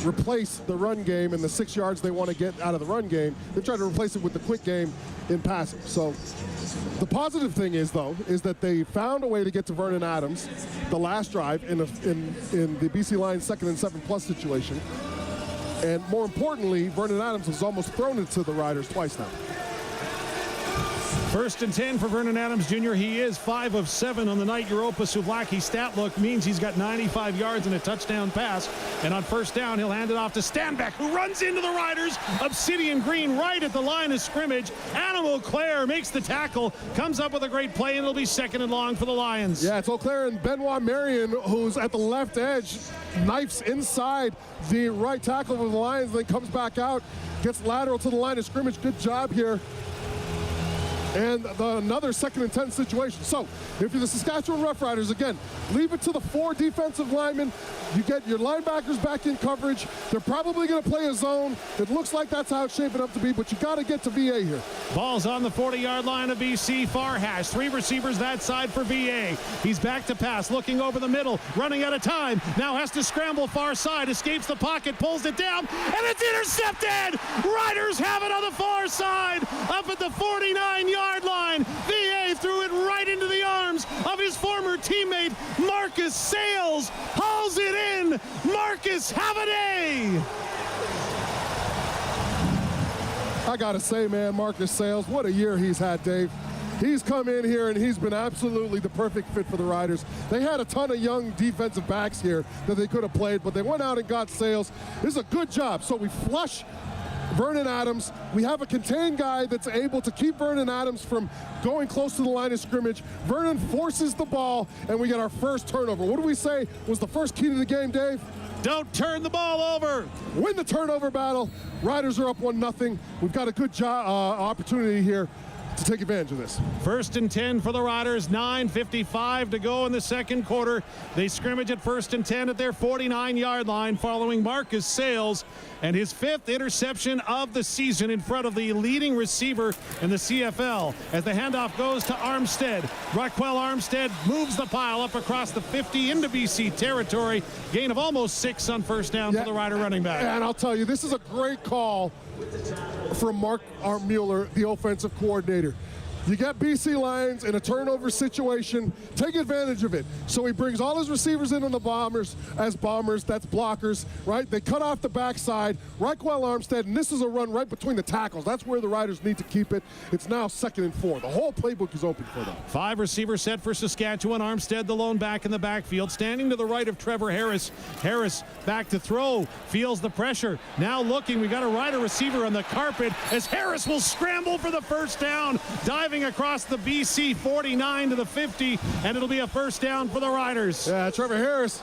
replace the run game and the 6 yards they want to get out of the run game. They've tried to replace it with the quick game in passing. So the positive thing is, though, is that they found a way to get to Vernon Adams the last drive in the BC Lions 2nd and 7+ situation. And more importantly, Vernon Adams has almost thrown it to the Riders twice now. 1st and 10 for Vernon Adams Jr. He is 5 of 7 on the night. Europa Souvlaki stat look means he's got 95 yards and a touchdown pass. And on 1st down, he'll hand it off to Stanbeck, who runs into the Riders. Obsidian Green right at the line of scrimmage. Adam Auclair makes the tackle, comes up with a great play, and it'll be 2nd and long for the Lions. Yeah, it's Auclair and Benoit Marion, who's at the left edge, knifes inside the right tackle of the Lions, then comes back out, gets lateral to the line of scrimmage. Good job here. And another 2nd and 10 situation. So if you're the Saskatchewan Roughriders, again, leave it to the 4 defensive linemen. You get your linebackers back in coverage. They're probably going to play a zone. It looks like that's how it's shaping up to be, but you got to get to VA here. Ball's on the 40-yard line of BC. Far hash. 3 receivers that side for VA. He's back to pass, looking over the middle, running out of time. Now has to scramble far side, escapes the pocket, pulls it down, and it's intercepted! Riders have it on the far side, up at the 49-yard line. VA threw it right into the arms of his former teammate, Marcus Sales. Hauls it in. Marcus, have a day. I got to say, man, Marcus Sales, what a year he's had, Dave. He's come in here and he's been absolutely the perfect fit for the Riders. They had a ton of young defensive backs here that they could have played, but they went out and got Sales. This is a good job. So we flush Vernon Adams. We have a contained guy that's able to keep Vernon Adams from going close to the line of scrimmage. Vernon forces the ball, and we get our first turnover. What do we say was the first key to the game, Dave? Don't turn the ball over. Win the turnover battle. Riders are up 1-0. We've got a good opportunity here to take advantage of this. 1st and 10 for the Riders. 9:55 to go in the second quarter. They scrimmage at 1st and 10 at their 49-yard line following Marcus Sales and his 5th interception of the season in front of the leading receiver in the CFL. As the handoff goes to Armstead. Raquel Armstead moves the pile up across the 50 into BC territory. Gain of almost 6 on 1st down for the Rider running back. And I'll tell you, this is a great call from Mark Mueller, the offensive coordinator. You got BC Lions in a turnover situation. Take advantage of it. So he brings all his receivers in on the bombers as bombers. That's blockers, right? They cut off the backside. Raquel Armstead, and this is a run right between the tackles. That's where the Riders need to keep it. It's now 2nd and 4. The whole playbook is open for them. 5 receivers set for Saskatchewan. Armstead, the lone back in the backfield, standing to the right of Trevor Harris. Harris back to throw, feels the pressure. Now looking, we got a Rider receiver on the carpet as Harris will scramble for the 1st down, diving across the BC 49 to the 50, and it'll be a 1st down for the Riders. Yeah, Trevor Harris,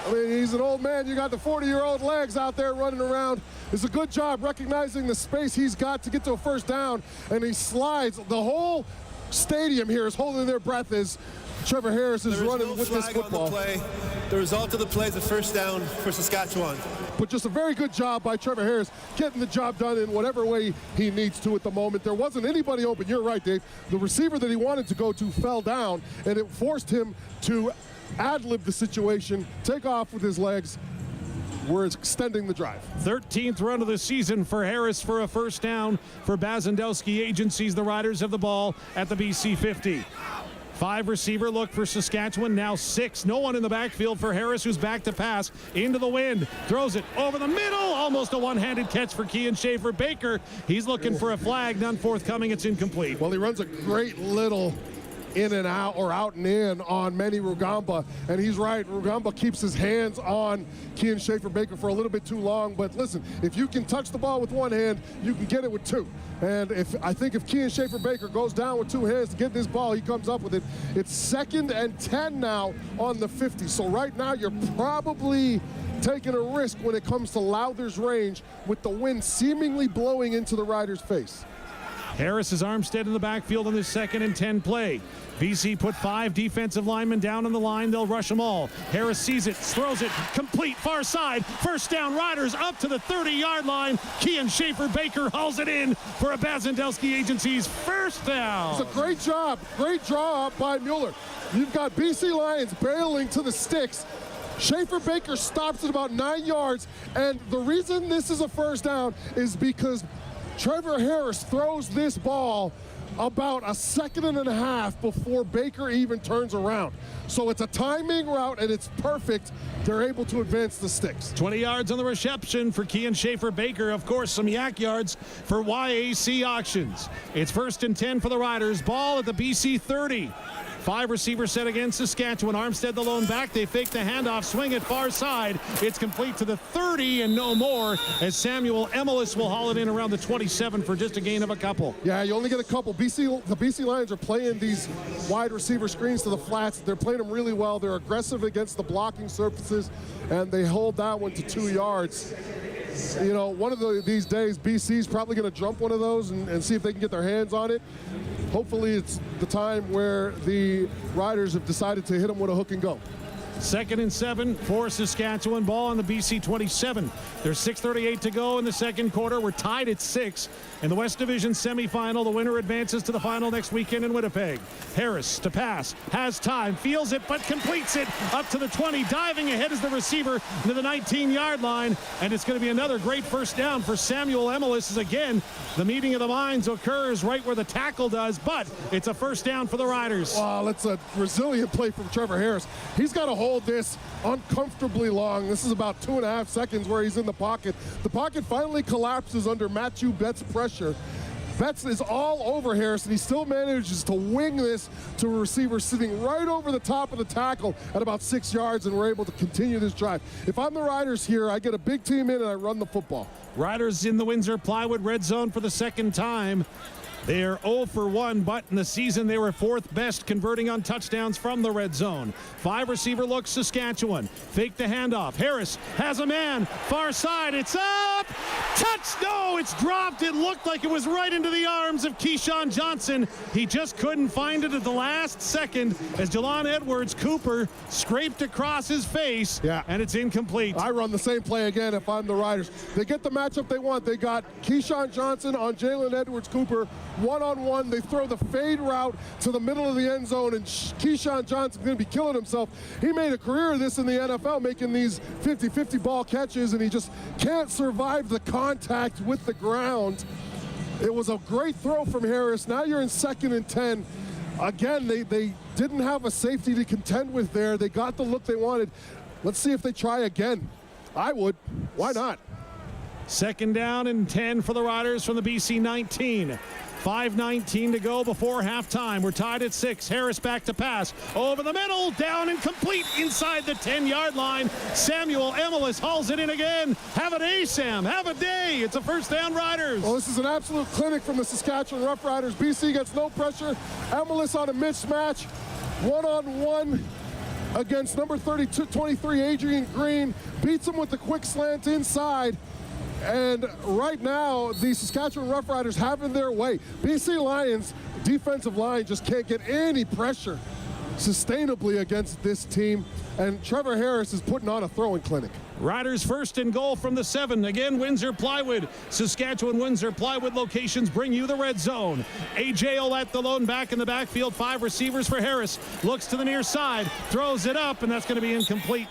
I mean, he's an old man. You got the 40-year-old legs out there running around. It's a good job recognizing the space he's got to get to a 1st down, and he slides. The whole stadium here is holding their breath as Trevor Harris is running with this football. The result of the play is a 1st down for Saskatchewan. But just a very good job by Trevor Harris getting the job done in whatever way he needs to at the moment. There wasn't anybody open. You're right, Dave. The receiver that he wanted to go to fell down, and it forced him to ad-lib the situation, take off with his legs. We're extending the drive. 13th run of the season for Harris for a 1st down for Bazandowski Agencies. The Riders have the ball at the BC 50. 5 receiver look for Saskatchewan, now 6. No one in the backfield for Harris, who's back to pass into the wind. Throws it over the middle, almost a one-handed catch for Kean Schaefer Baker. He's looking for a flag, none forthcoming. It's incomplete. Well, he runs a great little in and out or out and in on Manny Rugamba, and he's right. Rugamba keeps his hands on Kean Schaefer Baker for a little bit too long, but listen, if you can touch the ball with one hand, you can get it with 2. And I think if Kean Schaefer Baker goes down with 2 hands to get this ball, he comes up with it. It's 2nd and 10 now on the 50. So right now you're probably taking a risk when it comes to Lowther's range with the wind seemingly blowing into the Riders' face. Harris is Armstead in the backfield on this 2nd and 10 play. BC put 5 defensive linemen down on the line. They'll rush them all. Harris sees it, throws it, complete, far side. First down, Riders up to the 30-yard line. Kian Schaefer-Baker hauls it in for a Bazandowski Agency's first down. It's a great job by Mueller. You've got BC Lions barreling to the sticks. Schaefer-Baker stops at about 9 yards, and the reason this is a first down is because Trevor Harris throws this ball about a 2.5 seconds before Baker even turns around. So it's a timing route, and it's perfect. They're able to advance the sticks. 20 yards on the reception for Kian Schaefer-Baker. Of course, some yak yards for YAC Auctions. It's 1st and 10 for the Riders. Ball at the BC 30. 5 receivers set against Saskatchewan. Armstead the lone back. They fake the handoff, swing it far side. It's complete to the 30 and no more, as Samuel Emelis will haul it in around the 27 for just a gain of a couple. Yeah, you only get a couple. The BC Lions are playing these wide receiver screens to the flats. They're playing them really well. They're aggressive against the blocking surfaces, and they hold that one to 2 yards. You know, one of these days, BC's probably going to jump one of those and see if they can get their hands on it. Hopefully it's the time where the Riders have decided to hit them with a hook and go. 2nd and 7 for Saskatchewan. Ball on the BC 27. There's 6:38 to go in the second quarter. We're tied at 6. In the West Division semifinal, the winner advances to the final next weekend in Winnipeg. Harris to pass, has time, feels it, but completes it up to the 20. Diving ahead is the receiver to the 19-yard line, and it's going to be another great first down for Samuel Emelis. As again, the meeting of the minds occurs right where the tackle does, but it's a first down for the Riders. Wow, that's a resilient play from Trevor Harris. He's got to hold this uncomfortably long. This is about 2.5 seconds where he's in the pocket. The pocket finally collapses under Matthew Betts' pressure. Betts is all over Harris, and he still manages to wing this to a receiver sitting right over the top of the tackle at about 6 yards, and we're able to continue this drive. If I'm the Riders here, I get a big team in and I run the football. Riders in the Windsor Plywood red zone for the second time. They are 0 for 1, but in the season they were 4th best, converting on touchdowns from the red zone. 5 receiver looks Saskatchewan. Fake the handoff. Harris has a man. Far side. It's up. Touch. No, it's dropped. It looked like it was right into the arms of Keyshawn Johnson. He just couldn't find it at the last second as Jelon Edwards Cooper scraped across his face, and it's incomplete. I run the same play again if I'm the Riders. They get the matchup they want. They got Keyshawn Johnson on Jalen Edwards Cooper. One-on-one, they throw the fade route to the middle of the end zone, and Keyshawn Johnson's going to be killing himself. He made a career of this in the NFL, making these 50-50 ball catches, and he just can't survive the contact with the ground. It was a great throw from Harris. Now you're in 2nd and 10. Again, they didn't have a safety to contend with there. They got the look they wanted. Let's see if they try again. I would. Why not? 2nd down and 10 for the Riders from the BC 19. 5:19 to go before halftime. We're tied at 6. Harris back to pass. Over the middle, down and complete inside the 10-yard line. Samuel Emelis hauls it in again. Have a day, Sam. Have a day. It's a first down, Riders. Well, this is an absolute clinic from the Saskatchewan Roughriders. BC gets no pressure. Emelis on a mismatch. One-on-one against number 23, Adrian Green. Beats him with the quick slant inside. And right now, the Saskatchewan Roughriders having their way. BC Lions defensive line just can't get any pressure sustainably against this team. And Trevor Harris is putting on a throwing clinic. Riders 1st and goal from the 7. Again, Windsor Plywood. Saskatchewan Windsor Plywood locations bring you the red zone. A.J. Olette, the lone back in the backfield. 5 receivers for Harris. Looks to the near side. Throws it up, and that's going to be incomplete.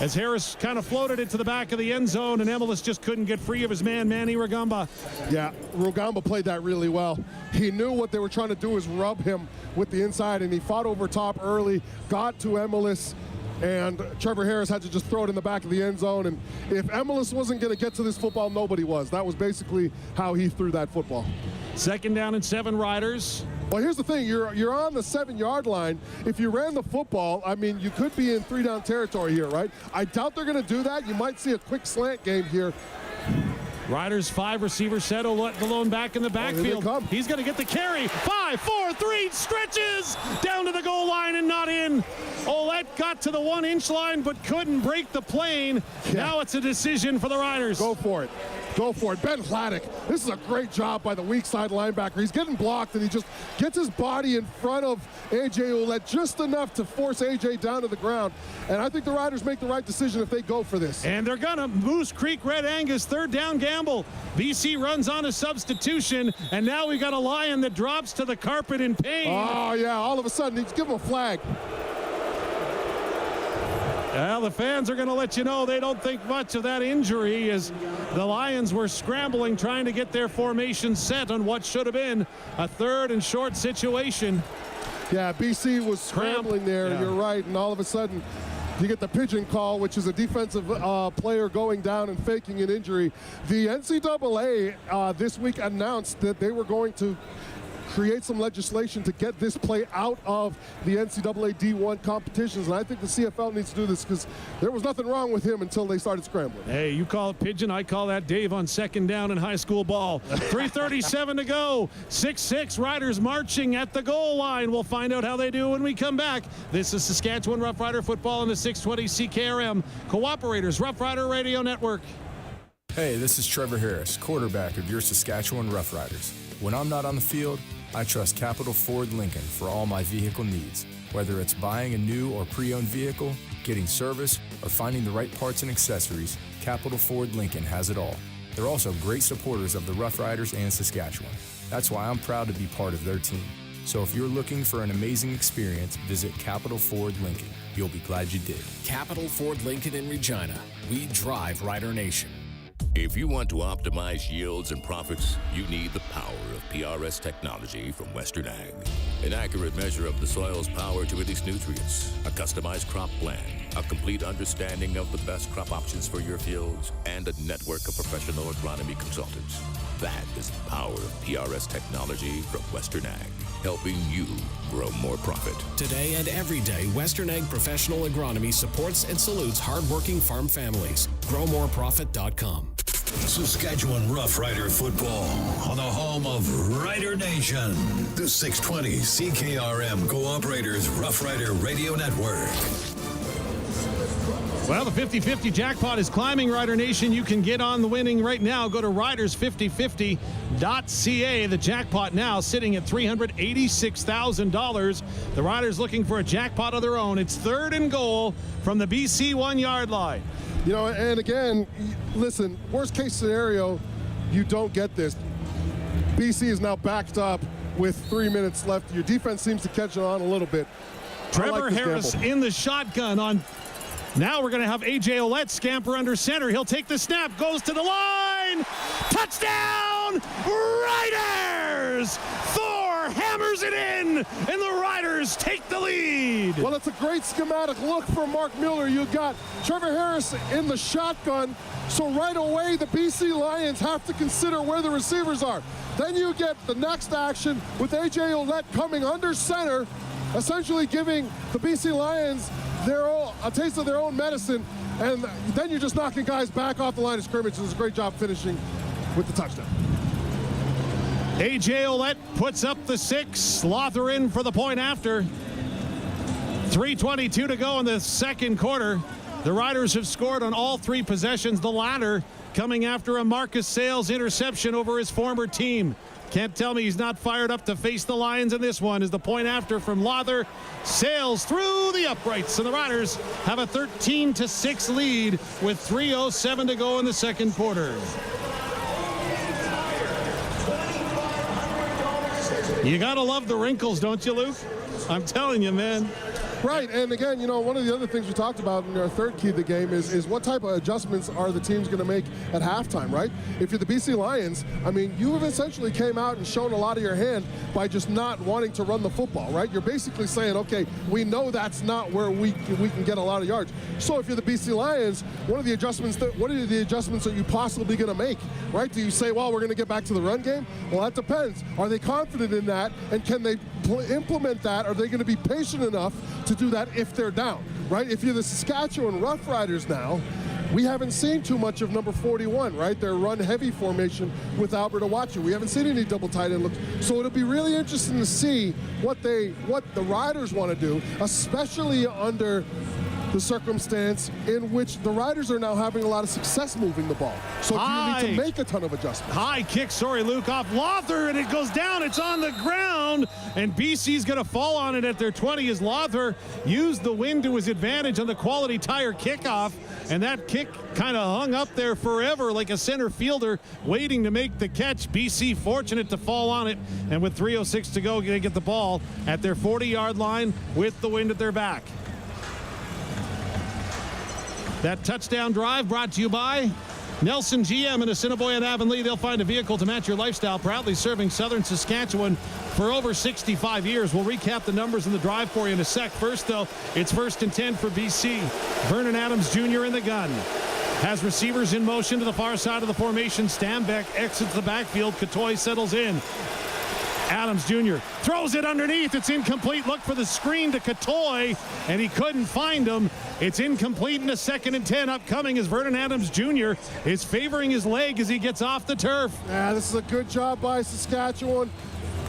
As Harris kind of floated it to the back of the end zone, and Emelis just couldn't get free of his man, Manny Rugamba. Yeah, Rugamba played that really well. He knew what they were trying to do is rub him with the inside, and he fought over top early, got to Emelis, and Trevor Harris had to just throw it in the back of the end zone. And if Emelis wasn't going to get to this football, nobody was. That was basically how he threw that football. 2nd down and 7, Riders. Well, here's the thing. You're on the 7-yard line. If you ran the football, I mean, you could be in 3-down territory here, right? I doubt they're going to do that. You might see a quick slant game here. Riders 5 receivers set. Olette the lone back in the backfield. He's going to get the carry. 5, 4, 3, stretches down to the goal line and not in. Ouellette got to the 1-inch line but couldn't break the plane. Yeah. Now it's a decision for the Riders. Go for it. Go for it. Ben Hladek, this is a great job by the weak side linebacker. He's getting blocked, and he just gets his body in front of A.J. Ouellette just enough to force A.J. down to the ground. And I think the Riders make the right decision if they go for this. And they're going to Moose Creek Red Angus, third down gamble. BC runs on a substitution, and now we got a Lion that drops to the carpet in pain. Oh, yeah, all of a sudden, he's give him a flag. Well, the fans are going to let you know they don't think much of that injury as the Lions were scrambling, trying to get their formation set on what should have been a third and short situation. Yeah, BC was scrambling there, yeah. You're right, and all of a sudden you get the pigeon call, which is a defensive player going down and faking an injury. The NCAA this week announced that they were going to create some legislation to get this play out of the NCAA D1 competitions, and I think the CFL needs to do this because there was nothing wrong with him until they started scrambling. Hey, you call it pigeon, I call that Dave on second down in high school ball. 3:37 to go. 6-6 Riders marching at the goal line. We'll find out how they do when we come back. This is Saskatchewan Roughrider football on the 620 CKRM Cooperators Rough Rider Radio Network. Hey, this is Trevor Harris, quarterback of your Saskatchewan Roughriders. When I'm not on the field, I trust Capital Ford Lincoln for all my vehicle needs. Whether it's buying a new or pre-owned vehicle, getting service, or finding the right parts and accessories, Capital Ford Lincoln has it all. They're also great supporters of the Rough Riders and Saskatchewan. That's why I'm proud to be part of their team. So if you're looking for an amazing experience, visit Capital Ford Lincoln. You'll be glad you did. Capital Ford Lincoln in Regina. We drive Rider Nation. If you want to optimize yields and profits, you need the power of PRS technology from Western Ag. An accurate measure of the soil's power to release nutrients, a customized crop plan, a complete understanding of the best crop options for your fields, and a network of professional agronomy consultants. That is the power of PRS technology from Western Ag, helping you grow more profit. Today and every day, Western Ag Professional Agronomy supports and salutes hardworking farm families. GrowMoreProfit.com. Saskatchewan Roughrider football on the home of Rider Nation. The 620 CKRM Cooperators Roughrider Radio Network. Well, the 50-50 jackpot is climbing, Rider Nation. You can get on the winning right now. Go to riders5050.ca. The jackpot now sitting at $386,000. The Riders looking for a jackpot of their own. It's third and goal from the BC 1-yard line. You know, and again, listen, worst case scenario, you don't get this. BC is now backed up with 3 minutes left. Your defense seems to catch it on a little bit. Trevor Harris in the shotgun on. Now we're going to have A.J. Ouellette scamper under center. He'll take the snap, goes to the line. Touchdown, Riders! Thor hammers it in, and the Riders take the lead. Well, it's a great schematic look for Mark Mueller. You got Trevor Harris in the shotgun, so right away the BC Lions have to consider where the receivers are. Then you get the next action with A.J. Ouellette coming under center, essentially giving the BC Lions a taste of their own medicine, and then you're just knocking guys back off the line of scrimmage. It was a great job finishing with the touchdown. A.J. Ouellette puts up the 6. Slaughter in for the point after. 3:22 to go in the second quarter. The Riders have scored on all 3 possessions, the latter coming after a Marcus Sales interception over his former team. Can't tell me he's not fired up to face the Lions in this one, as the point after from Lawther sails through the uprights, and the Riders have a 13-6 lead with 3:07 to go in the second quarter. You gotta love the wrinkles, don't you, Luke? I'm telling you, man. Right, and again, you know, one of the other things we talked about in our third key of the game is what type of adjustments are the teams going to make at halftime, right? If you're the BC Lions, I mean, you have essentially came out and shown a lot of your hand by just not wanting to run the football, right? You're basically saying, okay, we know that's not where we can get a lot of yards. So if you're the BC Lions, what are the adjustments that you possibly going to make, right? Do you say, well, we're going to get back to the run game? Well, that depends. Are they confident in that, and can they implement that? Are they going to be patient enough to do that if they're down, right? If you're the Saskatchewan Roughriders now, we haven't seen too much of number 41, right? Their run-heavy formation with Albert Awachu. We haven't seen any double tight end looks. So it'll be really interesting to see what the Riders want to do, especially under the circumstance in which the Riders are now having a lot of success moving the ball. So you need to make a ton of adjustments. High kick, Luke, off Lothar, and it goes down. It's on the ground, and BC's going to fall on it at their 20 as Lothar used the wind to his advantage on the Quality Tire kickoff, and that kick kind of hung up there forever like a center fielder waiting to make the catch. BC fortunate to fall on it, and with 3:06 to go, they get the ball at their 40-yard line with the wind at their back. That touchdown drive brought to you by Nelson GM in Assiniboia and Avonlea. They'll find a vehicle to match your lifestyle, proudly serving southern Saskatchewan for over 65 years. We'll recap the numbers in the drive for you in a sec. First, though, it's 1st and 10 for BC. Vernon Adams Jr. in the gun. Has receivers in motion to the far side of the formation. Stambeck exits the backfield. Katoy settles in. Adams Jr. throws it underneath. It's incomplete. Look for the screen to Katoy, and he couldn't find him. It's incomplete in a 2nd and 10 upcoming as Vernon Adams Jr. is favoring his leg as he gets off the turf. Yeah, this is a good job by Saskatchewan.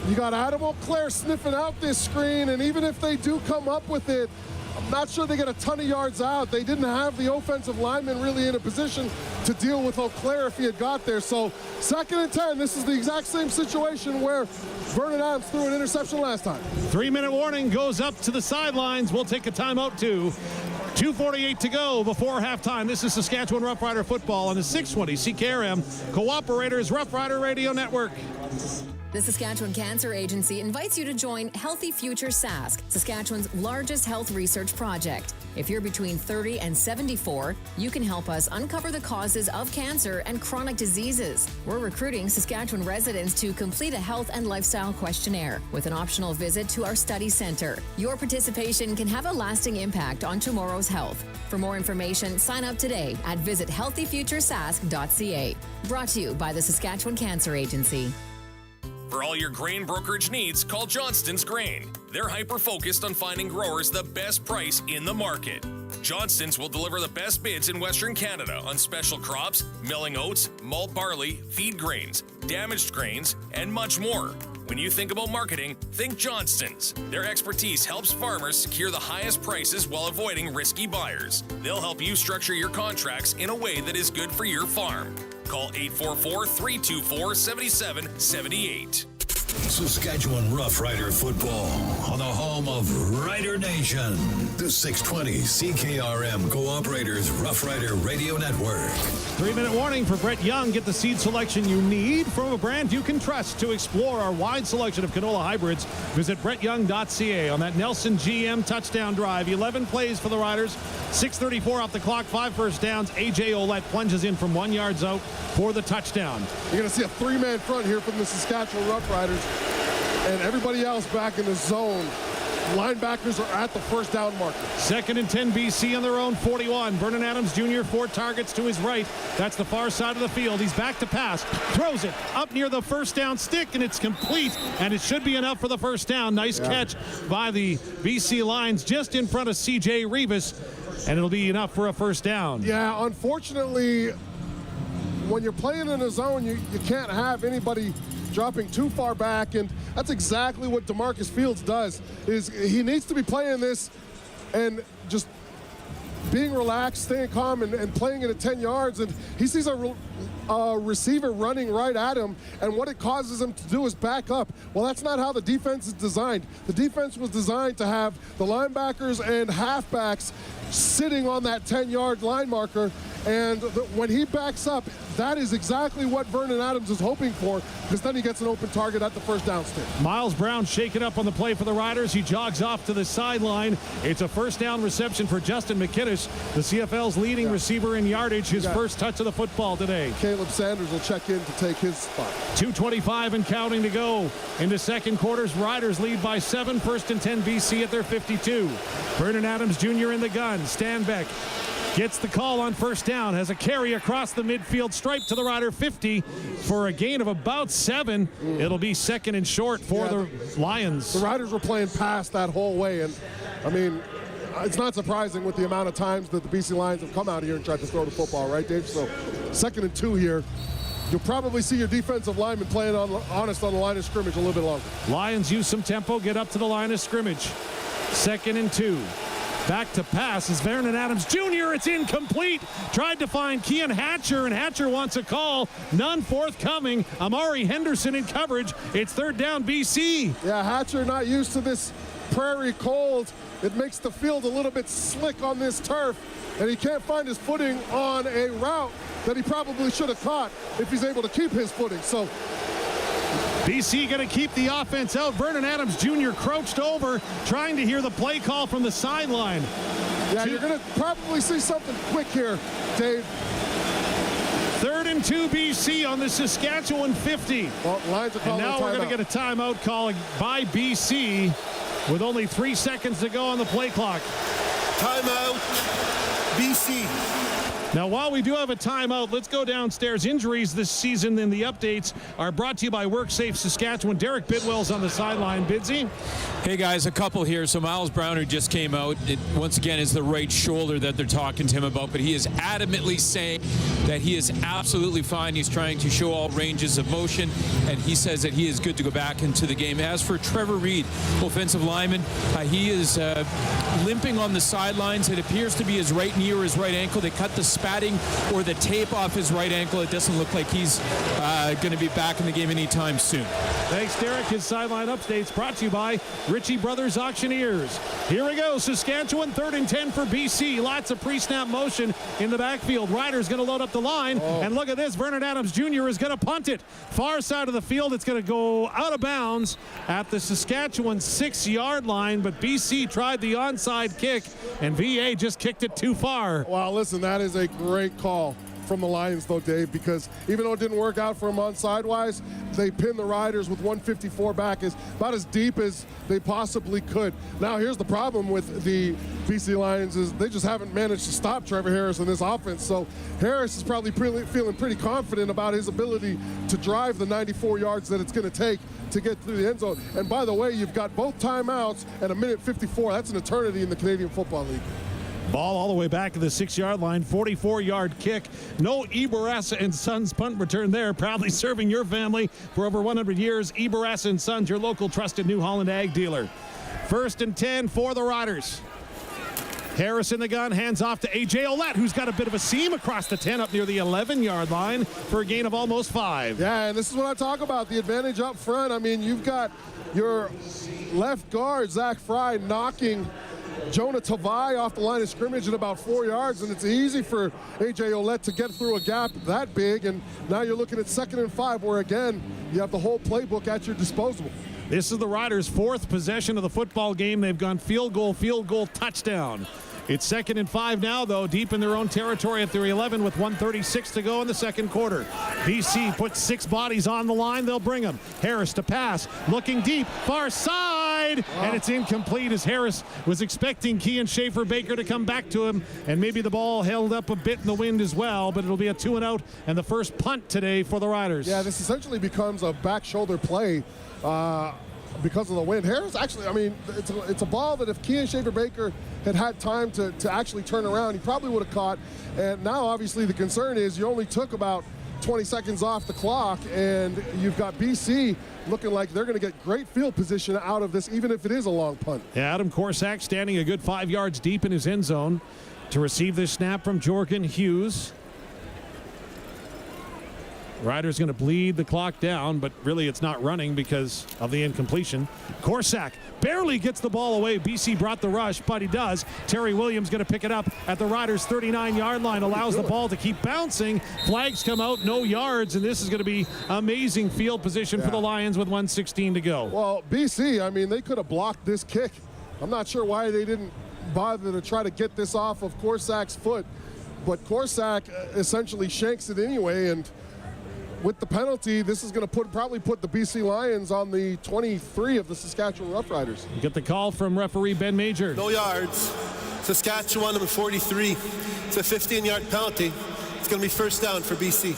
You got Adam Auclair sniffing out this screen, and even if they do come up with it, I'm not sure they get a ton of yards out. They didn't have the offensive lineman really in a position to deal with Auclair if he had got there. So 2nd and 10, this is the exact same situation where Vernon Adams threw an interception last time. 3-minute warning goes up to the sidelines. We'll take a timeout too. 2:48 to go before halftime. This is Saskatchewan Roughrider football on the 620 CKRM Cooperators Rough Rider Radio Network. The Saskatchewan Cancer Agency invites you to join Healthy Future Sask, Saskatchewan's largest health research project. If you're between 30 and 74, you can help us uncover the causes of cancer and chronic diseases. We're recruiting Saskatchewan residents to complete a health and lifestyle questionnaire with an optional visit to our study center. Your participation can have a lasting impact on tomorrow's health. For more information, sign up today at visithealthyfuturesask.ca. Brought to you by the Saskatchewan Cancer Agency. For all your grain brokerage needs, call Johnston's Grain. They're hyper-focused on finding growers the best price in the market. Johnston's will deliver the best bids in Western Canada on special crops, milling oats, malt barley, feed grains, damaged grains, and much more. When you think about marketing, think Johnston's. Their expertise helps farmers secure the highest prices while avoiding risky buyers. They'll help you structure your contracts in a way that is good for your farm. Call 844-324-7778. Saskatchewan Roughrider football on the home of Rider Nation. The 620 CKRM Cooperators Roughrider Radio Network. 3-minute warning for Brett Young. Get the seed selection you need from a brand you can trust. To explore our wide selection of canola hybrids, visit brettyoung.ca. On that Nelson GM touchdown drive, 11 plays for the Riders, 6:34 off the clock, 5 first downs. AJ Ouellette plunges in from 1 yard out for the touchdown. You're going to see a 3-man front here from the Saskatchewan Roughriders, and everybody else back in the zone. Linebackers are at the first down marker. 2nd and 10 BC on their own 41. Vernon Adams Jr. 4 targets to his right. That's the far side of the field. He's back to pass. Throws it up near the first down stick, and it's complete, and it should be enough for the first down. Nice catch by the BC Lions just in front of CJ Rivas, and it'll be enough for a first down. Yeah, unfortunately, when you're playing in a zone, you can't have anybody dropping too far back, and that's exactly what DeMarcus Fields does. Is he needs to be playing this and just being relaxed, staying calm, and playing it at 10 yards, and he sees a receiver running right at him, and what it causes him to do is back up. Well, that's not how the defense is designed. The defense was designed to have the linebackers and halfbacks sitting on that 10-yard line marker, and when he backs up, that is exactly what Vernon Adams is hoping for, because then he gets an open target at the first down stick. Miles Brown shaken up on the play for the Riders. He jogs off to the sideline. It's a first down reception for Justin McKinnis, the CFL's leading receiver in yardage, his first touch of the football today. Caleb Sanders will check in to take his spot. 2:25 and counting to go into second quarters. Riders lead by 7, 1st and 10 BC at their 52. Vernon Adams Jr. in the gun. Stanbeck gets the call on first down, has a carry across the midfield stripe to the Rider 50 for a gain of about 7. It'll be 2nd and short for the Lions. The Riders were playing past that whole way, and I mean, it's not surprising with the amount of times that the BC Lions have come out here and tried to throw the football, right, Dave? So 2nd and 2 here. You'll probably see your defensive lineman playing honest on the line of scrimmage a little bit longer. Lions use some tempo, get up to the line of scrimmage. 2nd and 2. Back to pass is Vernon Adams Jr. It's incomplete. Tried to find Kean Hatcher, and Hatcher wants a call. None forthcoming. Amari Henderson in coverage. It's 3rd down, BC. Yeah, Hatcher not used to this prairie cold. It makes the field a little bit slick on this turf, and he can't find his footing on a route that he probably should have caught if he's able to keep his footing. So BC going to keep the offense out. Vernon Adams Jr. crouched over, trying to hear the play call from the sideline. Yeah, you're going to probably see something quick here, Dave. 3rd and 2 BC on the Saskatchewan 50. Well, Lions are calling and now we're going to get a timeout call by BC with only 3 seconds to go on the play clock. Timeout, BC. Now, while we do have a timeout, let's go downstairs. Injuries this season and the updates are brought to you by WorkSafe Saskatchewan. Derek Bidwell's on the sideline. Bidsy? Hey, guys, a couple here. So Miles Browner just came out. It, once again, is the right shoulder that they're talking to him about, but he is adamantly saying that he is absolutely fine. He's trying to show all ranges of motion, and he says that he is good to go back into the game. As for Trevor Reed, offensive lineman, he is limping on the sidelines. It appears to be his right knee or his right ankle. They cut the spatting or the tape off his right ankle. It doesn't look like he's going to be back in the game anytime soon. Thanks, Derek. His sideline updates brought to you by Ritchie Brothers Auctioneers. Here we go. Saskatchewan 3rd and 10 for BC. Lots of pre-snap motion in the backfield. Riders going to load up the line. And look at this. Vernon Adams Jr. is going to punt it. Far side of the field. It's going to go out of bounds at the Saskatchewan 6-yard line. But BC tried the onside kick, and VA just kicked it too far. Wow, listen, that is a great call from the Lions, though, Dave, because even though it didn't work out for them on sidewise, they pinned the Riders with 154 back, is about as deep as they possibly could. Now, here's the problem with the BC Lions is they just haven't managed to stop Trevor Harris in this offense. So Harris is probably feeling pretty confident about his ability to drive the 94 yards that it's going to take to get through the end zone. And by the way, you've got both timeouts at 1:54. That's an eternity in the Canadian Football League. Ball all the way back to the 6-yard line, 44-yard kick. No Eberassa and Sons punt return there. Proudly serving your family for over 100 years. Eberassa and Sons, your local trusted New Holland ag dealer. 1st and 10 for the Riders. Harris in the gun, hands off to A.J. Ouellette, who's got a bit of a seam across the 10 up near the 11-yard line for a gain of almost 5. Yeah, and this is what I talk about, the advantage up front. I mean, you've got your left guard, Zach Fry, knocking Jonah Tavai off the line of scrimmage at about 4 yards, and it's easy for A.J. Ouellette to get through a gap that big, and now you're looking at 2nd and 5, where, again, you have the whole playbook at your disposal. This is the Riders' 4th possession of the football game. They've gone field goal, touchdown. It's 2nd and 5 now, though, deep in their own territory at their 11 with 1:36 to go in the second quarter. BC puts 6 bodies on the line. They'll bring them. Harris to pass, looking deep, far side, and it's incomplete as Harris was expecting Kean Schaefer-Baker to come back to him, and maybe the ball held up a bit in the wind as well, but it'll be a 2-and-out and the first punt today for the Riders. Yeah, this essentially becomes a back shoulder play because of the wind. Harris actually, I mean, it's a ball that if Kean Schaefer-Baker had time to actually turn around, he probably would have caught. And now, obviously, the concern is you only took about 20 seconds off the clock, and you've got BC looking like they're going to get great field position out of this, even if it is a long punt. Yeah, Adam Korsak standing a good 5 yards deep in his end zone to receive this snap from Jorgen Hughes. Riders going to bleed the clock down, but really it's not running because of the incompletion. Korsak barely gets the ball away. BC brought the rush, but he does. Terry Williams going to pick it up at the Riders' 39-yard line, allows the ball to keep bouncing. Flags come out, no yards, and this is going to be amazing field position for the Lions with 1:16 to go. Well, BC, I mean, they could have blocked this kick. I'm not sure why they didn't bother to try to get this off of Korsak's foot, but Korsak essentially shanks it anyway, and with the penalty, this is going to probably put the BC Lions on the 23 of the Saskatchewan Roughriders. Get the call from referee Ben Major. No yards. Saskatchewan number 43. It's a 15-yard penalty. It's going to be first down for BC.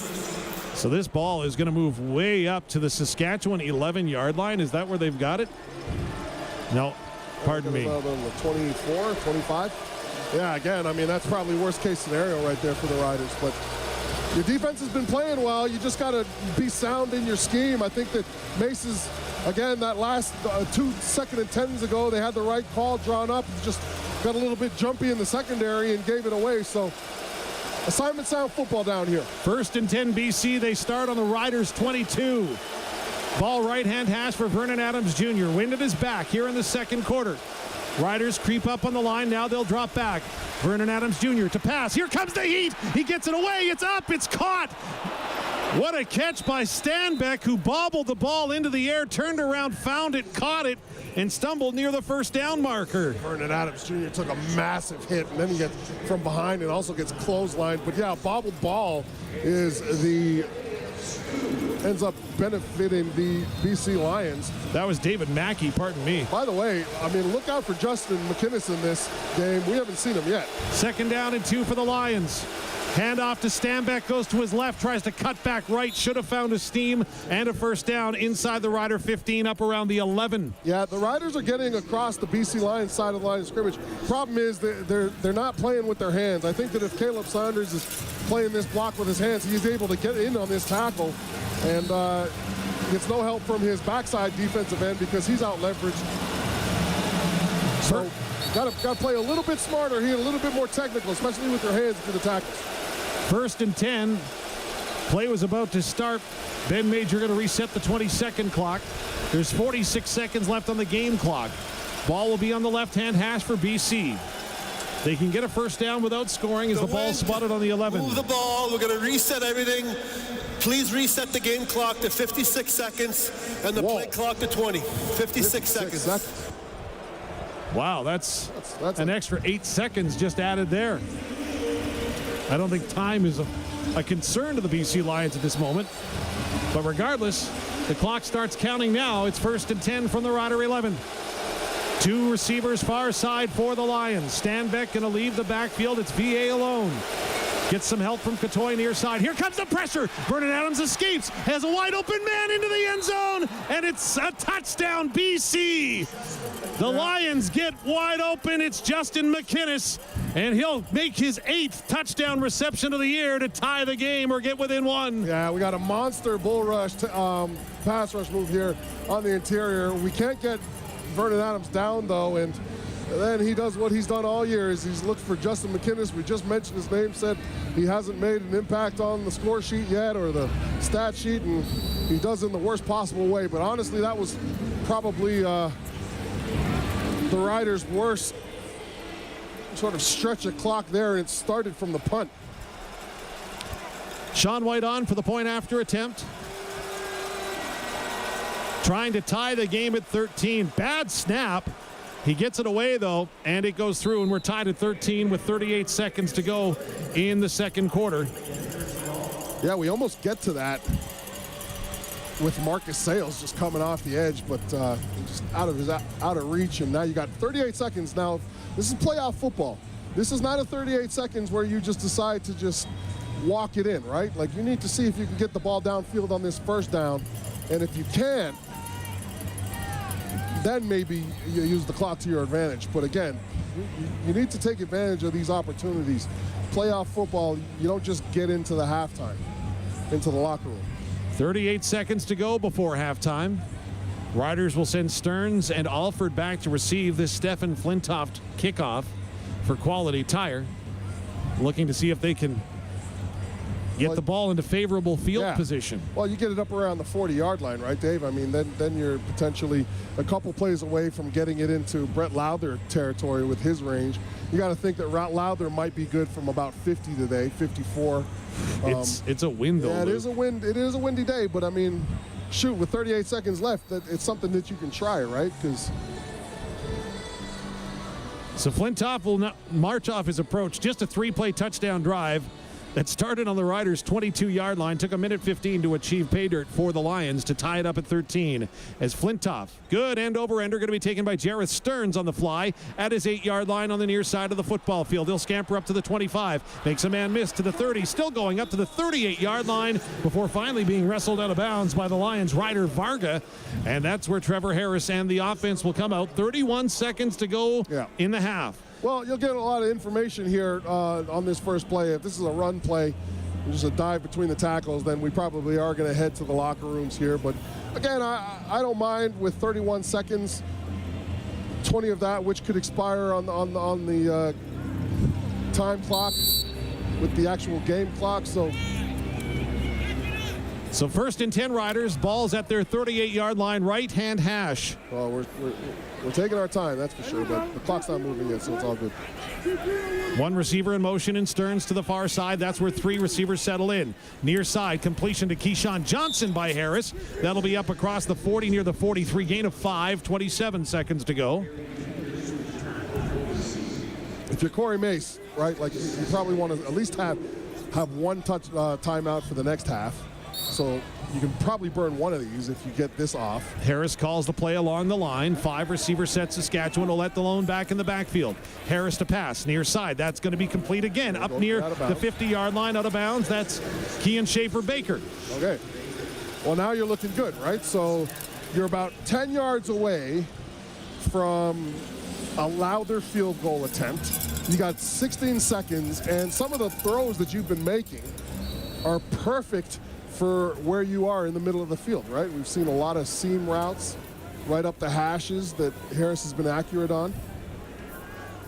So this ball is going to move way up to the Saskatchewan 11-yard line. Is that where they've got it? No. Pardon me. 24, 25. Yeah, again, I mean, that's probably worst case scenario right there for the Riders. But your defense has been playing well. You just got to be sound in your scheme. I think that Mace's, again, that last 2 2nd and 10s ago, they had the right call drawn up. Just got a little bit jumpy in the secondary and gave it away. So assignment sound football down here. 1st and 10 BC. They start on the Riders 22. Ball right-hand hash for Vernon Adams Jr. Wind at his back here in the second quarter. Riders creep up on the line. Now they'll drop back. Vernon Adams Jr. to pass. Here comes the heat. He gets it away. It's up. It's caught. What a catch by Stanbeck, who bobbled the ball into the air, turned around, found it, caught it, and stumbled near the first down marker. Vernon Adams Jr. took a massive hit, and then he gets from behind and also gets clotheslined. But yeah, bobbled ball ends up benefiting the BC Lions. That was David Mackey, pardon me. By the way, I mean, look out for Justin McInnes in this game. We haven't seen him yet. 2nd down and 2 for the Lions. Handoff to Stanbeck, goes to his left, tries to cut back right, should have found a steam, and a first down inside the Rider 15, up around the 11. Yeah, the Riders are getting across the BC Lions side of the line of scrimmage. Problem is they're not playing with their hands. I think that if Caleb Saunders is playing this block with his hands, he's able to get in on this tackle, and gets no help from his backside defensive end because he's out leveraged. So got to play a little bit smarter here, a little bit more technical, especially with your hands for the tackles. 1st and 10. Play was about to start. Ben Major going to reset the 20-second clock. There's 46 seconds left on the game clock. Ball will be on the left-hand hash for BC. They can get a first down without scoring as the ball spotted on the 11. Move the ball. We're going to reset everything. Please reset the game clock to 56 seconds and the play clock to 20. 56 seconds. Wow, that's an extra 8 seconds just added there. I don't think time is a concern to the BC Lions at this moment. But regardless, the clock starts counting now. It's 1st and 10 from the Rider 11. 2 receivers far side for the Lions. Stanbeck going to leave the backfield. It's VA alone. Gets some help from Cotoy near side. Here comes the pressure. Vernon Adams escapes. Has a wide open man into the end zone. And it's a touchdown, BC. The Lions get wide open. It's Justin McInnes. And he'll make his 8th touchdown reception of the year to tie the game or get within 1. Yeah, we got a monster bull rush, pass rush move here on the interior. We can't get Vernon Adams down, though, and then he does what he's done all year is he's looked for Justin McInnes. We just mentioned his name, said he hasn't made an impact on the score sheet yet or the stat sheet, and he does it in the worst possible way. But honestly, that was probably the Riders' worst sort of stretch of clock there, and it started from the punt. Sean White on for the point after attempt. Trying to tie the game at 13. Bad snap. He gets it away, though, and it goes through, and we're tied at 13 with 38 seconds to go in the second quarter. Yeah, we almost get to that with Marcus Sales just coming off the edge, but just out of reach, and now you got 38 seconds now. This is playoff football. This is not a 38 seconds where you just decide to just walk it in, right? Like, you need to see if you can get the ball downfield on this first down, and if you can, then maybe you use the clock to your advantage. But again, you need to take advantage of these opportunities. Playoff football, you don't just get into the halftime, into the locker room. 38 seconds to go before halftime. Riders will send Stearns and Alford back to receive this Stefan Flintoft kickoff for Quality Tire. Looking to see if they can get the ball into favorable field position. Well, you get it up around the 40-yard line, right, Dave? I mean, then you're potentially a couple plays away from getting it into Brett Lowther territory with his range. You got to think that Lowther might be good from about 50 today, 54. It's a wind, though. Yeah, it is a wind. It is a windy day, but I mean, shoot, with 38 seconds left, it's something that you can try, right? So Flintoff will not march off his approach. Just a 3-play touchdown drive. that started on the Riders' 22-yard line. Took a minute 15 to achieve pay dirt for the Lions to tie it up at 13. As Flintoff, good end-over-ender, going to be taken by Jareth Stearns on the fly at his 8-yard line on the near side of the football field. He'll scamper up to the 25, makes a man miss to the 30, still going up to the 38-yard line before finally being wrestled out of bounds by the Lions' Ryder Varga. And that's where Trevor Harris and the offense will come out. 31 seconds to go in the half. Well, you'll get a lot of information here on this first play. If this is a run play, just a dive between the tackles, then we probably are going to head to the locker rooms here. But again, I don't mind with 31 seconds, 20 of that, which could expire on the time clock with the actual game clock. So first and 10 Riders, ball's at their 38-yard line, right-hand hash. Well, we're taking our time, that's for sure, but the clock's not moving yet, so it's all good. One receiver in motion and Stearns to the far side. That's where 3 receivers settle in. Near side, completion to Keyshawn Johnson by Harris. That'll be up across the 40 near the 43. Gain of 5, 27 seconds to go. If you're Corey Mace, right, like you probably want to at least have one timeout for the next half. So you can probably burn one of these if you get this off. Harris calls the play along the line. 5 receiver set. Saskatchewan will let the lone back in the backfield. Harris to pass near side. That's going to be complete again. Up near the 50-yard line, out of bounds. That's Kean Schaefer-Baker. Okay. Well, now you're looking good, right? So you're about 10 yards away from a Lowther field goal attempt. You got 16 seconds, and some of the throws that you've been making are perfect for where you are in the middle of the field, right? We've seen a lot of seam routes right up the hashes that Harris has been accurate on.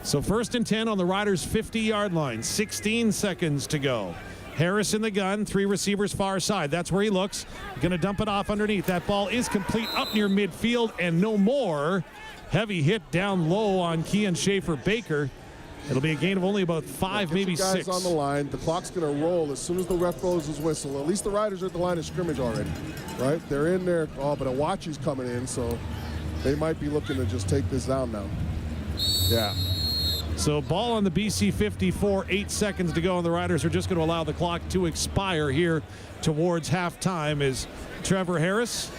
So first and 10 on the Riders' 50-yard line. 16 seconds to go. Harris in the gun, 3 receivers far side. That's where he looks. Going to dump it off underneath. That ball is complete up near midfield and no more. Heavy hit down low on Kean Schaefer-Baker. It'll be a gain of only about 5, maybe 6. Guys on the line. The clock's going to roll as soon as the ref blows his whistle. At least the Riders are at the line of scrimmage already, right? They're in there. Oh, but Awachi's coming in, so they might be looking to just take this down now. Yeah. So ball on the BC 54, 8 seconds to go, and the Riders are just going to allow the clock to expire here towards halftime as Trevor Harris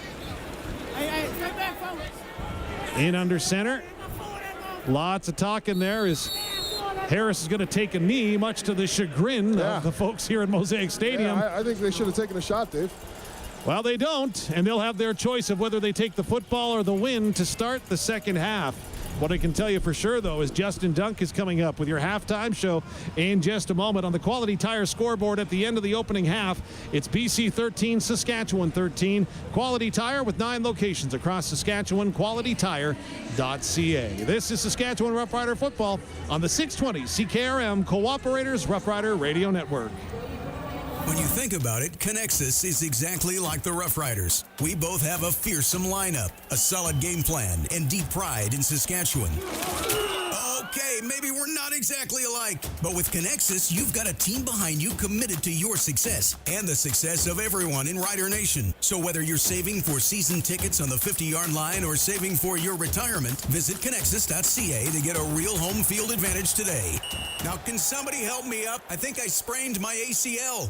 in under center. Lots of talking there as Harris is going to take a knee, much to the chagrin of the folks here at Mosaic Stadium. Yeah, I think they should have taken a shot, Dave. Well, they don't, and they'll have their choice of whether they take the football or the win to start the second half. What I can tell you for sure, though, is Justin Dunk is coming up with your halftime show in just a moment. On the Quality Tire scoreboard at the end of the opening half, it's BC 13, Saskatchewan 13. Quality Tire with 9 locations across Saskatchewan, qualitytire.ca. This is Saskatchewan Roughrider football on the 620 CKRM Cooperators Roughrider Radio Network. When you think about it, Connexus is exactly like the Roughriders. We both have a fearsome lineup, a solid game plan, and deep pride in Saskatchewan. Okay, maybe we're not exactly alike, but with Connexus, you've got a team behind you committed to your success and the success of everyone in Rider Nation. So whether you're saving for season tickets on the 50-yard line or saving for your retirement, visit Connexus.ca to get a real home field advantage today. Now, can somebody help me up? I think I sprained my ACL.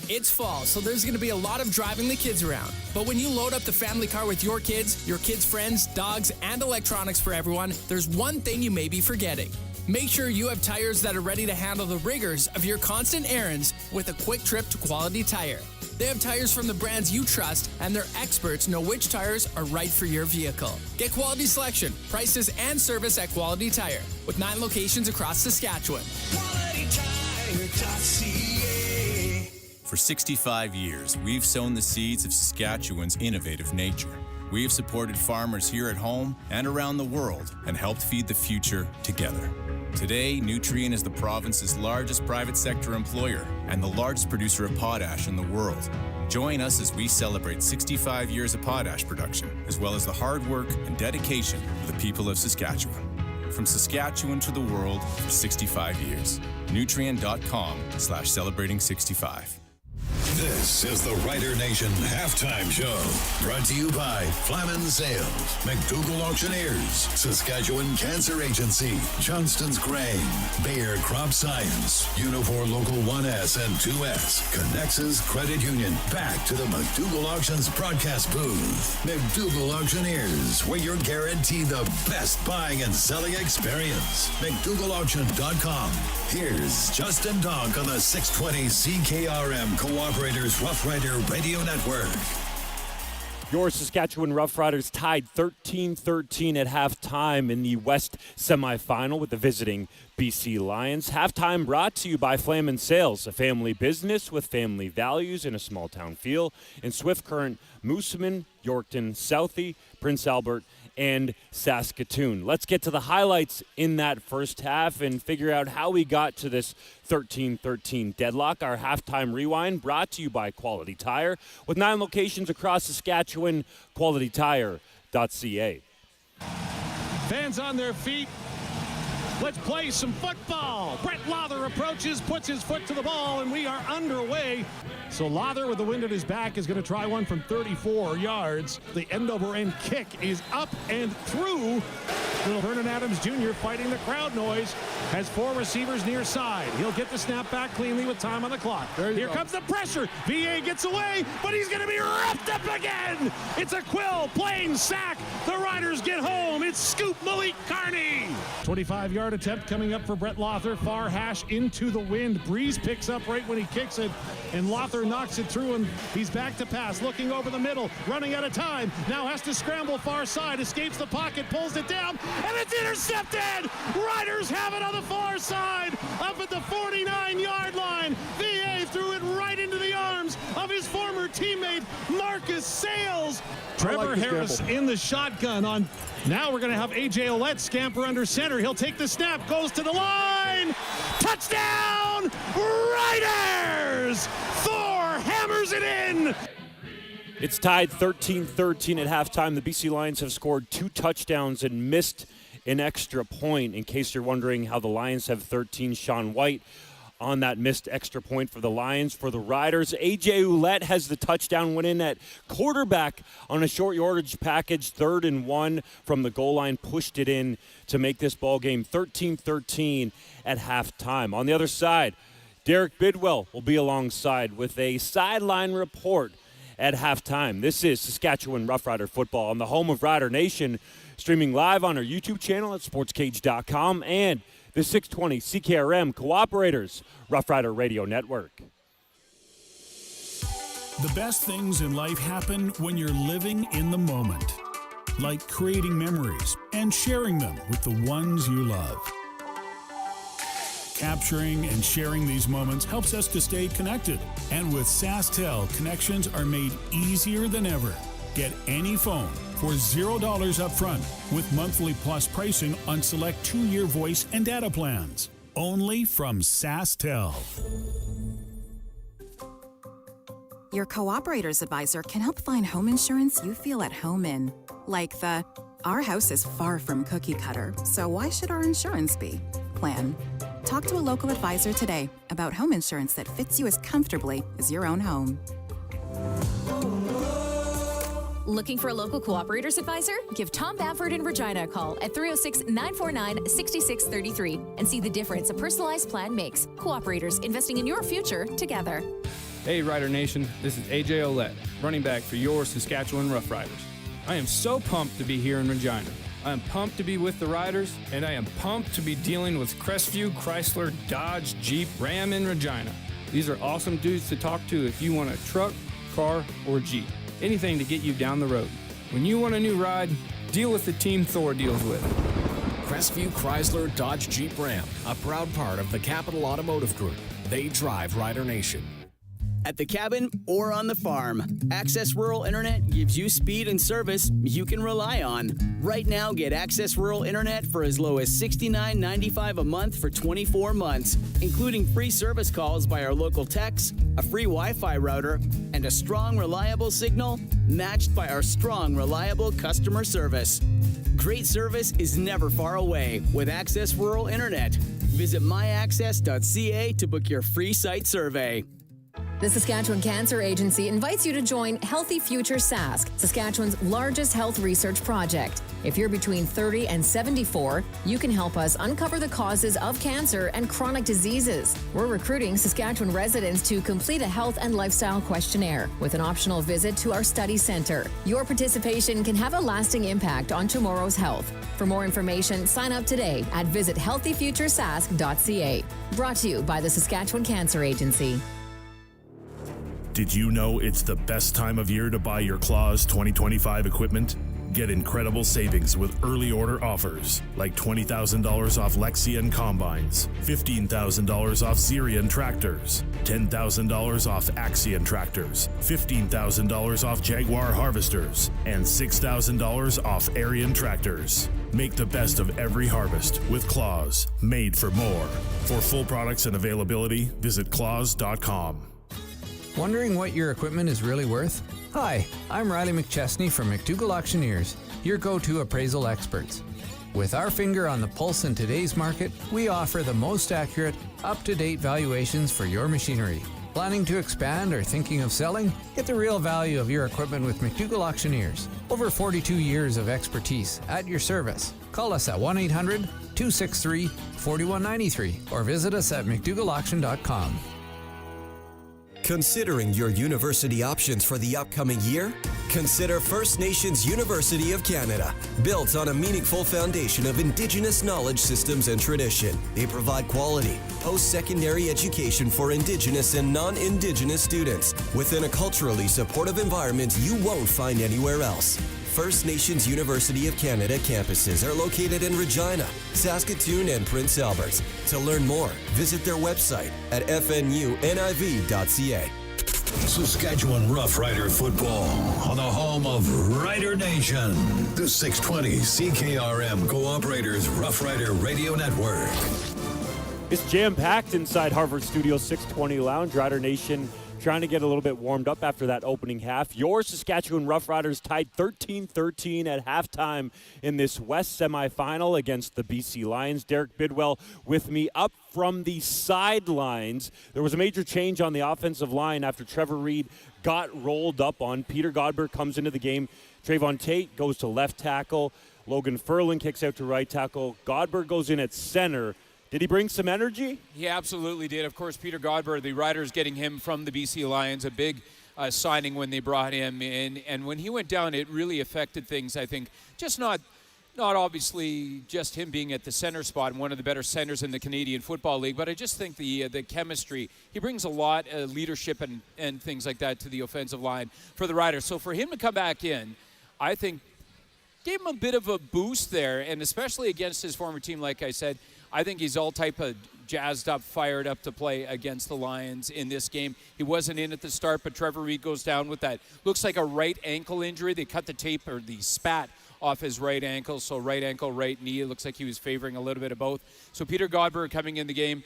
It's fall, so there's going to be a lot of driving the kids around. But when you load up the family car with your kids' friends, dogs, and electronics for everyone, there's one thing you may be forgetting. Make sure you have tires that are ready to handle the rigors of your constant errands with a quick trip to Quality Tire. They have tires from the brands you trust, and their experts know which tires are right for your vehicle. Get quality selection, prices, and service at Quality Tire with 9 locations across Saskatchewan. QualityTire.ca. For 65 years, we've sown the seeds of Saskatchewan's innovative nature. We have supported farmers here at home and around the world and helped feed the future together. Today, Nutrien is the province's largest private sector employer and the largest producer of potash in the world. Join us as we celebrate 65 years of potash production, as well as the hard work and dedication of the people of Saskatchewan. From Saskatchewan to the world for 65 years. Nutrien.com/celebrating65. This is the Rider Nation Halftime Show, brought to you by Flamin Sales, McDougall Auctioneers, Saskatchewan Cancer Agency, Johnston's Grain, Bayer Crop Science, Unifor Local 1S and 2S, Connexus Credit Union. Back to the McDougall Auctions broadcast booth. McDougall Auctioneers, where you're guaranteed the best buying and selling experience. McDougallAuction.com. Here's Justin Donk on the 620 CKRM Cooperators Rough Rider Radio Network. Your Saskatchewan Roughriders tied 13-13 at halftime in the West Semi-Final with the visiting BC Lions. Halftime brought to you by Flamin Sales, a family business with family values and a small-town feel in Swift Current, Moosomin, Yorkton, Southie, Prince Albert, and Saskatoon. Let's get to the highlights in that first half and figure out how we got to this 13-13 deadlock. Our halftime rewind brought to you by Quality Tire. With 9 locations across Saskatchewan, qualitytire.ca. Fans on their feet. Let's play some football. Brett Lawther approaches, puts his foot to the ball, and we are underway. So Lawther, with the wind at his back, is going to try one from 34 yards. The end-over-end kick is up and through. Little Vernon Adams Jr. fighting the crowd noise. Has 4 receivers near side. He'll get the snap back cleanly with time on the clock. Here comes the pressure. VA gets away, but he's going to be wrapped up again. It's a Quill Plain sack. The Riders get home. It's Scoop Malik Carney. 25-yard attempt coming up for Brett Lawther. Far hash into the wind. Breeze picks up right when he kicks it, and Lawther knocks it through, and he's back to pass, looking over the middle, running out of time. Now has to scramble far side, escapes the pocket, pulls it down, and it's intercepted. Riders have it on the far side, up at the 49-yard line. VA threw it right into the arms of his former teammate, Marcus Sales. Trevor Harris in the shotgun on. Now we're going to have A.J. Ouellette scamper under center. He'll take the snap, goes to the line. Touchdown, Riders! Thor hammers it in. It's tied 13-13 at halftime. The BC Lions have scored 2 touchdowns and missed an extra point. In case you're wondering how the Lions have 13, Sean White on that missed extra point for the Lions. For the Riders, A.J. Ouellette has the touchdown, went in at quarterback on a short yardage package, 3rd and 1 from the goal line, pushed it in to make this ball game 13-13 at halftime. On the other side, Derek Bidwell will be alongside with a sideline report at halftime. This is Saskatchewan Roughrider football on the home of Rider Nation, streaming live on our YouTube channel at SportsCage.com and the 620 CKRM Cooperators Rough Rider Radio Network. The best things in life happen when you're living in the moment, like creating memories and sharing them with the ones you love. Capturing and sharing these moments helps us to stay connected. And with SaskTel, connections are made easier than ever. Get any phone for $0 up front with monthly plus pricing on select 2-year voice and data plans. Only from SaskTel. Your Cooperators Advisor can help find home insurance you feel at home in. Like the, our house is far from cookie cutter, so why should our insurance be? Plan. Talk to a local advisor today about home insurance that fits you as comfortably as your own home. Looking for a local Cooperators Advisor? Give Tom Bamford in Regina a call at 306-949-6633 and see the difference a personalized plan makes. Cooperators, investing in your future together. Hey Rider Nation, this is A.J. Ouellette, running back for your Saskatchewan Roughriders. I am so pumped to be here in Regina. I am pumped to be with the Riders, and I am pumped to be dealing with Crestview, Chrysler, Dodge, Jeep, Ram in Regina. These are awesome dudes to talk to if you want a truck, car, or Jeep. Anything to get you down the road. When you want a new ride, deal with the team Thor deals with. Crestview, Chrysler, Dodge, Jeep, Ram, a proud part of the Capital Automotive Group. They drive Rider Nation. At the cabin or on the farm, Access Rural Internet gives you speed and service you can rely on. Right now, get Access Rural Internet for as low as $69.95 a month for 24 months, including free service calls by our local techs, a free Wi-Fi router, and a strong, reliable signal matched by our strong, reliable customer service. Great service is never far away with Access Rural Internet. Visit myaccess.ca to book your free site survey. The Saskatchewan Cancer Agency invites you to join Healthy Future SASK, Saskatchewan's largest health research project. If you're between 30 and 74, you can help us uncover the causes of cancer and chronic diseases. We're recruiting Saskatchewan residents to complete a health and lifestyle questionnaire with an optional visit to our study center. Your participation can have a lasting impact on tomorrow's health. For more information, sign up today at visithealthyfuturesask.ca. Brought to you by the Saskatchewan Cancer Agency. Did you know it's the best time of year to buy your Claws 2025 equipment? Get incredible savings with early order offers, like $20,000 off Lexion combines, $15,000 off Xerion tractors, $10,000 off Axion tractors, $15,000 off Jaguar harvesters, and $6,000 off Arion tractors. Make the best of every harvest with Claws, made for more. For full products and availability, visit claws.com. Wondering what your equipment is really worth? Hi, I'm Riley McChesney from McDougall Auctioneers, your go-to appraisal experts. With our finger on the pulse in today's market, we offer the most accurate, up-to-date valuations for your machinery. Planning to expand or thinking of selling? Get the real value of your equipment with McDougall Auctioneers. Over 42 years of expertise at your service. Call us at 1-800-263-4193 or visit us at mcdougallauction.com. Considering your university options for the upcoming year? Consider First Nations University of Canada. Built on a meaningful foundation of Indigenous knowledge systems and tradition, they provide quality post-secondary education for Indigenous and non-Indigenous students within a culturally supportive environment you won't find anywhere else. First Nations University of Canada campuses are located in Regina, Saskatoon, and Prince Albert. To learn more, visit their website at fnuniv.ca. Saskatchewan Roughrider football on the home of Rider Nation. The 620 CKRM Cooperators Roughrider Radio Network. It's jam-packed inside Harvard Studio 620 Lounge. Rider Nation trying to get a little bit warmed up after that opening half. Your Saskatchewan Roughriders tied 13-13 at halftime in this West Semi-Final against the BC Lions. Derek Bidwell with me up from the sidelines. There was a major change on the offensive line after Trevor Reed got rolled up on. Peter Godber comes into the game. Trayvon Tate goes to left tackle. Logan Furlan kicks out to right tackle. Godber goes in at center. Did he bring some energy? He absolutely did. Of course, Peter Godber, the Riders getting him from the BC Lions, a big signing when they brought him in. And when he went down, it really affected things, I think. Just not obviously just him being at the center spot and one of the better centers in the Canadian Football League, but I just think the chemistry, he brings a lot of leadership and things like that to the offensive line for the Riders. So for him to come back in, I think gave him a bit of a boost there, and especially against his former team, like I said, I think he's all type of jazzed up, fired up to play against the Lions in this game. He wasn't in at the start, but Trevor Reed goes down with that. Looks like a right ankle injury. They cut the tape or the spat off his right ankle, so right ankle, right knee. It looks like he was favoring a little bit of both. So Peter Godber coming in the game,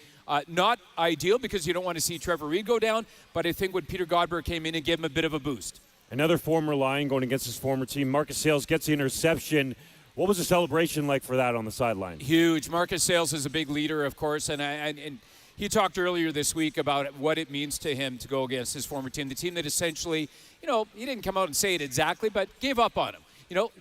not ideal because you don't want to see Trevor Reed go down, but I think when Peter Godber came in and gave him a bit of a boost. Another former Lion going against his former team. Marcus Sales gets the interception. What was the celebration like for that on the sideline? Huge. Marcus Sales is a big leader, of course, and he talked earlier this week about what it means to him to go against his former team, the team that essentially, he didn't come out and say it exactly, but gave up on him.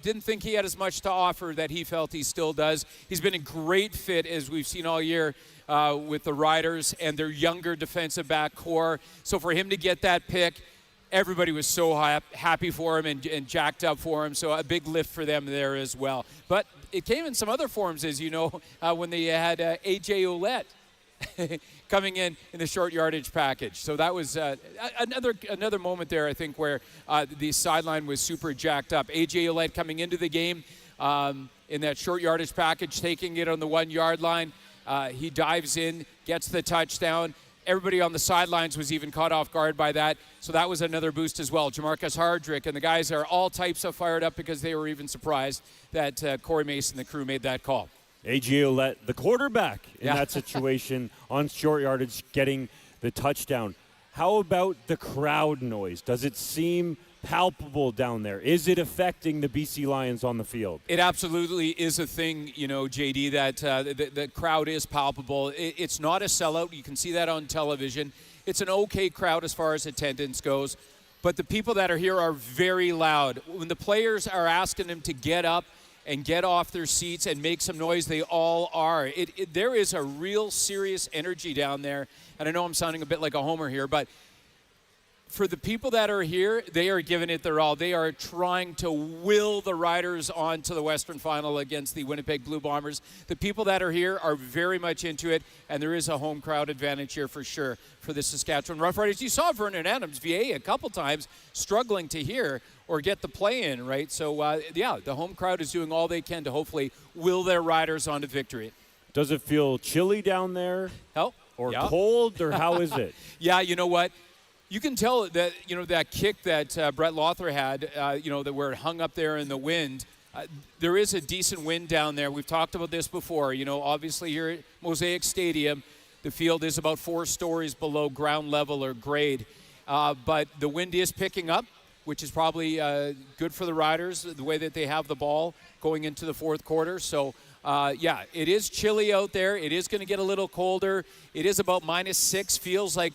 Didn't think he had as much to offer that he felt he still does. He's been a great fit, as we've seen all year, with the Riders and their younger defensive back core. So for him to get that pick, everybody was so happy for him and jacked up for him, so a big lift for them there as well. But it came in some other forms, as you know, when they had A.J. Ouellette coming in the short yardage package. So that was another moment there, I think, where the sideline was super jacked up. A.J. Ouellette coming into the game in that short yardage package, taking it on the 1 yard line. He dives in, gets the touchdown. Everybody on the sidelines was even caught off guard by that. So that was another boost as well. Jamarcus Hardrick and the guys are all types of fired up because they were even surprised that Corey Mason, the crew, made that call. A.J. Ouellette, the quarterback in that situation on short yardage, getting the touchdown. How about the crowd noise? Does it seem palpable down there? Is it affecting the BC Lions on the field? It absolutely is a thing, JD, that the crowd is palpable. It's not a sellout. You can see that on television. it's an okay crowd as far as attendance goes. But the people that are here are very loud. When the players are asking them to get up and get off their seats and make some noise, they all are. There is a real serious energy down there. And I know I'm sounding a bit like a homer here, but for the people that are here, they are giving it their all. They are trying to will the Riders on to the Western Final against the Winnipeg Blue Bombers. The people that are here are very much into it, and there is a home crowd advantage here for sure for the Saskatchewan Roughriders. You saw Vernon Adams, VA, a couple times struggling to hear or get the play in, right? So, the home crowd is doing all they can to hopefully will their Riders on to victory. Does it feel chilly down there? Or cold, or how is it? Yeah, you know what? You can tell that, that kick that Brett Lothar had, that where it hung up there in the wind, there is a decent wind down there. We've talked about this before. Obviously here at Mosaic Stadium, the field is about 4 stories below ground level or grade. But the wind is picking up, which is probably good for the Riders, the way that they have the ball going into the fourth quarter. So, it is chilly out there. It is going to get a little colder. It is about -6, feels like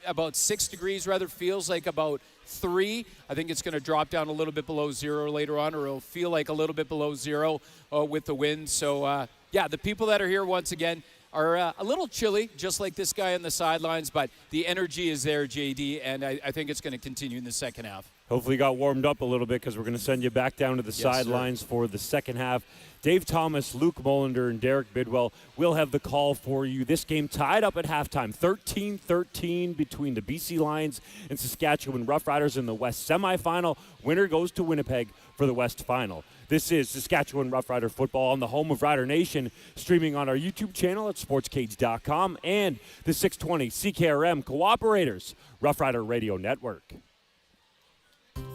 about 6 degrees rather, feels like about 3. I think it's going to drop down a little bit below 0 later on, or it'll feel like a little bit below 0 with the wind. So, the people that are here once again are a little chilly, just like this guy on the sidelines, but the energy is there, JD, and I think it's going to continue in the second half. Hopefully you got warmed up a little bit because we're going to send you back down to the sidelines for the second half. Dave Thomas, Luc Mullinder, and Derek Bidwell will have the call for you. This game tied up at halftime, 13-13 between the BC Lions and Saskatchewan Roughriders in the West Semi-Final. Winner goes to Winnipeg for the West Final. This is Saskatchewan Roughrider football on the home of Rider Nation, streaming on our YouTube channel at sportscage.com and the 620 CKRM Cooperators Roughrider Radio Network.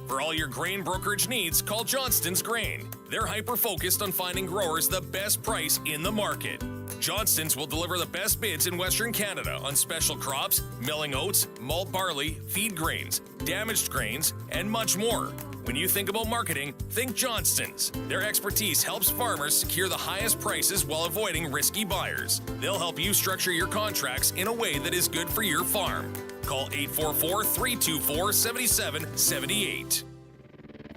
For all your grain brokerage needs, call Johnston's Grain. They're hyper-focused on finding growers the best price in the market. Johnston's will deliver the best bids in Western Canada on special crops, milling oats, malt barley, feed grains, damaged grains, and much more. When you think about marketing, think Johnston's. Their expertise helps farmers secure the highest prices while avoiding risky buyers. They'll help you structure your contracts in a way that is good for your farm. Call 844-324-7778.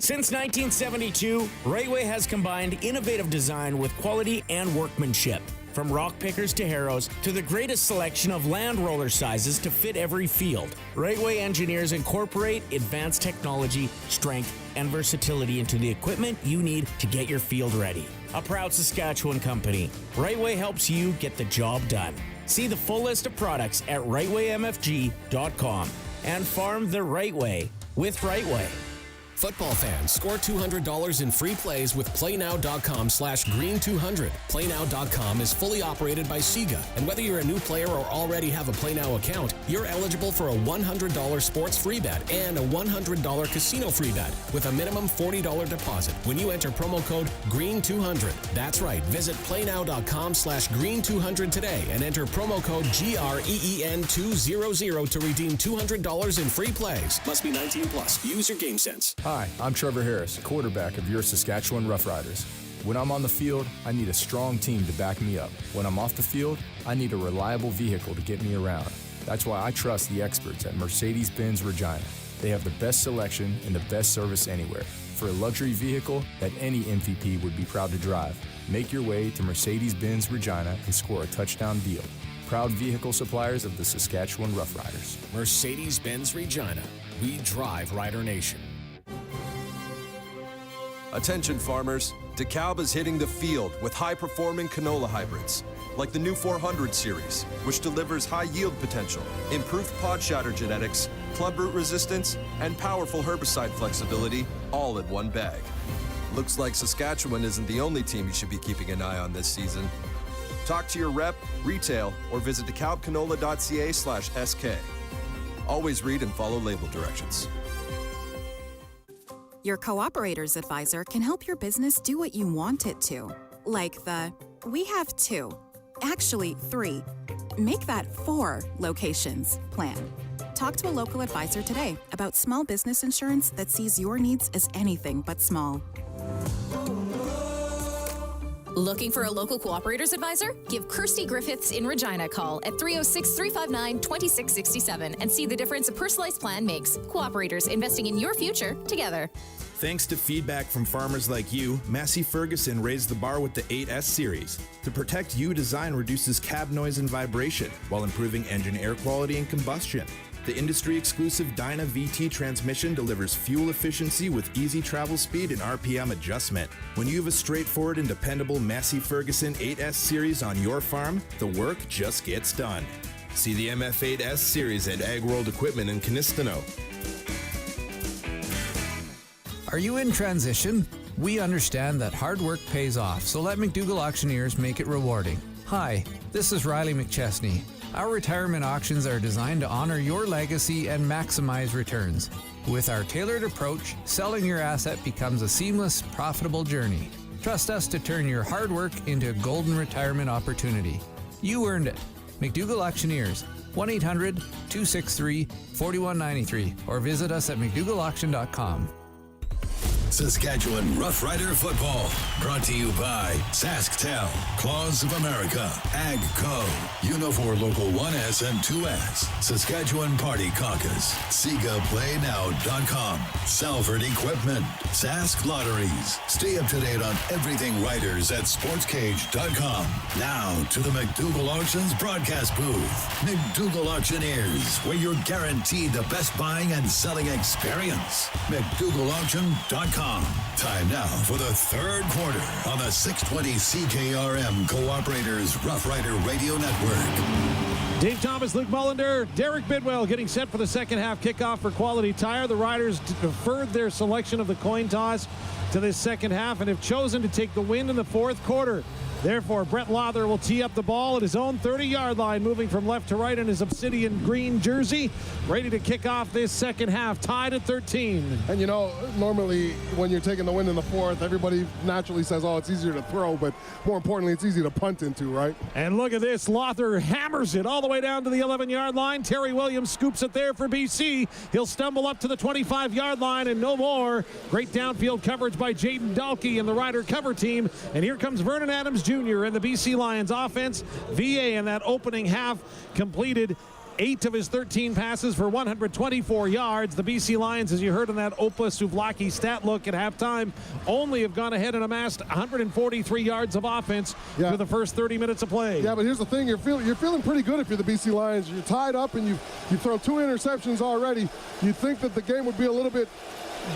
Since 1972, Rightway has combined innovative design with quality and workmanship. From rock pickers to harrows to the greatest selection of land roller sizes to fit every field, Rightway engineers incorporate advanced technology, strength, and versatility into the equipment you need to get your field ready. A proud Saskatchewan company, Rightway helps you get the job done. See the full list of products at rightwaymfg.com and farm the right way with Rightway. Football fans, score $200 in free plays with PlayNow.com/Green200. PlayNow.com is fully operated by Sega, and whether you're a new player or already have a PlayNow account, you're eligible for a $100 sports free bet and a $100 casino free bet with a minimum $40 deposit when you enter promo code GREEN200. That's right. Visit PlayNow.com/Green200 today and enter promo code GREEN200 to redeem $200 in free plays. Must be 19 plus. Use your game sense. Hi, I'm Trevor Harris, quarterback of your Saskatchewan Roughriders. When I'm on the field, I need a strong team to back me up. When I'm off the field, I need a reliable vehicle to get me around. That's why I trust the experts at Mercedes-Benz Regina. They have the best selection and the best service anywhere. For a luxury vehicle that any MVP would be proud to drive, make your way to Mercedes-Benz Regina and score a touchdown deal. Proud vehicle suppliers of the Saskatchewan Roughriders. Mercedes-Benz Regina. We drive Rider Nation. Attention farmers, DeKalb is hitting the field with high-performing canola hybrids, like the new 400 series, which delivers high yield potential, improved pod shatter genetics, club root resistance, and powerful herbicide flexibility, all in one bag. Looks like Saskatchewan isn't the only team you should be keeping an eye on this season. Talk to your rep, retail, or visit DeKalbCanola.ca/SK. Always read and follow label directions. Your Cooperator's advisor can help your business do what you want it to. Like we have 2, actually 3, make that 4 locations plan. Talk to a local advisor today about small business insurance that sees your needs as anything but small. Looking for a local cooperators advisor? Give Kirsty Griffiths in Regina a call at 306-359-2667 and see the difference a personalized plan makes. Cooperators, investing in your future together. Thanks to feedback from farmers like you, Massey Ferguson raised the bar with the 8S series. The Protect You design reduces cab noise and vibration while improving engine air quality and combustion. The industry-exclusive Dyna VT transmission delivers fuel efficiency with easy travel speed and RPM adjustment. When you have a straightforward and dependable Massey Ferguson 8S series on your farm, the work just gets done. See the MF8S series at Ag World Equipment in Canistano. Are you in transition? We understand that hard work pays off, so let McDougall Auctioneers make it rewarding. Hi, this is Riley McChesney. Our retirement auctions are designed to honor your legacy and maximize returns. With our tailored approach, selling your asset becomes a seamless, profitable journey. Trust us to turn your hard work into a golden retirement opportunity. You earned it. McDougall Auctioneers, 1-800-263-4193, or visit us at McDougallAuction.com. Saskatchewan Roughrider Football, brought to you by SaskTel, Claws of America, AgCo, Unifor Local 1S and 2S, Saskatchewan Party Caucus, SegaPlayNow.com, Salford Equipment, Sask Lotteries. Stay up to date on everything Riders at SportsCage.com. Now to the McDougall Auctions broadcast booth. McDougall Auctioneers, where you're guaranteed the best buying and selling experience. McDougallAuction.com. Time now for the third quarter on the 620 CKRM Cooperators Rough Rider Radio Network. Dave Thomas, Luc Mullinder, Derek Bidwell getting set for the second half kickoff for Quality Tire. The Riders deferred their selection of the coin toss to this second half and have chosen to take the win in the fourth quarter. Therefore, Brett Lother will tee up the ball at his own 30-yard line, moving from left to right in his obsidian green jersey, ready to kick off this second half, tied at 13. And you know, normally when you're taking the win in the fourth, everybody naturally says, oh, it's easier to throw, but more importantly, it's easy to punt into, right? And look at this. Lother hammers it all the way down to the 11-yard line. Terry Williams scoops it there for BC. He'll stumble up to the 25-yard line and no more. Great downfield coverage by Jaden Dalkey and the Rider cover team. And here comes Vernon Adams Jr. and the BC Lions offense. VA in that opening half completed 8 of his 13 passes for 124 yards. The BC Lions, as you heard in that Opa Souvlaki stat look at halftime, only have gone ahead and amassed 143 yards of offense through the first 30 minutes of play. Yeah, but here's the thing. You're feeling pretty good if you're the BC Lions. You're tied up and you've thrown 2 interceptions already. You'd think that the game would be a little bit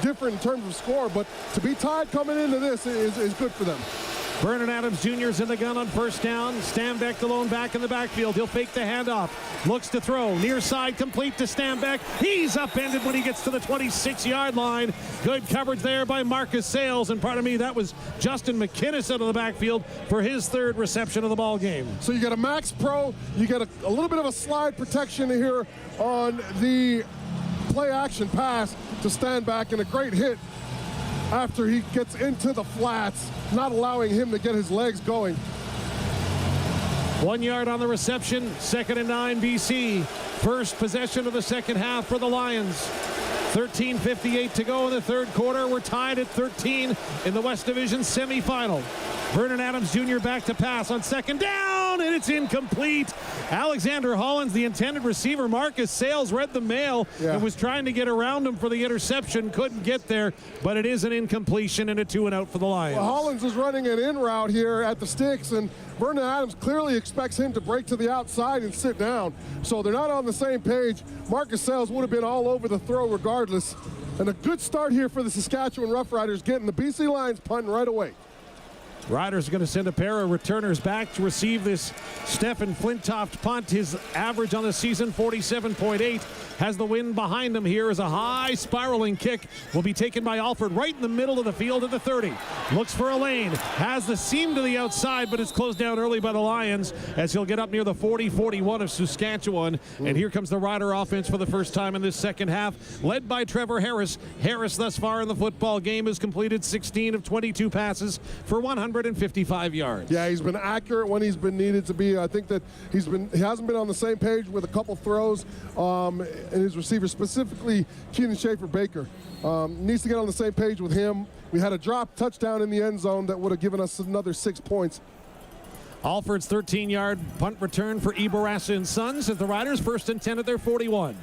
different in terms of score, but to be tied coming into this is good for them. Vernon Adams Jr. is in the gun on first down. Stambeck, the lone back in the backfield. He'll fake the handoff. Looks to throw. Near side complete to Stambeck. He's upended when he gets to the 26-yard line. Good coverage there by Marcus Sales. And pardon me, that was Justin McKinnis out of the backfield for his third reception of the ball game. So you got a Max Pro. You got a little bit of a slide protection here on the play action pass to Stambeck, and a great hit after he gets into the flats, not allowing him to get his legs going. 1 yard on the reception, 2nd and 9 BC. First possession of the second half for the Lions. 13:58 to go in the third quarter. We're tied at 13 in the West Division semifinal. Vernon Adams Jr. back to pass on second down, and it's incomplete. Alexander Hollins, the intended receiver. Marcus Sales read the mail and was trying to get around him for the interception. Couldn't get there, but it is an incompletion and a 2-and-out for the Lions. Well, Hollins is running an in route here at the sticks, and Vernon Adams clearly expects him to break to the outside and sit down. So they're not on the same page. Marcus Sales would have been all over the throw regardless. And a good start here for the Saskatchewan Roughriders, getting the BC Lions punting right away. Riders are going to send a pair of returners back to receive this Stefan Flintoft punt. His average on the season, 47.8. Has the wind behind him here as a high spiraling kick will be taken by Alford right in the middle of the field at the 30. Looks for a lane. Has the seam to the outside, but it's closed down early by the Lions as he'll get up near the 40-41 of Saskatchewan. And here comes the Rider offense for the first time in this second half, led by Trevor Harris. Harris thus far in the football game has completed 16 of 22 passes for 100 155 yards. Yeah, he's been accurate when he's been needed to be. I think that he hasn't been on the same page with a couple throws, and his receivers, specifically Keenan Schaefer-Baker, needs to get on the same page with him. We had a drop touchdown in the end zone that would have given us another 6 points. Alford's 13-yard punt return for Ibarasa and Sons as the Riders 1st and 10 at their 41.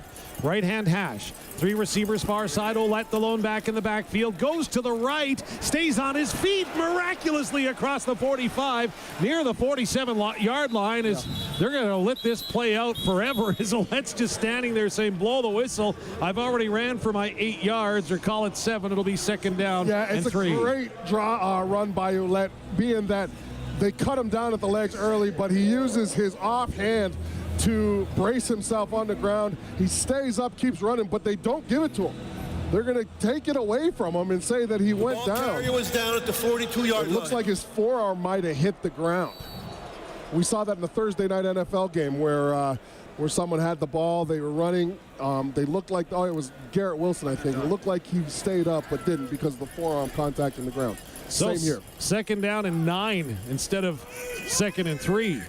Right-hand hash. 3 receivers far side. Ouellette, the lone back in the backfield, goes to the right, stays on his feet miraculously across the 45, near the 47-yard line. They're going to let this play out forever as Ouellette's just standing there saying, blow the whistle. I've already ran for my 8 yards, or call it 7. It'll be 2nd down and 3. It's a great run by Ouellette, being that they cut him down at the legs early, but he uses his offhand to brace himself on the ground. He stays up, keeps running, but they don't give it to him. They're going to take it away from him and say that he went down. The ball carrier was down at the 42-yard line. It looks like his forearm might have hit the ground. We saw that in the Thursday night NFL game where someone had the ball, they were running. They looked like, it was Garrett Wilson, I think. It looked like he stayed up but didn't because of the forearm contact in the ground. So same here. 2nd down and 9 instead of 2nd and 3.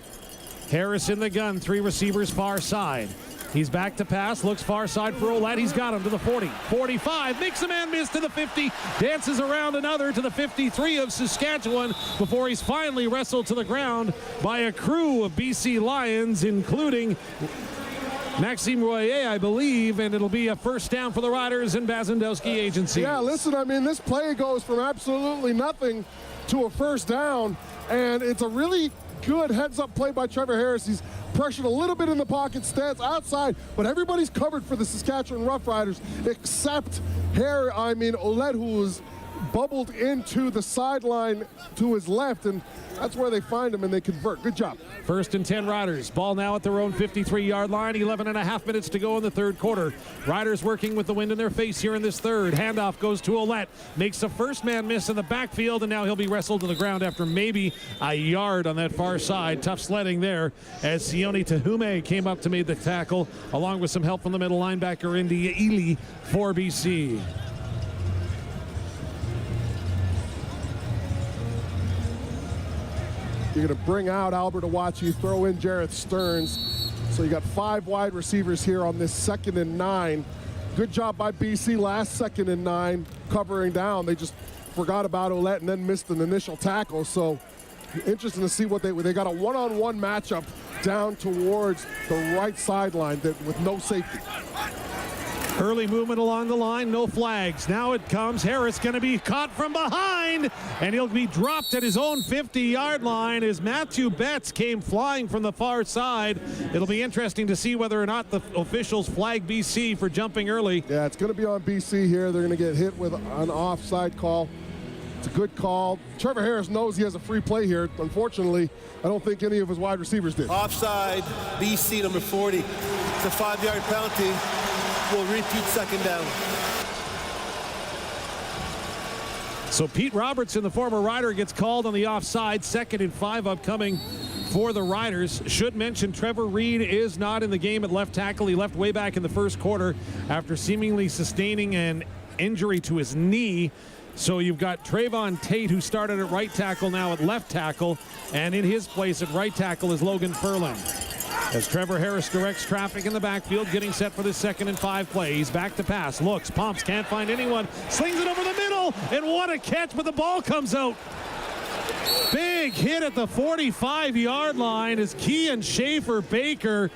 Harris in the gun, 3 receivers far side. He's back to pass, looks far side for Ouellette. He's got him to the 40, 45, makes a man miss to the 50, dances around another to the 53 of Saskatchewan before he's finally wrestled to the ground by a crew of BC Lions, including Maxime Royer, I believe, and it'll be a 1st down for the Riders and Bazendowski agency. Yeah, listen, I mean, this play goes from absolutely nothing to a 1st down, and it's a really good heads-up play by Trevor Harris. He's pressured a little bit in the pocket, stands outside, but everybody's covered for the Saskatchewan Roughriders except Ouellette, who was bubbled into the sideline to his left, and that's where they find him and they convert. Good job. 1st and 10 Riders. Ball now at their own 53-yard line. 11.5 minutes to go in the 3rd quarter. Riders working with the wind in their face here in this 3rd. Handoff goes to Ouellette. Makes the first man miss in the backfield, and now he'll be wrestled to the ground after maybe a yard on that far side. Tough sledding there as Sione Tahume came up to make the tackle, along with some help from the middle linebacker India Ely for BC. You're going to bring out Albert Awachi, throw in Jareth Stearns. So you got 5 wide receivers here on this 2nd and 9. Good job by BC last 2nd and 9 covering down. They just forgot about Ouellette and then missed an initial tackle. So interesting to see what they got a one-on-one matchup down towards the right sideline with no safety. Early movement along the line, no flags. Now it comes. Harris going to be caught from behind, and he'll be dropped at his own 50-yard line as Matthew Betts came flying from the far side. It'll be interesting to see whether or not the officials flag BC for jumping early. Yeah, it's going to be on BC here. They're going to get hit with an offside call. It's a good call. Trevor Harris knows he has a free play here. Unfortunately, I don't think any of his wide receivers did. Offside, BC number 40. It's a 5-yard penalty. Will repeat 2nd down. So Pete Robertson, the former Rider, gets called on the offside. 2nd and 5 upcoming for the Riders. Should mention Trevor Reed is not in the game at left tackle. He left way back in the 1st quarter after seemingly sustaining an injury to his knee. So you've got Trayvon Tate, who started at right tackle, now at left tackle, and in his place at right tackle is Logan Furlan. As Trevor Harris directs traffic in the backfield, getting set for the 2nd and 5 play. He's back to pass, looks, pumps, can't find anyone, slings it over the middle, and what a catch, but the ball comes out. Big hit at the 45-yard line as Kean Schaefer-Baker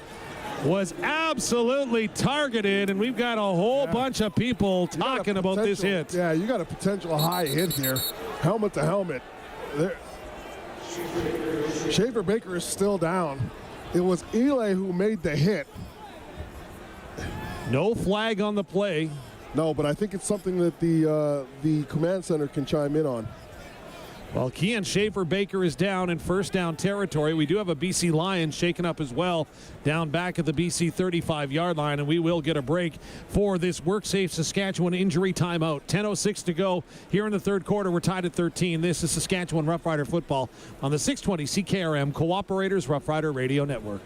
was absolutely targeted, and we've got a whole bunch of people talking about this hit. Yeah, you got a potential high hit here. Helmet to helmet. Schaefer-Baker is still down. It was Ely who made the hit. No flag on the play. No, but I think it's something that the command center can chime in on. Well, Kean Schaefer-Baker is down in 1st down territory. We do have a BC Lion shaken up as well down back at the BC 35-yard line, and we will get a break for this WorkSafe Saskatchewan injury timeout. 10:06 to go here in the 3rd quarter. We're tied at 13. This is Saskatchewan Roughrider football on the 620 CKRM Cooperators Rough Rider Radio Network.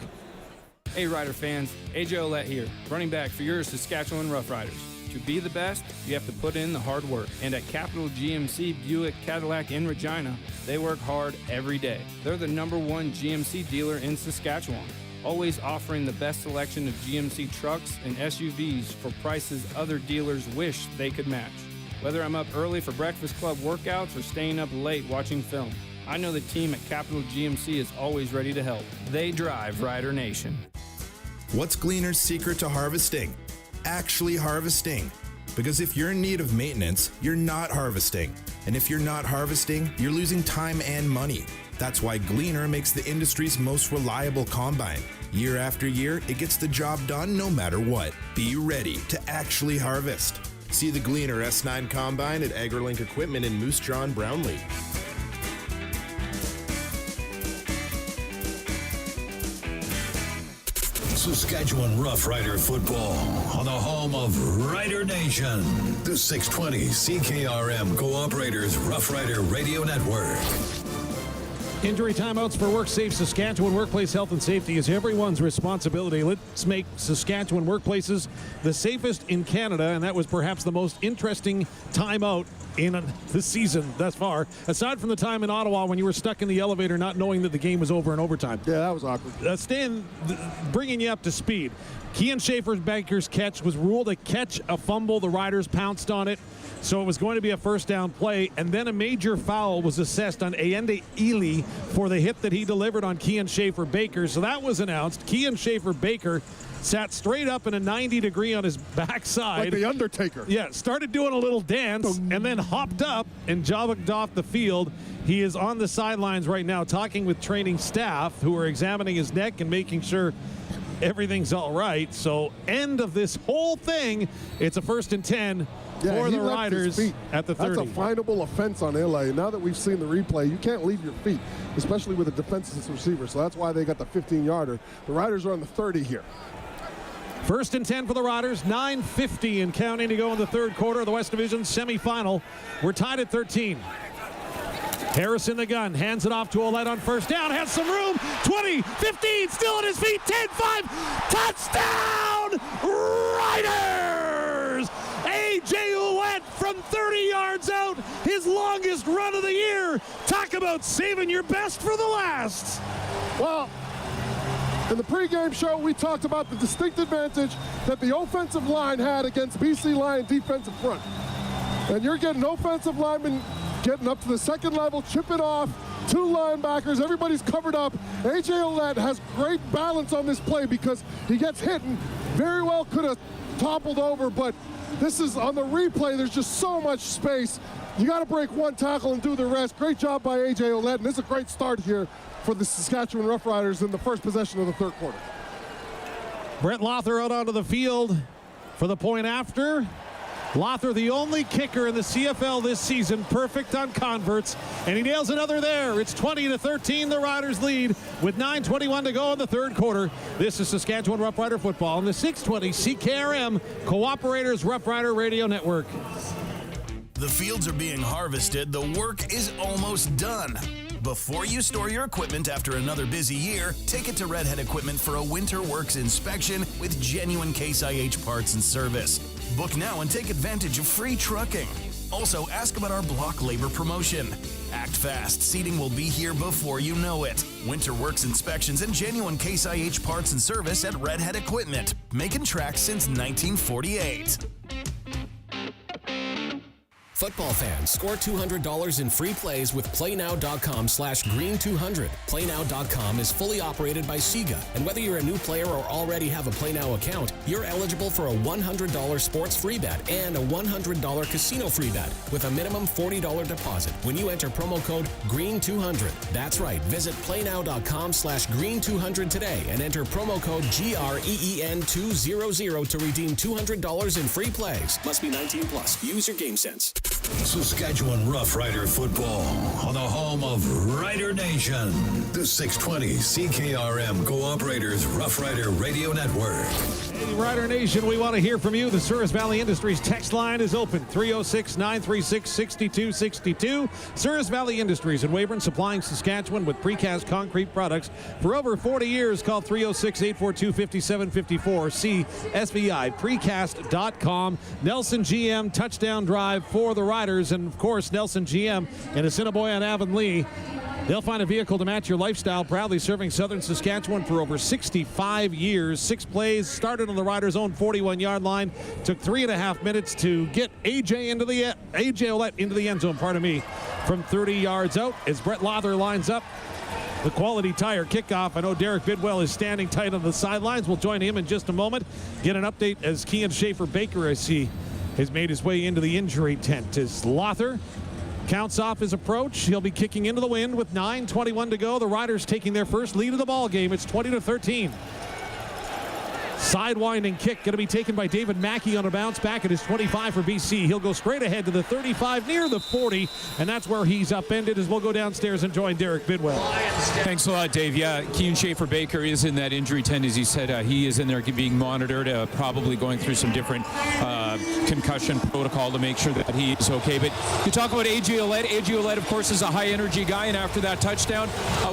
Hey, Rider fans, AJ Ouellette here, running back for your Saskatchewan Roughriders. To be the best, you have to put in the hard work. And at Capital GMC Buick Cadillac in Regina, they work hard every day. They're the #1 GMC dealer in Saskatchewan, always offering the best selection of GMC trucks and SUVs for prices other dealers wish they could match. Whether I'm up early for Breakfast Club workouts or staying up late watching film, I know the team at Capital GMC is always ready to help. They drive Rider Nation. What's Gleaner's secret to harvesting? Actually harvesting. Because if you're in need of maintenance, you're not harvesting. And if you're not harvesting, you're losing time and money. That's why Gleaner makes the industry's most reliable combine. Year after year, it gets the job done no matter what. Be ready to actually harvest. See the Gleaner S9 Combine at AgriLink Equipment in Moose Jaw and Brownlee. Saskatchewan Roughrider football on the home of Rider Nation. The 620 CKRM Cooperators Roughrider Radio Network. Injury timeouts for WorkSafe Saskatchewan. Workplace health and safety is everyone's responsibility. Let's make Saskatchewan workplaces the safest in Canada, and that was perhaps the most interesting timeout in the season thus far, aside from the time in Ottawa when you were stuck in the elevator not knowing that the game was over in overtime. Yeah, that was awkward. Stan, bringing you up to speed. Kean Schaefer-Baker's catch was ruled a catch, a fumble. The Riders pounced on it, so it was going to be a first down play, and then a major foul was assessed on Ayende Ely for the hit that he delivered on Kean Schaefer-Baker. So that was announced. Kean Schaefer-Baker sat straight up in a 90-degree on his backside. Like the Undertaker. Yeah, started doing a little dance and then hopped up and jogged off the field. He is on the sidelines right now talking with training staff who are examining his neck and making sure everything's all right. So end of this whole thing, it's a 1st and 10 for the Riders at the 30. That's a finable offense on LA. Now that we've seen the replay, you can't leave your feet, especially with a defenseless receiver. So that's why they got the 15-yarder. The Riders are on the 30 here. 1st and 10 for the Riders, 9:50 and counting to go in the third quarter of the West Division semifinal. We're tied at 13. Harris in the gun, hands it off to Ouellette on first down, has some room, 20, 15, still on his feet, 10, 5, touchdown, Riders! A.J. Ouellette from 30 yards out, his longest run of the year. Talk about saving your best for the last. Well, in the pregame show, we talked about the distinct advantage that the offensive line had against BC Lion defensive front. And you're getting offensive linemen getting up to the second level, chipping off, 2 linebackers, everybody's covered up. A.J. Ouellette has great balance on this play because he gets hit and very well could have toppled over, but this is on the replay, there's just so much space. You got to break one tackle and do the rest. Great job by A.J. Ouellette, and this is a great start here for the Saskatchewan Roughriders in the first possession of the third quarter. Brett Lothar out onto the field for the point after. Lothar, the only kicker in the CFL this season, perfect on converts, and he nails another there. It's 20-13, the Riders lead with 9:21 to go in the third quarter. This is Saskatchewan Roughrider football on the 620 CKRM Cooperators Roughrider Radio Network. The fields are being harvested. The work is almost done. Before you store your equipment after another busy year, take it to Redhead Equipment for a winter works inspection with genuine Case IH parts and service. Book now and take advantage of free trucking. Also, ask about our block labor promotion. Act fast. Seating will be here before you know it. Winter works inspections and genuine Case IH parts and service at Redhead Equipment. Making tracks since 1948. Football fans, score $200 in free plays with PlayNow.com/Green200. PlayNow.com is fully operated by Sega, and whether you're a new player or already have a PlayNow account, you're eligible for a $100 sports free bet and a $100 casino free bet with a minimum $40 deposit when you enter promo code GREEN200. That's right. Visit PlayNow.com/Green200 today and enter promo code GREEN200 to redeem $200 in free plays. Must be 18 plus. Use your game sense. Saskatchewan Roughrider football on the home of Rider Nation. The 620 CKRM Cooperators Roughrider Radio Network. Hey, Rider Nation, we want to hear from you. The Souris Valley Industries text line is open, 306-936-6262. Souris Valley Industries in Weyburn, supplying Saskatchewan with precast concrete products for over 40 years. Call 306-842-5754. See sviprecast.com. Nelson GM touchdown drive for the Riders, and of course Nelson GM in Assiniboia and Avonlea. They'll find a vehicle to match your lifestyle, proudly serving southern Saskatchewan for over 65 years. 6 plays, started on the Riders' own 41-yard line. Took 3.5 minutes to get AJ Ouellette into the end zone, from 30 yards out as Brett Lother lines up. The Quality Tire kickoff. I know Derek Bidwell is standing tight on the sidelines. We'll join him in just a moment. Get an update as Kean Schaefer-Baker, as he has made his way into the injury tent. As Lother counts off his approach, he'll be kicking into the wind with 9:21 to go. The Riders taking their first lead of the ball game. It's 20-13. Sidewinding kick going to be taken by David Mackey on a bounce back at his 25 for BC. He'll go straight ahead to the 35 near the 40, and that's where he's upended as we'll go downstairs and join Derek Bidwell. Thanks a lot, Dave. Yeah, Kean Schaefer-Baker is in that injury tent, as he said. He is in there being monitored, probably going through some different concussion protocol to make sure that he is okay. But you talk about AJ Ouellette. AJ Ouellette, of course, is a high-energy guy, and after that touchdown,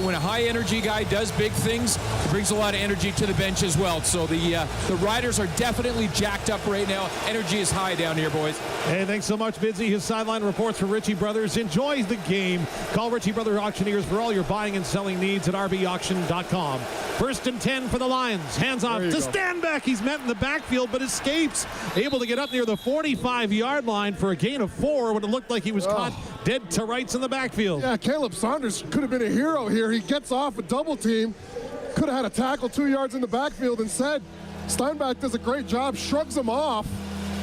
when a high-energy guy does big things, it brings a lot of energy to the bench as well. So the Riders are definitely jacked up right now. Energy is high down here, boys. Hey, thanks so much, Bidsy. His sideline reports for Ritchie Brothers. Enjoy the game. Call Ritchie Brothers Auctioneers for all your buying and selling needs at rbauction.com. First and 10 for the Lions. Hands off to Stanback. He's met in the backfield, but escapes. Able to get up near the 45-yard line for a gain of 4 when it looked like he was caught dead to rights in the backfield. Yeah, Caleb Saunders could have been a hero here. He gets off a double team. Could have had a tackle 2 yards in the backfield. Instead, Steinbach does a great job, shrugs him off,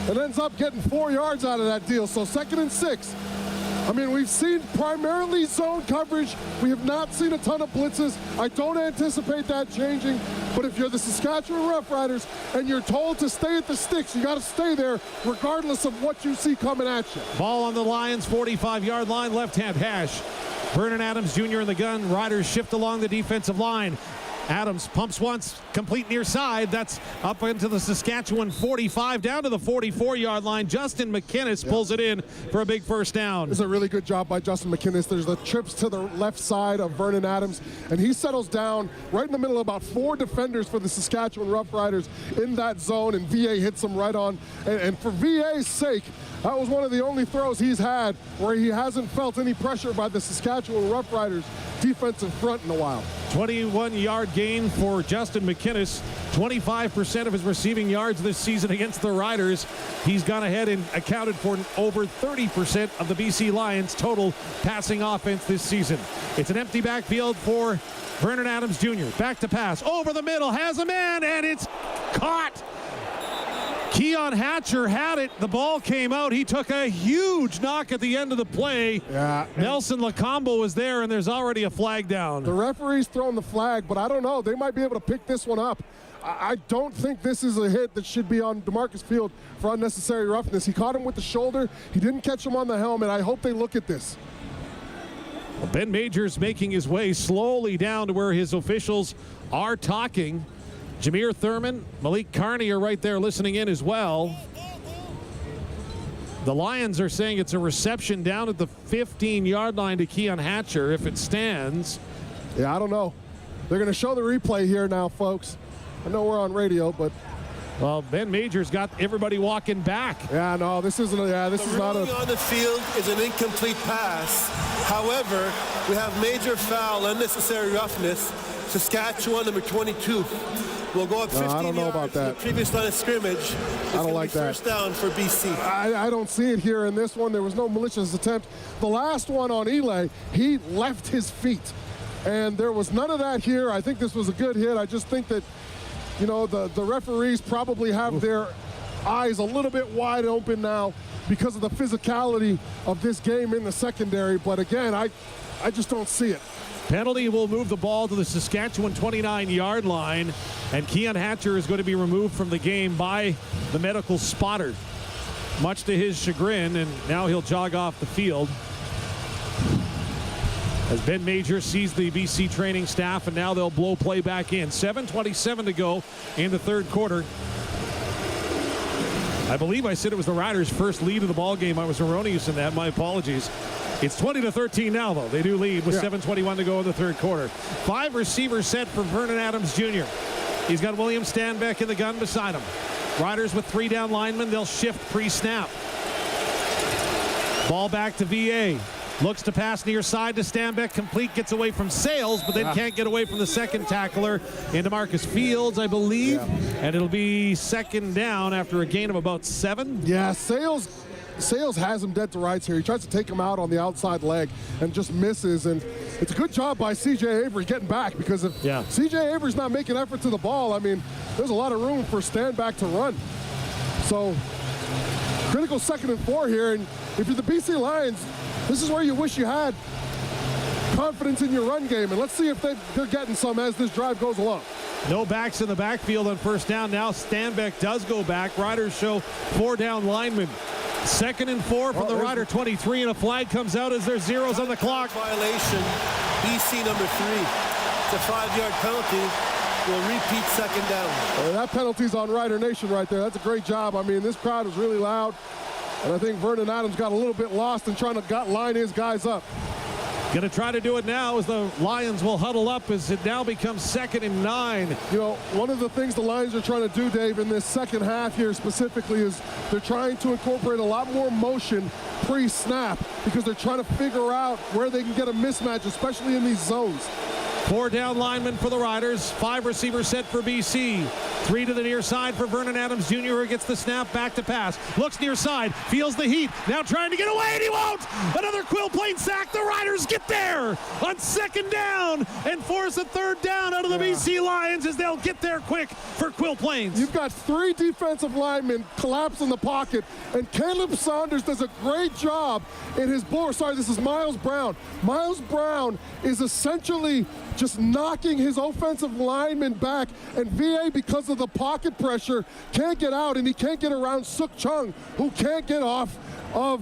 and ends up getting 4 yards out of that deal. So 2nd and 6. I mean, we've seen primarily zone coverage. We have not seen a ton of blitzes. I don't anticipate that changing. But if you're the Saskatchewan Roughriders and you're told to stay at the sticks, you got to stay there regardless of what you see coming at you. Ball on the Lions' 45-yard line, left-hand hash. Vernon Adams Jr. in the gun. Riders shift along the defensive line. Adams pumps once, complete near side. That's up into the Saskatchewan 45, down to the 44-yard line. Justin McInnes pulls it in for a big first down. It's a really good job by Justin McInnes. There's the trips to the left side of Vernon Adams, and he settles down right in the middle of about 4 defenders for the Saskatchewan Roughriders in that zone, and VA hits him right on. And for VA's sake, that was one of the only throws he's had where he hasn't felt any pressure by the Saskatchewan Roughriders defensive front in a while. 21-yard gain for Justin McInnes. 25% of his receiving yards this season against the Riders. He's gone ahead and accounted for over 30% of the BC Lions' total passing offense this season. It's an empty backfield for Vernon Adams Jr. Back to pass. Over the middle. Has a man, and it's caught. Keon Hatcher had it. The ball came out. He took a huge knock at the end of the play. Yeah. Nelson Lacombo was there, and there's already a flag down. The referee's thrown the flag, but I don't know. They might be able to pick this one up. I don't think this is a hit that should be on DeMarcus Field for unnecessary roughness. He caught him with the shoulder. He didn't catch him on the helmet. I hope they look at this. Well, Ben Majors making his way slowly down to where his officials are talking. Jameer Thurman, Malik Carney are right there listening in as well. The Lions are saying it's a reception down at the 15-yard line to Keon Hatcher if it stands. Yeah, I don't know. They're going to show the replay here now, folks. I know we're on radio, but... Well, Ben Majors got everybody walking back. Yeah, no, this isn't this is not a... The on the field is an incomplete pass. However, we have major foul, unnecessary roughness. Saskatchewan, number 22. We'll go up 15 I don't know yards about that. The previous line of scrimmage. I don't like that. First down for BC. I don't see it here in this one. There was no malicious attempt. The last one on Eli, he left his feet. And there was none of that here. I think this was a good hit. I just think that, you know, the referees probably have their eyes a little bit wide open now because of the physicality of this game in the secondary. But again, I just don't see it. Penalty will move the ball to the Saskatchewan 29-yard line, and Keon Hatcher is going to be removed from the game by the medical spotter, much to his chagrin, and now he'll jog off the field. As Ben Major sees the BC training staff, and now they'll blow play back in. 7:27 to go in the third quarter. I believe I said it was the Riders' first lead of the ball game. I was erroneous in that. My apologies. It's 20-13 now, though. They do lead with 7:21 to go in the third quarter. 5 receivers set for Vernon Adams Jr. He's got William Stanbeck in the gun beside him. Riders with 3 down linemen. They'll shift pre-snap. Ball back to VA. Looks to pass near side to Stanbeck. Complete, gets away from Sales, but then can't get away from the second tackler into Marcus Fields, I believe. And it'll be second down after a gain of about 7. Yeah, Sales has him dead to rights here. He tries to take him out on the outside leg and just misses. And it's a good job by C.J. Avery getting back, because if C.J. Avery's not making effort to the ball, I mean, there's a lot of room for Stanbeck to run. So critical 2nd and 4 here. And if you're the BC Lions, this is where you wish you had confidence in your run game. And let's see if they're getting some as this drive goes along. No backs in the backfield on first down. Now Stanbeck does go back. Riders show 4 down linemen. 2nd and 4 from the Rider 23, and a flag comes out as there's zeros on the clock. Violation, BC number 3. It's a 5-yard penalty. We'll repeat 2nd down. That penalty's on Rider Nation right there. That's a great job. I mean, this crowd is really loud. And I think Vernon Adams got a little bit lost in trying to line his guys up. Going to try to do it now as the Lions will huddle up as it now becomes 2nd and 9. You know, one of the things the Lions are trying to do, Dave, in this second half here specifically is they're trying to incorporate a lot more motion pre-snap, because they're trying to figure out where they can get a mismatch, especially in these zones. 4 down linemen for the Riders. 5 receivers set for BC. 3 to the near side for Vernon Adams Jr., who gets the snap back to pass. Looks near side, feels the heat. Now trying to get away, and he won't! Another Quill Plains sack. The Riders get there on 2nd down and force a 3rd down out of the BC Lions as they'll get there quick for Quill Plains. You've got 3 defensive linemen collapse in the pocket, and Caleb Saunders does a great job in his blower. Sorry, this is Miles Brown. Miles Brown is essentially just knocking his offensive lineman back, and VA, because of the pocket pressure, can't get out, and he can't get around Suk Chung, who can't get off of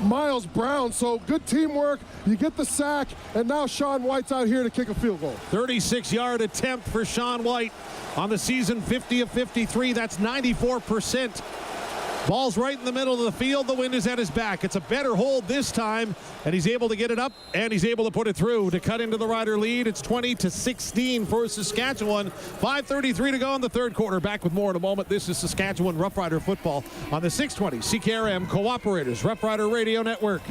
Miles Brown. So good teamwork. You get the sack, and now Sean White's out here to kick a field goal. 36-yard attempt for Sean White on the season, 50 of 53. That's 94%. Ball's right in the middle of the field. The wind is at his back. It's a better hold this time, and he's able to get it up, and he's able to put it through to cut into the Rider lead. It's 20-16 for Saskatchewan. 5:33 to go in the third quarter. Back with more in a moment. This is Saskatchewan Roughrider football on the 620 CKRM Cooperators Rough Rider Radio Network.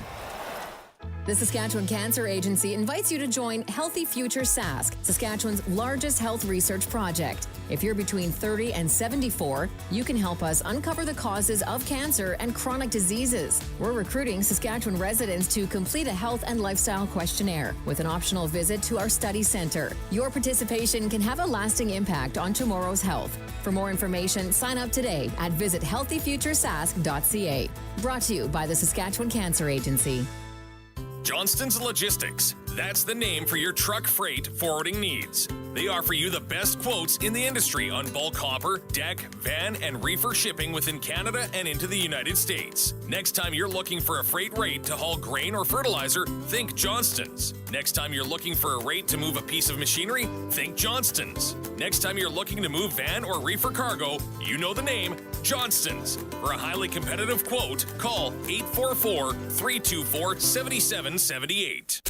The Saskatchewan Cancer Agency invites you to join Healthy Future Sask, Saskatchewan's largest health research project. If you're between 30 and 74, you can help us uncover the causes of cancer and chronic diseases. We're recruiting Saskatchewan residents to complete a health and lifestyle questionnaire with an optional visit to our study center. Your participation can have a lasting impact on tomorrow's health. For more information, sign up today at visithealthyfuturesask.ca. Brought to you by the Saskatchewan Cancer Agency. Johnston's Logistics. That's the name for your truck freight forwarding needs. They offer you the best quotes in the industry on bulk hopper, deck, van, and reefer shipping within Canada and into the United States. Next time you're looking for a freight rate to haul grain or fertilizer, think Johnston's. Next time you're looking for a rate to move a piece of machinery, think Johnston's. Next time you're looking to move van or reefer cargo, you know the name, Johnston's. For a highly competitive quote, call 844-324-7778.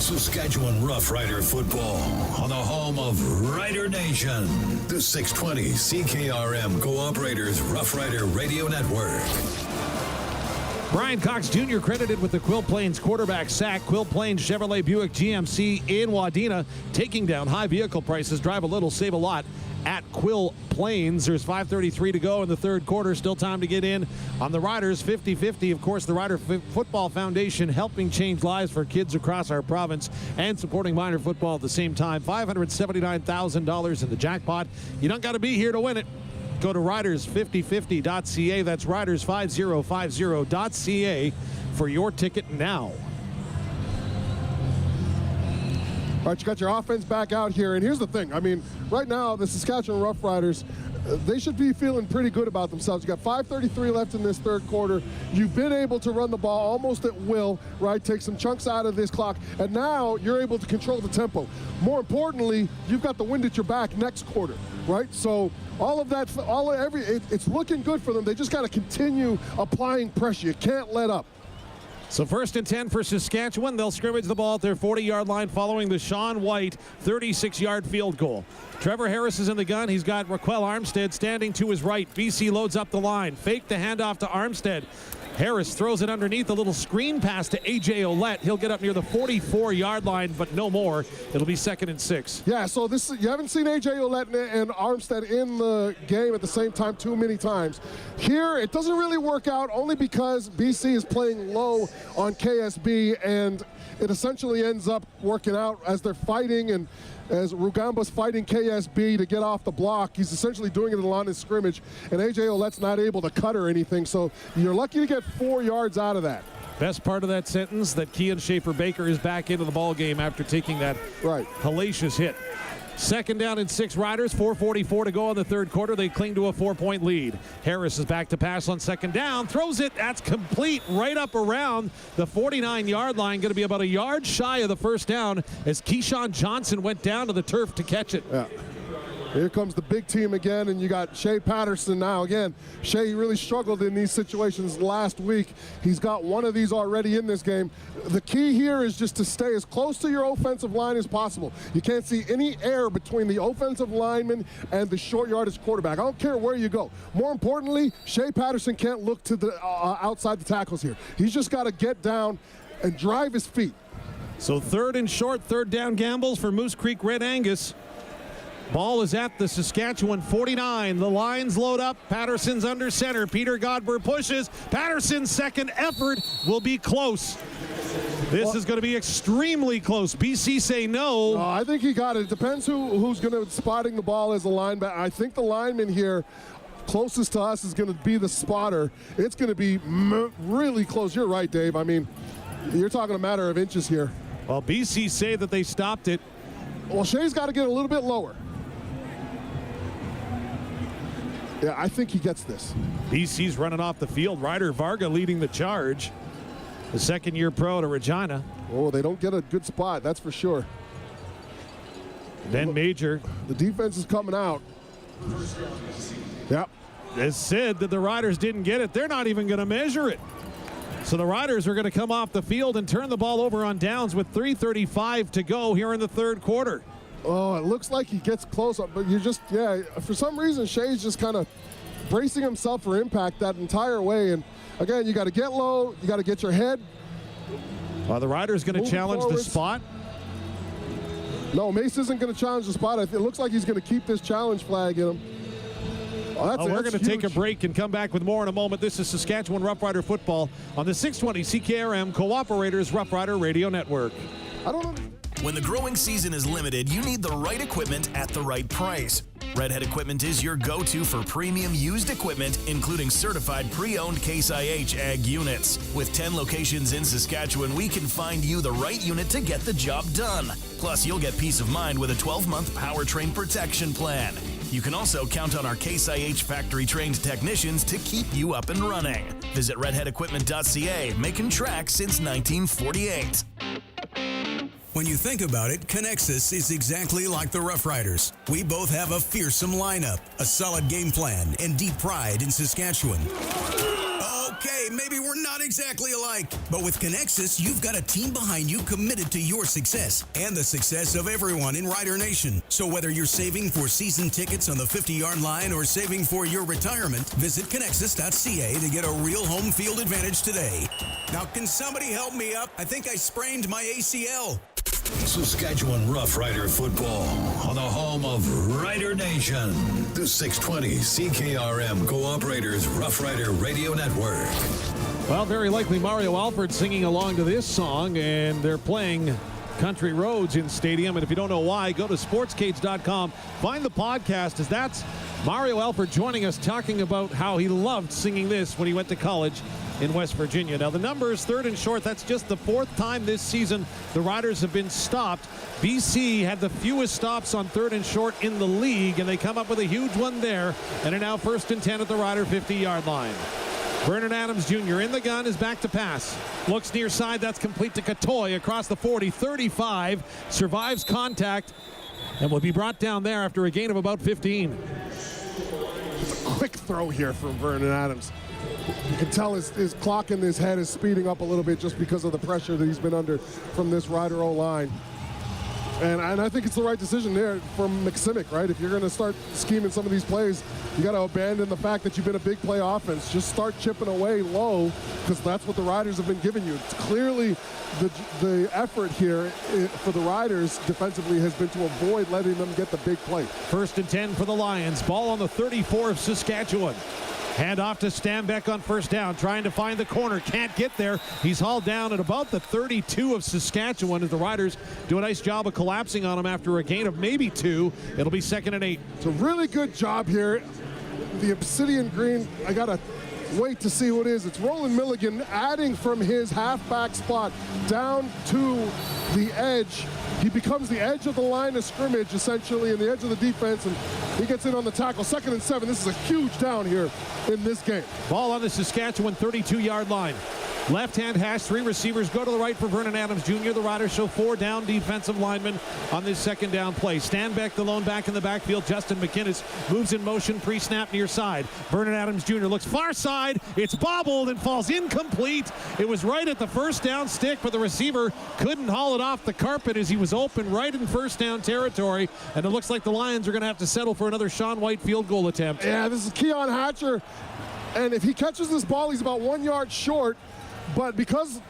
Saskatchewan Roughrider football on the home of Rider Nation. The 620 CKRM Cooperators Rough Rider Radio Network. Brian Cox Jr. credited with the Quill Plains quarterback sack. Quill Plains Chevrolet Buick GMC in Wadena, taking down high vehicle prices. Drive a little, save a lot at Quill Plains. There's 5:33 to go in the third quarter. Still time to get in on the Riders 50-50. Of course, the Rider Football Foundation helping change lives for kids across our province and supporting minor football at the same time. $579,000 in the jackpot. You don't got to be here to win it. Go to riders5050.ca. That's riders5050.ca for your ticket now. All right, you got your offense back out here, and here's the thing. I mean, right now, the Saskatchewan Roughriders, they should be feeling pretty good about themselves. You got 5:33 left in this third quarter. You've been able to run the ball almost at will, right? Take some chunks out of this clock, and now you're able to control the tempo. More importantly, you've got the wind at your back next quarter, right? So all of that, it's looking good for them. They just got to continue applying pressure. You can't let up. So 1st and 10 for Saskatchewan. They'll scrimmage the ball at their 40-yard line following the Sean White 36-yard field goal. Trevor Harris is in the gun. He's got Raquel Armstead standing to his right. BC loads up the line. Fake the handoff to Armstead. Harris throws it underneath, a little screen pass to A.J. Ouellette. He'll get up near the 44-yard line, but no more. It'll be 2nd and 6. Yeah, so you haven't seen A.J. Ouellette and Armstead in the game at the same time too many times. Here, it doesn't really work out only because BC is playing low on KSB, and it essentially ends up working out as they're fighting, and as Rugamba's fighting KSB to get off the block. He's essentially doing it at the line of scrimmage, and A.J. Ouellette's not able to cut or anything, so you're lucky to get 4 yards out of that. Best part of that sentence, that Kian Schaefer-Baker is back into the ball game after taking that hellacious hit. 2nd down and 6 Riders, 4:44 to go in the third quarter. They cling to a 4-point lead. Harris is back to pass on 2nd down, throws it, that's complete right up around the 49-yard line. Going to be about a yard shy of the first down as Keyshawn Johnson went down to the turf to catch it. Yeah. Here comes the big team again, and you got Shea Patterson now. Again, Shea really struggled in these situations last week. He's got one of these already in this game. The key here is just to stay as close to your offensive line as possible. You can't see any air between the offensive lineman and the short yardage quarterback. I don't care where you go. More importantly, Shea Patterson can't look to the outside the tackles here. He's just got to get down and drive his feet. So 3rd and short, 3rd down gambles for Moose Creek Red Angus. Ball is at the Saskatchewan 49. The lines load up. Patterson's under center. Peter Godber pushes. Patterson's second effort will be close. This is going to be extremely close. BC say no. I think he got it. It depends who's going to spotting the ball as a linebacker. I think the lineman here closest to us is going to be the spotter. It's going to be really close. You're right, Dave. I mean, you're talking a matter of inches here. Well, BC say that they stopped it. Well, Shea's got to get a little bit lower. Yeah, I think he gets this. BC's running off the field. Ryder Varga leading the charge. The 2nd-year pro to Regina. Oh, they don't get a good spot, that's for sure. Ben Major. The defense is coming out. Yep. It's said that the Riders didn't get it. They're not even going to measure it. So the Riders are going to come off the field and turn the ball over on downs with 3:35 to go here in the third quarter. Oh, it looks like he gets close up, but you just, for some reason, Shea's just kind of bracing himself for impact that entire way. And again, you got to get low, you got to get your head. The Riders going to challenge the spot. No, Mace isn't going to challenge the spot. It looks like he's going to keep this challenge flag in him. We're going to take a break and come back with more in a moment. This is Saskatchewan Roughrider football on the 620 CKRM Cooperators Roughrider Radio Network. I don't know. When the growing season is limited, you need the right equipment at the right price. Redhead Equipment is your go-to for premium used equipment, including certified pre-owned Case IH ag units. With 10 locations in Saskatchewan, we can find you the right unit to get the job done. Plus, you'll get peace of mind with a 12-month powertrain protection plan. You can also count on our Case IH factory-trained technicians to keep you up and running. Visit redheadequipment.ca, making tracks since 1948. When you think about it, Connexus is exactly like the Rough Riders. We both have a fearsome lineup, a solid game plan, and deep pride in Saskatchewan. Okay, maybe we're not exactly alike, but with Connexus, you've got a team behind you committed to your success and the success of everyone in Rider Nation. So whether you're saving for season tickets on the 50-yard line or saving for your retirement, visit Connexus.ca to get a real home field advantage today. Now, can somebody help me up? I think I sprained my ACL. Saskatchewan Rough Rider football on the home of Rider Nation. The 620 CKRM Cooperators Rough Rider Radio Network. Well, very likely Mario Alford singing along to this song, and they're playing Country Roads in Stadium. And if you don't know why, go to sportscage.com. Find the podcast, as that's Mario Alford joining us, talking about how he loved singing this when he went to college in West Virginia. Now the numbers, 3rd and short, that's just the 4th time this season the Riders have been stopped. BC had the fewest stops on 3rd and short in the league, and they come up with a huge one there, and are now 1st and 10 at the Rider 50-yard line. Vernon Adams Jr. in the gun, is back to pass. Looks near side, that's complete to Katoy across the 40, 35, survives contact, and will be brought down there after a gain of about 15. It's a quick throw here from Vernon Adams. You can tell his clock in his head is speeding up a little bit just because of the pressure that he's been under from this Rider O-line. And I think it's the right decision there from McSimic, right? If you're going to start scheming some of these plays, you got to abandon the fact that you've been a big play offense. Just start chipping away low, because that's what the Riders have been giving you. It's clearly the effort here for the Riders defensively has been to avoid letting them get the big play. 1st and 10 for the Lions. Ball on the 34 of Saskatchewan. Hand off to Stanbeck on 1st down, trying to find the corner. Can't get there. He's hauled down at about the 32 of Saskatchewan as the Riders do a nice job of collapsing on him after a gain of maybe 2. It'll be 2nd and 8. It's a really good job here. The obsidian green, I got to wait to see who it is. It's Roland Milligan adding from his halfback spot down to the edge. He becomes the edge of the line of scrimmage, essentially, and the edge of the defense, and he gets in on the tackle. 2nd and 7. This is a huge down here in this game. Ball on the Saskatchewan 32-yard line. Left-hand hash, 3 receivers go to the right for Vernon Adams Jr. The Riders show 4 down defensive linemen on this 2nd down play. Stanbeck, the lone back in the backfield. Justin McInnes moves in motion, pre-snap near side. Vernon Adams Jr. looks far side. It's bobbled and falls incomplete. It was right at the 1st down stick, but the receiver couldn't haul it off the carpet as he was open right in 1st down territory. And it looks like the Lions are going to have to settle for another Sean White field goal attempt. Yeah, this is Keon Hatcher. And if he catches this ball, he's about 1 yard short. But because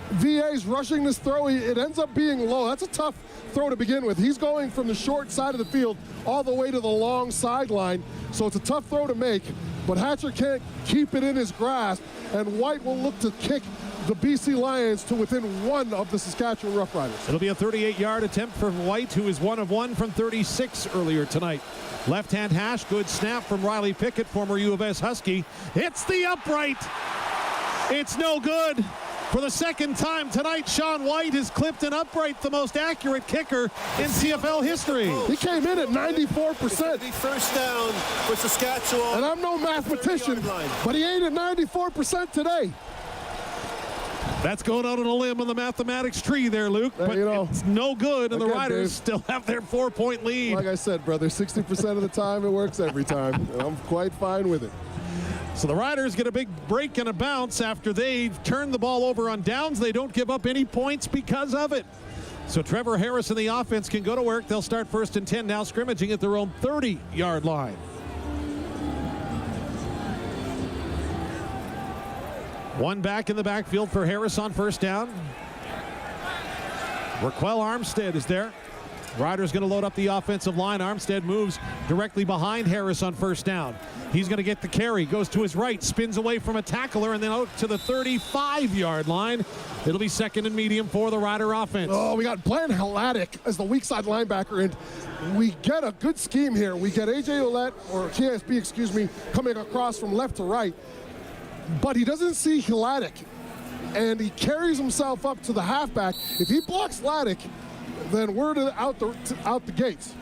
VA's rushing this throw, it ends up being low. That's a tough throw to begin with. He's going from the short side of the field all the way to the long sideline. So it's a tough throw to make. But Hatcher can't keep it in his grasp. And White will look to kick the BC Lions to within 1 of the Saskatchewan Roughriders. It'll be a 38-yard attempt from White, who is 1 of 1 from 36 earlier tonight. Left-hand hash, good snap from Riley Pickett, former U of S Husky. Hits the upright. It's no good. For the 2nd time tonight, Sean White has clipped an upright, the most accurate kicker in CFL history. He came in at 94%. The 1st down for Saskatchewan. And I'm no mathematician, but he ain't at 94% today. That's going out on a limb on the mathematics tree there, Luke. But it's no good, and the Riders still have their 4-point lead. Like I said, brother, 60% of the time it works every time. And I'm quite fine with it. So the Riders get a big break and a bounce after they've turned the ball over on downs. They don't give up any points because of it. So Trevor Harris and the offense can go to work. They'll start 1st and 10 now, scrimmaging at their own 30-yard line. One back in the backfield for Harris on 1st down. Raquel Armstead is there. Riders going to load up the offensive line. Armstead moves directly behind Harris on 1st down. He's going to get the carry, goes to his right, spins away from a tackler, and then out to the 35-yard line. It'll be 2nd and medium for the Rider offense. Oh, we got Blaine Hladek as the weak side linebacker, and we get a good scheme here. We get A.J. Ouellette, or KSB, excuse me, coming across from left to right, but he doesn't see Hladek, and he carries himself up to the halfback. If he blocks Hladek, then we're out the gates.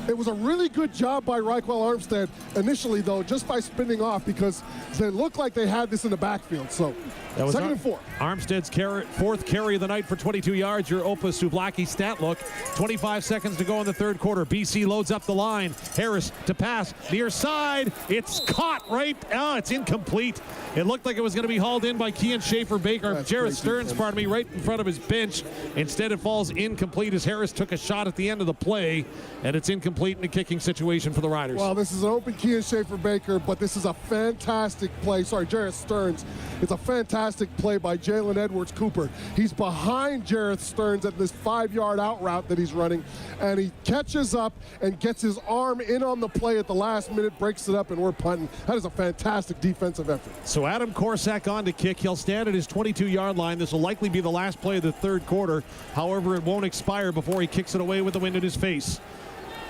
It was a really good job by Raquel Armstead initially, though, just by spinning off, because they looked like they had this in the backfield. So, that was 2nd and 4. Armstead's 4th carry of the night for 22 yards. Your Opa Sublaki stat look. 25 seconds to go in the 3rd quarter. BC loads up the line. Harris to pass near side. It's caught right. It's incomplete. It looked like it was going to be hauled in by Kean Schaefer-Baker. Jarrett Stearns, right in front of his bench. Instead, it falls incomplete as Harris took a shot at the end of the play, and it's incomplete in a kicking situation for the Riders. Well, this is an open Kean Schaefer-Baker, but this is a fantastic play. Sorry, Jarrett Stearns. It's a fantastic play by Jalen Edwards-Cooper. He's behind Jarrett Stearns at this 5-yard out route that he's running, and he catches up and gets his arm in on the play at the last minute, breaks it up, and we're punting. That is a fantastic defensive effort. So Adam Korsak on to kick. He'll stand at his 22-yard line. This will likely be the last play of the 3rd quarter. However, it won't expire before he kicks it away with the wind in his face.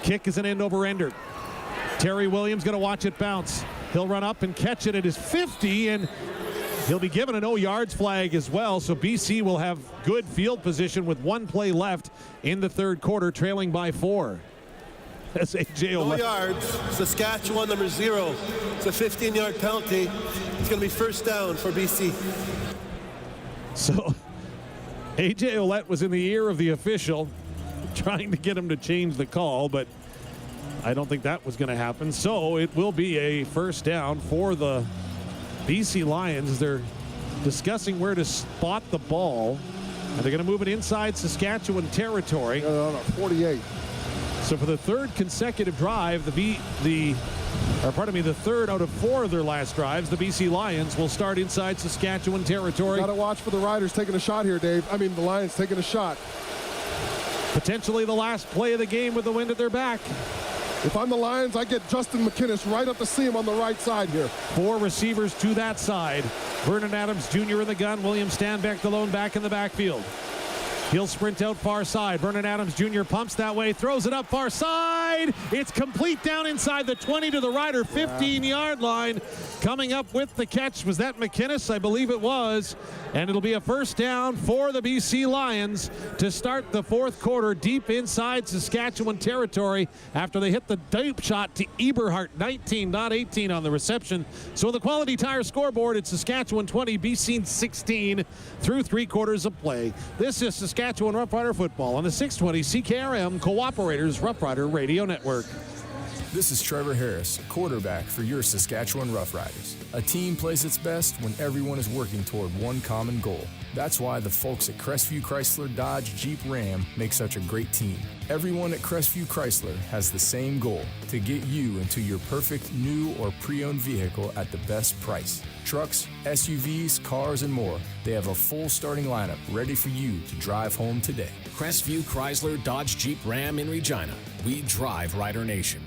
Kick is an end-over-ender. Terry Williams going to watch it bounce. He'll run up and catch it at his 50, and he'll be given a no yards flag as well. So BC will have good field position with 1 play left in the third quarter, trailing by 4. That's AJ No Ouellette. yards. Saskatchewan number 0. It's a 15-yard penalty. It's going to be first down for BC. So AJ Ouellette was in the ear of the official, trying to get him to change the call, but I don't think that was going to happen. So it will be a first down for the BC Lions. They're discussing where to spot the ball, and they're going to move it inside Saskatchewan territory. 48. So for the third consecutive drive, the third out of 4 of their last drives, the BC Lions will start inside Saskatchewan territory. Got to watch for the Riders taking a shot here, Dave. I mean, the Lions taking a shot. Potentially the last play of the game with the wind at their back. If I'm the Lions, I get Justin McInnes right up to see him on the right side here. 4 receivers to that side. Vernon Adams Jr. in the gun. William Stanback, the lone back in the backfield. He'll sprint out far side. Vernon Adams Jr. pumps that way, throws it up far side. It's complete down inside the 20 to the Rider 15-yard line. Coming up with the catch, was that McInnes? I believe it was. And it'll be a first down for the BC Lions to start the fourth quarter deep inside Saskatchewan territory after they hit the deep shot to Eberhardt, 19, not 18 on the reception. So the Quality Tire scoreboard, it's Saskatchewan 20, BC 16 through 3 quarters of play. This is Saskatchewan Roughrider football on the 620 CKRM Cooperators Roughrider Radio Network. This is Trevor Harris, quarterback for your Saskatchewan Roughriders. A team plays its best when everyone is working toward one common goal. That's why the folks at Crestview Chrysler Dodge Jeep Ram make such a great team. Everyone at Crestview Chrysler has the same goal, to get you into your perfect new or pre-owned vehicle at the best price. Trucks, SUVs, cars, and more. They have a full starting lineup ready for you to drive home today. Crestview Chrysler Dodge Jeep Ram in Regina. We drive Rider Nation.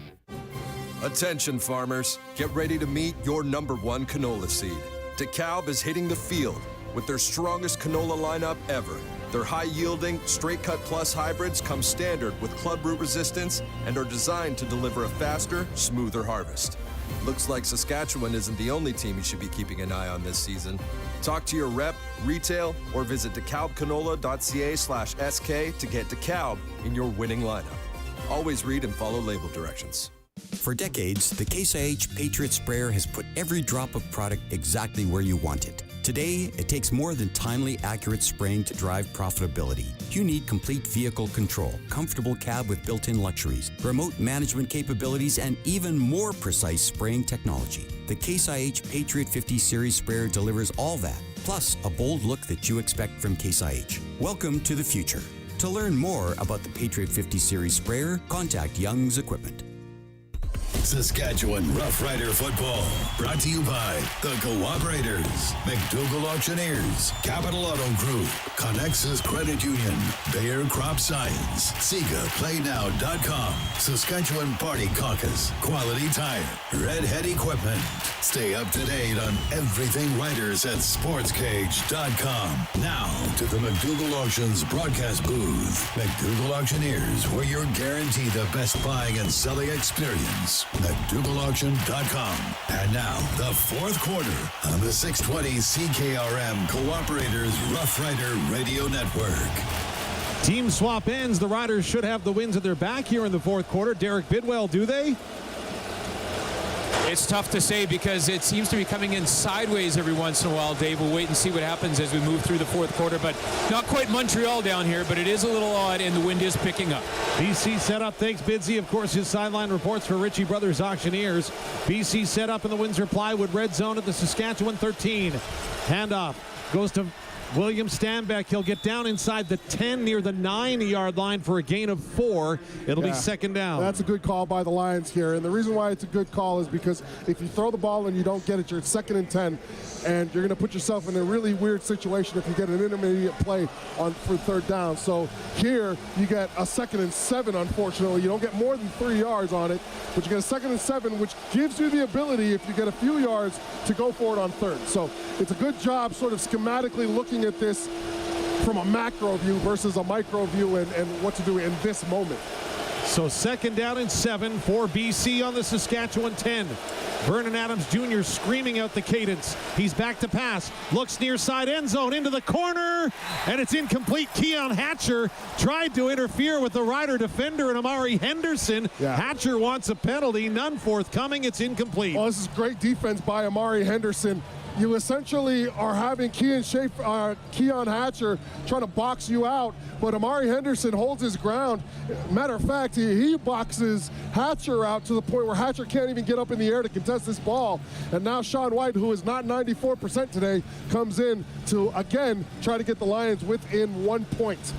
Attention farmers, get ready to meet your number 1 canola seed. DeKalb is hitting the field with their strongest canola lineup ever. Their high-yielding, straight-cut plus hybrids come standard with club root resistance and are designed to deliver a faster, smoother harvest. Looks like Saskatchewan isn't the only team you should be keeping an eye on this season. Talk to your rep, retail, or visit DeKalbCanola.ca/SK to get DeKalb in your winning lineup. Always read and follow label directions. For decades, the Case IH Patriot Sprayer has put every drop of product exactly where you want it. Today, it takes more than timely, accurate spraying to drive profitability. You need complete vehicle control, comfortable cab with built-in luxuries, remote management capabilities, and even more precise spraying technology. The Case IH Patriot 50 Series Sprayer delivers all that, plus a bold look that you expect from Case IH. Welcome to the future. To learn more about the Patriot 50 Series Sprayer, contact Young's Equipment. Saskatchewan Roughrider football, brought to you by the Cooperators, McDougall Auctioneers, Capital Auto Group, Connexus Credit Union, Bayer Crop Science, SegaPlayNow.com, Saskatchewan Party Caucus, Quality Tire, Redhead Equipment. Stay up to date on everything Riders at SportsCage.com. Now to the McDougall Auctions broadcast booth. McDougall Auctioneers, where you're guaranteed the best buying and selling experience. McDougallAuction.com. And now, the fourth quarter on the 620 CKRM Cooperators Rough Rider Radio Network. Team swap ends. The Riders should have the wins at their back here in the fourth quarter. Derek Bidwell, do they? It's tough to say because it seems to be coming in sideways every once in a while, Dave. We'll wait and see what happens as we move through the fourth quarter, but not quite Montreal down here, but it is a little odd, and the wind is picking up. BC set up. Thanks, Bidsy. Of course, his sideline reports for Ritchie Brothers Auctioneers. BC set up in the Windsor Plywood red zone at the Saskatchewan 13. Handoff goes to William Stanback. He'll get down inside the 10 near the 9-yard line for a gain of 4. It'll be second down. That's a good call by the Lions here. And the reason why it's a good call is because if you throw the ball and you don't get it, you're at 2nd and 10. And you're going to put yourself in a really weird situation if you get an intermediate play for 3rd down. So here you get a 2nd and 7, unfortunately. You don't get more than 3 yards on it, but you get a 2nd and 7, which gives you the ability, if you get a few yards, to go for it on 3rd. So it's a good job sort of schematically looking at this from a macro view versus a micro view and what to do in this moment. So 2nd down and 7 for BC on the Saskatchewan 10. Vernon Adams Jr. screaming out the cadence. He's back to pass. Looks near side end zone into the corner. And it's incomplete. Keon Hatcher tried to interfere with the Rider defender and Amari Henderson. Yeah. Hatcher wants a penalty. None forthcoming. It's incomplete. Oh, this is great defense by Amari Henderson. You essentially are having Keon Hatcher trying to box you out, but Amari Henderson holds his ground. Matter of fact, he boxes Hatcher out to the point where Hatcher can't even get up in the air to contest this ball. And now Sean White, who is not 94% today, comes in to, again, try to get the Lions within 1 point.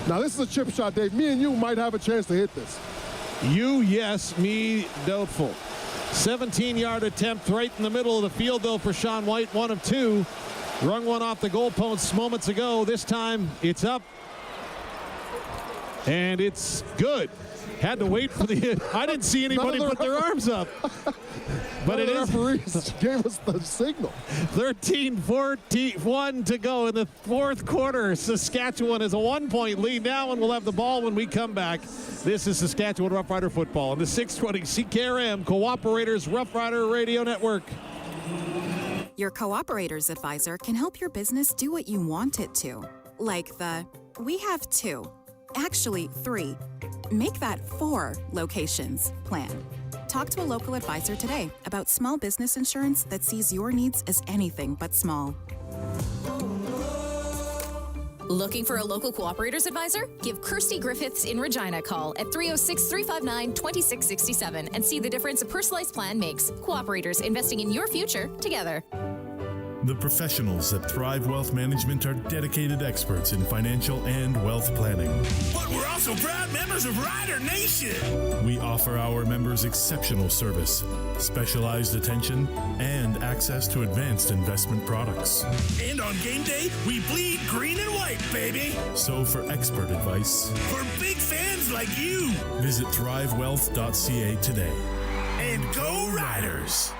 Now, this is a chip shot, Dave. Me and you might have a chance to hit this. You, yes. Me, doubtful. 17-yard attempt right in the middle of the field, though, for Sean White, 1 of 2. Rung one off the goalposts moments ago. This time, it's up. And it's good. Had to wait for the hit. I didn't see anybody put their arms up. But it is. Referees gave us the signal. 13-14 to go in the 4th quarter. Saskatchewan has a 1-point lead now, and we'll have the ball when we come back. This is Saskatchewan Roughrider football on the 620 CKRM Cooperators Roughrider Radio Network. Your Cooperators advisor can help your business do what you want it to. Like we have 2, actually 3. Make that 4 locations plan. Talk to a local advisor today about small business insurance that sees your needs as anything but small. Looking for a local Cooperators advisor? Give Kirsty Griffiths in Regina a call at 306-359-2667 and see the difference a personalized plan makes. Cooperators, investing in your future together. The professionals at Thrive Wealth Management are dedicated experts in financial and wealth planning. But we're also proud members of Rider Nation. We offer our members exceptional service, specialized attention, and access to advanced investment products. And on game day, we bleed green and white, baby. So for expert advice, For big fans like you. visit thrivewealth.ca today. And go Riders.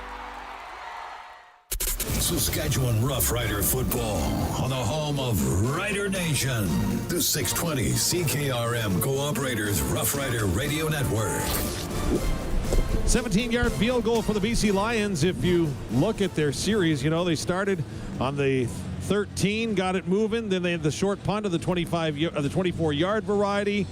Saskatchewan Roughrider football on the home of Rider Nation. The 620 CKRM Cooperators Roughrider Radio Network. 17-yard field goal for the BC Lions. If you look at their series, they started on the 13, got it moving. Then they had the short punt of the 24-yard variety.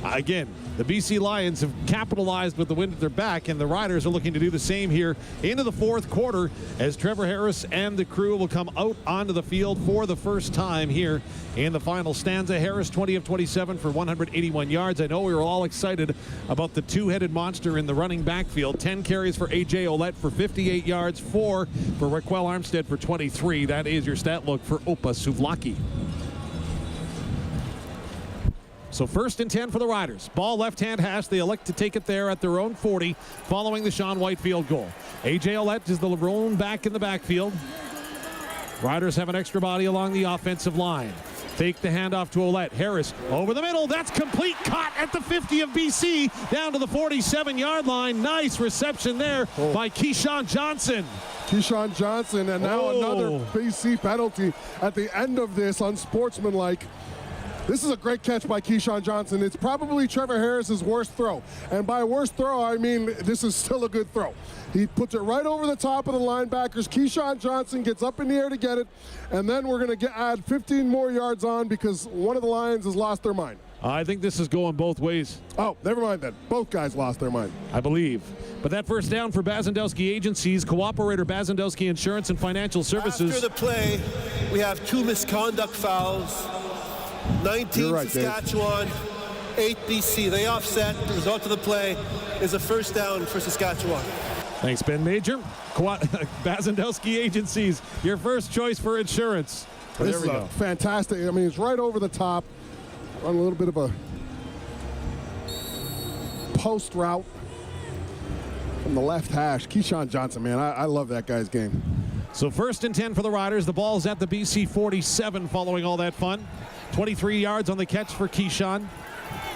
Again, the BC Lions have capitalized with the wind at their back, and the Riders are looking to do the same here into the 4th quarter as Trevor Harris and the crew will come out onto the field for the first time here in the final stanza. Harris, 20 of 27 for 181 yards. I know we were all excited about the two-headed monster in the running backfield. 10 carries for A.J. Ouellette for 58 yards, 4 for Raquel Armstead for 23. That is your stat look for Opa Suvlaki. So 1st and 10 for the Riders. Ball left-hand hash. They elect to take it there at their own 40 following the Sean White field goal. A.J. Ouellette is the lone back in the backfield. Riders have an extra body along the offensive line. Take the handoff to Ouellette. Harris over the middle. That's complete. Caught at the 50 of BC. Down to the 47-yard line. Nice reception there by Keyshawn Johnson. Keyshawn Johnson, and now another BC penalty at the end of this, unsportsmanlike. This is a great catch by Keyshawn Johnson. It's probably Trevor Harris's worst throw. And by worst throw, I mean this is still a good throw. He puts it right over the top of the linebackers. Keyshawn Johnson gets up in the air to get it. And then we're going to add 15 more yards on because one of the Lions has lost their mind. I think this is going both ways. Oh, never mind then. Both guys lost their mind. I believe. But that first down for Bazandowski Agencies, Cooperator Bazandowski Insurance and Financial Services. After the play, we have 2 misconduct fouls. 19 right, Saskatchewan, Dave. 8 BC. They offset. The result of the play is a first down for Saskatchewan. Thanks, Ben Major. Bazandowski Agencies, your first choice for insurance. This is fantastic. I mean, it's right over the top on a little bit of a post route from the left hash. Keyshawn Johnson, man, I love that guy's game. So 1st and 10 for the Riders. The ball's at the BC 47 following all that fun. 23 yards on the catch for Keyshawn.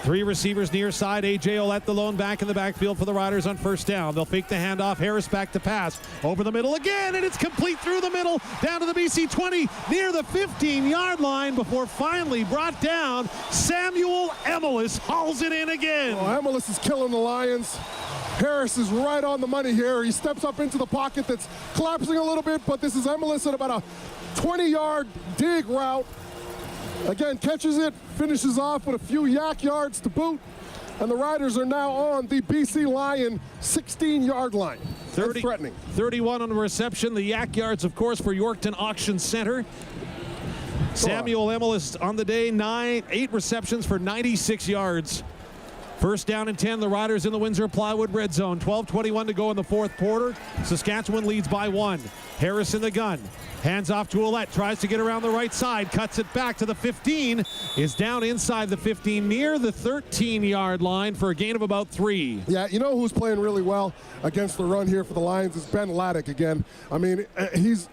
Three receivers near side. A.J. Ouellette, the lone back in the backfield for the Riders on first down. They'll fake the handoff. Harris back to pass. Over the middle again, and it's complete through the middle. Down to the BC 20, near the 15-yard line before finally brought down. Samuel Emelis hauls it in again. Oh, Emelis is killing the Lions. Harris is right on the money here. He steps up into the pocket that's collapsing a little bit, but this is Emelis at about a 20-yard dig route. Again, catches it, finishes off with a few yak yards to boot, and the Riders are now on the BC Lion 16-yard line. 30, threatening. 31 on the reception. The yak yards, of course, for Yorkton Auction Center. Samuel Emelis on the day, 8 receptions for 96 yards. First down and 10, the Riders in the Windsor Plywood red zone. 12:21 to go in the fourth quarter. Saskatchewan leads by 1. Harris in the gun. Hands off to Ouellette. Tries to get around the right side. Cuts it back to the 15. Is down inside the 15 near the 13-yard line for a gain of about 3. Yeah, you know who's playing really well against the run here for the Lions is Ben Laddick again. I mean, he's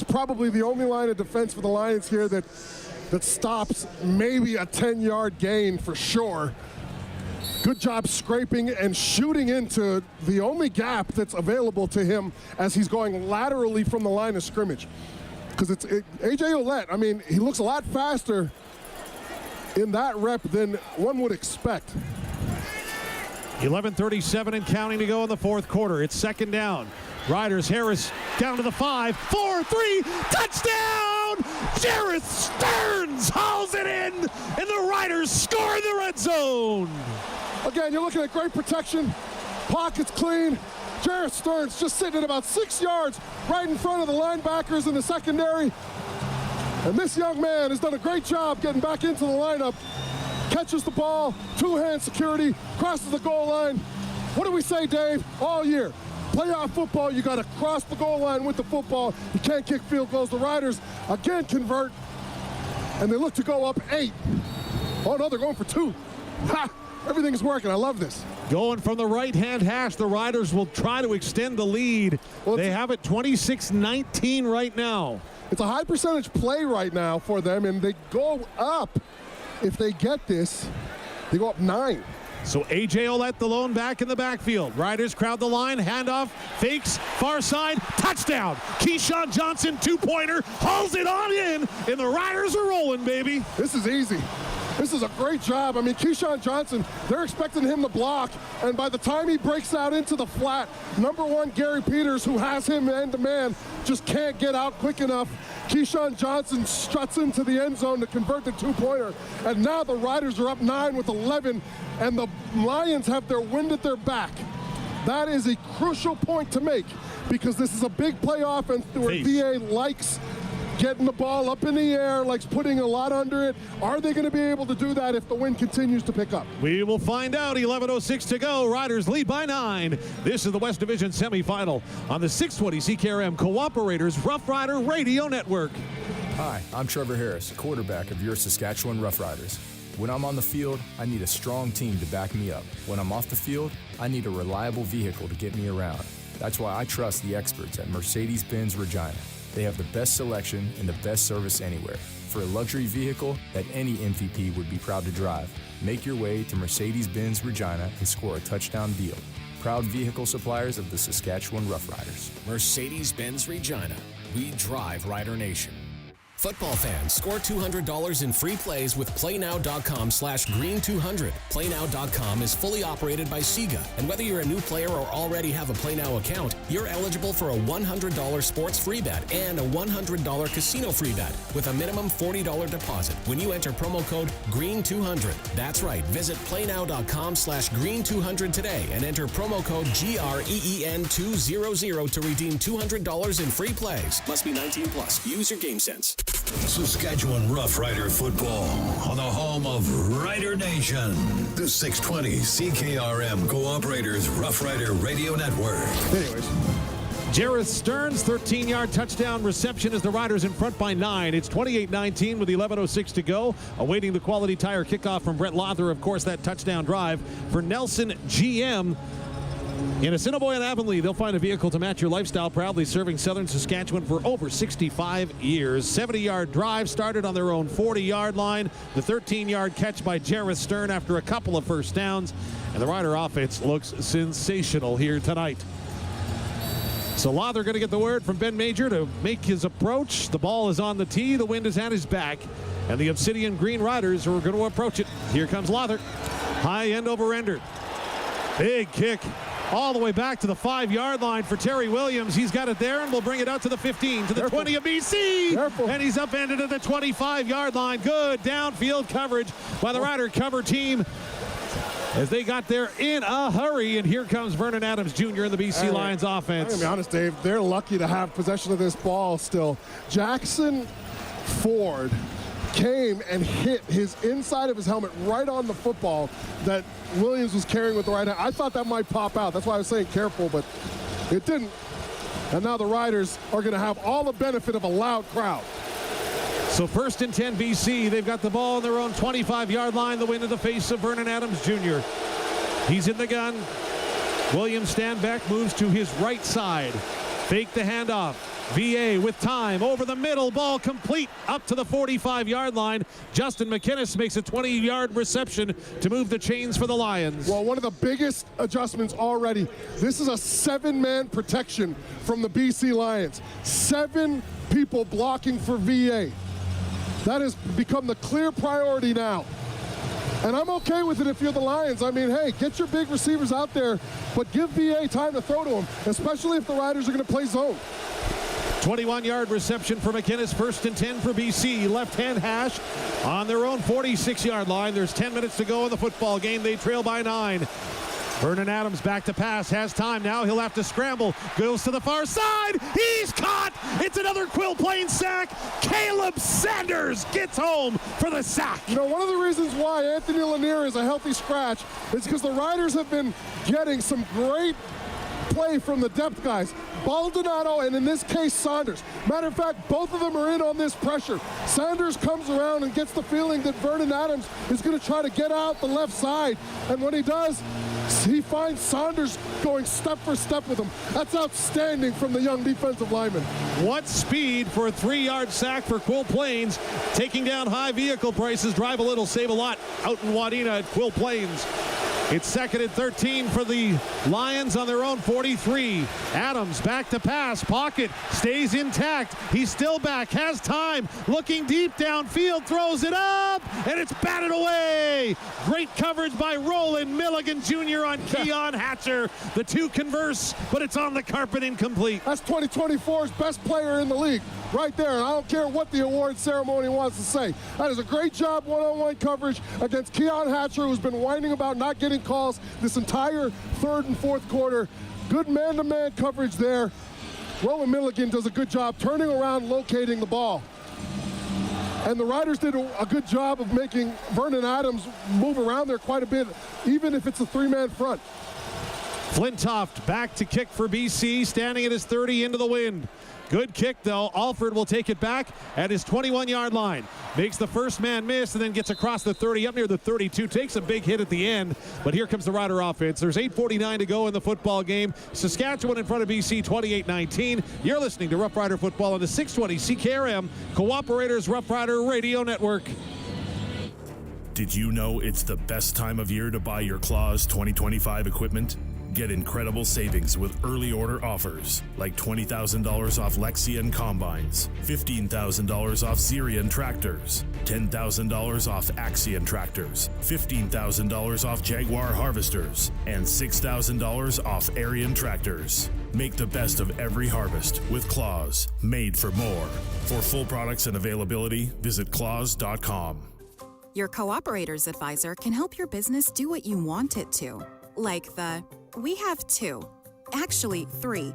probably the only line of defense for the Lions here that stops maybe a 10-yard gain for sure. Good job scraping and shooting into the only gap that's available to him as he's going laterally from the line of scrimmage. Because it's A.J. Ouellette, I mean, he looks a lot faster in that rep than one would expect. 11:37 and counting to go in the fourth quarter. It's second down. Riders, Harris down to the 5, 4, 3, touchdown! Jareth Stearns hauls it in, and the Riders score in the red zone. Again, you're looking at great protection, pockets clean. Jareth Stearns just sitting at about 6 yards right in front of the linebackers in the secondary. And this young man has done a great job getting back into the lineup. Catches the ball, two-hand security, crosses the goal line. What do we say, Dave, all year? Playoff football, you got to cross the goal line with the football. You can't kick field goals. The Riders again convert, and they look to go up 8. Oh no, they're going for 2. Ha! Everything is working. I love this. Going from the right-hand hash, the Riders will try to extend the lead. Well, they have it 26-19 right now. It's a high percentage play right now for them, and they go up. If they get this, they go up 9. So A.J. Ouellette, the lone back in the backfield. Riders crowd the line, handoff, fakes, far side, touchdown. Keyshawn Johnson, two-pointer, hauls it on in, and the Riders are rolling, baby. This is easy. This is a great job. I mean, Keyshawn Johnson, they're expecting him to block, and by the time he breaks out into the flat, number 1 Gary Peters, who has him man-to-man, just can't get out quick enough. Keyshawn Johnson struts into the end zone to convert the two-pointer, and now the Riders are up 9 with 11, and the Lions have their wind at their back. That is a crucial point to make because this is a big play offense where VA likes getting the ball up in the air, likes putting a lot under it. Are they going to be able to do that if the wind continues to pick up? We will find out. 11:06 to go. Riders lead by 9. This is the West Division semifinal on the 620 CKRM Cooperators Rough Rider Radio Network. Hi, I'm Trevor Harris, quarterback of your Saskatchewan Roughriders. When I'm on the field, I need a strong team to back me up. When I'm off the field, I need a reliable vehicle to get me around. That's why I trust the experts at Mercedes-Benz Regina. They have the best selection and the best service anywhere. For a luxury vehicle that any MVP would be proud to drive, make your way to Mercedes-Benz Regina and score a touchdown deal. Proud vehicle suppliers of the Saskatchewan Roughriders. Mercedes-Benz Regina. We drive Rider Nation. Football fans, score $200 in free plays with PlayNow.com/Green200. PlayNow.com is fully operated by Sega, and whether you're a new player or already have a PlayNow account, you're eligible for a $100 sports free bet and a $100 casino free bet with a minimum $40 deposit when you enter promo code Green200. That's right. Visit PlayNow.com/Green200 today and enter promo code GREEN200 to redeem $200 in free plays. Must be 19 plus. Use your game sense. Saskatchewan Roughrider football on the home of Rider Nation. The 620 CKRM Cooperators Roughrider Radio Network. Anyways. Jareth Stearns, 13-yard touchdown reception as the Riders in front by 9. It's 28-19 with 11:06 to go. Awaiting the Quality Tire kickoff from Brett Lother. Of course, that touchdown drive for Nelson GM. In Assiniboia and Avonlea, they'll find a vehicle to match your lifestyle, proudly serving southern Saskatchewan for over 65 years. 70-yard drive started on their own 40-yard line. The 13-yard catch by Jareth Stern after a couple of first downs. And the Rider offense looks sensational here tonight. So Lawther going to get the word from Ben Major to make his approach. The ball is on the tee. The wind is at his back. And the Obsidian Green Riders are going to approach it. Here comes Lawther. High end over ender. Big kick all the way back to the 5-yard line for Terry Williams. He's got it there, and we'll bring it out to the 15, to the 20 of BC. Careful. And he's upended at the 25-yard line. Good downfield coverage by the Rider cover team as they got there in a hurry. And here comes Vernon Adams Jr. in the BC Lions offense. I'm going to be honest, Dave, they're lucky to have possession of this ball still. Jackson Ford came and hit his inside of his helmet right on the football that Williams was carrying with the right hand. I thought that might pop out. That's why I was saying careful, but it didn't. And now the Riders are going to have all the benefit of a loud crowd. So 1st and 10 BC. They've got the ball on their own 25-yard line. The wind in the face of Vernon Adams Jr. He's in the gun. Williams Stanback moves to his right side. Fake the handoff. VA with time over the middle, ball complete up to the 45-yard line. Justin McInnes makes a 20-yard reception to move the chains for the Lions. Well, one of the biggest adjustments already. This is a 7-man protection from the BC Lions. 7 people blocking for VA. That has become the clear priority now. And I'm okay with it if you're the Lions. I mean, hey, get your big receivers out there, but give VA time to throw to them, especially if the Riders are going to play zone. 21-yard reception for McInnes, 1st and 10 for BC. Left-hand hash on their own 46-yard line. There's 10 minutes to go in the football game. They trail by 9. Vernon Adams back to pass, has time now. He'll have to scramble. Goes to the far side. He's caught. It's another Quill Plains sack. Caleb Sanders gets home for the sack. You know, one of the reasons why Anthony Lanier is a healthy scratch is because the Riders have been getting some great play from the depth guys. Baldonado and in this case Saunders. Matter of fact, both of them are in on this pressure. Sanders comes around and gets the feeling that Vernon Adams is going to try to get out the left side. And when he does, he finds Saunders going step for step with him. That's outstanding from the young defensive lineman. What speed for a 3-yard sack for Quill Plains. Taking down high vehicle prices. Drive a little, save a lot out in Wadena at Quill Plains. It's 2nd and 13 for the Lions on their own 43. Adams back to pass. Pocket stays intact. He's still back. Has time. Looking deep downfield. Throws it up. And it's batted away. Great coverage by Roland Milligan Jr. on Keon Hatcher. The two converse, but it's on the carpet, incomplete. That's 2024's best player in the league right there. And I don't care what the award ceremony wants to say. That is a great job one-on-one coverage against Keon Hatcher, who's been whining about not getting calls this entire 3rd and 4th quarter. Good man-to-man coverage there. Roland Milligan does a good job turning around, locating the ball. And the Riders did a good job of making Vernon Adams move around there quite a bit, even if it's a 3-man front. Flintoft back to kick for BC, standing at his 30 into the wind. Good kick, though. Alford will take it back at his 21-yard line. Makes the first man miss and then gets across the 30 up near the 32. Takes a big hit at the end, but here comes the Rider offense. There's 8:49 to go in the football game. Saskatchewan in front of BC 28-19. You're listening to Rough Rider Football on the 620 CKRM Cooperators Rough Rider Radio Network. Did you know it's the best time of year to buy your Claws 2025 equipment? Get incredible savings with early order offers, like $20,000 off Lexion combines, $15,000 off Xerion tractors, $10,000 off Axion tractors, $15,000 off Jaguar harvesters, and $6,000 off Arion tractors. Make the best of every harvest with Claws, made for more. For full products and availability, visit claws.com. Your Cooperators Advisor can help your business do what you want it to. Like we have 2, actually 3,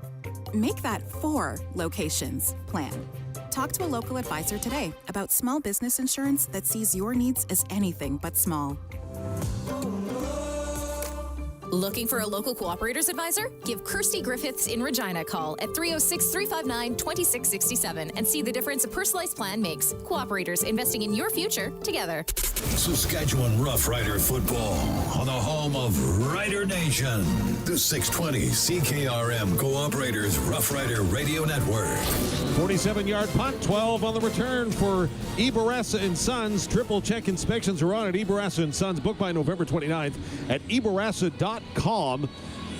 make that 4 locations plan. Talk to a local advisor today about small business insurance that sees your needs as anything but small. Looking for a local Cooperators advisor? Give Kirsty Griffiths in Regina a call at 306-359-2667 and see the difference a personalized plan makes. Cooperators, investing in your future together. Saskatchewan Roughrider football on the home of Rider Nation. The 620 CKRM Cooperators Roughrider Radio Network. 47-yard punt, 12 on the return for Ibarasa & Sons. Triple check inspections are on at Ibarasa & Sons. Booked by November 29th at ibarasa.com.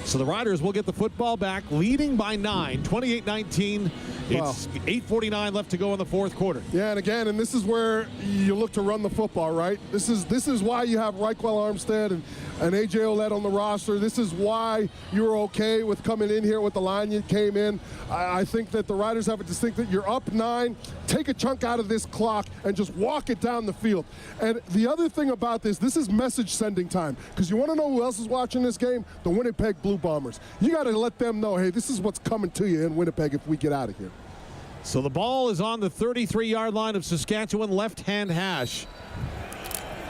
So the Riders will get the football back, leading by 9, 28-19. It's 8:49 left to go in the fourth quarter. Yeah, and again, and this is where you look to run the football, right? This is why you have Reichwell Armstead and A.J. Olette on the roster. This is why you were okay with coming in here with the line you came in. I think that the Riders have a distinct that you're up 9, take a chunk out of this clock and just walk it down the field. And the other thing about this is message sending time, because you want to know who else is watching this game? The Winnipeg Blue Bombers. You got to let them know, hey, this is what's coming to you in Winnipeg if we get out of here. So the ball is on the 33-yard line of Saskatchewan left-hand hash.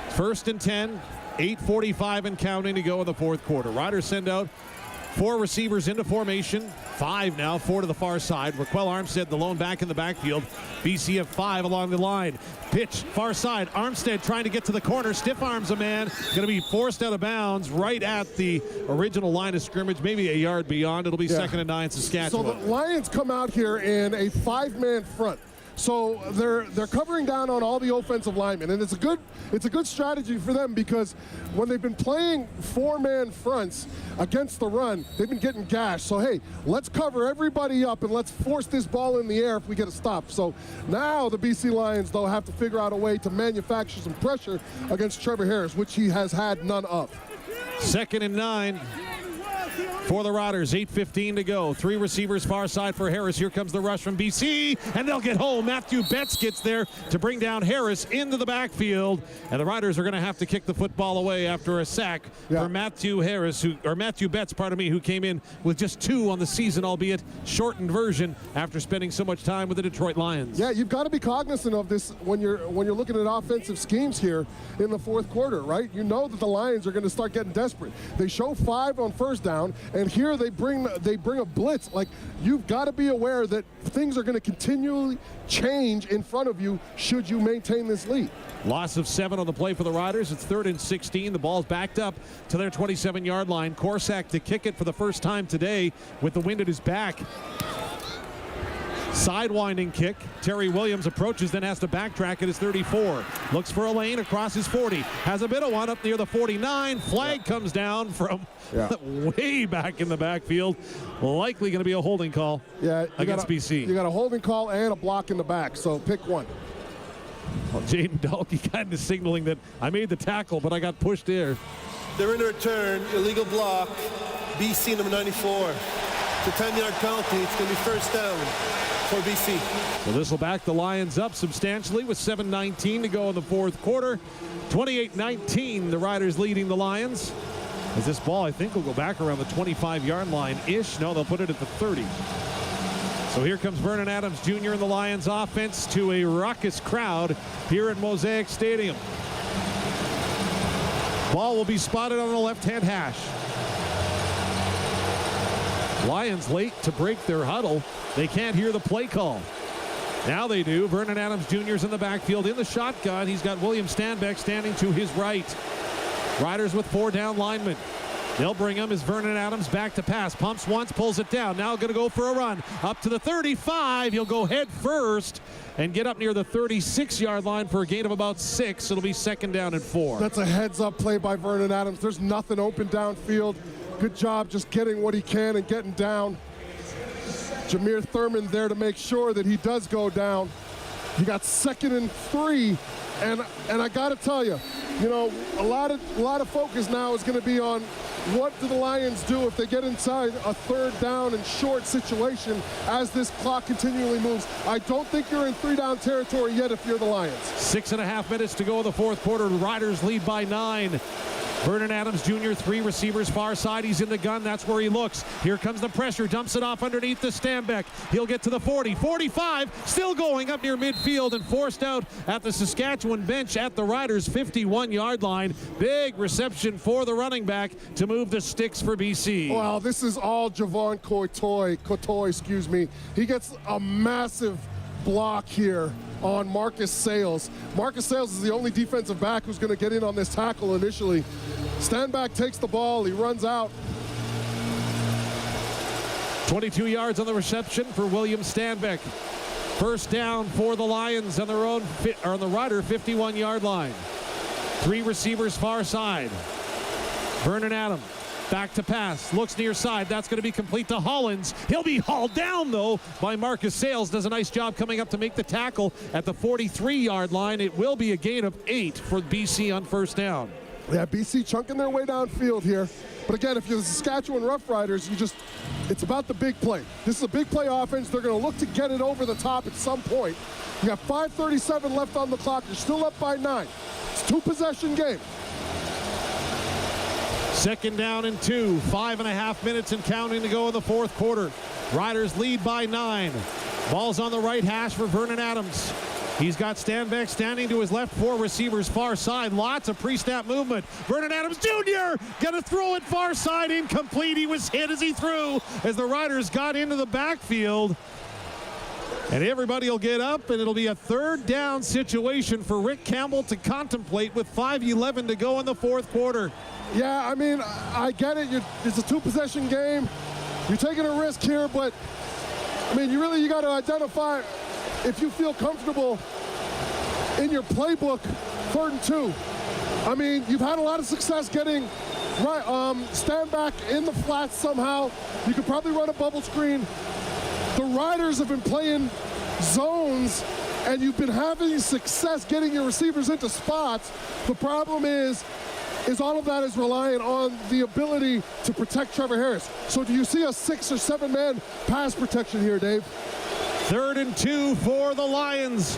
First and 10, 8:45 and counting to go in the fourth quarter. Riders send out 4 receivers into formation. 5 now, 4 to the far side. Raquel Armstead, the lone back in the backfield. BC have 5 along the line. Pitch, far side. Armstead trying to get to the corner. Stiff arms a man. Going to be forced out of bounds right at the original line of scrimmage, maybe a yard beyond. It'll be 2nd and 9 Saskatchewan. So the Lions come out here in a 5-man front. So they're covering down on all the offensive linemen, and it's a good strategy for them, because when they've been playing 4-man fronts against the run, they've been getting gashed. So hey, let's cover everybody up and let's force this ball in the air if we get a stop. So now the BC Lions, though, have to figure out a way to manufacture some pressure against Trevor Harris, which he has had none of. 2nd and 9 for the Riders. 8:15 to go. 3 receivers far side for Harris. Here comes the rush from BC, and they'll get home. Matthew Betts gets there to bring down Harris into the backfield, and the Riders are going to have to kick the football away after a sack for Matthew Betts, who came in with just 2 on the season, albeit shortened version after spending so much time with the Detroit Lions. Yeah, you've got to be cognizant of this when you're looking at offensive schemes here in the fourth quarter, right? You know that the Lions are going to start getting desperate. They show 5 on first down, and here they bring a blitz. Like, you've got to be aware that things are going to continually change in front of you should you maintain this lead. Loss of 7 on the play for the Riders. It's 3rd and 16. The ball's backed up to their 27-yard line. Korsak to kick it for the first time today with the wind at his back. Sidewinding kick. Terry Williams approaches, then has to backtrack at his 34. Looks for a lane across his 40. Has a bit of one up near the 49. Flag comes down from way back in the backfield. Likely going to be a holding call against BC. You got a holding call and a block in the back, so pick one. Well, Jaden Dalkey kind of signaling that I made the tackle, but I got pushed there. They're in a return, illegal block, BC number 94. It's a 10-yard penalty. It's going to be first down for BC. So this will back the Lions up substantially with 7:19 to go in the fourth quarter. 28-19, the Riders leading the Lions. As this ball, I think, will go back around the 25-yard line-ish. No, they'll put it at the 30. So here comes Vernon Adams Jr. and the Lions offense to a raucous crowd here at Mosaic Stadium. Ball will be spotted on the left-hand hash. Lions late to break their huddle. They can't hear the play call. Now they do. Vernon Adams Jr.'s in the backfield in the shotgun. He's got William Stanbeck standing to his right. Riders with 4 down linemen. They'll bring him as Vernon Adams back to pass. Pumps once, pulls it down. Now going to go for a run. Up to the 35. He'll go head first and get up near the 36-yard line for a gain of about 6. It'll be 2nd down and 4. That's a heads-up play by Vernon Adams. There's nothing open downfield. Good job just getting what he can and getting down. Jameer Thurman there to make sure that he does go down. He got 2nd and 3, and I got to tell you, a lot of focus now is going to be on what do the Lions do if they get inside a 3rd down and short situation as this clock continually moves. I don't think you're in 3-down territory yet if you're the Lions. 6.5 minutes to go in the fourth quarter. The Riders lead by 9. Vernon Adams Jr., 3 receivers far side. He's in the gun. That's where he looks. Here comes the pressure. Dumps it off underneath the Stanbeck. He'll get to the 40, 45. Still going up near midfield and forced out at the Saskatchewan bench at the Riders' 51-yard line. Big reception for the running back to move the sticks for BC. Well, this is all Javon Cotoy, He gets a massive block here on Marcus Sales. Marcus Sales is the only defensive back who's going to get in on this tackle initially. Stanback takes the ball. He runs out. 22 yards on the reception for William Stanbeck. First down for the Lions on their own, on the Rider 51-yard line. 3 receivers far side. Vernon Adams back to pass, looks near side. That's going to be complete to Hollins. He'll be hauled down, though, by Marcus Sales. Does a nice job coming up to make the tackle at the 43-yard line. It will be a gain of 8 for BC on first down. Yeah, BC chunking their way downfield here. But again, if you're the Saskatchewan Roughriders, it's about the big play. This is a big play offense. They're going to look to get it over the top at some point. You got 5:37 left on the clock. You're still up by 9. It's a 2-possession game. Second down and 2, 5.5 minutes and counting to go in the fourth quarter. Riders lead by 9. Ball's on the right hash for Vernon Adams. He's got Stanbeck standing to his left, 4 receivers far side. Lots of pre-snap movement. Vernon Adams Jr. gonna throw it far side, incomplete. He was hit as he threw as the Riders got into the backfield. And everybody will get up, and it'll be a third down situation for Rick Campbell to contemplate with 5:11 to go in the fourth quarter. Yeah, I mean, I get it. It's a 2-possession game. You're taking a risk here, but, I mean, you got to identify if you feel comfortable in your playbook, 3rd and 2. I mean, you've had a lot of success getting Stanback in the flats somehow. You could probably run a bubble screen. The Riders have been playing zones, and you've been having success getting your receivers into spots. The problem is all of that is reliant on the ability to protect Trevor Harris. So do you see a 6 or 7-man pass protection here, Dave? 3rd and 2 for the Lions.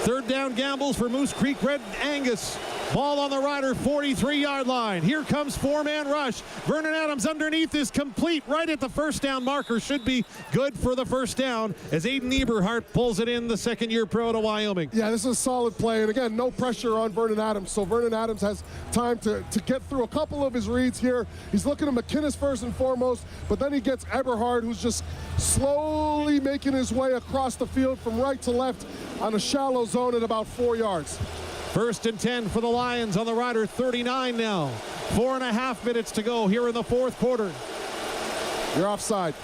Third down gambles for Moose Creek Red Angus. Ball on the Rider 43-yard line. Here comes 4-man rush. Vernon Adams underneath is complete right at the first down marker. Should be good for the first down as Aiden Eberhardt pulls it in, the second-year pro to Wyoming. Yeah, this is a solid play. And again, no pressure on Vernon Adams. So Vernon Adams has time to get through a couple of his reads here. He's looking at McInnes first and foremost, but then he gets Eberhardt, who's just slowly making his way across the field from right to left on a shallow zone at about 4 yards. 1st and 10 for the Lions on the Rider 39 now. 4.5 minutes to go here in the fourth quarter. You're offside.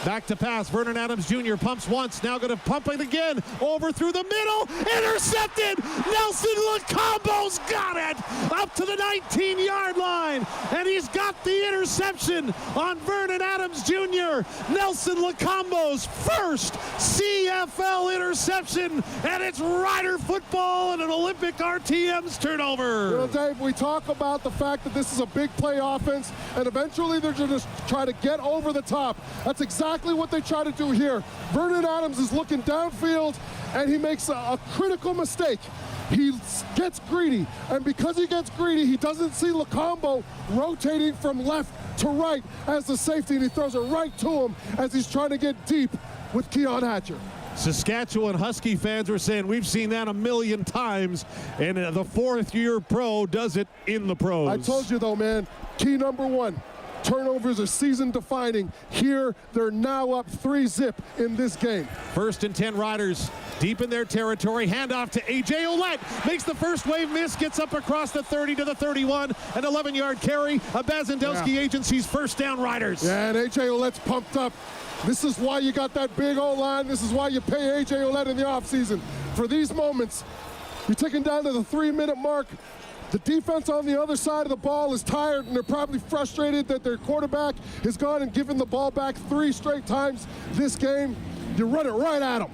Back to pass. Vernon Adams Jr. pumps once. Now going to pump it again. Over through the middle. Intercepted. Nelson Lacombo's got it. Up to the 19-yard line. And he's got the interception on Vernon Adams Jr. Nelson Lacombo's first CFL interception. And it's Rider football and an Olympic RTM's turnover. You know, Dave, we talk about the fact that this is a big play offense, and eventually they're going to try to get over the top. That's exactly what they try to do here. Vernon Adams is looking downfield, and he makes a critical mistake. He gets greedy, and because he gets greedy, he doesn't see Lacombo rotating from left to right as the safety, and he throws it right to him as he's trying to get deep with Keon Hatcher. Saskatchewan Husky fans were saying we've seen that a million times, and the 4th-year pro does it in the pros. I told you, though, man, key number 1. Turnovers are season-defining. Here, they're now up 3-zip in this game. 1st and 10 Riders deep in their territory. Handoff to A.J. Ouellette. Makes the first wave miss. Gets up across the 30 to the 31. An 11-yard carry. A Bazandowski Agency's first down Riders. Yeah, and A.J. Ouellette's pumped up. This is why you got that big O-line. This is why you pay A.J. Ouellette in the offseason. For these moments, you're taking down to the 3-minute mark. The defense on the other side of the ball is tired, and they're probably frustrated that their quarterback has gone and given the ball back 3 straight times this game. You run it right at them.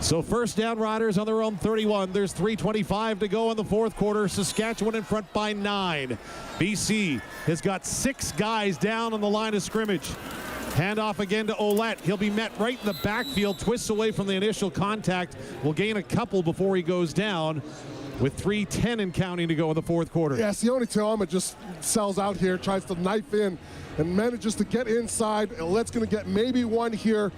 So first down Riders on their own 31. There's 3:25 to go in the fourth quarter. Saskatchewan in front by 9. BC has got 6 guys down on the line of scrimmage. Handoff again to Ouellette. He'll be met right in the backfield, twists away from the initial contact. Will gain a couple before he goes down. with 3:10 and counting to go in the fourth quarter. Yeah, Sione Tuama just sells out here, tries to knife in, and manages to get inside. Let's going to get maybe one here.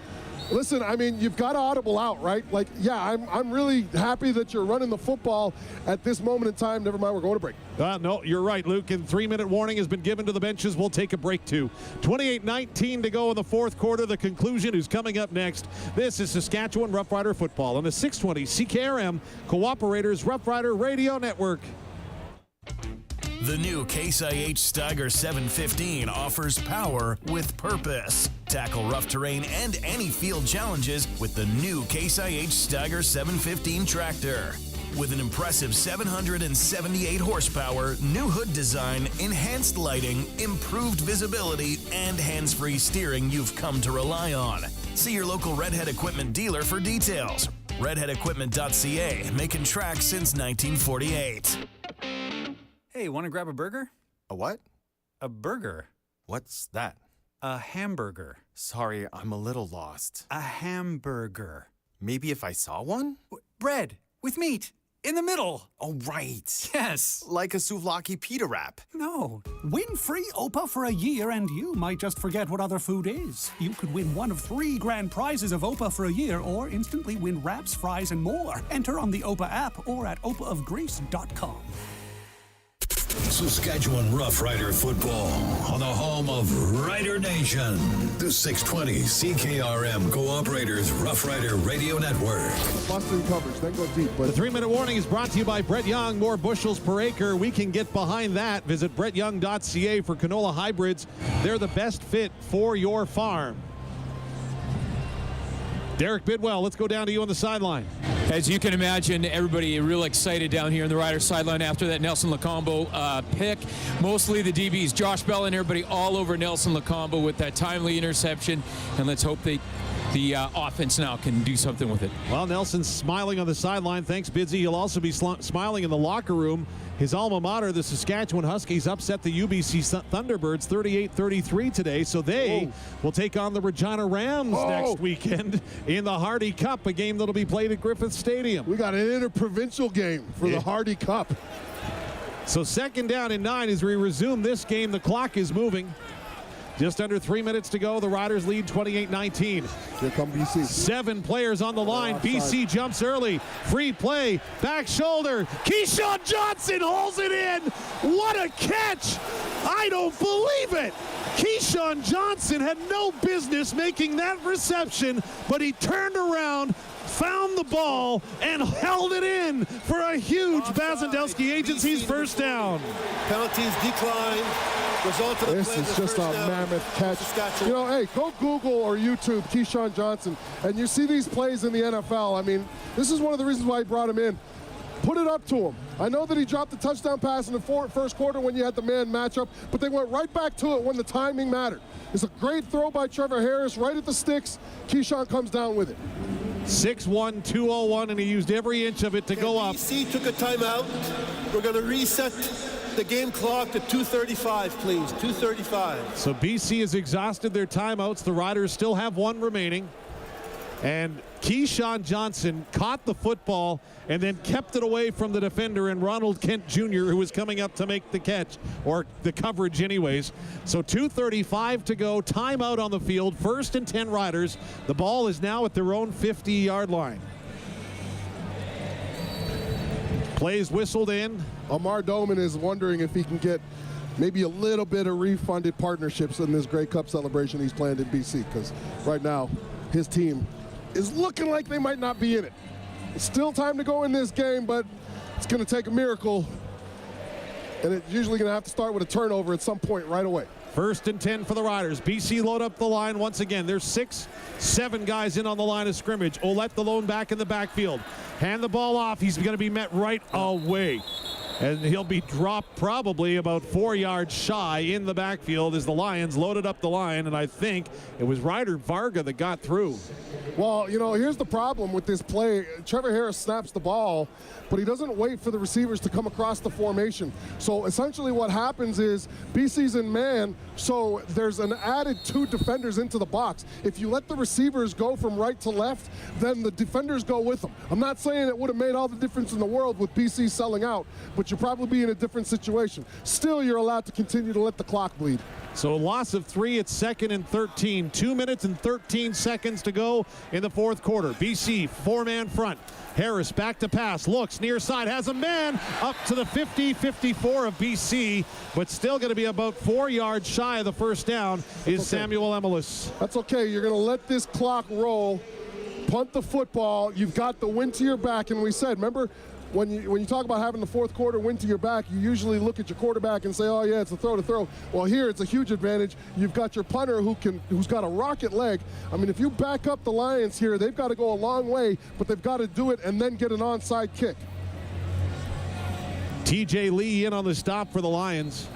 Listen, I mean, you've got to audible out, right? Like, yeah, I'm really happy that you're running the football at this moment in time. Never mind, we're going to break. No, you're right, Luke. And 3-minute warning has been given to the benches. We'll take a break, too. 28-19 to go in the fourth quarter. The conclusion is coming up next. This is Saskatchewan Roughrider football on the 620 CKRM Cooperators Roughrider Radio Network. The new Case IH Steiger 715 offers power with purpose. Tackle rough terrain and any field challenges with the new Case IH Steiger 715 tractor. With an impressive 778 horsepower, new hood design, enhanced lighting, improved visibility, and hands-free steering you've come to rely on. See your local Redhead Equipment dealer for details. redheadequipment.ca, making tracks since 1948. Hey, want to grab a burger? A what? A burger. What's that? A hamburger. Sorry, I'm a little lost. A hamburger. Maybe if I saw one? Bread with meat in the middle. Oh, right. Yes. Like a souvlaki pita wrap. No. Win free OPA for a year and you might just forget what other food is. You could win one of 3 grand prizes of OPA for a year or instantly win wraps, fries, and more. Enter on the OPA app or at opaofgreece.com. Saskatchewan Roughrider football on the home of Rider Nation. The 620 CKRM Cooperators Roughrider Radio Network. Busting coverage, then go deep. The 3-minute warning is brought to you by Brett Young. More bushels per acre. We can get behind that. Visit brettyoung.ca for canola hybrids. They're the best fit for your farm. Derek Bidwell, let's go down to you on the sideline. As you can imagine, everybody real excited down here on the Riders sideline after that Nelson Lacombo pick. Mostly the DBs, Josh Bell and everybody all over Nelson Lacombo with that timely interception. And let's hope the offense now can do something with it. Well, Nelson's smiling on the sideline. Thanks, Bidsy. He'll also be smiling in the locker room. His alma mater, the Saskatchewan Huskies, upset the UBC Thunderbirds 38-33 today, so they will take on the Regina Rams next weekend in the Hardy Cup, a game that'll be played at Griffith Stadium. We got an interprovincial game for the Hardy Cup. So 2nd down and 9 as we resume this game. The clock is moving. Just under 3 minutes to go. The Riders lead 28-19. Here come BC. 7 players on the line. BC jumps early. Free play. Back shoulder. Keyshawn Johnson holds it in. What a catch. I don't believe it. Keyshawn Johnson had no business making that reception, but he turned around, found the ball, and held it in for a huge Bazandowski Agency's first down. Penalties decline. Result of the this play, is just a mammoth catch. You know, hey, go Google or YouTube Keyshawn Johnson, and you see these plays in the NFL. I mean, this is one of the reasons why he brought him in. Put it up to him. I know that he dropped the touchdown pass in the first quarter when you had the man matchup, but they went right back to it when the timing mattered. It's a great throw by Trevor Harris right at the sticks. Keyshawn comes down with it. 6'1", 201, and he used every inch of it to go up. BC took a timeout. We're going to reset the game clock to 2:35, please. 2:35. So BC has exhausted their timeouts. The Riders still have 1 remaining. And Keyshawn Johnson caught the football and then kept it away from the defender and Ronald Kent Jr., who was coming up to make the catch, or the coverage anyways. So 2:35 to go, timeout on the field, 1st and 10 Riders. The ball is now at their own 50-yard line. Plays whistled in. Amar Doman is wondering if he can get maybe a little bit of refunded partnerships in this Grey Cup celebration he's planned in BC, because right now his team is looking like they might not be in it. It's still time to go in this game, but it's going to take a miracle, and it's usually going to have to start with a turnover at some point right away. 1st and 10 for the Riders. BC load up the line once again. There's 6, 7 guys in on the line of scrimmage. Olette the lone back in the backfield. Hand the ball off. He's going to be met right away. And he'll be dropped probably about 4 yards shy in the backfield as the Lions loaded up the line, and I think it was Ryder Varga that got through. Well, you know, here's the problem with this play. Trevor Harris snaps the ball, but he doesn't wait for the receivers to come across the formation. So essentially what happens is BC's in man, so there's an added 2 defenders into the box. If you let the receivers go from right to left, then the defenders go with them. I'm not saying it would have made all the difference in the world with BC selling out, but you'll probably be in a different situation. Still, you're allowed to continue to let the clock bleed. So a loss of 3 at 2nd and 13. 2 minutes and 13 seconds to go in the fourth quarter. BC, 4-man front. Harris back to pass, looks near side, has a man up to the 50-54 of BC, but still going to be about 4 yards shy of the first down is okay. Samuel Emelis. That's okay. You're going to let this clock roll, punt the football. You've got the wind to your back, and we said, remember, when you talk about having the fourth quarter wind to your back, you usually look at your quarterback and say, oh yeah, it's a throw to throw. Well, here it's a huge advantage. You've got your punter who's got a rocket leg. I mean, if you back up the Lions here, they've got to go a long way, but they've got to do it and then get an onside kick. TJ Lee in on the stop for the Lions.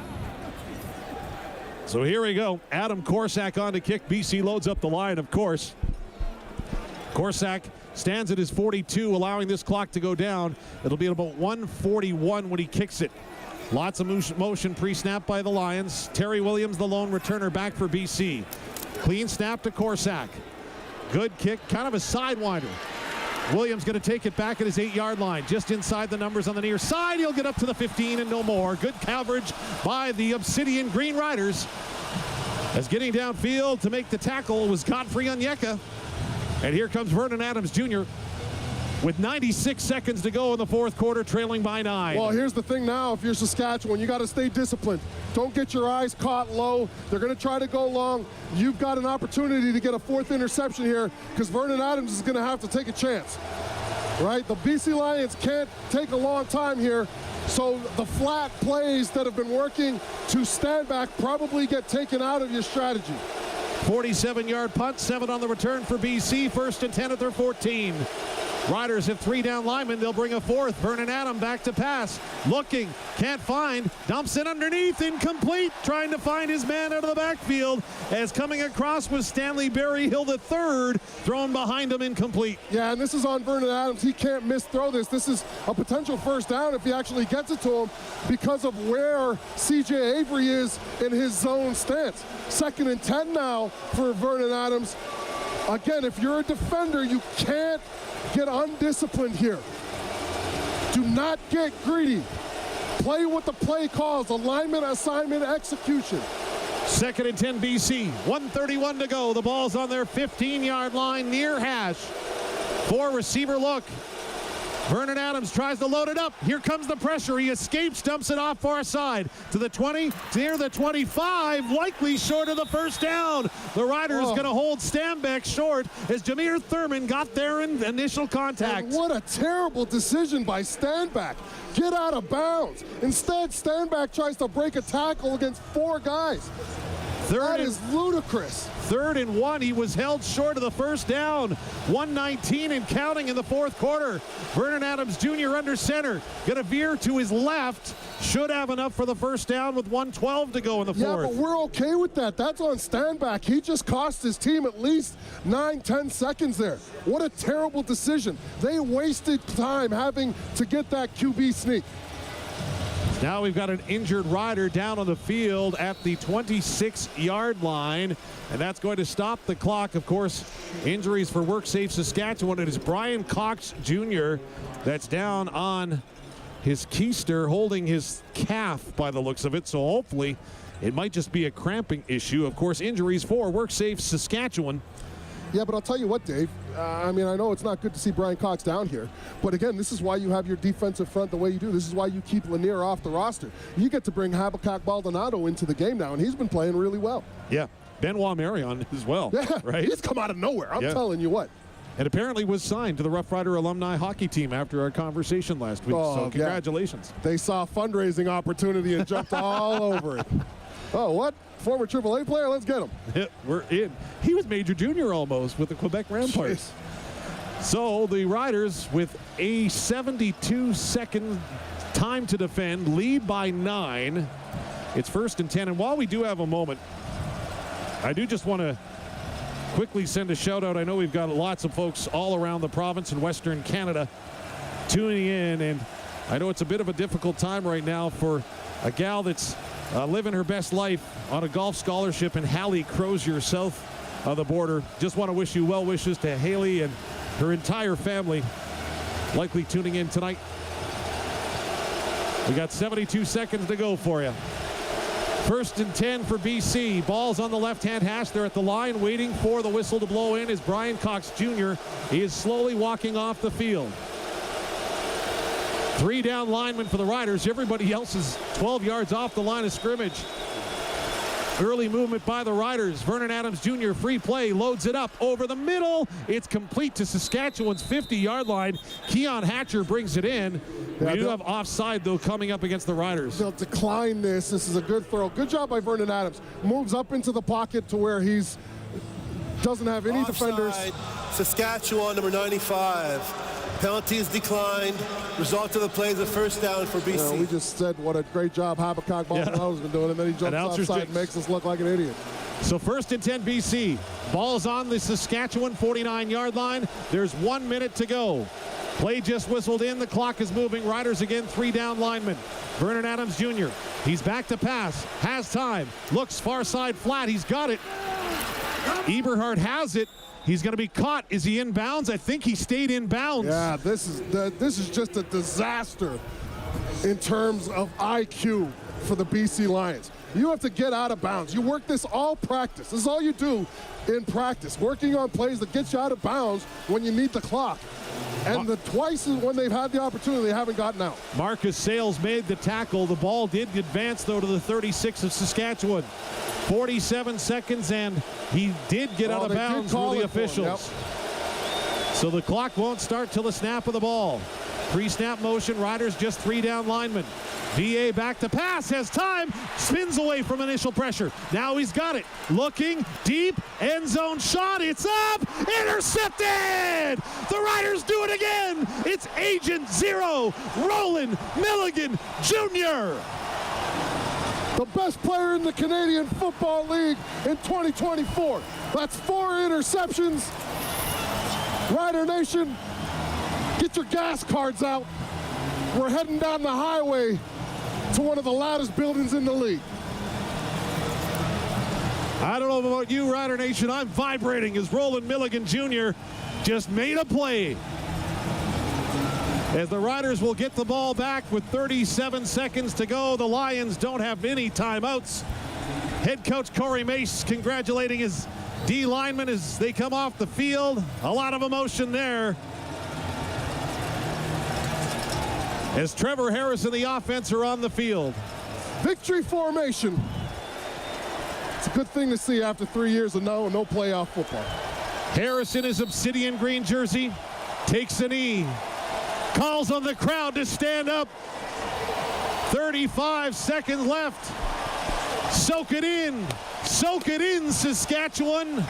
So here we go. Adam Korsak on to kick. BC loads up the line, of course. Korsak stands at his 42, allowing this clock to go down. It'll be at about 1:41 when he kicks it. Lots of motion pre-snap by the Lions. Terry Williams, the lone returner, back for BC. Clean snap to Korsak. Good kick, kind of a sidewinder. Williams going to take it back at his 8-yard line, just inside the numbers on the near side. He'll get up to the 15 and no more. Good coverage by the Obsidian Green Riders. As getting downfield to make the tackle was Godfrey Onyeka. And here comes Vernon Adams Jr. with 96 seconds to go in the fourth quarter, trailing by 9. Well, here's the thing now. If you're Saskatchewan, you got to stay disciplined. Don't get your eyes caught low. They're going to try to go long. You've got an opportunity to get a 4th interception here because Vernon Adams is going to have to take a chance. Right? The BC Lions can't take a long time here. So the flat plays that have been working to stand back probably get taken out of your strategy. 47-yard punt, 7 on the return for BC. 1st and 10 at their 14. Riders have 3 down linemen. They'll bring a 4th. Vernon Adam back to pass. Looking, can't find. Dumps it underneath, incomplete. Trying to find his man out of the backfield. As coming across was Stanley Berryhill III. Thrown behind him, incomplete. Yeah, and this is on Vernon Adams. He can't misthrow this. This is a potential first down if he actually gets it to him because of where CJ Avery is in his zone stance. 2nd and 10 now for Vernon Adams. Again, if you're a defender, you can't get undisciplined here. Do not get greedy. Play what the play calls. Alignment, assignment, execution. 2nd and 10 BC. 1:31 to go. The ball's on their 15-yard line near hash. 4 receiver look. Vernon Adams tries to load it up. Here comes the pressure. He escapes, dumps it off far side to the 20, near the 25, likely short of the first down. The Riders going to hold Stanback short as Jameer Thurman got there in initial contact. And what a terrible decision by Stanback. Get out of bounds. Instead, Stanback tries to break a tackle against 4 guys. That is ludicrous. 3rd and 1. He was held short of the first down. 1:19 and counting in the fourth quarter. Vernon Adams Jr. under center. Going to veer to his left. Should have enough for the first down with 1:12 to go in the fourth. Yeah, but we're okay with that. That's on Stanback. He just cost his team at least 9-10 seconds there. What a terrible decision. They wasted time having to get that QB sneak. Now we've got an injured rider down on the field at the 26-yard line, and that's going to stop the clock. Of course, injuries for WorkSafe Saskatchewan. It is Brian Cox Jr. that's down on his keister, holding his calf by the looks of it, so hopefully it might just be a cramping issue. Of course, injuries for WorkSafe Saskatchewan. Yeah, but I'll tell you what, Dave. I mean, I know it's not good to see Brian Cox down here, but again, this is why you have your defensive front the way you do. This is why you keep Lanier off the roster. You get to bring Habakkuk Baldonado into the game now, and he's been playing really well. Yeah, Benoit Marion as well. Yeah, right? He's come out of nowhere. I'm telling you what. And apparently was signed to the Rough Rider alumni hockey team after our conversation last week, so congratulations. Yeah. They saw a fundraising opportunity and jumped all over it. Oh, what? Former AAA player? Let's get him. Yeah, we're in. He was Major Junior almost with the Quebec Ramparts. Jeez. So the Riders with a 72-second Time to defend. Lead by 9. It's 1st and 10. And while we do have a moment, I do just want to quickly send a shout out. I know we've got lots of folks all around the province in Western Canada tuning in, and I know it's a bit of a difficult time right now for a gal that's living her best life on a golf scholarship in Halley, Crozier, south of the border. Just want to wish you well wishes to Haley and her entire family, likely tuning in tonight. We got 72 seconds to go for you. 1st and 10 for BC. Ball's on the left-hand hash. They're at the line waiting for the whistle to blow in as Brian Cox Jr. He is slowly walking off the field. 3 down linemen for the Riders. Everybody else is 12 yards off the line of scrimmage. Early movement by the Riders. Vernon Adams Jr. free play, loads it up over the middle. It's complete to Saskatchewan's 50-yard line. Keon Hatcher brings it in. We do have offside, though, coming up against the Riders. They'll decline this. This is a good throw. Good job by Vernon Adams. Moves up into the pocket to where he's doesn't have any offside, defenders. Saskatchewan, number 95. Penalty is declined. Result of the play is a 1st down for BC. You know, we just said what a great job Habakkuk Baldwin's been doing, and then he jumps offside and makes us look like an idiot. So 1st and 10 BC. Ball's on the Saskatchewan 49-yard line. There's 1 minute to go. Play just whistled in. The clock is moving. Riders again, 3 down linemen. Vernon Adams Jr. He's back to pass. Has time. Looks far side flat. He's got it. Eberhardt has it. He's going to be caught. Is he in bounds? I think he stayed in bounds. Yeah, this is just a disaster in terms of IQ for the BC Lions. You have to get out of bounds. You work this all practice. This is all you do in practice, working on plays that get you out of bounds when you need the clock. And the twice when they've had the opportunity, they haven't gotten out. Marcus Sales made the tackle. The ball did advance, though, to the 36 of Saskatchewan. 47 seconds, and he did get out of bounds for the officials. So the clock won't start till the snap of the ball. Pre-snap motion, Riders just 3 down linemen. VA back to pass, has time, spins away from initial pressure. Now he's got it. Looking deep, end zone shot, it's up, intercepted! The Riders do it again! It's Agent Zero, Roland Milligan Jr. The best player in the Canadian Football League in 2024. That's 4 interceptions. Rider Nation, get your gas cards out. We're heading down the highway to one of the loudest buildings in the league. I don't know about you, Rider Nation. I'm vibrating as Roland Milligan Jr. just made a play. As the Riders will get the ball back with 37 seconds to go. The Lions don't have any timeouts. Head coach Corey Mace congratulating his D linemen as they come off the field. A lot of emotion there. As Trevor Harris and the offense are on the field. Victory formation. It's a good thing to see after 3 years of no playoff football. Harris in his obsidian green jersey takes a knee. Calls on the crowd to stand up. 35 seconds left. Soak it in. Soak it in, Saskatchewan.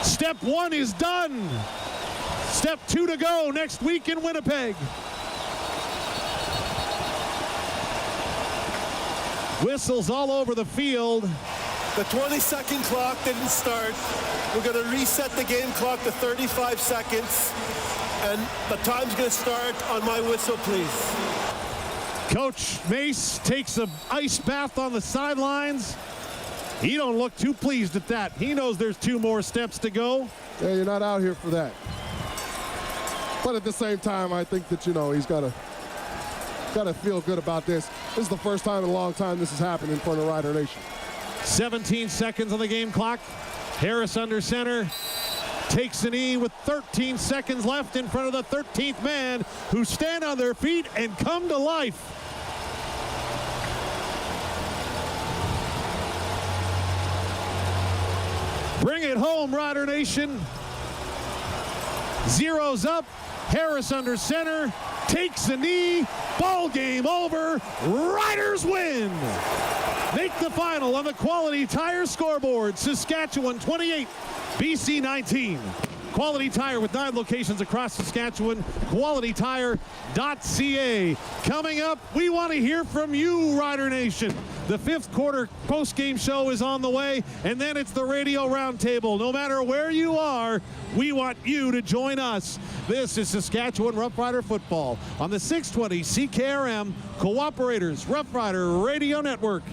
Step 1 is done. Step 2 to go next week in Winnipeg. Whistles all over the field. The 20-second clock didn't start. We're going to reset the game clock to 35 seconds. And the time's going to start on my whistle, please. Coach Mace takes an ice bath on the sidelines. He don't look too pleased at that. He knows there's 2 more steps to go. Yeah, you're not out here for that. But at the same time, I think that, you know, he's got to feel good about this. This is the first time in a long time this has happened in front of Rider Nation. 17 seconds on the game clock. Harris under center. Takes a knee with 13 seconds left in front of the 13th man, who stand on their feet and come to life. Bring it home, Rider Nation. Zero's up. Harris under center. Takes a knee. Ball game over. Riders win. Make the final on the Quality Tire scoreboard. Saskatchewan 28. BC 19. Quality Tire with 9 locations across Saskatchewan. QualityTire.ca. Coming up, we want to hear from you, Rider Nation. The 5th quarter post-game show is on the way, and then it's the radio roundtable. No matter where you are, we want you to join us. This is Saskatchewan Roughrider football on the 620 CKRM Cooperators Roughrider Radio Network.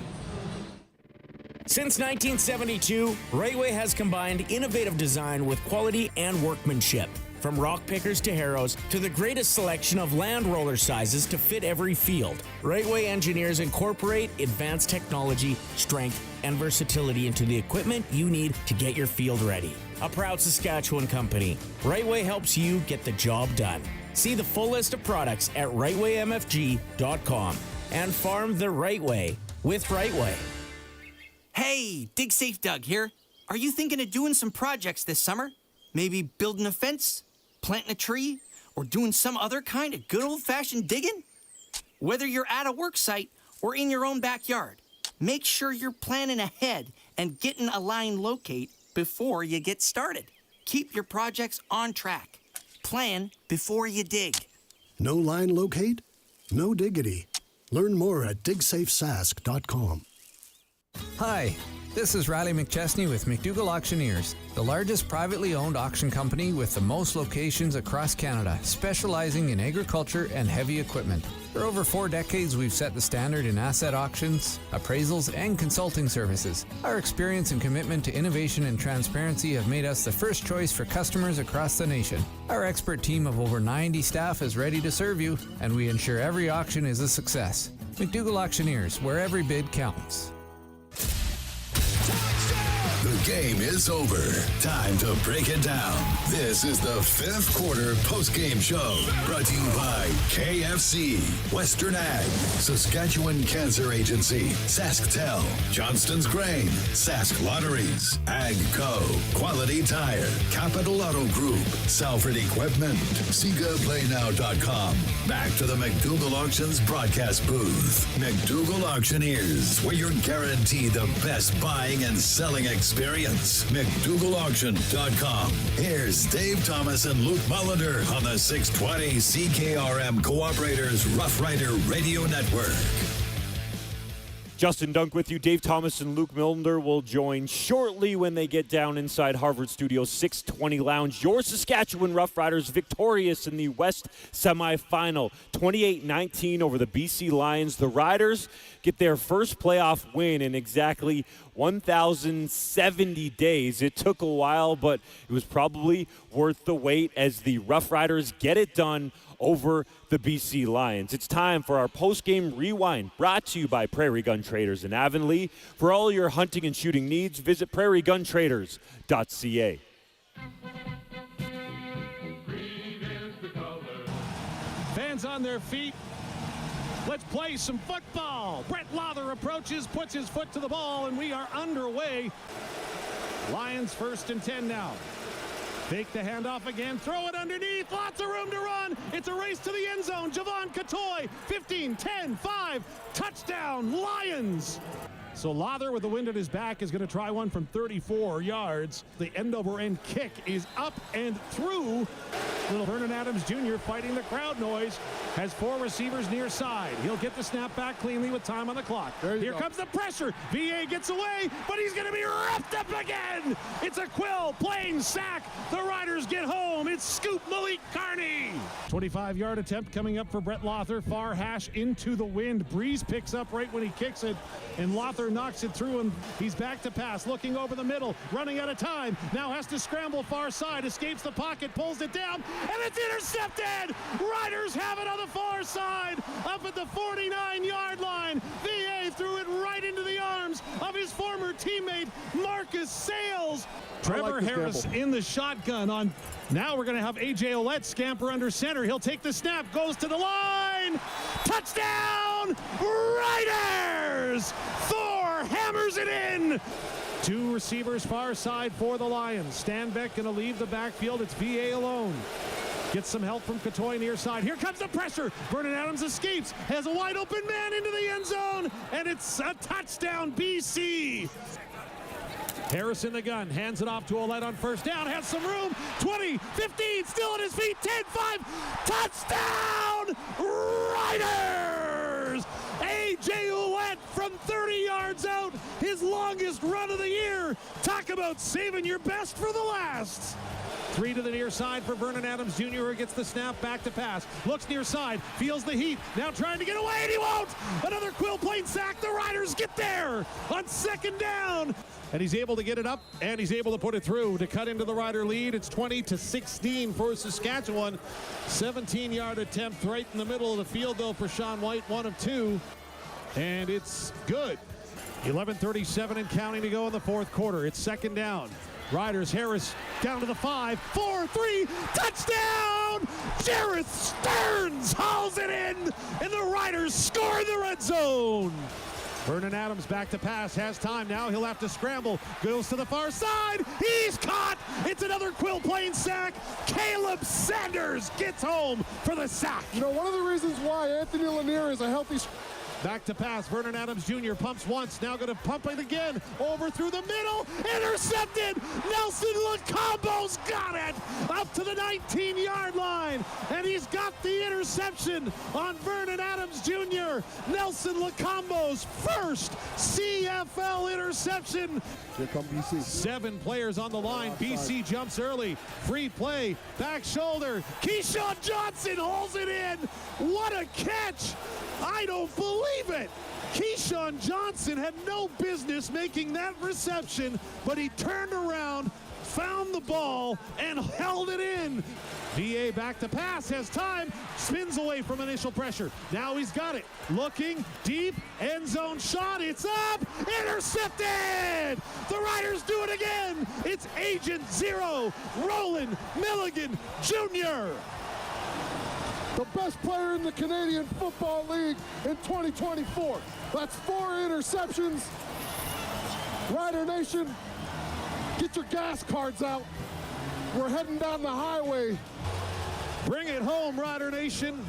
Since 1972, Rightway has combined innovative design with quality and workmanship. From rock pickers to harrows to the greatest selection of land roller sizes to fit every field, Rightway engineers incorporate advanced technology, strength, and versatility into the equipment you need to get your field ready. A proud Saskatchewan company, Rightway helps you get the job done. See the full list of products at rightwaymfg.com and farm the right way with Rightway. Hey, Dig Safe Doug here. Are you thinking of doing some projects this summer? Maybe building a fence, planting a tree, or doing some other kind of good old-fashioned digging? Whether you're at a work site or in your own backyard, make sure you're planning ahead and getting a line locate before you get started. Keep your projects on track. Plan before you dig. No line locate? No diggity. Learn more at digsafesask.com. Hi, this is Riley McChesney with McDougall Auctioneers, the largest privately owned auction company with the most locations across Canada, specializing in agriculture and heavy equipment. For over 4 decades, we've set the standard in asset auctions, appraisals, and consulting services. Our experience and commitment to innovation and transparency have made us the first choice for customers across the nation. Our expert team of over 90 staff is ready to serve you, and we ensure every auction is a success. McDougall Auctioneers, where every bid counts. The game is over. Time to break it down. This is the 5th quarter post-game show, brought to you by KFC, Western Ag, Saskatchewan Cancer Agency, SaskTel, Johnston's Grain, Sask Lotteries, AgCo, Quality Tire, Capital Auto Group, Salford Equipment, SegaPlayNow.com. Back to the McDougall Auctions broadcast booth. McDougall Auctioneers, where you're guaranteed the best buying and selling experience. McDougallAuction.com. Here's Dave Thomas and Luc Mullinder on the 620 CKRM Cooperators Rough Rider Radio Network. Justin Dunk with you. Dave Thomas and Luc Mullinder will join shortly when they get down inside Harvard Studios 620 Lounge. Your Saskatchewan Roughriders victorious in the West Semi-Final, 28-19 over the BC Lions. The Riders get their first playoff win in exactly 1,070 days. It took a while, but it was probably worth the wait as the Roughriders get it done over the BC Lions. It's time for our post-game rewind, brought to you by Prairie Gun Traders in Avonlea. For all your hunting and shooting needs, visit prairieguntraders.ca. Fans on their feet. Let's play some football. Brett Lother approaches, puts his foot to the ball, and we are underway. Lions 1st and 10 now. Take the handoff again, throw it underneath, lots of room to run. It's a race to the end zone. Javon Catoy, 15, 10, 5, touchdown, Lions. So Lother with the wind at his back is going to try one from 34 yards. The end-over-end kick is up and through. Little Vernon Adams Jr. fighting the crowd noise. Has 4 receivers near side. He'll get the snap back cleanly with time on the clock. Here comes the pressure. VA gets away, but he's going to be roughed up again. It's a Quill Plain sack. The Riders get home. It's Scoop Malik Carney. 25-yard attempt coming up for Brett Lother. Far hash into the wind. Breeze picks up right when he kicks it, and Lother knocks it through, and he's back to pass, looking over the middle, running out of time, now has to scramble far side, escapes the pocket, pulls it down, and it's intercepted! Riders have it on the far side, up at the 49-yard line. VA threw it right into the arms of his former teammate, Marcus Sales. Trevor Harris in the shotgun on. Now we're going to have A.J. Ouellette scamper under center. He'll take the snap, goes to the line. Touchdown, Riders! Thor hammers it in. 2 receivers far side for the Lions. Stanbeck going to leave the backfield. It's VA alone. Gets some help from Catoy near side. Here comes the pressure. Vernon Adams escapes, has a wide open man into the end zone, and it's a touchdown, BC. Harris in the gun, hands it off to Ouellette on first down, has some room, 20, 15, still at his feet, 10, 5, touchdown, Riders! A.J. Ouellette from 30 yards out, his longest run of the year. Talk about saving your best for the last. 3 to the near side for Vernon Adams Jr., who gets the snap, back to pass. Looks near side, feels the heat, now trying to get away, and he won't! Another Quill Plain sack, the Riders get there on second down. And he's able to get it up, and he's able to put it through to cut into the Rider lead. It's 20-16 for Saskatchewan. 17-yard attempt right in the middle of the field, though, for Sean White, 1 of 2. And it's good. 11:37 and counting to go in the fourth quarter. It's second down. Riders, Harris down to the 5, 4, 3, touchdown! Jareth Stearns hauls it in, and the Riders score in the red zone. Vernon Adams back to pass, has time now, he'll have to scramble, goes to the far side, he's caught! It's another Quill Plain sack. Caleb Sanders gets home for the sack. You know, one of the reasons why Anthony Lanier is a healthy... Back to pass, Vernon Adams Jr. pumps once, now going to pump it again, over through the middle, intercepted! Nelson Lacombo's got it! Up to the 19-yard line, and he's got the interception on Vernon Adams Jr. Nelson Lacombo's first CFL interception. Here come BC. 7 players on the line, BC jumps early, free play, back shoulder, Keyshawn Johnson holds it in! What a catch! I don't believe it! Keyshawn Johnson had no business making that reception, but he turned around, found the ball, and held it in. VA back to pass, has time, spins away from initial pressure. Now he's got it. Looking deep, end zone shot, it's up, intercepted! The Riders do it again! It's Agent Zero, Roland Milligan Jr. The best player in the Canadian Football League in 2024. That's 4 interceptions. Rider Nation, get your gas cards out. We're heading down the highway. Bring it home, Rider Nation.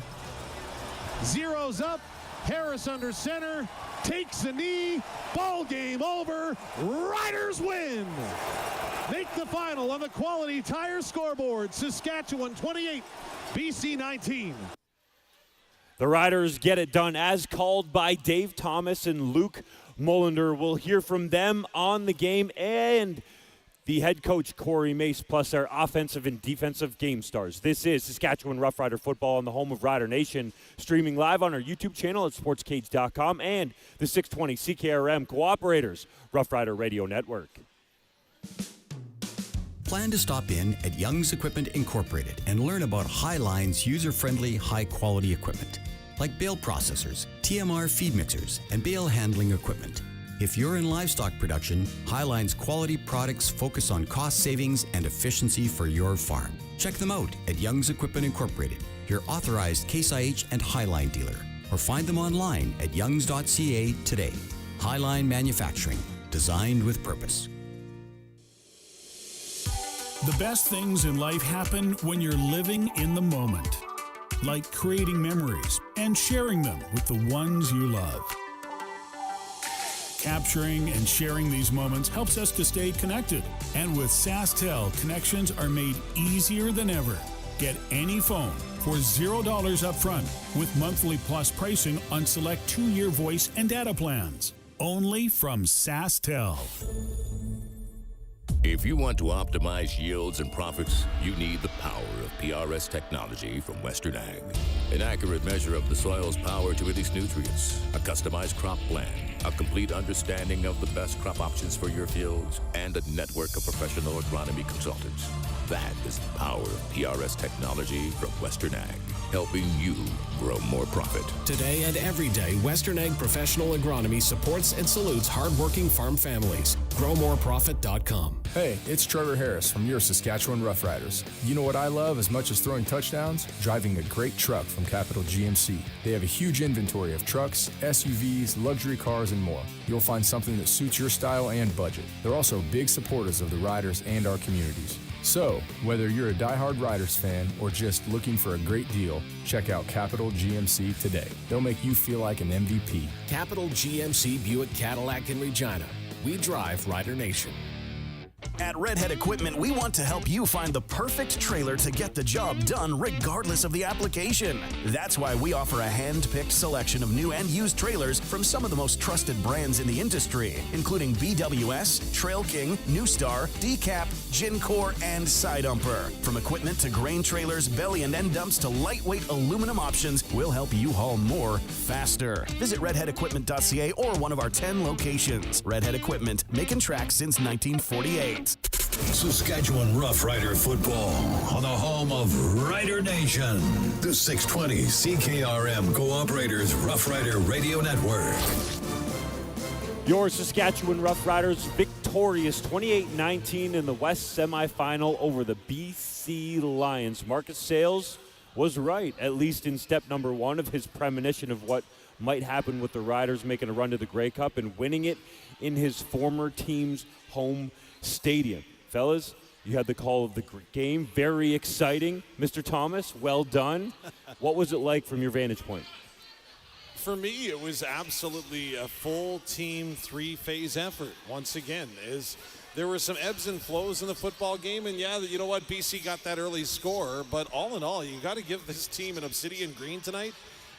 Zero's up, Harris under center, takes a knee, ball game over, Riders win. Make the final on the Quality Tire scoreboard, Saskatchewan 28, BC 19. The Riders get it done as called by Dave Thomas and Luc Mullinder. We'll hear from them on the game and the head coach, Corey Mace, plus our offensive and defensive game stars. This is Saskatchewan Roughrider football on the home of Rider Nation, streaming live on our YouTube channel at sportscage.com and the 620 CKRM Cooperators Roughrider Radio Network. Plan to stop in at Young's Equipment Incorporated and learn about Highline's user-friendly, high-quality equipment, like bale processors, TMR feed mixers, and bale handling equipment. If you're in livestock production, Highline's quality products focus on cost savings and efficiency for your farm. Check them out at Young's Equipment Incorporated, your authorized Case IH and Highline dealer, or find them online at youngs.ca today. Highline Manufacturing, designed with purpose. The best things in life happen when you're living in the moment, like creating memories and sharing them with the ones you love. Capturing and sharing these moments helps us to stay connected. And with SaskTel, connections are made easier than ever. Get any phone for $0 up front with monthly plus pricing on select 2-year voice and data plans. Only from SaskTel. If you want to optimize yields and profits, you need the power of PRS technology from Western Ag. An accurate measure of the soil's power to release nutrients, a customized crop plan, a complete understanding of the best crop options for your fields, and a network of professional agronomy consultants. That is the power of PRS technology from Western Ag, helping you grow more profit. Today and every day, Western Ag Professional Agronomy supports and salutes hardworking farm families. GrowMoreProfit.com. Hey, it's Trevor Harris from your Saskatchewan Roughriders. You know what I love as much as throwing touchdowns? Driving a great truck from Capital GMC. They have a huge inventory of trucks, SUVs, luxury cars, and more. You'll find something that suits your style and budget. They're also big supporters of the Riders and our communities. So, whether you're a diehard Riders fan or just looking for a great deal, check out Capital GMC today. They'll make you feel like an MVP. Capital GMC Buick Cadillac in Regina. We drive Rider Nation. At Redhead Equipment, we want to help you find the perfect trailer to get the job done regardless of the application. That's why we offer a hand-picked selection of new and used trailers from some of the most trusted brands in the industry, including BWS, Trail King, New Star, Decap, Gincor, and Sidumper. From equipment to grain trailers, belly and end dumps to lightweight aluminum options, we'll help you haul more faster. Visit redheadequipment.ca or one of our 10 locations. Redhead Equipment, making tracks since 1948. Saskatchewan Roughrider football on the home of Rider Nation. The 620 CKRM Cooperators Roughrider Radio Network. Your Saskatchewan Roughriders victorious 28-19 in the West Semi-Final over the BC Lions. Marcus Sayles was right, at least in step number one of his premonition of what might happen with the Riders making a run to the Grey Cup and winning it in his former team's home stadium. Fellas, you had the call of the game. Very exciting. Mr. Thomas, well done. What was it like from your vantage point? For me, it was absolutely a full team three-phase effort. Once again, there were some ebbs and flows in the football game, and yeah, you know what, BC got that early score, but all in all, you got to give this team in Obsidian Green tonight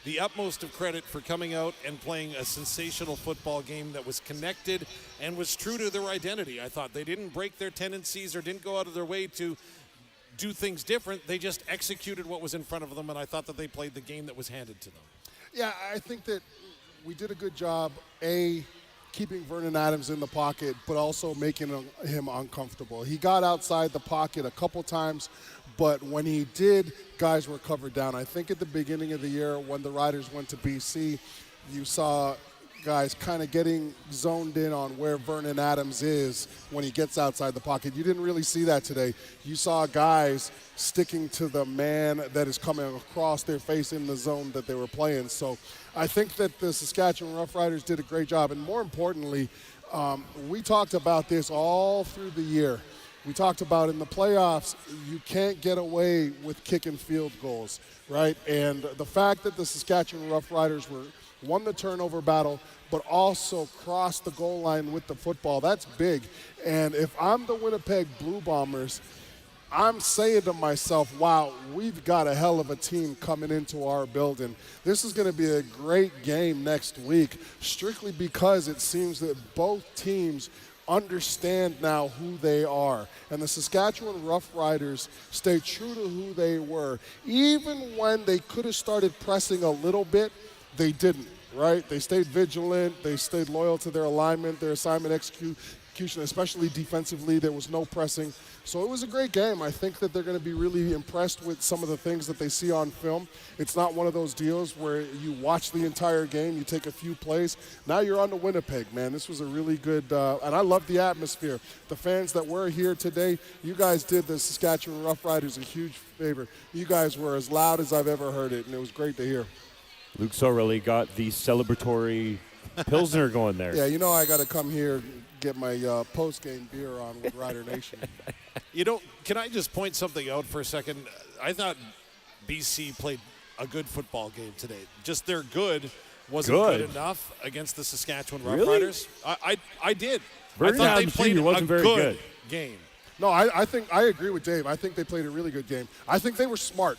the utmost of credit for coming out and playing a sensational football game that was connected and was true to their identity. I thought they didn't break their tendencies or didn't go out of their way to do things different. They just executed what was in front of them, and I thought that they played the game that was handed to them. Yeah, I think that we did a good job, keeping Vernon Adams in the pocket, but also making him uncomfortable. He got outside the pocket a couple times, but when he did, guys were covered down. I think at the beginning of the year when the Riders went to BC, you saw guys kind of getting zoned in on where Vernon Adams is when he gets outside the pocket. You didn't really see that today. You saw guys sticking to the man that is coming across their face in the zone that they were playing. So I think that the Saskatchewan Roughriders did a great job. And more importantly, we talked about this all through the year. We talked about in the playoffs, you can't get away with kicking field goals, right? And the fact that the Saskatchewan Roughriders won the turnover battle, but also crossed the goal line with the football, that's big. And if I'm the Winnipeg Blue Bombers, I'm saying to myself, wow, we've got a hell of a team coming into our building. This is going to be a great game next week, strictly because it seems that both teams understand now who they are. And the Saskatchewan Roughriders stay true to who they were. Even when they could have started pressing a little bit, they didn't, right? They stayed vigilant. They stayed loyal to their alignment, their assignment execution, especially defensively. There was no pressing. So it was a great game. I think that they're going to be really impressed with some of the things that they see on film. It's not one of those deals where you watch the entire game, you take a few plays. Now you're on to Winnipeg, man. This was a really good, and I love the atmosphere. The fans that were here today, you guys did the Saskatchewan Roughriders a huge favor. You guys were as loud as I've ever heard it, and it was great to hear. Luke Sorelli got the celebratory Pilsner going there. Yeah, you know I got to come here get my post-game beer on with Rider Nation. You know, can I just point something out for a second? I thought BC played a good football game today. Just their good wasn't good enough against the Saskatchewan Roughriders. Really? I did. Vernon I thought they Adams played Jr. wasn't a very good game. No, I think I agree with Dave. I think they played a really good game. I think they were smart.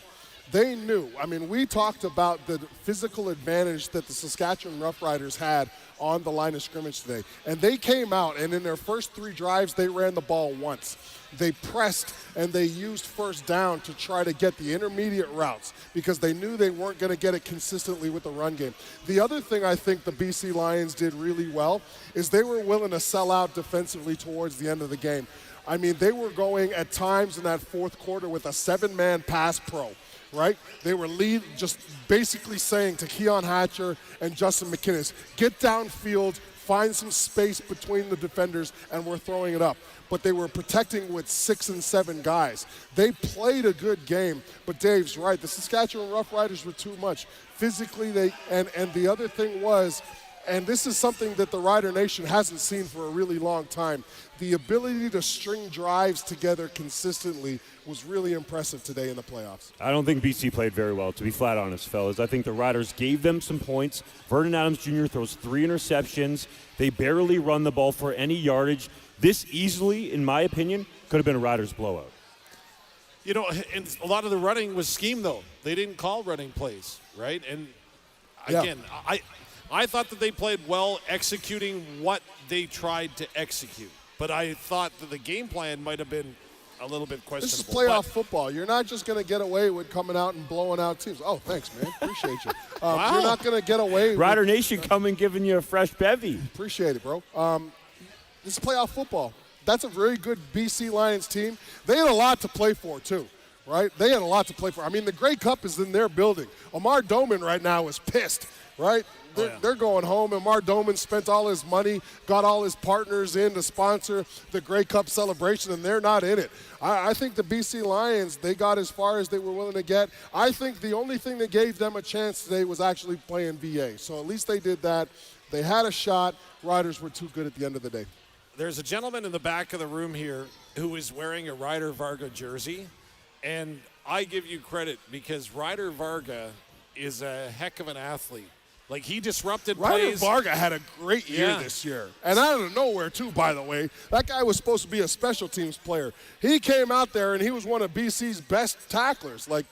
They knew. I mean, we talked about the physical advantage that the Saskatchewan Roughriders had on the line of scrimmage today. And they came out, and in their first three drives, they ran the ball once. They pressed, and they used first down to try to get the intermediate routes because they knew they weren't going to get it consistently with the run game. The other thing I think the BC Lions did really well is they were willing to sell out defensively towards the end of the game. I mean, they were going at times in that fourth quarter with a 7-man pass pro. Right? They were just basically saying to Keon Hatcher and Justin McInnes, get downfield, find some space between the defenders, and we're throwing it up. But they were protecting with 6 and 7 guys. They played a good game, but Dave's right. The Saskatchewan Roughriders were too much. Physically, and the other thing was, and this is something that the Rider Nation hasn't seen for a really long time, the ability to string drives together consistently was really impressive today in the playoffs. I don't think BC played very well, to be flat honest, fellas. I think the Riders gave them some points. Vernon Adams Jr. throws 3 interceptions. They barely run the ball for any yardage. This easily, in my opinion, could have been a Riders blowout. You know, and a lot of the running was scheme, though. They didn't call running plays, right? And again, I thought that they played well executing what they tried to execute. But I thought that the game plan might have been a little bit questionable. This is playoff football. You're not just going to get away with coming out and blowing out teams. Oh, thanks, man. Appreciate you. Wow. You're not going to get away Rider with, Nation coming giving you a fresh bevy. Appreciate it, bro. This is playoff football. That's a very good BC Lions team. They had a lot to play for, too, right? They had a lot to play for. I mean, the Grey Cup is in their building. Omar Doman right now is pissed, right? They're going home. Omar Doman spent all his money, got all his partners in to sponsor the Grey Cup celebration, and they're not in it. I think the BC Lions, they got as far as they were willing to get. I think the only thing that gave them a chance today was actually playing VA. So at least they did that. They had a shot. Riders were too good at the end of the day. There's a gentleman in the back of the room here who is wearing a Ryder Varga jersey, and I give you credit because Ryder Varga is a heck of an athlete. Like, he disrupted plays. Ryder Varga had a great year this year. And out of nowhere, too, by the way. That guy was supposed to be a special teams player. He came out there, and he was one of BC's best tacklers. Like,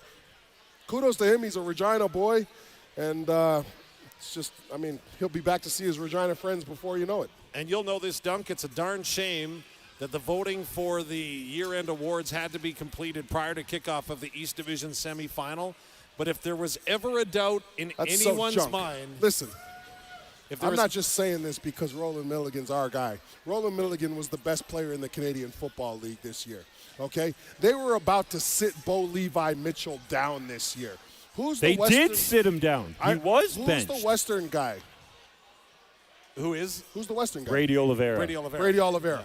kudos to him. He's a Regina boy. And it's just, I mean, he'll be back to see his Regina friends before you know it. And you'll know this, Dunk. It's a darn shame that the voting for the year-end awards had to be completed prior to kickoff of the East Division semifinal. But if there was ever a doubt in anyone's mind. Listen, I'm not just saying this because Roland Milligan's our guy. Roland Milligan was the best player in the Canadian Football League this year, okay? They were about to sit Bo Levi Mitchell down this year. They did sit him down. He was benched. Who's the Western guy? Who's the Western guy? Brady Oliveira. Brady Oliveira.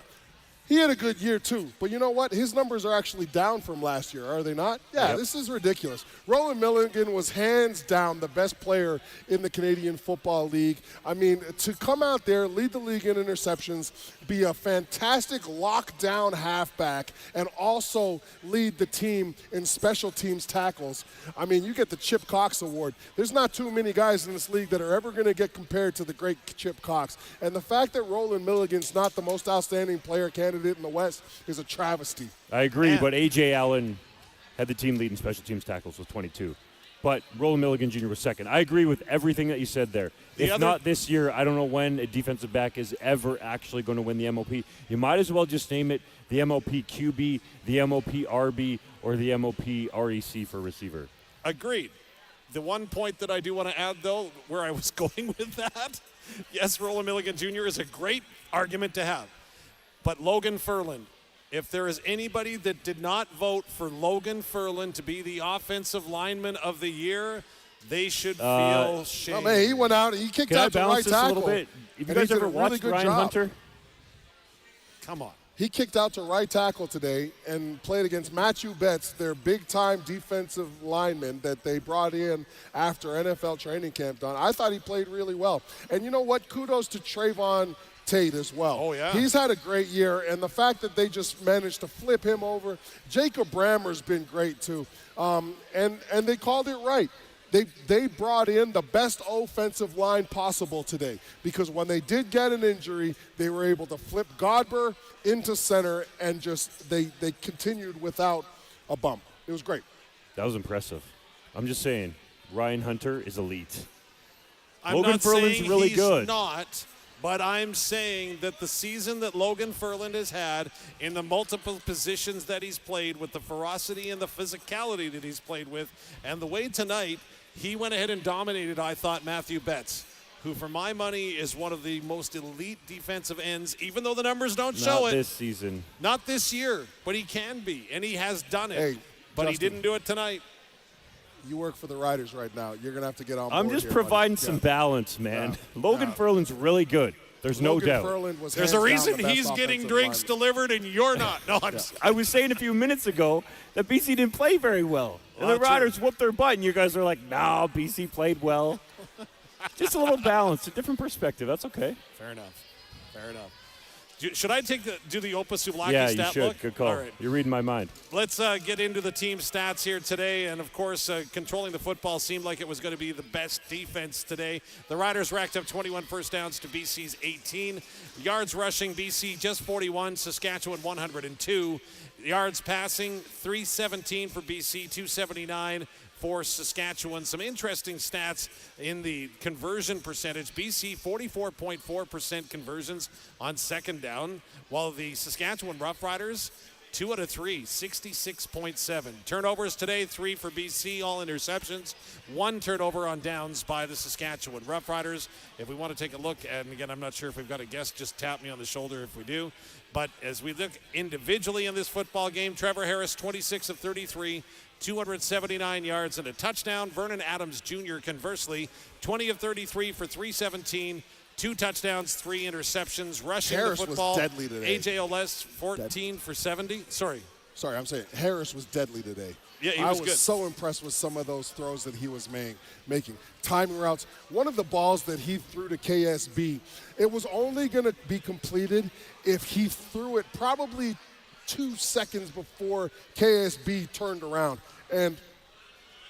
He had a good year, too. But you know what? His numbers are actually down from last year, are they not? Yeah, This is ridiculous. Roland Milligan was hands down the best player in the Canadian Football League. I mean, to come out there, lead the league in interceptions, be a fantastic lockdown halfback, and also lead the team in special teams tackles. I mean, you get the Chip Cox Award. There's not too many guys in this league that are ever going to get compared to the great Chip Cox. And the fact that Roland Milligan's not the most outstanding player candidate in the West is a travesty. I agree, but A.J. Allen had the team lead in special teams tackles with 22. But Roland Milligan Jr. was second. I agree with everything that you said there. If not this year, I don't know when a defensive back is ever actually going to win the MOP. You might as well just name it the MOP QB, the MOP RB, or the MOP REC for receiver. Agreed. The one point that I do want to add, though, where I was going with that, yes, Roland Milligan Jr. is a great argument to have. But Logan Ferland, if there is anybody that did not vote for Logan Ferland to be the offensive lineman of the year, they should feel shame. Oh, man, he went out. He kicked out to right tackle. A little bit? Have you guys ever watched Ryan Hunter? Come on. He kicked out to right tackle today and played against Matthew Betts, their big-time defensive lineman that they brought in after NFL training camp done. I thought he played really well. And you know what? Kudos to Trayvon Tate as well. Oh, yeah. He's had a great year, and the fact that they just managed to flip him over. Jacob Brammer's been great, too. And they called it right. They brought in the best offensive line possible today because when they did get an injury, they were able to flip Godber into center and just they continued without a bump. It was great. That was impressive. I'm just saying, Ryan Hunter is elite. I'm Logan not Ferland's saying really he's good. Not, but I'm saying that the season that Logan Ferland has had in the multiple positions that he's played with, the ferocity and the physicality that he's played with, and the way tonight he went ahead and dominated, I thought, Matthew Betts, who for my money is one of the most elite defensive ends, even though the numbers don't show it. Not this season. Not this year, but he can be, and he has done it. Hey, but Justin, he didn't do it tonight. You work for the Riders right now. You're going to have to get on board. I'm just here, providing buddy. some balance, man. Logan Ferland's really good. There's no doubt. There's a reason he's getting drinks delivered and you're not. No, I was saying a few minutes ago that BC didn't play very well. And the Riders whooped their butt, and you guys are like, no, BC played well. Just a little balance, a different perspective. That's okay. Fair enough. Fair enough. Should I do the Opa Souvlaki Yeah, stat you should. book? Good call. All right. You're reading my mind. Let's get into the team stats here today. And, of course, controlling the football seemed like it was going to be the best defense today. The Riders racked up 21 first downs to BC's 18. Yards rushing, BC just 41, Saskatchewan 102. Yards passing, 317 for BC, 279 for Saskatchewan. Some interesting stats in the conversion percentage. BC 44.4% conversions on second down, while the Saskatchewan Roughriders 2 out of 3, 66.7. Turnovers today, 3 for BC, all interceptions. 1 turnover on downs by the Saskatchewan Roughriders. If we want to take a look, and again, I'm not sure if we've got a guest, just tap me on the shoulder if we do. But as we look individually in this football game, Trevor Harris, 26 of 33, 279 yards and a touchdown. Vernon Adams Jr., conversely, 20 of 33 for 317, 2 touchdowns, 3 interceptions. Rushing Harris the football, was deadly today. A.J. Oles, 14 for 70. Sorry, I'm saying Harris was deadly today. Yeah, he I was was good. so impressed with some of those throws that he was making. Timing routes. One of the balls that he threw to KSB, it was only going to be completed if he threw it probably 2 seconds before KSB turned around. And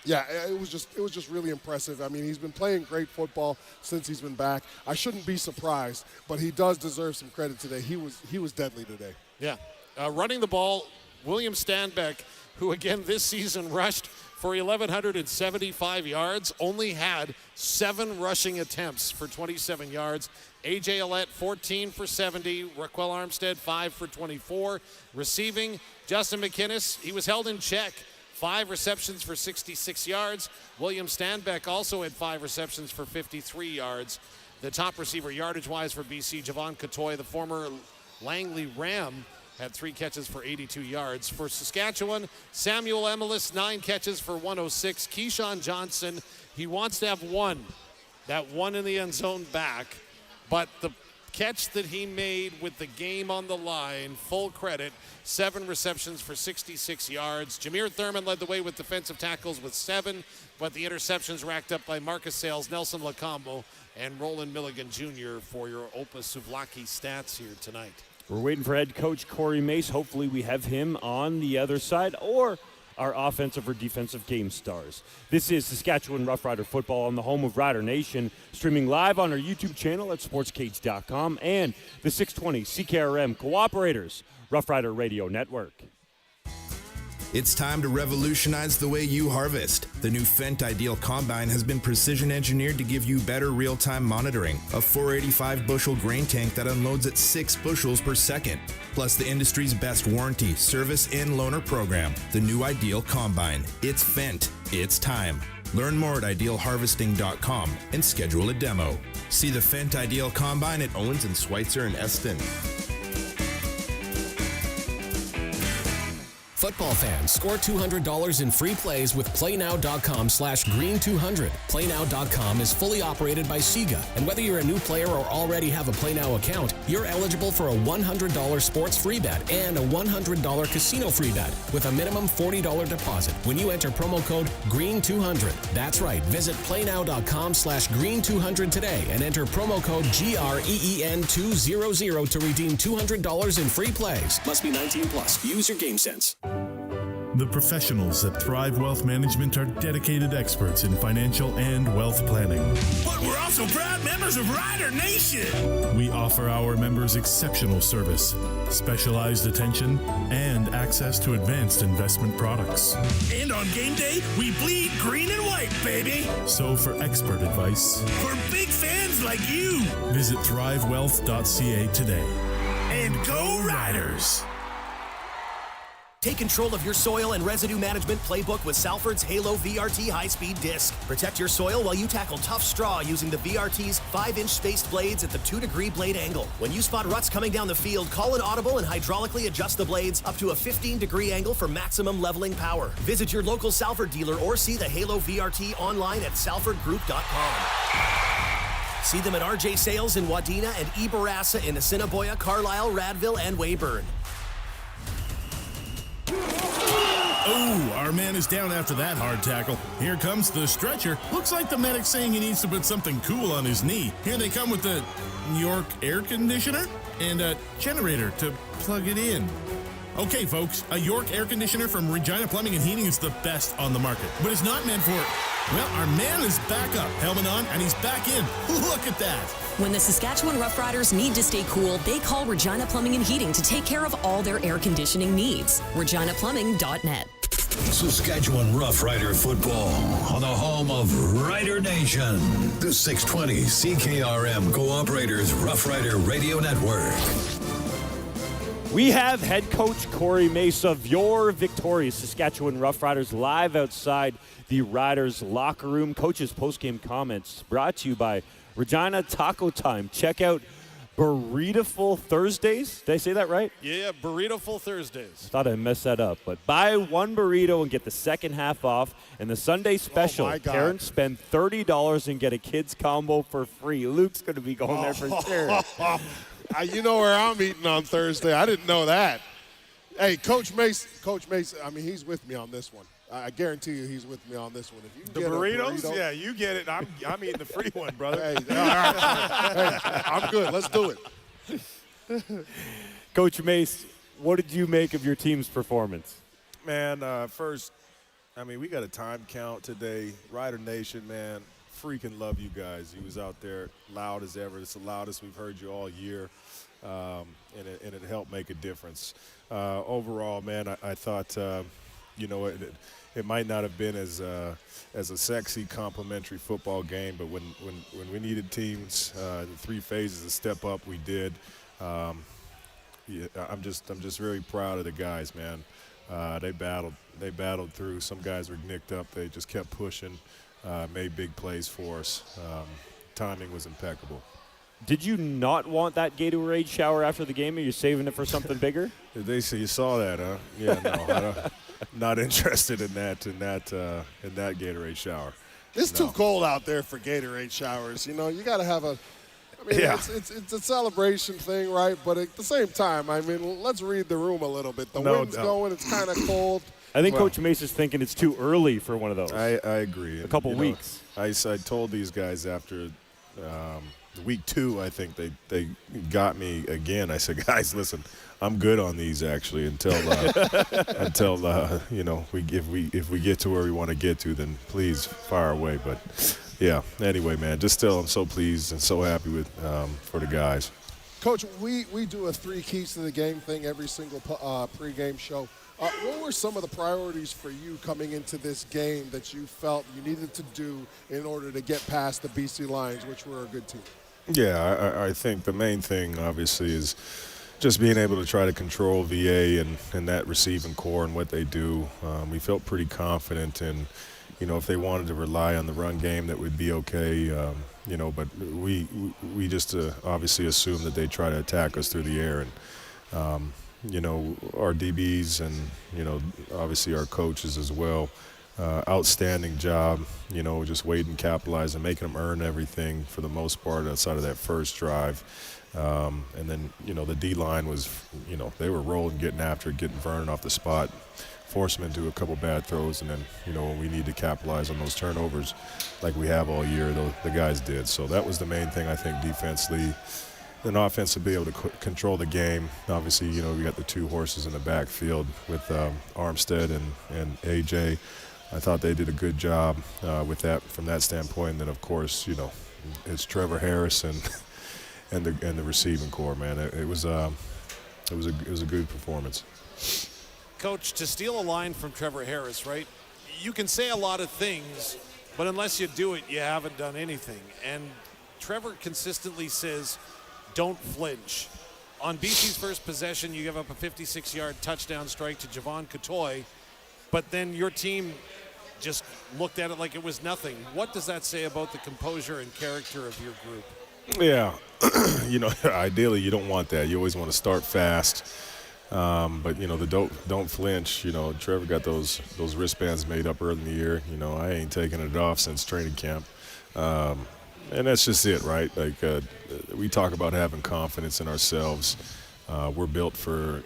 yeah, it was just really impressive. I mean, he's been playing great football since he's been back. I shouldn't be surprised, but he does deserve some credit today. He was deadly today. Yeah. Running the ball, William Stanbeck, who again this season rushed for 1,175 yards, only had 7 rushing attempts for 27 yards. A.J. Ouellette, 14 for 70. Raquel Armstead, 5 for 24. Receiving, Justin McInnes, he was held in check. 5 receptions for 66 yards. William Stanbeck also had 5 receptions for 53 yards. The top receiver yardage-wise for BC, Javon Catoy, the former Langley Ram, had 3 catches for 82 yards. For Saskatchewan, Samuel Emelis, 9 catches for 106. Keyshawn Johnson, he wants to have 1. That 1 in the end zone back. But the catch that he made with the game on the line, full credit, 7 receptions for 66 yards. Jameer Thurman led the way with defensive tackles with 7, but the interceptions racked up by Marcus Sales, Nelson Lacombo, and Roland Milligan Jr. for your Opa Souvlaki stats here tonight. We're waiting for head coach Corey Mace. Hopefully we have him on the other side, or our offensive or defensive game stars. This is Saskatchewan Roughrider football on the home of Rider Nation, streaming live on our YouTube channel at sportscage.com and the 620 CKRM Cooperators Roughrider Radio Network. It's time to revolutionize the way you harvest. The new Fendt Ideal Combine has been precision engineered to give you better real-time monitoring. A 485-bushel grain tank that unloads at 6 bushels per second. Plus the industry's best warranty, service, and loaner program. The new Ideal Combine. It's Fendt. It's time. Learn more at idealharvesting.com and schedule a demo. See the Fendt Ideal Combine at Owens & Schweitzer in Eston. Football fans, score $200 in free plays with PlayNow.com/Green200. PlayNow.com is fully operated by Sega, and whether you're a new player or already have a PlayNow account, you're eligible for a $100 sports free bet and a $100 casino free bet with a minimum $40 deposit when you enter promo code GREEN200. That's right. Visit PlayNow.com/Green200 today and enter promo code GREEN200 to redeem $200 in free plays. Must be 19 plus. Use your game sense. The professionals at Thrive Wealth Management are dedicated experts in financial and wealth planning. But we're also proud members of Rider Nation. We offer our members exceptional service, specialized attention, and access to advanced investment products. And on game day, we bleed green and white, baby. So for expert advice, For big fans like you. visit thrivewealth.ca today. And go Riders. Take control of your soil and residue management playbook with Salford's Halo VRT high-speed disc. Protect your soil while you tackle tough straw using the VRT's 5-inch spaced blades at the 2-degree blade angle. When you spot ruts coming down the field, call an audible and hydraulically adjust the blades up to a 15-degree angle for maximum leveling power. Visit your local Salford dealer or see the Halo VRT online at salfordgroup.com. See them at RJ Sales in Wadena and Eberassa in Assiniboia, Carlisle, Radville, and Weyburn. Oh, our man is down after that hard tackle. Here comes the stretcher. Looks like the medic's saying he needs to put something cool on his knee. Here they come with the York air conditioner and a generator to plug it in. Okay, folks, a York air conditioner from Regina Plumbing and Heating is the best on the market, but it's not meant for it. Well, our man is back up, helmet on, and he's back in. Look at that. When the Saskatchewan Roughriders need to stay cool, they call Regina Plumbing and Heating to take care of all their air conditioning needs. ReginaPlumbing.net. Saskatchewan Roughrider football on the home of Rider Nation. The 620 CKRM Cooperators Roughrider Radio Network. We have head coach Corey Mace of your victorious Saskatchewan Roughriders live outside the Riders locker room. Coach's postgame comments brought to you by Regina Taco Time. Check out Burrito-ful Thursdays. Did I say that right? Yeah, Burrito-ful Thursdays. I thought I messed that up, but buy one burrito and get the second half off. And the Sunday special, parents spend $30 and get a kids combo for free. Luke's going to be going there for sure. You know where I'm eating on Thursday. I didn't know that. Hey, Coach Mace, I mean, he's with me on this one. I guarantee you he's with me on this one. If you the get burritos? A burrito, yeah, you get it. I'm eating the free one, brother. Hey, all right. Hey, I'm good. Let's do it. Coach Mace, what did you make of your team's performance? Man, first, I mean, we got a time count today. Rider Nation, man, freaking love you guys. He was out there loud as ever. It's the loudest we've heard you all year, and it helped make a difference. Overall, man, I thought, it might not have been as a sexy, complimentary football game, but when we needed teams, the three phases to step up, we did. I'm just very proud of the guys, man. They battled through. Some guys were nicked up. They just kept pushing, made big plays for us. Timing was impeccable. Did you not want that Gatorade shower after the game? Are you saving it for something bigger? They say you saw that, huh? Yeah, no, not interested in that Gatorade shower. It's too cold out there for Gatorade showers. You know, you got to have a. I mean, it's a celebration thing, right? But at the same time, I mean, let's read the room a little bit. The wind's going. It's kind of cold. I think Coach Mace is thinking it's too early for one of those. I agree. A couple weeks. I told these guys after week 2, I think they got me again. I said, guys, listen, I'm good on these actually until if we get to where we want to get to, then please fire away. But yeah, anyway, man, just still I'm so pleased and so happy with for the guys. Coach, we do a 3 keys to the game thing every single pregame show. What were some of the priorities for you coming into this game that you felt you needed to do in order to get past the BC Lions, which were a good team? Yeah, I think the main thing, obviously, is just being able to try to control VA and that receiving core and what they do. We felt pretty confident in, if they wanted to rely on the run game, that would be okay. But we just obviously assume that they try to attack us through the air. And, our DBs and, obviously our coaches as well. Outstanding job, just waiting, capitalizing, making them earn everything for the most part outside of that first drive. And then, the D-line was, they were rolling, getting after it, getting Vernon off the spot, forced him into a couple bad throws. And then, when we need to capitalize on those turnovers like we have all year, the guys did. So that was the main thing, I think, defensively. And offense to be able to control the game. Obviously, we got the 2 horses in the backfield with Armstead and AJ. I thought they did a good job with that from that standpoint. And then, of course, it's Trevor Harris and the receiving core. Man, it was a good performance. Coach, to steal a line from Trevor Harris, right? You can say a lot of things, but unless you do it, you haven't done anything. And Trevor consistently says, "Don't flinch." On BC's first possession, you give up a 56-yard touchdown strike to Javon Catoy, but then your team just looked at it like it was nothing. What does that say about the composure and character of your group? Yeah, ideally you don't want that. You always want to start fast. But the don't flinch. Trevor got those wristbands made up early in the year. I ain't taking it off since training camp. And that's just it, right? Like we talk about having confidence in ourselves. We're built for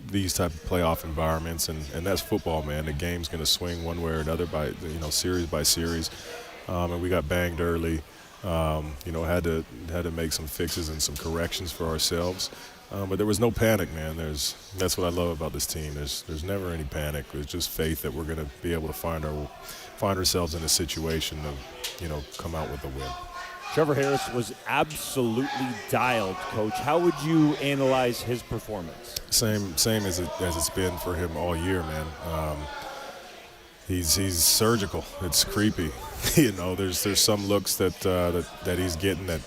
these type of playoff environments, and that's football, man. The game's going to swing one way or another by series by series, and we got banged early. Had to make some fixes and some corrections for ourselves, but there was no panic, man. That's what I love about this team. There's never any panic. There's just faith that we're going to be able to find ourselves in a situation to come out with a win. Trevor Harris was absolutely dialed, Coach. How would you analyze his performance? Same as it's been for him all year, man. He's surgical. It's creepy. There's some looks that he's getting that,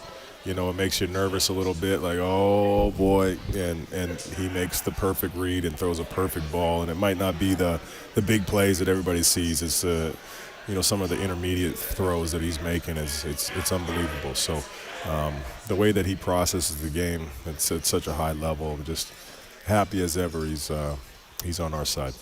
it makes you nervous a little bit, like, oh boy, and he makes the perfect read and throws a perfect ball, and it might not be the big plays that everybody sees. It's some of the intermediate throws that he's making it's unbelievable. So the way that he processes the game, it's at such a high level. I'm just happy as ever he's on our side.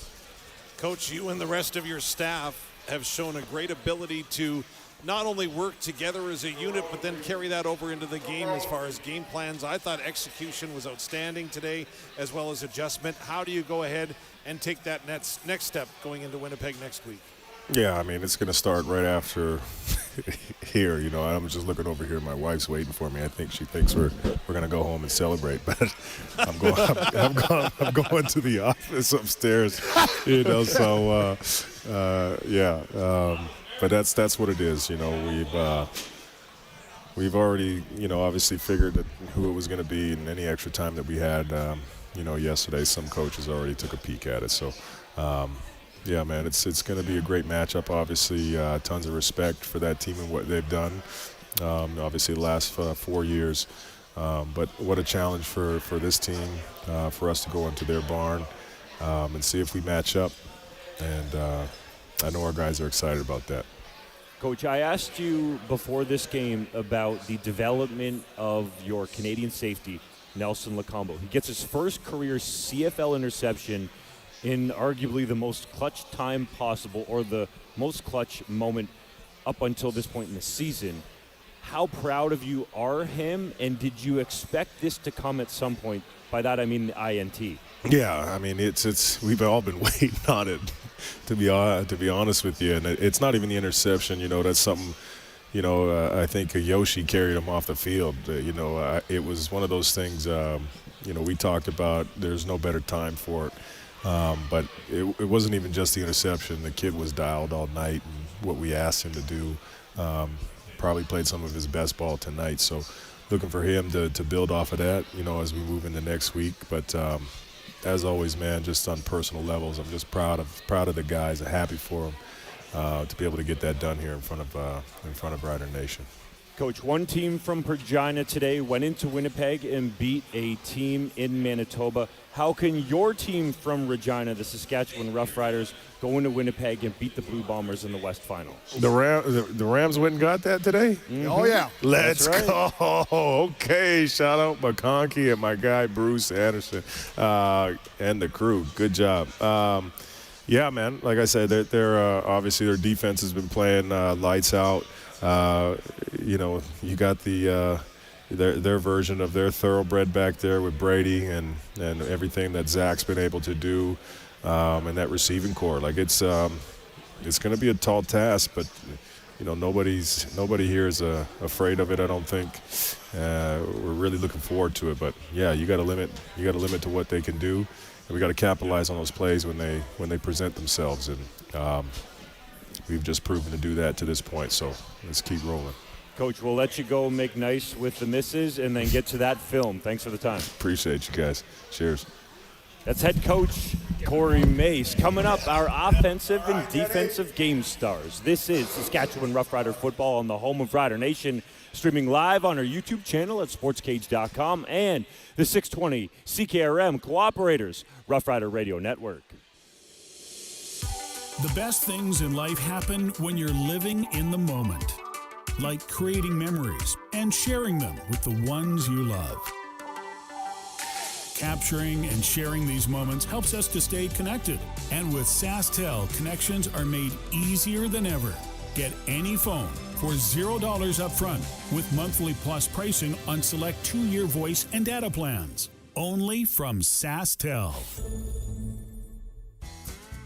Coach, you and the rest of your staff have shown a great ability to not only work together as a unit, but then carry that over into the game as far as game plans. I thought execution was outstanding today, as well as adjustment. How do you go ahead and take that next step going into Winnipeg next week? Yeah, I mean, it's going to start right after here. I'm just looking over here. My wife's waiting for me. I think she thinks we're going to go home and celebrate, but I'm going to the office upstairs. So but that's what it is. We've already obviously figured that who it was going to be, and any extra time that we had. Yesterday, some coaches already took a peek at it. So. Yeah, man, it's going to be a great matchup. Obviously, tons of respect for that team and what they've done. Obviously, the last 4 years. But what a challenge for this team, for us to go into their barn and see if we match up. And I know our guys are excited about that. Coach, I asked you before this game about the development of your Canadian safety, Nelson Lacombo. He gets his first career CFL interception in arguably the most clutch time possible, or the most clutch moment up until this point in the season. How proud of you are him, and did you expect this to come at some point? By that I mean the INT. Yeah, I mean it's we've all been waiting on it, to be honest with you, and it's not even the interception. That's something. I think Yoshi carried him off the field. It was one of those things. We talked about. There's no better time for it. But it wasn't even just the interception. The kid was dialed all night, and what we asked him to do, probably played some of his best ball tonight. So looking for him to build off of that, as we move into next week. But as always, man, just on personal levels, I'm just proud of the guys. I'm happy for them to be able to get that done here in front of Rider Nation. Coach, one team from Regina today went into Winnipeg and beat a team in Manitoba. How can your team from Regina, the Saskatchewan Roughriders, go into Winnipeg and beat the Blue Bombers in the West Final? The Rams went and got that today? Mm-hmm. Oh, yeah. Let's go. Okay, shout out McConkey and my guy Bruce Anderson and the crew. Good job. Yeah, man, like I said, they're obviously their defense has been playing lights out. You got their version of their thoroughbred back there with Brady and everything that Zach's been able to do, and that receiving core. Like it's going to be a tall task, but nobody here is afraid of it. I don't think. We're really looking forward to it. But yeah, you got to limit to what they can do, and we got to capitalize on those plays when they present themselves. And we've just proven to do that to this point. So let's keep rolling. Coach, we'll let you go make nice with the misses and then get to that film. Thanks for the time. Appreciate you guys. Cheers. That's head coach Corey Mace. Coming up, our offensive and defensive game stars. This is Saskatchewan Roughrider football on the home of Rider Nation, streaming live on our YouTube channel at SportsCage.com and the 620 CKRM Cooperators Roughrider Radio Network. The best things in life happen when you're living in the moment, like creating memories and sharing them with the ones you love. Capturing and sharing these moments helps us to stay connected. And with SaskTel, connections are made easier than ever. Get any phone for $0 up front with monthly plus pricing on select 2-year voice and data plans. only from SaskTel.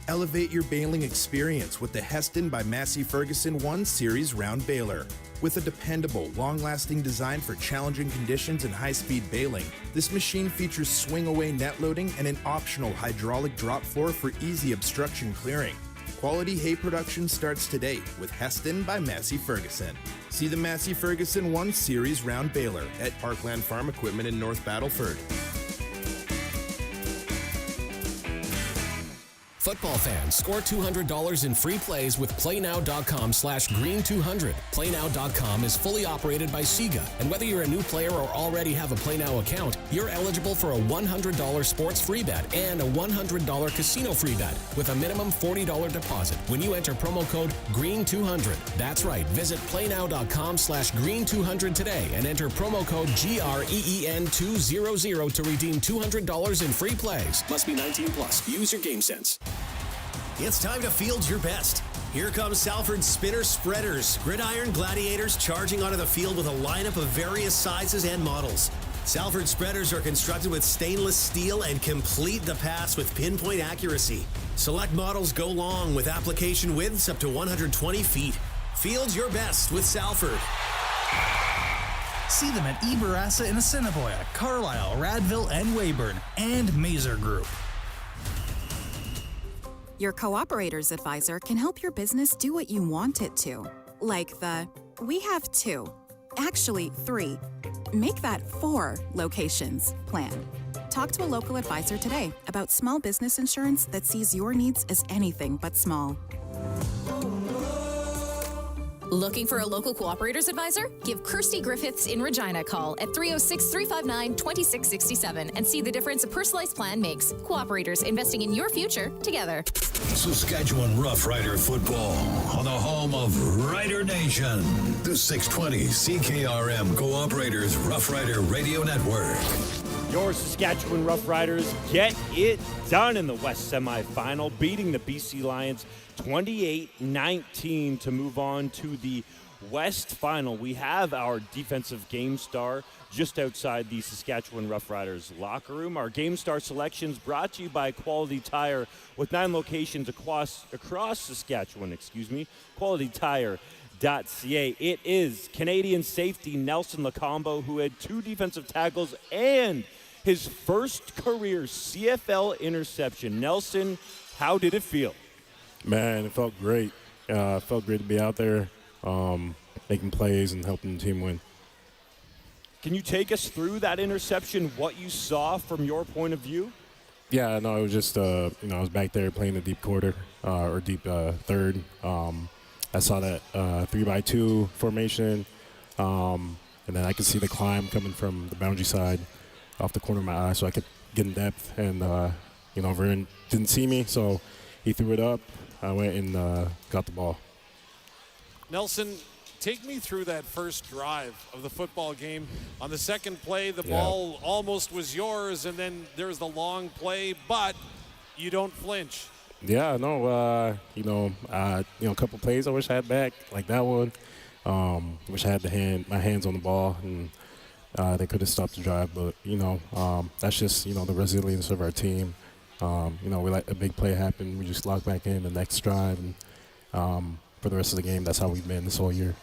Elevate your baling experience with the Heston by Massey Ferguson 1 Series Round Baler. With a dependable, long-lasting design for challenging conditions and high-speed baling, this machine features swing-away net loading and an optional hydraulic drop floor for easy obstruction clearing. Quality hay production starts today with Heston by Massey Ferguson. See the Massey Ferguson 1 Series Round Baler at Parkland Farm Equipment in North Battleford. Football fans, score $200 in free plays with PlayNow.com/Green200. PlayNow.com is fully operated by Sega, and whether you're a new player or already have a PlayNow account, you're eligible for a $100 sports free bet and a $100 casino free bet with a minimum $40 deposit when you enter promo code GREEN200. That's right. Visit PlayNow.com/Green200 today and enter promo code GREEN200 to redeem $200 in free plays. Must be 19 plus. Use your game sense. It's time to field your best. Here comes Salford's Spinner Spreaders, gridiron gladiators charging onto the field with a lineup of various sizes and models. Salford Spreaders are constructed with stainless steel and complete the pass with pinpoint accuracy. Select models go long with application widths up to 120 feet. Field your best with Salford. See them at Eberassa in Assiniboia, Carlisle, Radville, and Weyburn, and Mazer Group. Your Cooperators Advisor can help your business do what you want it to. Like we have 2, actually 3, make that 4 locations plan. Talk to a local advisor today about small business insurance that sees your needs as anything but small. Looking for a local Cooperators Advisor? Give Kirsty Griffiths in Regina a call at 306-359-2667 and see the difference a personalized plan makes. Cooperators, investing in your future together. Saskatchewan Roughrider football on the home of Rider Nation. The 620 CKRM Cooperators Roughrider Radio Network. Your Saskatchewan Roughriders get it done in the West Semi-Final, beating the BC Lions 28-19 to move on to the West Final. We have our defensive game star just outside the Saskatchewan Roughriders locker room. Our game star selections brought to you by Quality Tire with 9 locations across Saskatchewan, QualityTire.ca. It is Canadian safety Nelson Lacombo, who had 2 defensive tackles and his first career CFL interception. Nelson, how did it feel? Man, it felt great. It felt great to be out there making plays and helping the team win. Can you take us through that interception, what you saw from your point of view? Yeah, no, it was just, I was back there playing the deep quarter or deep third. I saw that 3-by-2 formation, and then I could see the climb coming from the boundary side off the corner of my eye, so I could get in depth. And, Vernon didn't see me, so he threw it up. I went and got the ball. Nelson, take me through that first drive of the football game. On the second play, the ball almost was yours, and then there's the long play, but you don't flinch. Yeah, no, a couple plays I wish I had back, like that one. Wish I had my hands on the ball, and they could have stopped the drive. But, that's just, the resilience of our team. We let a big play happen. We just lock back in the next drive. And for the rest of the game, that's how we've been this whole year.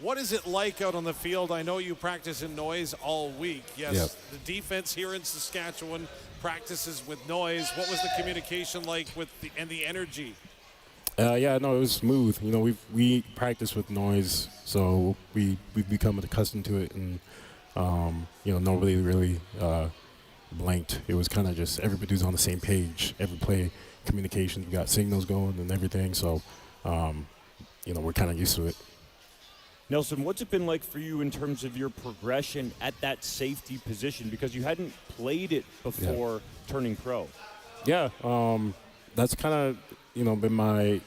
What is it like out on the field? I know you practice in noise all week. Yes, yep. The defense here in Saskatchewan practices with noise. What was the communication like with the energy? It was smooth. We practice with noise, so we've become accustomed to it, and nobody really blanked. It was kind of just everybody's on the same page. Every play, communications, we got signals going and everything. So, we're kind of used to it. Nelson, what's it been like for you in terms of your progression at that safety position? Because you hadn't played it before turning pro. Yeah, that's kind of, been my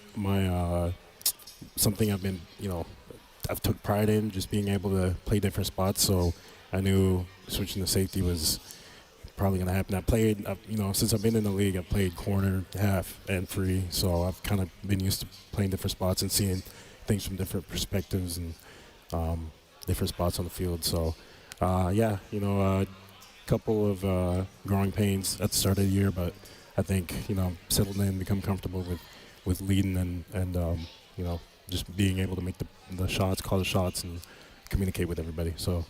something I've been, I've took pride in, just being able to play different spots. So I knew switching to safety was probably going to happen. I played, since I've been in the league, I've played corner, half, and free. So I've kind of been used to playing different spots and seeing things from different perspectives and different spots on the field. So, couple of growing pains at the start of the year, but I think, settled in, become comfortable with leading and just being able to make the shots, call the shots, and communicate with everybody. So,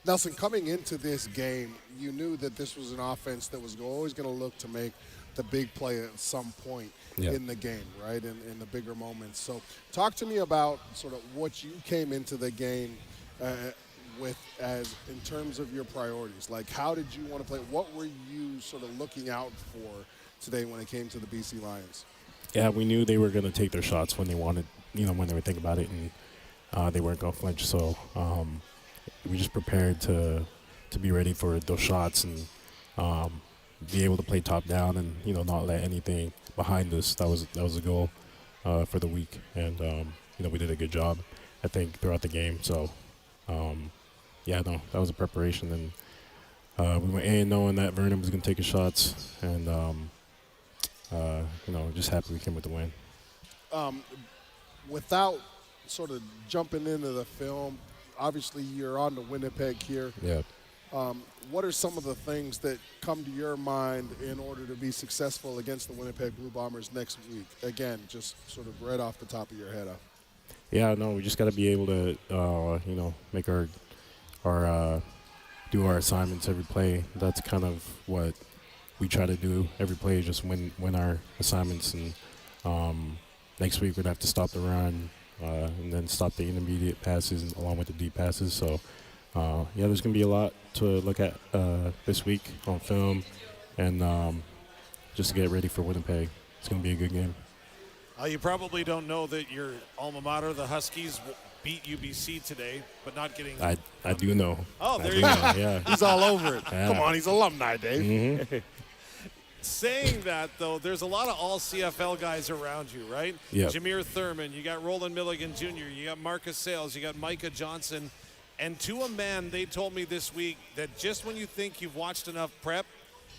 Nelson, coming into this game, you knew that this was an offense that was always going to look to make the big play at some point in the game, right, in the bigger moments. So talk to me about sort of what you came into the game with as in terms of your priorities. Like, how did you want to play? What were you sort of looking out for today when it came to the BC Lions? Yeah, we knew they were going to take their shots when they wanted, when they would think about it, and they weren't going to flinch. So we just prepared to be ready for those shots and be able to play top down and, not let anything behind us. That was the goal for the week. And, we did a good job, I think, throughout the game. So, that was a preparation. And we went in knowing that Vernon was going to take his shots. And, just happy we came with the win. Without sort of jumping into the film, obviously you're on to Winnipeg here. Yeah. What are some of the things that come to your mind in order to be successful against the Winnipeg Blue Bombers next week? Again, just sort of right off the top of your head. Yeah, no, we just got to be able to, make our do our assignments every play. That's kind of what we try to do every play, just win our assignments. And next week we'd have to stop the run and then stop the intermediate passes along with the deep passes. So, there's going to be a lot to look at this week on film and just to get ready for Winnipeg. It's going to be a good game. You probably don't know that your alma mater, the Huskies, beat UBC today, but not getting... I do know. Oh, there you go. Yeah. He's all over it. Yeah. Come on, he's alumni, Dave. Mm-hmm. Saying that, though, there's a lot of all-CFL guys around you, right? Yeah. Jameer Thurman, you got Roland Milligan Jr., you got Marcus Sales, you got Micah Johnson. And to a man, they told me this week that just when you think you've watched enough prep,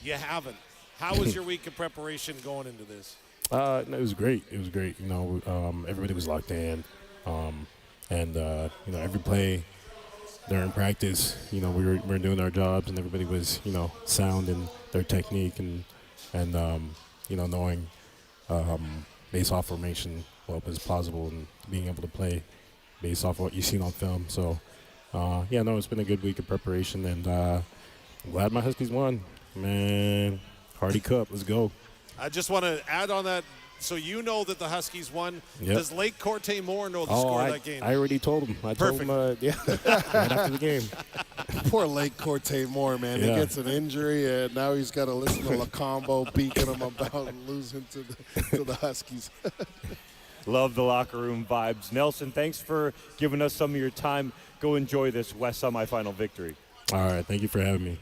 you haven't. How was your week of preparation going into this? It was great. It was great. Everybody was locked in. Every play during practice, we were doing our jobs, and everybody was, sound in their technique and knowing base off formation what was possible and being able to play based off what you've seen on film. So, it's been a good week of preparation, and I'm glad my Huskies won. Man, Hardy Cup, let's go. I just want to add on that. So you know that the Huskies won. Yep. Does Lake Corte Moore know the score of that game? I already told him. Perfect. Told him, right after the game. Poor Lake Corte Moore, man. Yeah. He gets an injury, and now he's got to listen to Lacombo beaking him about losing to the Huskies. Love the locker room vibes. Nelson, thanks for giving us some of your time. Go enjoy this West semifinal victory. All right, thank you for having me.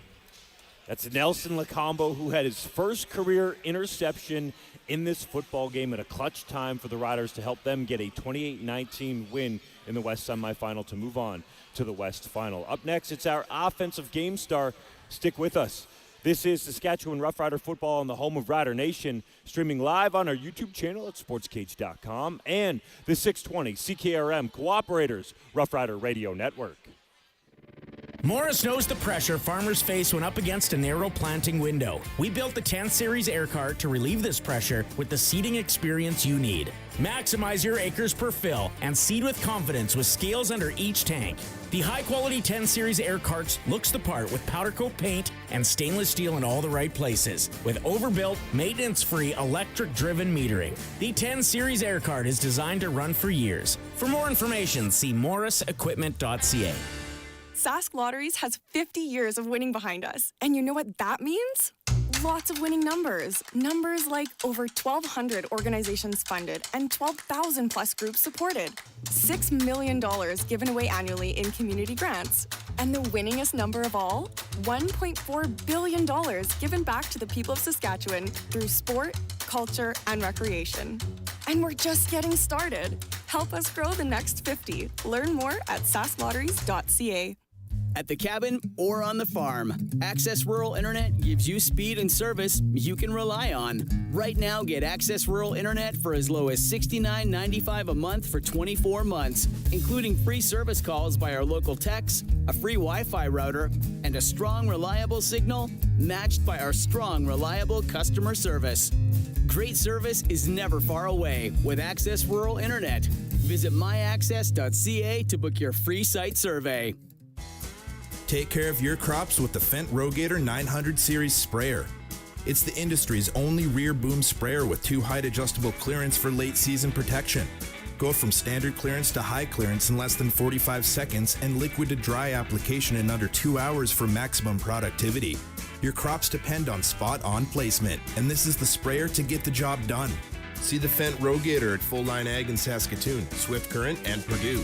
That's Nelson Lacombo, who had his first career interception in this football game at a clutch time for the Riders to help them get a 28-19 win in the West semifinal to move on to the West final. Up next, it's our offensive game star. Stick with us. This is Saskatchewan Roughrider football on the home of Rider Nation, streaming live on our YouTube channel at SportsCage.com and the 620 CKRM Cooperators Roughrider Radio Network. Morris knows the pressure farmers face when up against a narrow planting window. We built the 10 Series air cart to relieve this pressure with the seeding experience you need. Maximize your acres per fill and seed with confidence with scales under each tank. The high-quality 10 Series air carts looks the part with powder coat paint and stainless steel in all the right places, with overbuilt, maintenance-free, electric-driven metering. The 10 Series air cart is designed to run for years. For more information, see morrisequipment.ca. Sask Lotteries has 50 years of winning behind us. And you know what that means? Lots of winning numbers. Numbers like over 1,200 organizations funded and 12,000 plus groups supported. $6 million given away annually in community grants. And the winningest number of all? $1.4 billion given back to the people of Saskatchewan through sport, culture, and recreation. And we're just getting started. Help us grow the next 50. Learn more at sasklotteries.ca. at the cabin, or on the farm. Access Rural Internet gives you speed and service you can rely on. Right now, get Access Rural Internet for as low as $69.95 a month for 24 months, including free service calls by our local techs, a free Wi-Fi router, and a strong, reliable signal matched by our strong, reliable customer service. Great service is never far away with Access Rural Internet. Visit myaccess.ca to book your free site survey. Take care of your crops with the Fendt Rogator 900 Series sprayer. It's the industry's only rear boom sprayer with 2 height adjustable clearance for late season protection. Go from standard clearance to high clearance in less than 45 seconds and liquid to dry application in under 2 hours for maximum productivity. Your crops depend on spot-on placement, and this is the sprayer to get the job done. See the Fendt Rogator at Full Line Ag in Saskatoon, Swift Current, and Purdue.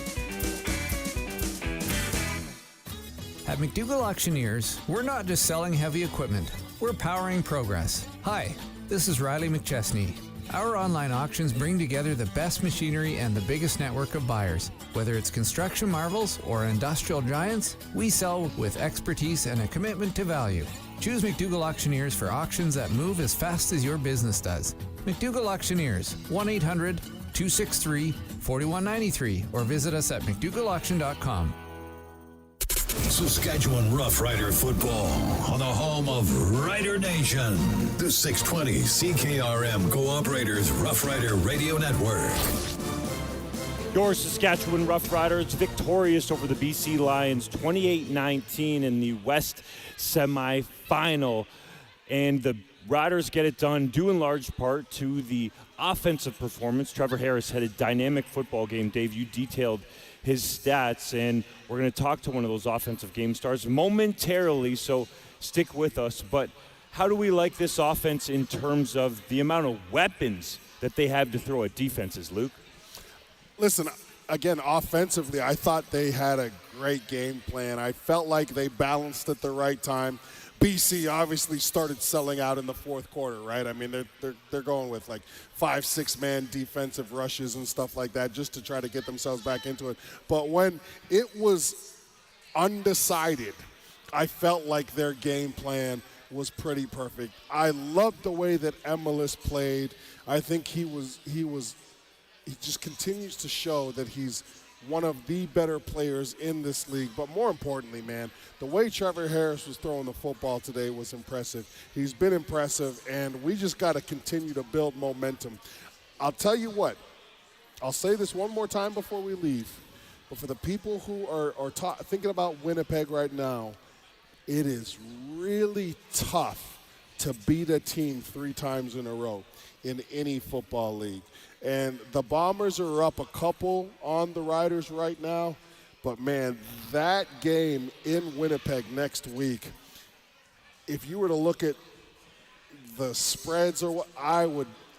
At McDougall Auctioneers, we're not just selling heavy equipment, we're powering progress. Hi, this is Riley McChesney. Our online auctions bring together the best machinery and the biggest network of buyers. Whether it's construction marvels or industrial giants, we sell with expertise and a commitment to value. Choose McDougall Auctioneers for auctions that move as fast as your business does. McDougall Auctioneers, 1-800-263-4193, or visit us at mcdougallauction.com. Saskatchewan Roughrider football on the home of Rider Nation. The 620 CKRM Cooperators Roughrider Radio Network. Your Saskatchewan Roughriders victorious over the BC Lions 28-19 in the West Semi-Final. And the Riders get it done due in large part to the offensive performance. Trevor Harris had a dynamic football game. Dave, you detailed his stats, and we're going to talk to one of those offensive game stars momentarily, so stick with us. But how do we like this offense in terms of the amount of weapons that they have to throw at defenses, Luke? Listen, again, offensively, I thought they had a great game plan. I felt like they balanced at the right time. BC obviously started selling out in the fourth quarter, right? I mean, they're going with like 5-6 man defensive rushes and stuff like that just to try to get themselves back into it. But when it was undecided, I felt like their game plan was pretty perfect. I loved the way that Emilus played. I think he just continues to show that he's one of the better players in this league. But more importantly, man, the way Trevor Harris was throwing the football today was impressive. He's been impressive, and we just got to continue to build momentum. I'll tell you what, I'll say this one more time before we leave, but for the people who are thinking about Winnipeg right now, it is really tough to beat a team 3 times in a row in any football league. And the Bombers are up a couple on the Riders right now. But, man, that game in Winnipeg next week, if you were to look at the spreads or what,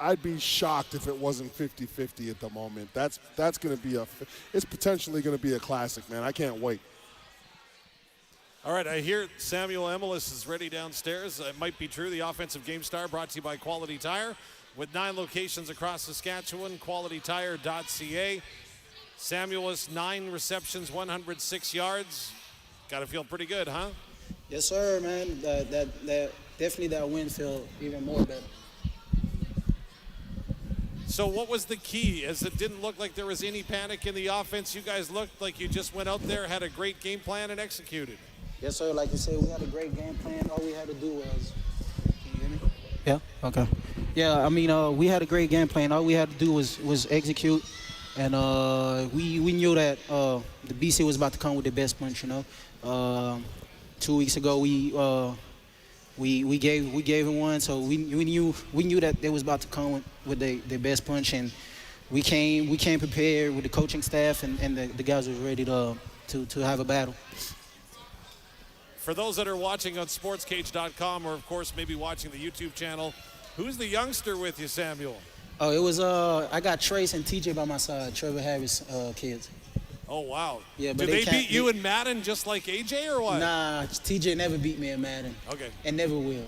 I'd be shocked if it wasn't 50-50 at the moment. That's going to be it's potentially going to be a classic, man. I can't wait. All right, I hear Samuel Emilus is ready downstairs. It might be true. The offensive game star brought to you by Quality Tire. With 9 locations across Saskatchewan, qualitytire.ca. Samuelis, 9 receptions, 106 yards. Got to feel pretty good, huh? Yes, sir, man. That definitely that win feel even more better. So what was the key? As it didn't look like there was any panic in the offense, you guys looked like you just went out there, had a great game plan, and executed. Yes, sir. Like you said, we had a great game plan. All we had to do was, can you hear me? Yeah. Okay. Yeah. I mean, we had a great game plan. All we had to do was execute, and we knew that the BC was about to come with their best punch. You know, 2 weeks ago we gave him one, so we knew that they was about to come with their best punch, and we came prepared with the coaching staff, and the guys were ready to have a battle. For those that are watching on SportsCage.com, or of course maybe watching the YouTube channel, who's the youngster with you, Samuel? Oh, it was I got Trace and TJ by my side, Trevor Harris kids. Oh wow. Yeah, but Did they beat you in Madden just like AJ or what? Nah, TJ never beat me in Madden. Okay. And never will.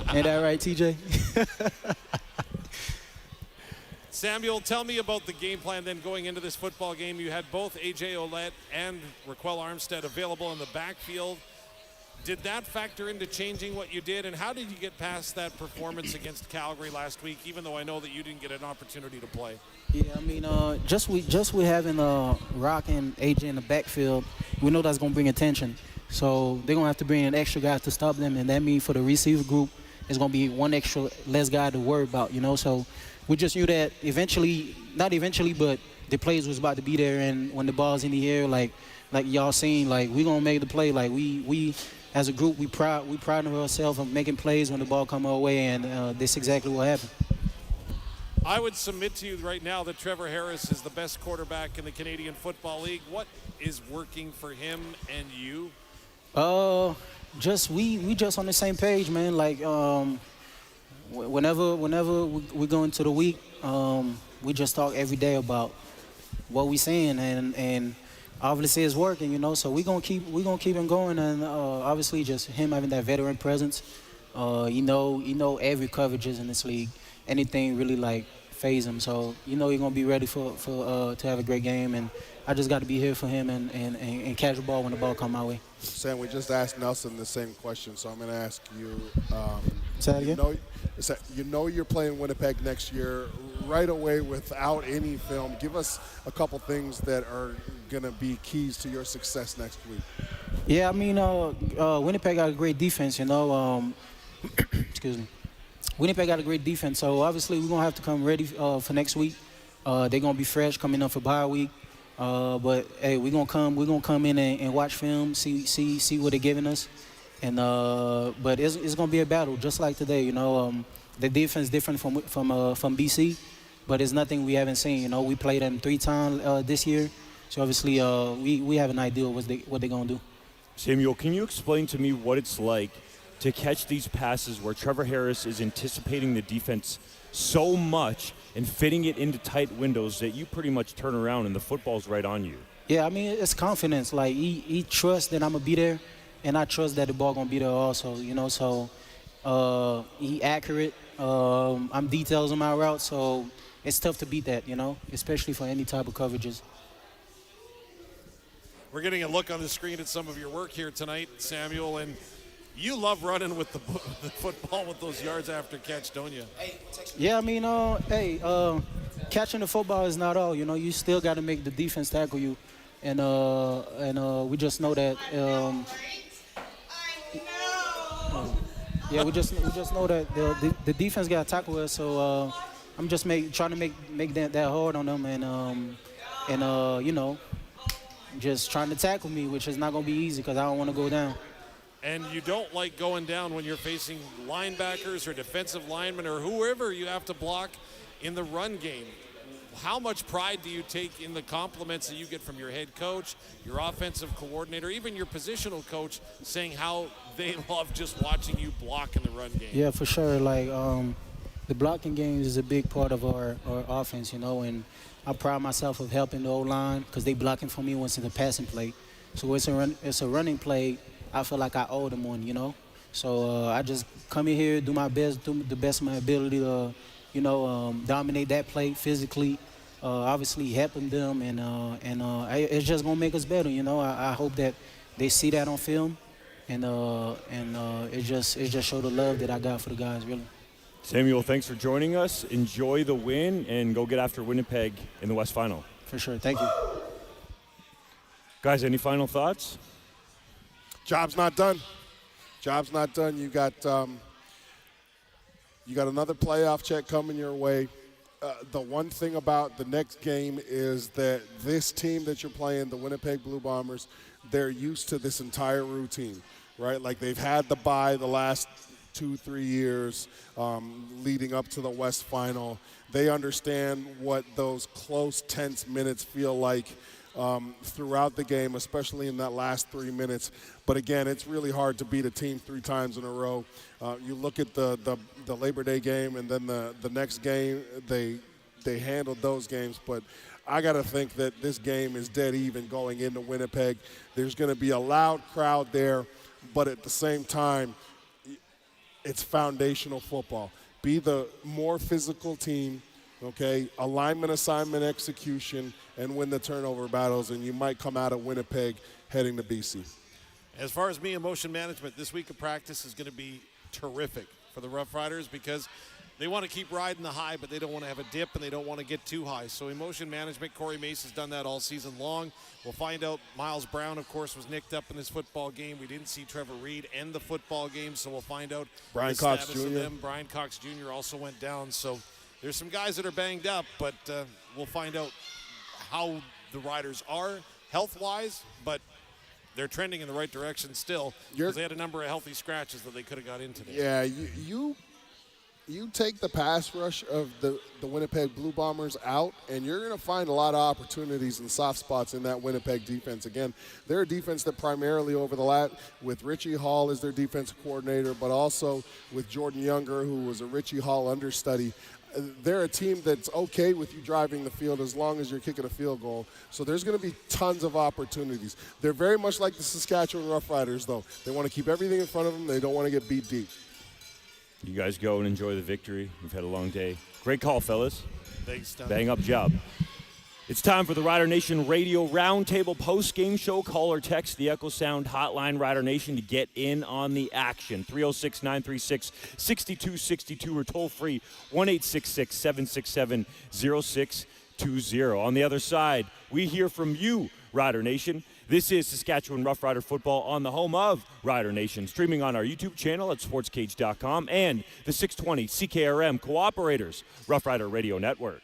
Ain't that right, TJ? Samuel, tell me about the game plan then going into this football game. You had both A.J. Ouellette and Raquel Armstead available in the backfield. Did that factor into changing what you did, and how did you get past that performance against Calgary last week, even though I know that you didn't get an opportunity to play? Yeah, I mean, just with having Rock and AJ in the backfield, we know that's going to bring attention. So they're going to have to bring an extra guy to stop them, and that means for the receiver group, it's going to be one extra less guy to worry about, So we just knew that but the plays was about to be there, and when the ball's in the air, like y'all seen, we going to make the play. We as a group, we pride ourselves on making plays when the ball come our way, and that's exactly what happened. I would submit to you right now that Trevor Harris is the best quarterback in the Canadian Football League. What is working for him and you? We just on the same page, man. Whenever we go into the week, we just talk every day about what we saying, and obviously it's working, So we gonna keep him going, and obviously just him having that veteran presence. Every coverages in this league. Anything really phase him, so he's gonna be ready for to have a great game, and I just got to be here for him and catch the ball when the ball come my way. Sam, we just asked Nelson the same question, so I'm going to ask you. Say that again? You're playing Winnipeg next year right away without any film. Give us a couple things that are going to be keys to your success next week. Yeah, I mean, Winnipeg got a great defense, excuse me. Winnipeg got a great defense, so obviously we're going to have to come ready for next week. They're going to be fresh coming up for bye week. But hey, we're gonna come in and watch film, see what they're giving us, and but it's gonna be a battle just like today. The defense different from BC, but it's nothing we haven't seen. We played them 3 times this year, so obviously we have an idea of what they're gonna do. Samuel, can you explain to me what it's like to catch these passes where Trevor Harris is anticipating the defense so much and fitting it into tight windows that you pretty much turn around and the football's right on you? Yeah, I mean, it's confidence. He trusts that I'm going to be there, and I trust that the ball going to be there also, So he accurate. I'm details on my route, so it's tough to beat that, especially for any type of coverages. We're getting a look on the screen at some of your work here tonight, Samuel, and you love running with the football with those yards after catch, don't you? Yeah, I mean, catching the football is not all. You still got to make the defense tackle you, and we just know that. We just know that the defense got to tackle us. So I'm just trying to make that hard on them, and just trying to tackle me, which is not gonna be easy because I don't want to go down. And you don't like going down when you're facing linebackers or defensive linemen or whoever you have to block in the run game. How much pride do you take in the compliments that you get from your head coach, your offensive coordinator, even your positional coach, saying how they love just watching you block in the run game? Yeah, for sure. The blocking game is a big part of our offense, and I pride myself of helping the O-line because they blocking for me once in the passing play. So it's a running play. I feel like I owe them one, So I just come in here, do my best, do the best of my ability to, dominate that play physically, obviously helping them, and it's just gonna make us better, I hope that they see that on film, and it just show the love that I got for the guys, really. Samuel, thanks for joining us. Enjoy the win and go get after Winnipeg in the West Final. For sure, thank you. Guys, any final thoughts? Job's not done. Job's not done. You got another playoff check coming your way. The one thing about the next game is that this team that you're playing, the Winnipeg Blue Bombers, they're used to this entire routine, right? They've had the bye the last 2-3 years leading up to the West Final. They understand what those close, tense minutes feel like throughout the game, especially in that last 3 minutes. But again, it's really hard to beat a team 3 times in a row. You look at the Labor Day game and then the next game, they handled those games. But I got to think that this game is dead even going into Winnipeg. There's going to be a loud crowd there, but at the same time, it's foundational football. Be the more physical team, okay? Alignment, assignment, execution, and win the turnover battles, and you might come out of Winnipeg heading to BC. As far as me and motion management, this week of practice is going to be terrific for the Rough Riders because they want to keep riding the high, but they don't want to have a dip and they don't want to get too high. So emotion management, Corey Mace has done that all season long. We'll find out. Miles Brown, of course, was nicked up in this football game. We didn't see Trevor Reed end the football game, so we'll find out Brian the Cox status Jr. of them. Brian Cox Jr. also went down. So there's some guys that are banged up, but we'll find out how the Riders are health-wise, but they're trending in the right direction still because they had a number of healthy scratches that they could have got in today. Yeah, you take the pass rush of the Winnipeg Blue Bombers out, and you're going to find a lot of opportunities and soft spots in that Winnipeg defense. Again, they're a defense that primarily over the lat with Richie Hall as their defensive coordinator, but also with Jordan Younger, who was a Richie Hall understudy. They're a team that's okay with you driving the field as long as you're kicking a field goal. So there's going to be tons of opportunities. They're very much like the Saskatchewan Roughriders, though. They want to keep everything in front of them. They don't want to get beat deep. You guys go and enjoy the victory. You've had a long day. Great call, fellas. Thanks, Tom. Bang up job. It's time for the Rider Nation Radio Roundtable post-game show. Call or text the Echo Sound hotline, Rider Nation, to get in on the action. 306-936-6262 or toll free 1-866-767-0620. On the other side, we hear from you, Rider Nation. This is Saskatchewan Roughrider football on the home of Rider Nation, streaming on our YouTube channel at SportsCage.com and the 620 CKRM Cooperators Roughrider Radio Network.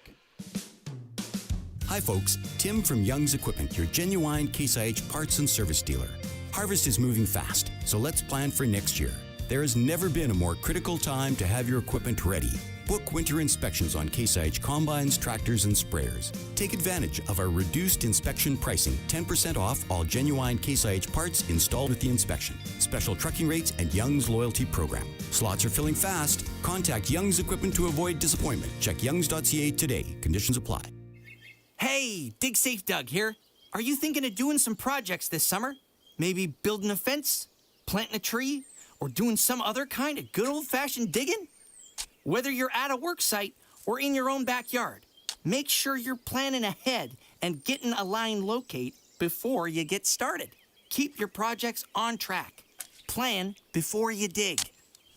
Hi folks, Tim from Young's Equipment, your genuine Case IH parts and service dealer. Harvest is moving fast, so let's plan for next year. There has never been a more critical time to have your equipment ready. Book winter inspections on Case IH combines, tractors, and sprayers. Take advantage of our reduced inspection pricing, 10% off all genuine Case IH parts installed with the inspection. Special trucking rates and Young's loyalty program. Slots are filling fast. Contact Young's Equipment to avoid disappointment. Check youngs.ca today. Conditions apply. Hey, Dig Safe Doug here. Are you thinking of doing some projects this summer? Maybe building a fence, planting a tree, or doing some other kind of good old-fashioned digging? Whether you're at a work site or in your own backyard, make sure you're planning ahead and getting a line locate before you get started. Keep your projects on track. Plan before you dig.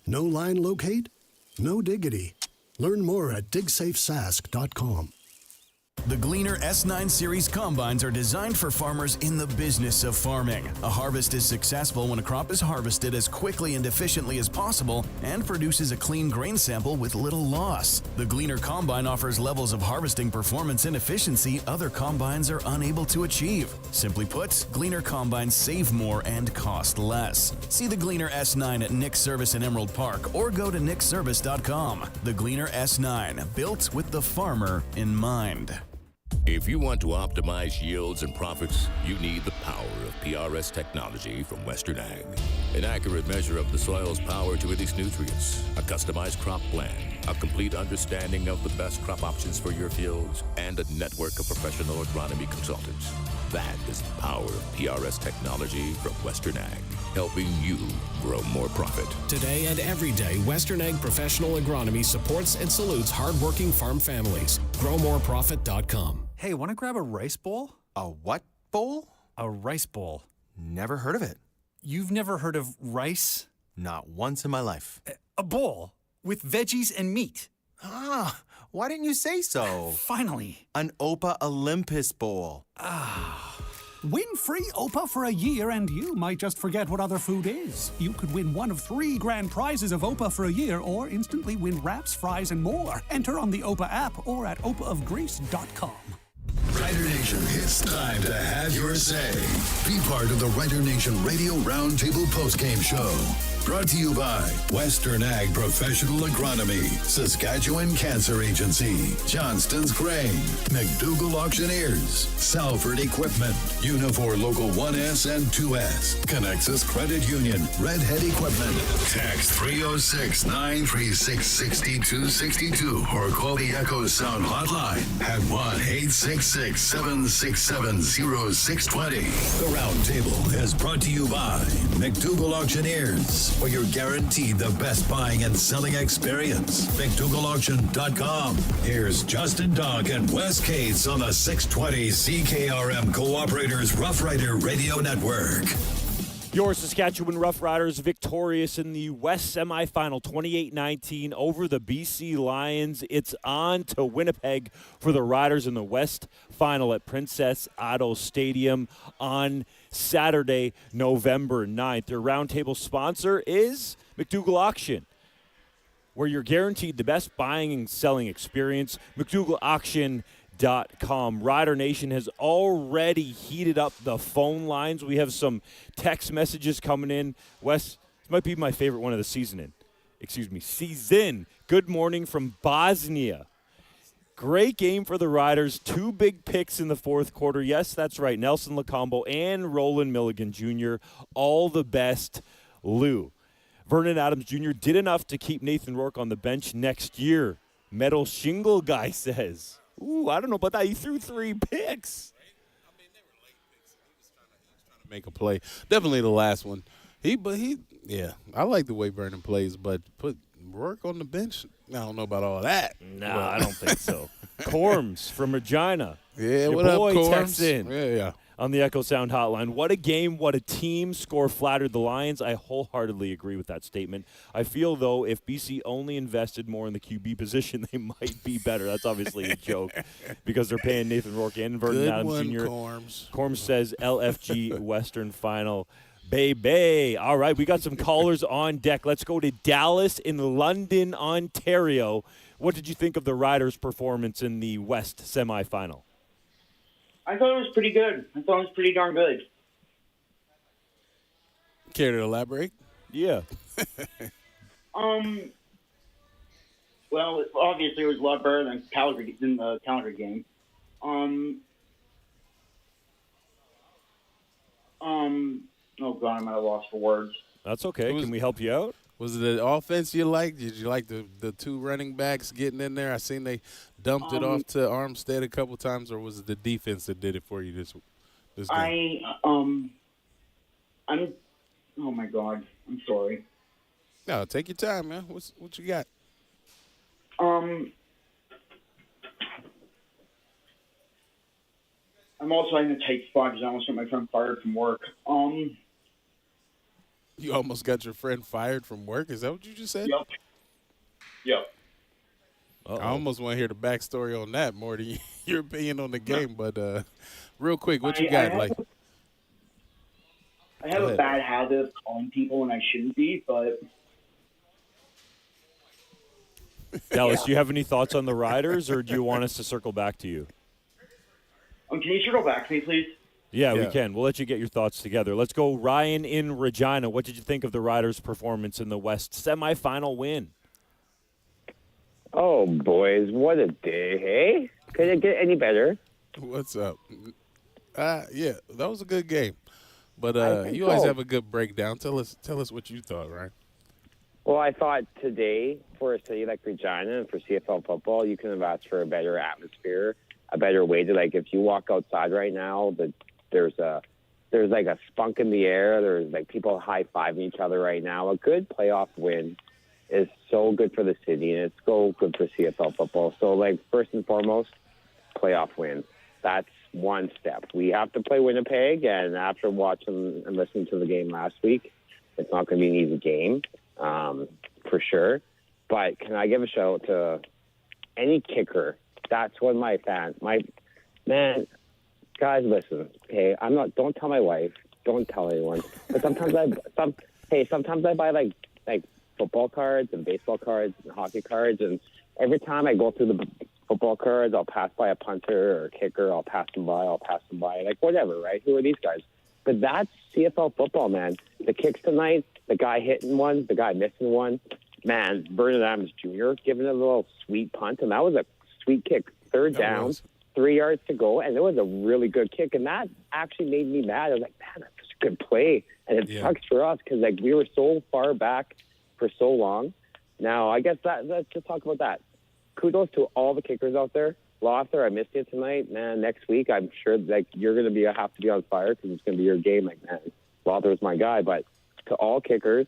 No line locate? No diggity. Learn more at digsafesask.com. The Gleaner S9 Series combines are designed for farmers in the business of farming. A harvest is successful when a crop is harvested as quickly and efficiently as possible and produces a clean grain sample with little loss. The Gleaner combine offers levels of harvesting performance and efficiency other combines are unable to achieve. Simply put, Gleaner combines save more and cost less. See the Gleaner S9 at Nick's Service in Emerald Park or go to nickservice.com. The Gleaner S9, built with the farmer in mind. If you want to optimize yields and profits, you need the power of PRS technology from Western Ag. An accurate measure of the soil's power to release nutrients, a customized crop plan, a complete understanding of the best crop options for your fields, and a network of professional agronomy consultants. That is the power of PRS technology from Western Ag, helping you grow more profit. Today and every day, Western Ag Professional Agronomy supports and salutes hardworking farm families. GrowMoreProfit.com. Hey, want to grab a rice bowl? A what bowl? A rice bowl. Never heard of it. You've never heard of rice? Not once in my life. A bowl with veggies and meat. Ah, why didn't you say so? Finally. An Opa Olympus bowl. Win free OPA for a year and you might just forget what other food is. You could win one of 3 grand prizes of OPA for a year or instantly win wraps, fries, and more. Enter on the OPA app or at opaofgreece.com. Rider Nation, it's time to have your say. Be part of the Rider Nation Radio Roundtable postgame show. Brought to you by Western Ag Professional Agronomy, Saskatchewan Cancer Agency, Johnston's Grain, McDougall Auctioneers, Salford Equipment, Unifor Local 1S and 2S, Connexus Credit Union, Redhead Equipment. Text 306-936-6262 or call the Echo Sound hotline at 1-866-767-0620. The Roundtable is brought to you by McDougall Auctioneers. Partners, where you're guaranteed the best buying and selling experience. McDougallAuction.com. Here's Justin Dog and Wes Cates on the 620 CKRM Cooperators Rough Rider Radio Network. Your Saskatchewan Roughriders victorious in the West Semi-Final 28-19 over the BC Lions. It's on to Winnipeg for the Riders in the West Final at Princess Otto Stadium on Saturday, November 9th. Their roundtable sponsor is McDougall Auction, where you're guaranteed the best buying and selling experience. McDougallAuction.com. Rider Nation has already heated up the phone lines. We have some text messages coming in. Wes, this might be my favorite one of the season. Good morning from Bosnia. Great game for the Riders. 2 big picks in the fourth quarter. Yes, that's right. Nelson Lacombo and Roland Milligan Jr. All the best, Lou. Vernon Adams Jr. did enough to keep Nathan Rourke on the bench next year. Metal Shingle Guy says. Ooh, I don't know about that. He threw 3 picks. I mean, they were late picks. He was trying to make a play. Definitely the last one. Yeah, I like the way Vernon plays, but put Rourke on the bench, I don't know about all that. No, I don't think so. Corms from Regina. Yeah, Your what up, boy Corms? texts in. Yeah. On the Echo Sound hotline. What a game, what a team. Score flattered the Lions. I wholeheartedly agree with that statement. I feel, though, if BC only invested more in the QB position, they might be better. That's obviously a joke because they're paying Nathan Rourke and Vernon Adams Jr. Corms says LFG Western Final. Baby. All right, we got some callers on deck. Let's go to Dallas in London, Ontario. What did you think of the Riders' performance in the West semifinal? I thought it was pretty good. I thought it was pretty darn good. Care to elaborate? Yeah. Well, obviously it was a lot better than the Calgary game. Oh God, I'm at a loss for words. That's okay. Can we help you out? Was it the offense you liked? Did you like the 2 running backs getting in there? I seen they dumped it off to Armstead a couple times, or was it the defense that did it for you this game? oh my God, I'm sorry. No, take your time, man. What you got? I'm also in a tight spot because I almost got my friend fired from work. You almost got your friend fired from work? Is that what you just said? Yep. I almost want to hear the backstory on that more than your opinion on the game. But real quick, what you got? I have a bad habit of calling people when I shouldn't be, but... Dallas, do you have any thoughts on the Riders, or do you want us to circle back to you? Can you circle back to me, please? Yeah, we can. We'll let you get your thoughts together. Let's go Ryan in Regina. What did you think of the Riders' performance in the West semifinal win? Oh, boys, what a day, hey? Could it get any better? What's up? Yeah, that was a good game. But you always have a good breakdown. Tell us what you thought, Ryan. Well, I thought today, for a city like Regina and for CFL football, you couldn't have asked for a better atmosphere, a better way to, if you walk outside right now, there's like a spunk in the air. There's like people high-fiving each other right now. A good playoff win is so good for the city, and it's so good for CFL football. So, first and foremost, playoff win. That's one step. We have to play Winnipeg, and after watching and listening to the game last week, it's not going to be an easy game, for sure. But can I give a shout out to any kicker? That's what my man, guys, listen, okay? Don't tell my wife, don't tell anyone. But sometimes I buy like football cards and baseball cards and hockey cards, and every time I go through the football cards, I'll pass by a punter or a kicker, I'll pass them by, whatever, right? Who are these guys? But that's CFL football, man. The kicks tonight, the guy hitting one, the guy missing one. Man, Vernon Adams Jr. giving a little sweet punt, and that was a sweet kick. Third down, 3 yards to go, and it was a really good kick, and that actually made me mad. I was like, man, that's such a good play, and it sucks for us because we were so far back for so long. Now, I guess let's just talk about that. Kudos to all the kickers out there. Lother, I missed you tonight, man. Next week, I'm sure you're going to have to be on fire because it's going to be your game. Man, Lother was my guy, but to all kickers,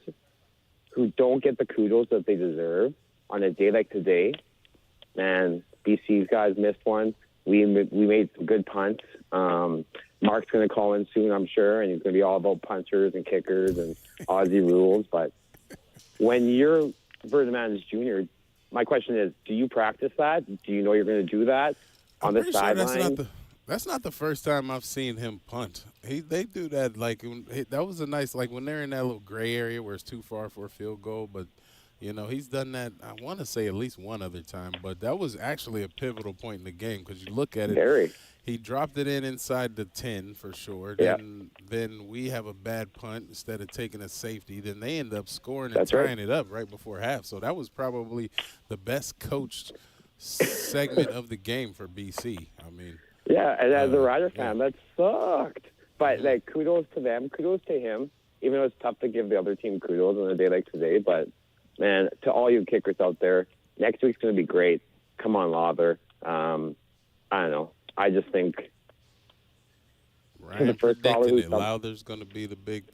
who don't get the kudos that they deserve on a day like today. Man, BC's guys missed one. We made some good punts. Mark's going to call in soon, I'm sure, and he's going to be all about punchers and kickers and Aussie rules. But when you're Vernon Adams Jr., my question is, do you practice that? Do you know you're going to do that on the sideline? That's not the first time I've seen him punt. They do that that was a nice, like when they're in that little gray area where it's too far for a field goal. But he's done that. I want to say at least one other time. But that was actually a pivotal point in the game because you look at it. He dropped it inside the 10 for sure. Yeah. Then we have a bad punt instead of taking a safety. Then they end up scoring and tying it up right before half. So that was probably the best coached segment of the game for BC. I mean. Yeah, and as a Rider fan, that sucked. But, kudos to them, kudos to him, even though it's tough to give the other team kudos on a day like today. But, man, to all you kickers out there, next week's going to be great. Come on, Lawther. I don't know. I just think Ryan predicting it. Lawther's going to be the big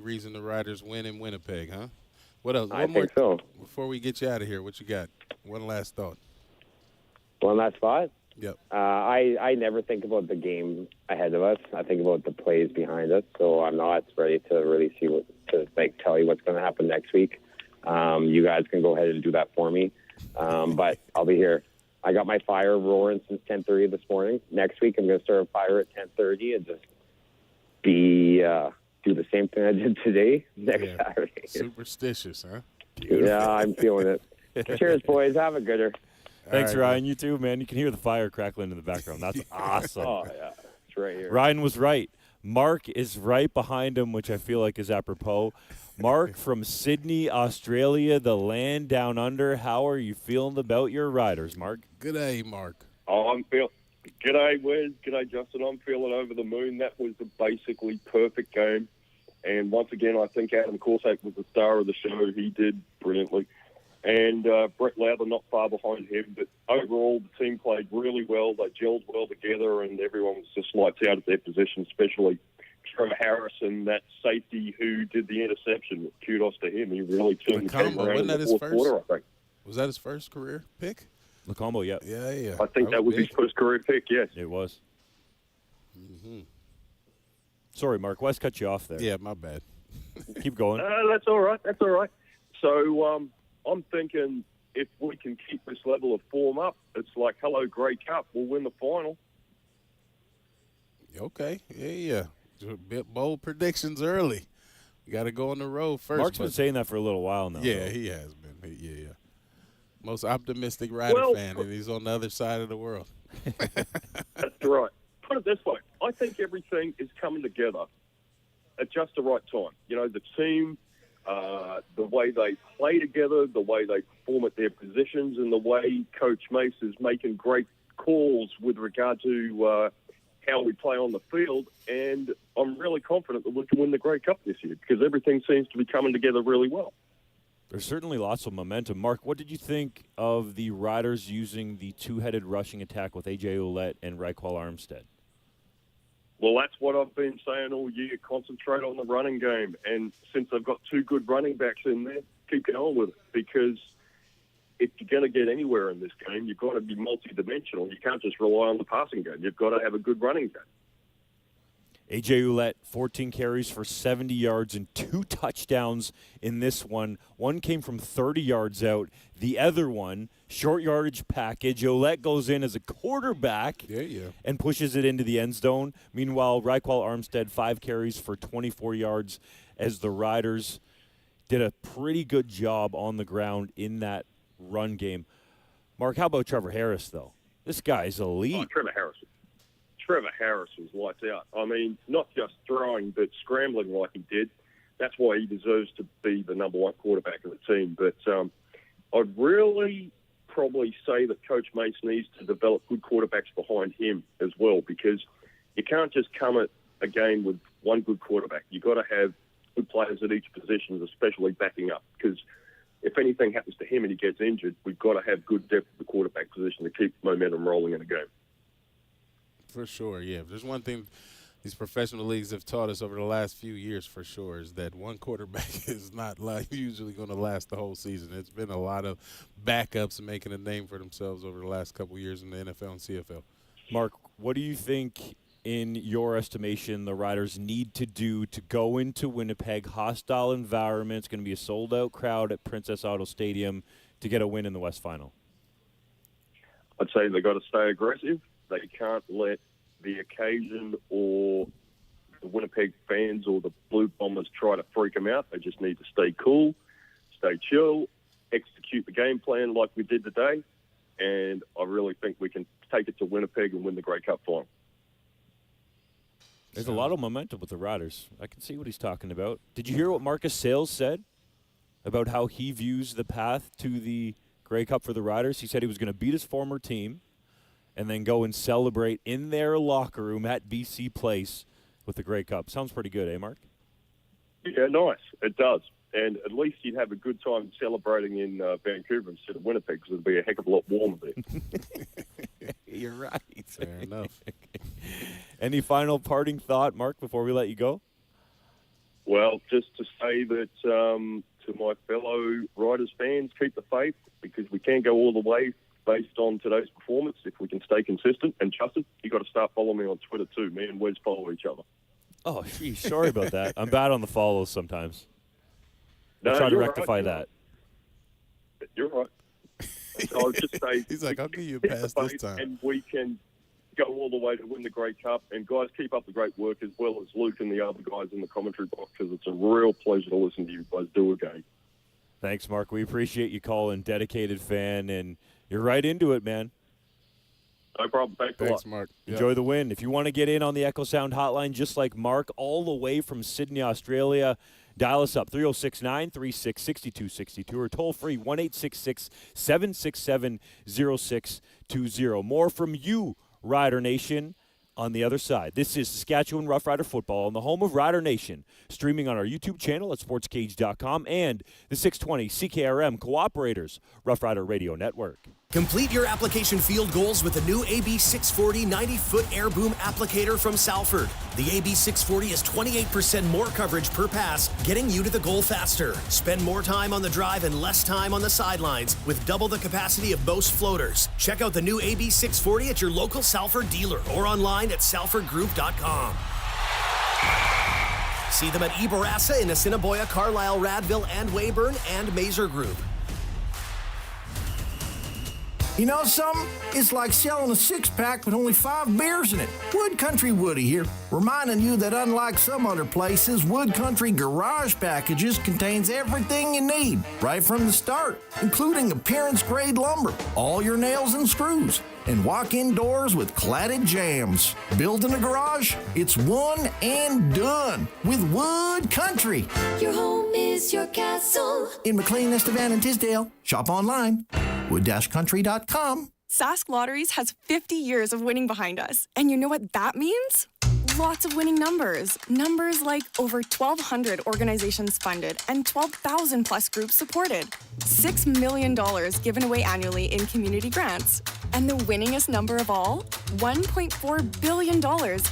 reason the Riders win in Winnipeg, huh? What else? I think so. Before we get you out of here, what you got? One last thought. One last thought? Yep. I never think about the game ahead of us. I think about the plays behind us. So I'm not ready to really tell you what's going to happen next week. You guys can go ahead and do that for me. But I'll be here. I got my fire roaring since 10:30 this morning. Next week I'm going to start a fire at 10:30 and just do the same thing I did today next Saturday. Superstitious, huh? Yeah, I'm feeling it. Cheers, boys. Have a gooder. Thanks, Ryan. You too, man. You can hear the fire crackling in the background. That's awesome. Oh, yeah. It's right here. Ryan was right. Mark is right behind him, which I feel like is apropos. Mark from Sydney, Australia, the land down under. How are you feeling about your Riders, Mark? Good day, Mark. I'm feeling. G'day, Wes. G'day, Justin. I'm feeling over the moon. That was a basically perfect game. And once again, I think Adam Corsack was the star of the show. He did brilliantly. And Brett Lowther not far behind him. But overall, the team played really well. They gelled well together, and everyone was just lights out at their position, especially Trevor Harris and that safety who did the interception. Kudos to him. He really turned the game around in the fourth quarter, I think. Was that his first career pick? Lacombo, yeah. Yeah. I think that was his first career pick, yes. It was. Sorry, Mark. Wes cut you off there. Yeah, my bad. Keep going. That's all right. That's all right. So I'm thinking if we can keep this level of form up, it's like, hello, Grey Cup. We'll win the final. Okay. Yeah. A bit bold predictions early. You got to go on the road first. Mark's been saying that for a little while now. Yeah, he has been. Yeah. Most optimistic Rider fan, and he's on the other side of the world. That's right. Put it this way. I think everything is coming together at just the right time. You know, the team, the way they play together, the way they perform at their positions, and the way Coach Mace is making great calls with regard to how we play on the field. And I'm really confident that we can win the Grey Cup this year because everything seems to be coming together really well. There's certainly lots of momentum. Mark, what did you think of the Riders using the two-headed rushing attack with A.J. Ouellette and Reichwald Armstead? Well, that's what I've been saying all year. Concentrate on the running game. And since they've got two good running backs in there, keep going with it. Because if you're going to get anywhere in this game, you've got to be multi-dimensional. You can't just rely on the passing game. You've got to have a good running game. A.J. Ouellette, 14 carries for 70 yards and 2 touchdowns in this one. One came from 30 yards out. The other one, short yardage package. Ouellette goes in as a quarterback and pushes it into the end zone. Meanwhile, Reichwald Armstead, 5 carries for 24 yards as the Riders did a pretty good job on the ground in that run game. Mark, how about Trevor Harris, though? This guy's elite. Oh, Trevor Harris was lights out. I mean, not just throwing, but scrambling like he did. That's why he deserves to be the number one quarterback of the team. But I'd really probably say that Coach Mace needs to develop good quarterbacks behind him as well, because you can't just come at a game with one good quarterback. You've got to have good players at each position, especially backing up, because if anything happens to him and he gets injured, we've got to have good depth at the quarterback position to keep momentum rolling in a game. For sure, yeah. If there's one thing these professional leagues have taught us over the last few years for sure is that one quarterback is not usually going to last the whole season. It's been a lot of backups making a name for themselves over the last couple of years in the NFL and CFL. Mark, what do you think, in your estimation, the Riders need to do to go into Winnipeg, hostile environment? It's going to be a sold-out crowd at Princess Auto Stadium to get a win in the West Final. I'd say they've got to stay aggressive. They can't let the occasion or the Winnipeg fans or the Blue Bombers try to freak them out. They just need to stay cool, stay chill, execute the game plan like we did today, and I really think we can take it to Winnipeg and win the Grey Cup final. There's a lot of momentum with the Riders. I can see what he's talking about. Did you hear what Marcus Sayles said about how he views the path to the Grey Cup for the Riders? He said he was going to beat his former team and then go and celebrate in their locker room at BC Place with the Grey Cup. Sounds pretty good, eh, Mark? Yeah, nice. It does. And at least you'd have a good time celebrating in Vancouver instead of Winnipeg because it'd be a heck of a lot warmer there. You're right. Fair enough. Any final parting thought, Mark, before we let you go? Well, just to say that to my fellow Riders fans, keep the faith because we can't go all the way based on today's performance if we can stay consistent. And Justin, you got to start following me on Twitter too. Me and Wes follow each other. Oh, geez, sorry about that. I'm bad on the follows sometimes. No, I'll try to you're rectify right, that. You're right. So I'll just say he's like, I'll give you a keep pass the this faith time. And we can go all the way to win the Grey Cup. And guys, keep up the great work as well as Luke and the other guys in the commentary box because it's a real pleasure to listen to you guys do a game. Thanks, Mark. We appreciate you calling. Dedicated fan, and you're right into it, man. No problem. Thanks a lot. Mark. Enjoy the win. If you want to get in on the Echo Sound hotline, just like Mark, all the way from Sydney, Australia, dial us up, 306-936-6262, or toll free, 1-866-767-0620. More from you, Rider Nation, on the other side. This is Saskatchewan Roughrider Football on the home of Rider Nation, streaming on our YouTube channel at sportscage.com and the 620 CKRM Cooperators Roughrider Radio Network. Complete your application field goals with the new AB640 90-foot air boom applicator from Salford. The AB640 is 28% more coverage per pass, getting you to the goal faster. Spend more time on the drive and less time on the sidelines with double the capacity of most floaters. Check out the new AB640 at your local Salford dealer or online at salfordgroup.com. See them at Eberassa in Assiniboia, Carlisle, Radville, and Weyburn, and Mazer Group. You know something? It's like selling a six-pack with only 5 beers in it. Wood Country Woody here, reminding you that unlike some other places, Wood Country Garage Packages contains everything you need, right from the start, including appearance-grade lumber, all your nails and screws, and walk-in doors with cladded jambs. Building a garage? It's one and done with Wood Country. Your home is your castle. In McLean, Estevan, and Tisdale. Shop online. wood-country.com. Sask Lotteries has 50 years of winning behind us. And you know what that means? Lots of winning numbers. Numbers like over 1,200 organizations funded and 12,000 plus groups supported. $6 million given away annually in community grants. And the winningest number of all? $1.4 billion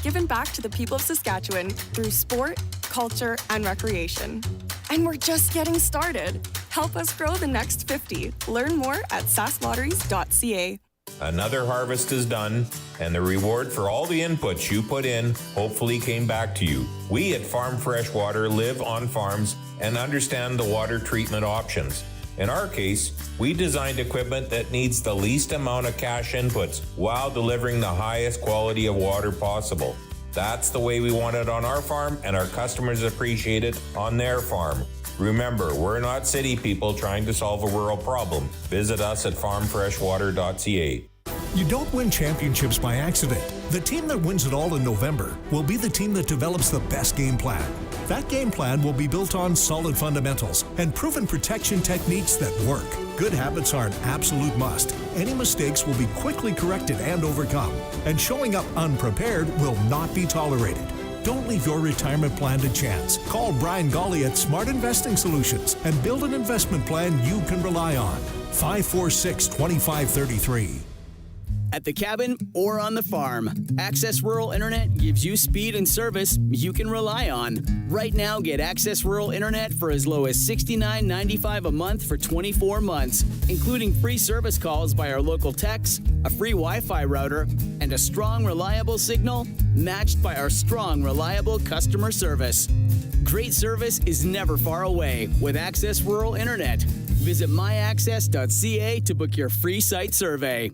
given back to the people of Saskatchewan through sport, culture, and recreation. And we're just getting started. Help us grow the next 50. Learn more at sasklotteries.ca. Another harvest is done, and the reward for all the inputs you put in hopefully came back to you. We at Farm Fresh Water live on farms and understand the water treatment options. In our case, we designed equipment that needs the least amount of cash inputs while delivering the highest quality of water possible. That's the way we want it on our farm, and our customers appreciate it on their farm. Remember, we're not city people trying to solve a rural problem. Visit us at farmfreshwater.ca. You don't win championships by accident. The team that wins it all in November will be the team that develops the best game plan. That game plan will be built on solid fundamentals and proven protection techniques that work. Good habits are an absolute must. Any mistakes will be quickly corrected and overcome. And showing up unprepared will not be tolerated. Don't leave your retirement plan to chance. Call Brian Golly at Smart Investing Solutions and build an investment plan you can rely on. 546-2533. at the cabin, or on the farm. Access Rural Internet gives you speed and service you can rely on. Right now, get Access Rural Internet for as low as $69.95 a month for 24 months, including free service calls by our local techs, a free Wi-Fi router, and a strong, reliable signal matched by our strong, reliable customer service. Great service is never far away with Access Rural Internet. Visit myaccess.ca to book your free site survey.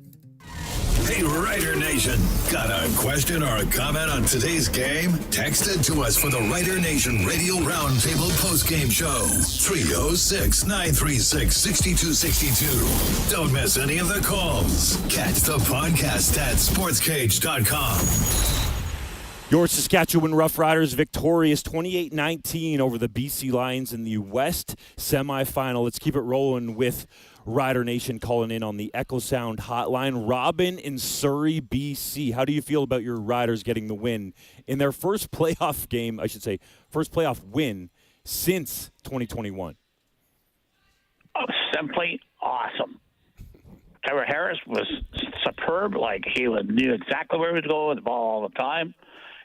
Hey, Rider Nation, got a question or a comment on today's game? Text it to us for the Rider Nation Radio Roundtable postgame show. 306-936-6262. Don't miss any of the calls. Catch the podcast at sportscage.com. Your Saskatchewan Roughriders victorious 28-19 over the BC Lions in the West Semi-Final. Let's keep it rolling with Rider Nation calling in on the Echo Sound hotline. Robin in Surrey, BC. How do you feel about your Riders getting the win in their first playoff game, first playoff win since 2021? Oh, simply awesome. Trevor Harris was superb. Like, he knew exactly where he was going with the ball all the time.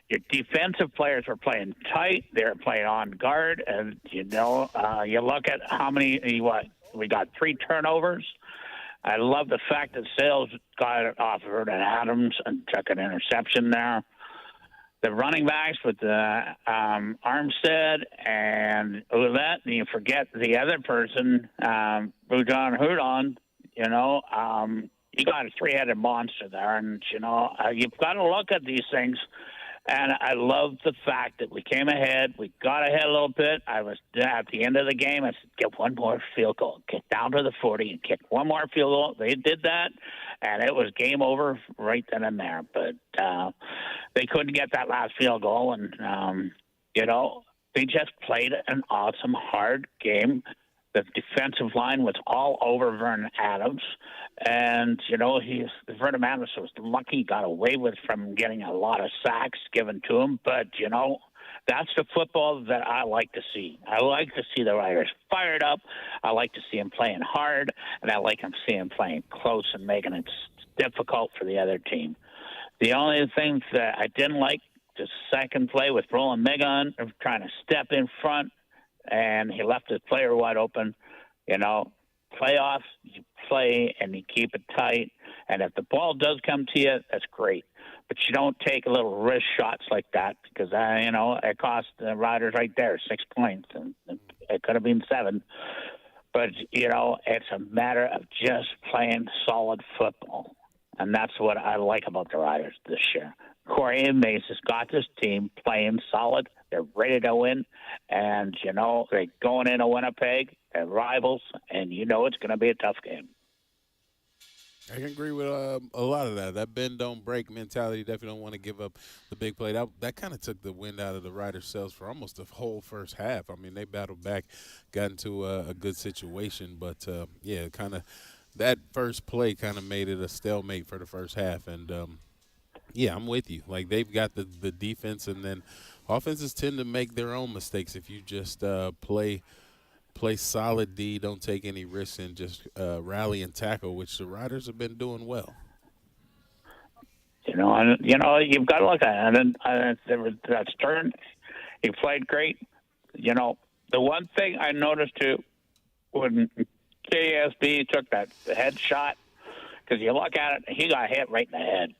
Your defensive players were playing tight. They were playing on guard. And, you look at how many, we got 3 turnovers. I love the fact that Sales got it off Vernon Adams and took an interception there. The running backs with Armstead and Ouellette, and you forget the other person, Boujon Houdon, you got a 3-headed monster there. And, you've got to look at these things. And I love the fact that we came ahead. We got ahead a little bit. I was at the end of the game. I said, get one more field goal. Get down to the 40 and kick one more field goal. They did that, and it was game over right then and there. But they couldn't get that last field goal. And, they just played an awesome, hard game. The defensive line was all over Vernon Adams. And, Vernon Adams was lucky he got away from getting a lot of sacks given to him. But, that's the football that I like to see. I like to see the Riders fired up. I like to see them playing hard. And I like to see them playing close and making it difficult for the other team. The only thing that I didn't like, the second play with Roland Megan trying to step in front, and he left his player wide open. Playoffs, you play and you keep it tight. And if the ball does come to you, that's great. But you don't take little wrist shots like that because, it cost the Riders right there 6 points. And it could have been 7. But, it's a matter of just playing solid football. And that's what I like about the Riders this year. Corey and Mace has got this team playing solid. They're ready to win. And, they're going into Winnipeg. They're rivals. And it's going to be a tough game. I can agree with a lot of that. That bend don't break mentality. Definitely don't want to give up the big play. That kind of took the wind out of the Riders' sails for almost the whole first half. I mean, they battled back, got into a good situation. But, kind of that first play kind of made it a stalemate for the first half. And, I'm with you. Like, they've got the defense, and then offenses tend to make their own mistakes if you just play solid D, don't take any risks, and just rally and tackle, which the Riders have been doing well. You've got to look at it. And that's Stern. He played great. The one thing I noticed, too, when KSB took that head shot, because you look at it, he got hit right in the head,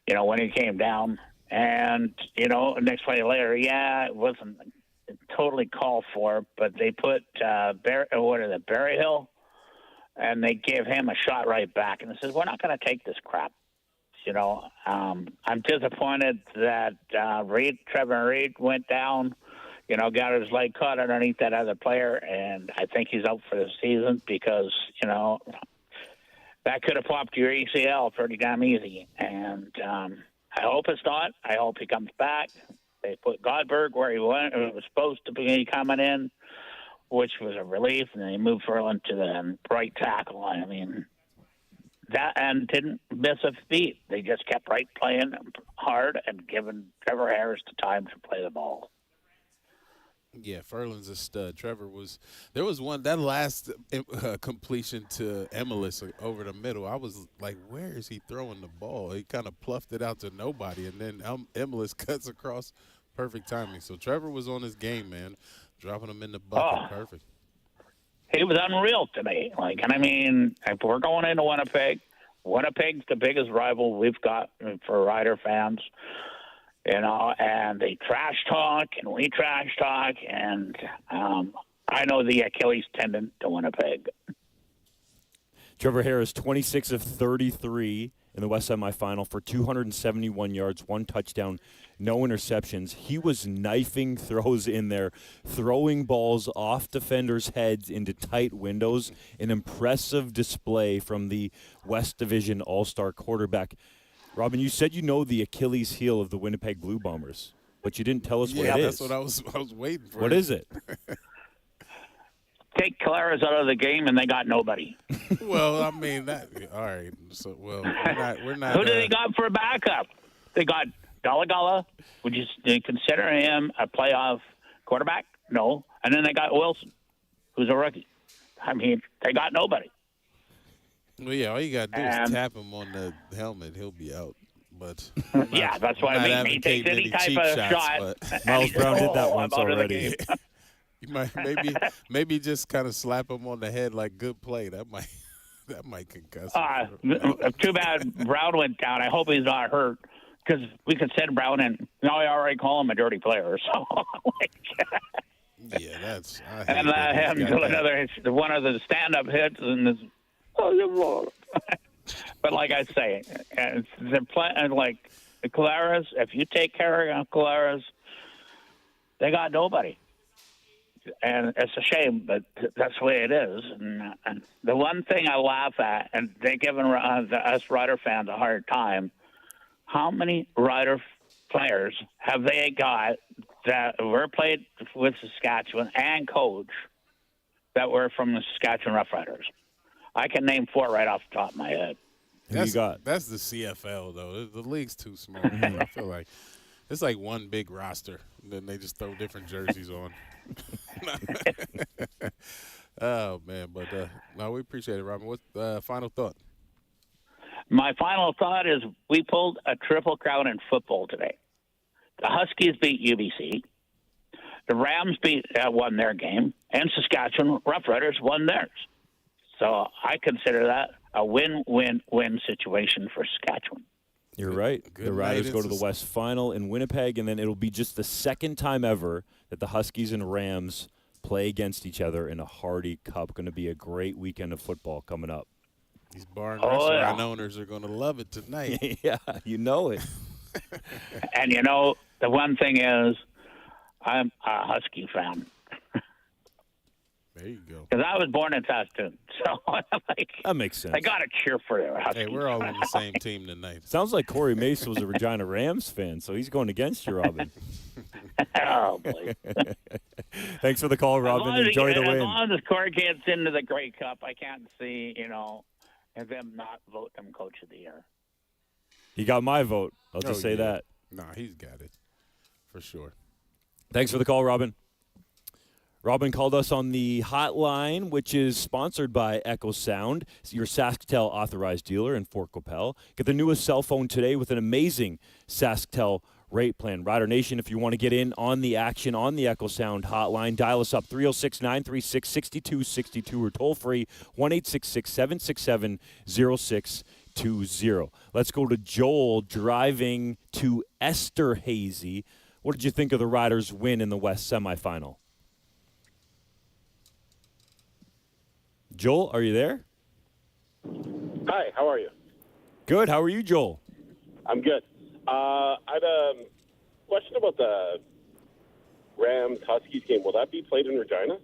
when he came down. And, next play later, it wasn't totally called for, but they put Berryhill, and they gave him a shot right back. And they said, we're not going to take this crap. I'm disappointed that Trevor Reed went down, got his leg caught underneath that other player, and I think he's out for the season because, that could have popped your ACL pretty damn easy. And I hope it's not. I hope he comes back. They put Godberg where he was supposed to be coming in, which was a relief, and they moved Ferland to the right tackle. I mean, that and didn't miss a beat. They just kept playing hard and giving Trevor Harris the time to play the ball. Yeah, Furlan's a stud. There was one, that last completion to Emilus over the middle. I was like, where is he throwing the ball? He kind of pluffed it out to nobody, and then Emilus cuts across. Perfect timing. So Trevor was on his game, man, dropping him in the bucket. Perfect. He was unreal to me. And I mean, if we're going into Winnipeg, Winnipeg's the biggest rival we've got for Rider fans. And they trash talk, and we trash talk, and I know the Achilles tendon to Winnipeg. Trevor Harris, 26 of 33 in the West Semi-Final for 271 yards, 1 touchdown, no interceptions. He was knifing throws in there, throwing balls off defenders' heads into tight windows. An impressive display from the West Division All-Star quarterback. Robin, you said you know the Achilles heel of the Winnipeg Blue Bombers, but you didn't tell us what it is. Yeah, that's what I was waiting for. What is it? Take Claris out of the game, and they got nobody. Well, I mean, all right. So, we're not. Who do they got for a backup? They got Gullah. Would you consider him a playoff quarterback? No. And then they got Wilson, who's a rookie. I mean, they got nobody. Well, yeah, all you got to do is tap him on the helmet. He'll be out. But yeah, that's what I mean. He takes any type of shot. Miles Brown did that once already. You might maybe just kind of slap him on the head like good play. That might concuss him. Too bad Brown went down. I hope he's not hurt because we could send Brown in. Now I already call him a dirty player. So yeah, that's. And him do another one of the stand-up hits and this. But like I say, they're playing like the Claris. If you take care of Claris, they got nobody. And it's a shame, but that's the way it is. And the one thing I laugh at, and they're giving us Rider fans a hard time, how many Rider players have they got that were played with Saskatchewan and coach that were from the Saskatchewan Roughriders? I can name 4 right off the top of my head. That's the CFL, though. The league's too small. I feel like it's like one big roster. Then they just throw different jerseys on. Oh, man. But no, we appreciate it, Robin. What's the final thought? My final thought is we pulled a triple crown in football today. The Huskies beat UBC. The Rams won their game. And Saskatchewan Roughriders won theirs. So I consider that a win-win-win situation for Saskatchewan. You're right. The Riders go to the West Final in Winnipeg, and then it'll be just the second time ever that the Huskies and Rams play against each other in a Hardy Cup. Going to be a great weekend of football coming up. These bar and restaurant owners are going to love it tonight. Yeah, you know it. And, the one thing is I'm a Husky fan. There you go. Because I was born in Saskatoon, so that makes sense. I got to cheer for the Huskies. Hey, we're all on the same team tonight. Sounds like Corey Mace was a Regina Rams fan, so he's going against you, Robin. Oh, boy. Thanks for the call, Robin. Enjoy the win. As long as Corey gets into the Grey Cup, I can't see, them not vote him Coach of the Year. He got my vote. I'll just say that. Nah, he's got it for sure. Thanks for the call, Robin. Robin called us on the hotline, which is sponsored by Echo Sound, your SaskTel authorized dealer in Fort Qu'Appelle. Get the newest cell phone today with an amazing SaskTel rate plan. Rider Nation, if you want to get in on the action on the Echo Sound hotline, dial us up 306-936-6262 or toll free 1-866-767-0620. Let's go to Joel driving to Esterhazy. What did you think of the Riders' win in the West Semi-Final? Joel, are you there? Hi, how are you? Good. How are you, Joel? I'm good. I had a question about the Rams-Huskies game. Will that be played in Regina?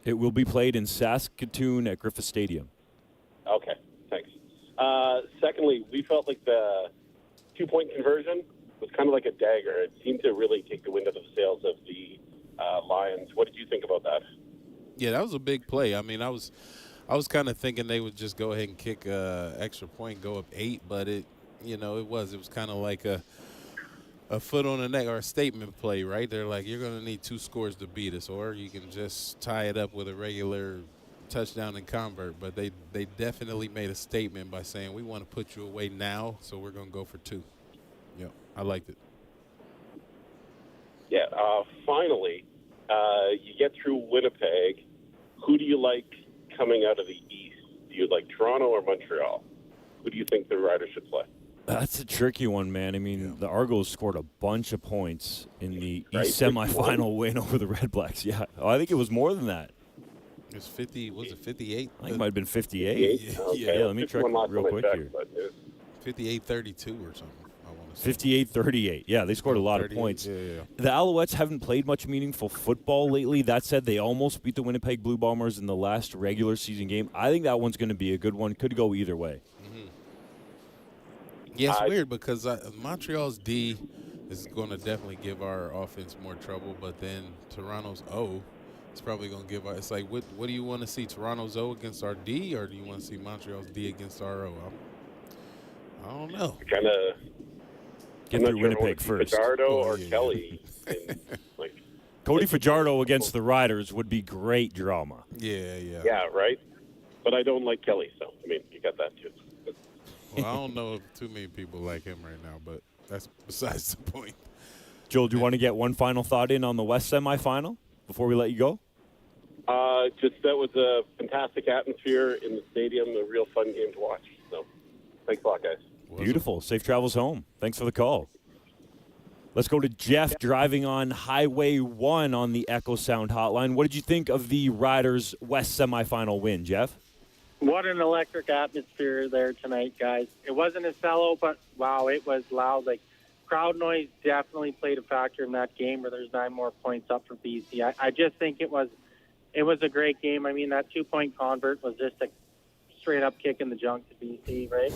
It will be played in Saskatoon at Griffith Stadium. Okay, thanks. Secondly, we felt like the two-point conversion was kind of like a dagger. It seemed to really take the wind out of the sails of the Lions. What did you think about that? Yeah, that was a big play. I mean, I was kind of thinking they would just go ahead and kick extra point, go up 8, but it was kind of like a foot on the neck or a statement play, right? They're like, you're going to need 2 scores to beat us, or you can just tie it up with a regular touchdown and convert. But they definitely made a statement by saying, we want to put you away now, so we're going to go for 2. Yeah, I liked it. Yeah, finally, you get through Winnipeg. Who do you like coming out of the East? Do you like Toronto or Montreal? Who do you think the Riders should play? That's a tricky one, man. I mean, the Argos scored a bunch of points in the Right, East semifinal win over the Red Blacks. Yeah, I think it was more than that. It was 50. Was it 58? I think it might have been 58. Okay. Yeah, let me check real quick here. 58-32 or something. 58-38. Yeah, they scored a lot of points. Yeah. The Alouettes haven't played much meaningful football lately. That said, they almost beat the Winnipeg Blue Bombers in the last regular season game. I think that one's going to be a good one. Could go either way. Mm-hmm. Yeah, it's weird because Montreal's D is going to definitely give our offense more trouble, but then Toronto's O is probably going to give our – it's like, what do you want to see, Toronto's O against our D, or do you want to see Montreal's D against our O? I don't know. Kind of – Get through Winnipeg first. Fajardo or Kelly. Cody Fajardo against the Riders would be great drama. Yeah. Yeah, right? But I don't like Kelly, so, I mean, you got that too. Well, I don't know if too many people like him right now, but that's besides the point. Joel, do you want to get one final thought in on the West semifinal before we let you go? Just that was a fantastic atmosphere in the stadium, a real fun game to watch. So, thanks a lot, guys. Beautiful. Safe travels home. Thanks for the call. Let's go to Jeff driving on Highway 1 on the Echo Sound Hotline. What did you think of the Riders' West semifinal win, Jeff? What an electric atmosphere there tonight, guys. It wasn't a sellout, but, wow, it was loud. Like, crowd noise definitely played a factor in that game where there's 9 more points up for BC. I just think it was a great game. I mean, that 2-point convert was just a straight-up kick in the junk to BC, right?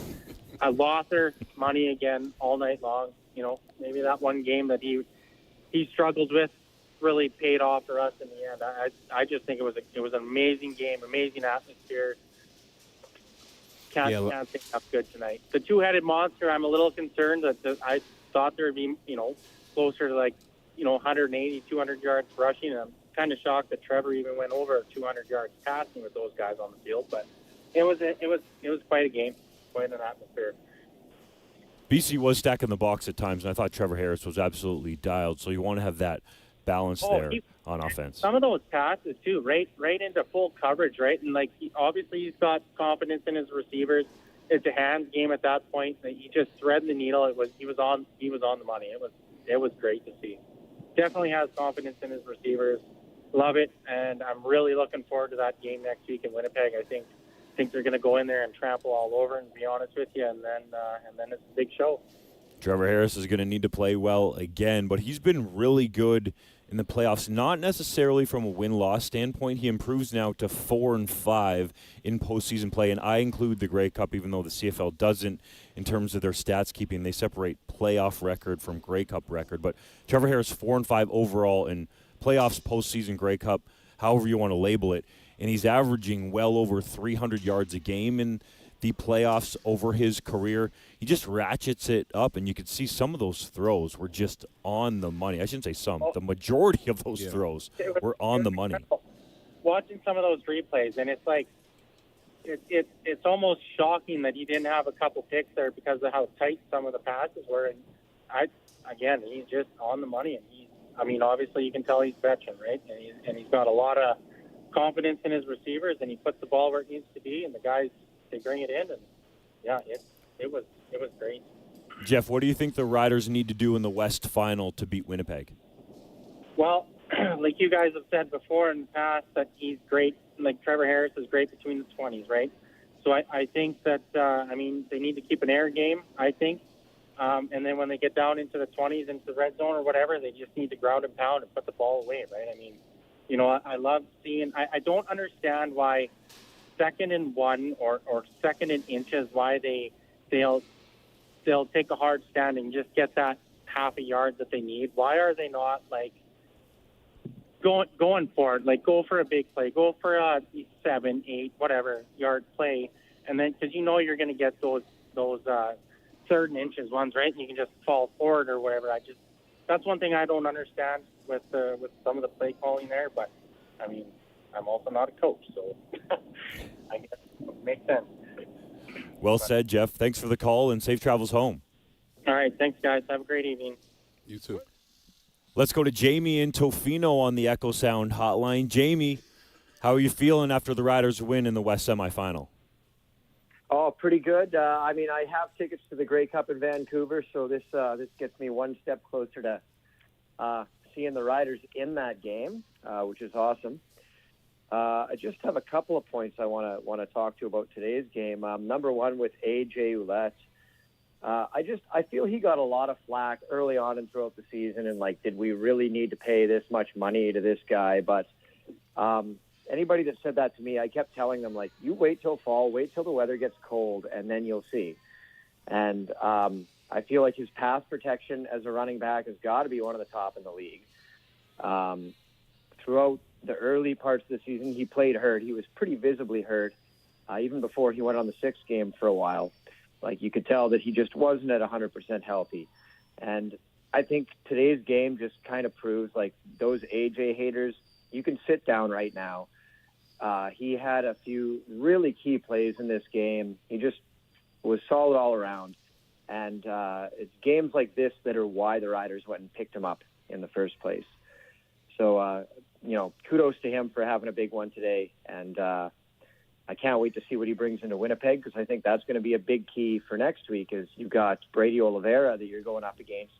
Lother, money again all night long. You know, maybe that one game that he struggled with really paid off for us in the end. I just think it was an amazing game, amazing atmosphere. Can't say enough good tonight. The 2-headed monster, I'm a little concerned that I thought there would be, closer to 180, 200 yards rushing. And I'm kind of shocked that Trevor even went over 200 yards passing with those guys on the field. But it was quite a game. Quite an atmosphere. BC was stacking the box at times, and I thought Trevor Harris was absolutely dialed. So you want to have that balance there on offense. Some of those passes too, right into full coverage, right? And obviously he's got confidence in his receivers. It's a hands game at that point. He just threaded the needle. He was on the money. It was great to see. Definitely has confidence in his receivers. Love it, and I'm really looking forward to that game next week in Winnipeg. I think they're going to go in there and trample all over, and be honest with you, and then it's a big show. Trevor Harris is going to need to play well again, but he's been really good in the playoffs, not necessarily from a win-loss standpoint. He improves now to 4-5 in postseason play, and I include the Grey Cup, even though the CFL doesn't in terms of their stats keeping. They separate playoff record from Grey Cup record, but Trevor Harris 4-5 overall in playoffs, postseason, Grey Cup, however you want to label it. And he's averaging well over 300 yards a game in the playoffs over his career. He just ratchets it up, and you could see some of those throws were just on the money. I shouldn't say some. The majority of those throws were on the money. Watching some of those replays, and it's like it's almost shocking that he didn't have a couple picks there because of how tight some of the passes were. And he's just on the money. And obviously you can tell he's veteran, right? And he's got a lot of confidence in his receivers, and he puts the ball where it needs to be, and the guys, they bring it in, and it was great. Jeff, what do you think the Riders need to do in the West Final to beat Winnipeg? Well, like you guys have said before in the past, that he's great, like Trevor Harris is great between the 20s, right? So I think that, they need to keep an air game, I think, and then when they get down into the 20s, into the red zone or whatever, they just need to ground and pound and put the ball away, right? I love seeing. I don't understand why 2nd and 1 or 2nd and inches, why they'll take a hard stand and just get that half a yard that they need. Why are they not going for it? Go for a big play, go for a 7, 8, whatever yard play, and then because you're going to get those 3rd and inches ones, right? And you can just fall forward or whatever. that's one thing I don't understand with some of the play calling there. But I mean, I'm also not a coach, so I guess it makes sense. Well said, Jeff. Thanks for the call and safe travels home. All right, thanks, guys. Have a great evening. You too. Let's go to Jamie in Tofino on the Echo Sound hotline. Jamie, how are you feeling after the Riders win in the West Semi-Final? Oh, pretty good. I mean, I have tickets to the Grey Cup in Vancouver, so this gets me one step closer to seeing the Riders in that game, which is awesome. I just have a couple of points I want to talk to about today's game. Number one, with A.J. Ouellette. I feel he got a lot of flack early on and throughout the season, and like, did we really need to pay this much money to this guy? But anybody that said that to me, I kept telling them, like, you wait till fall, wait till the weather gets cold, and then you'll see. And I feel like his pass protection as a running back has got to be one of the top in the league. Throughout the early parts of the season, he played hurt. He was pretty visibly hurt, even before he went on the sixth game for a while. Like, you could tell that he just wasn't at 100% healthy. And I think today's game just kind of proves, like, those AJ haters, you can sit down right now. He had a few really key plays in this game. He just was solid all around. And it's games like this that are why the Riders went and picked him up in the first place. So, kudos to him for having a big one today. And I can't wait to see what he brings into Winnipeg, because I think that's going to be a big key for next week. Is you've got Brady Oliveira that you're going up against.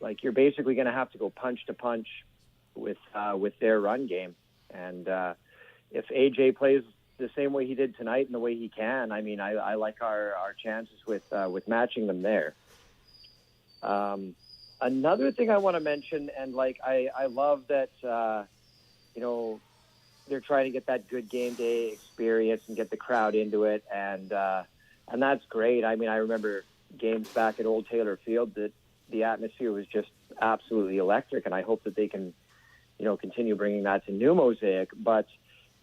Like, you're basically going to have to go punch to punch with their run game. And if AJ plays the same way he did tonight and the way he can, I mean, I like our chances with matching them there. Another thing I want to mention, and like, I love that, they're trying to get that good game day experience and get the crowd into it. And that's great. I mean, I remember games back at Old Taylor Field that the atmosphere was just absolutely electric. And I hope that they can, continue bringing that to New Mosaic. But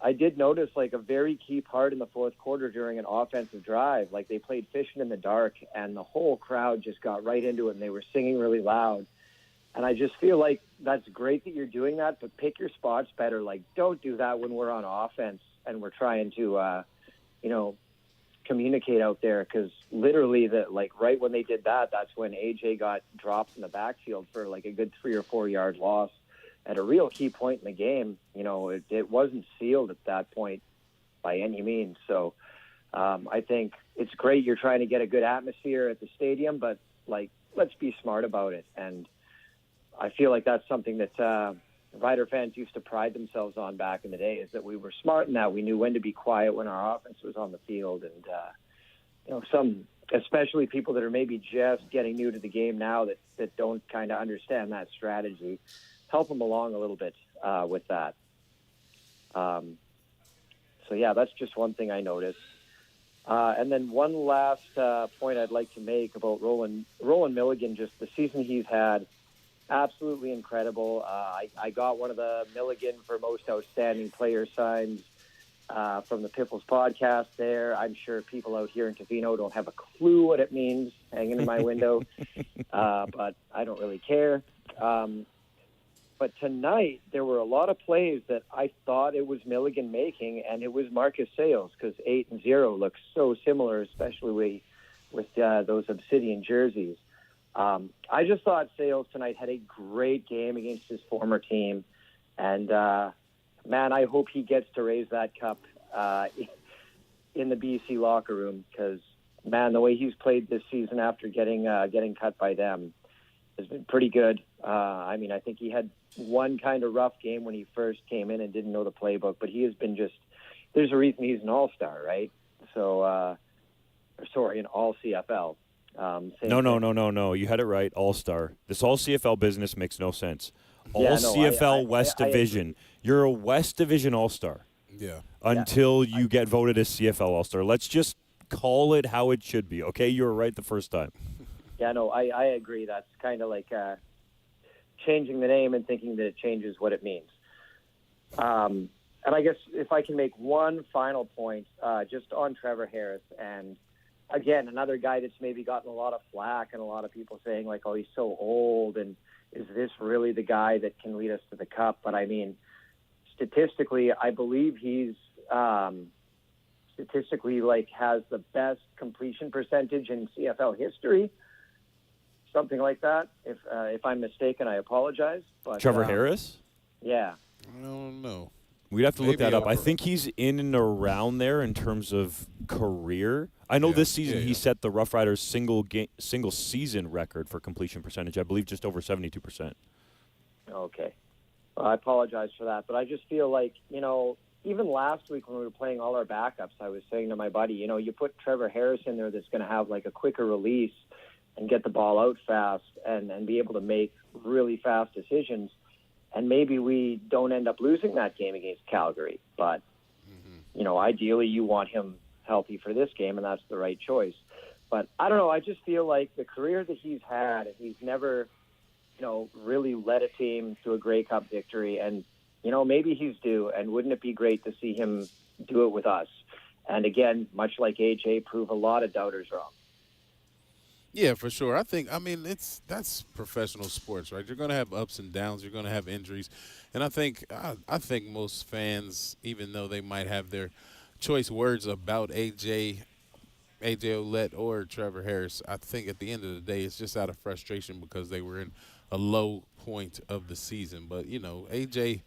I did notice, like, a very key part in the fourth quarter during an offensive drive, like, they played Fishing in the Dark, and the whole crowd just got right into it, and they were singing really loud. And I just feel like that's great that you're doing that, but pick your spots better. Like, don't do that when we're on offense and we're trying to, communicate out there, because literally, right when they did that, that's when AJ got dropped in the backfield for like a good 3 or 4 yard loss at a real key point in the game. It wasn't sealed at that point by any means. So I think it's great you're trying to get a good atmosphere at the stadium, but like, let's be smart about it. And I feel like that's something that Rider fans used to pride themselves on back in the day, is that we were smart in that we knew when to be quiet when our offense was on the field. And, some, especially people that are maybe just getting new to the game now that don't kind of understand that strategy, help them along a little bit with that. So, yeah, that's just one thing I noticed. And then one last point I'd like to make about Roland Milligan, just the season he's had. Absolutely incredible. I got one of the Milligan for most outstanding player signs from the Piffles podcast there. I'm sure people out here in Tofino don't have a clue what it means hanging in my window, but I don't really care. But tonight, there were a lot of plays that I thought it was Milligan making, and it was Marcus Sales, because 8 and 0 looks so similar, especially with those obsidian jerseys. I just thought Sales tonight had a great game against his former team. And, man, I hope he gets to raise that cup in the BC locker room, because, man, the way he's played this season after getting cut by them has been pretty good. I mean, I think he had one kind of rough game when he first came in and didn't know the playbook, but he has been there's a reason he's an all-star, right? So, an all-CFL. No. You had it right. All-star. This all-CFL business makes no sense. CFL West Division. You're a West Division all-star. Yeah. Until you get voted as CFL all-star. Let's just call it how it should be. Okay, you were right the first time. Yeah, no, I agree. That's kind of like changing the name and thinking that it changes what it means. And I guess if I can make one final point, just on Trevor Harris, and again, another guy that's maybe gotten a lot of flack and a lot of people saying, like, oh, he's so old and is this really the guy that can lead us to the cup? But I mean, statistically, I believe he's statistically has the best completion percentage in CFL history, something like that. If I'm mistaken, I apologize. But Trevor Harris? Yeah. I don't know. We'd have to look that up. I think he's in and around there in terms of career. I know this season he set the Rough Riders single season record for completion percentage. I believe just over 72%. Okay. Well, I apologize for that, but I just feel like, even last week when we were playing all our backups, I was saying to my buddy, you put Trevor Harris in there that's going to have a quicker release and get the ball out fast and be able to make really fast decisions. And maybe we don't end up losing that game against Calgary. But, ideally you want him healthy for this game, and that's the right choice. But I don't know. I just feel like the career that he's had, he's never, really led a team to a Grey Cup victory. And, maybe he's due. And wouldn't it be great to see him do it with us? And again, much like AJ, prove a lot of doubters wrong. Yeah, for sure. That's professional sports, right? You're going to have ups and downs. You're going to have injuries, and I think most fans, even though they might have their choice words about AJ Ouellette or Trevor Harris, I think at the end of the day, it's just out of frustration because they were in a low point of the season. But AJ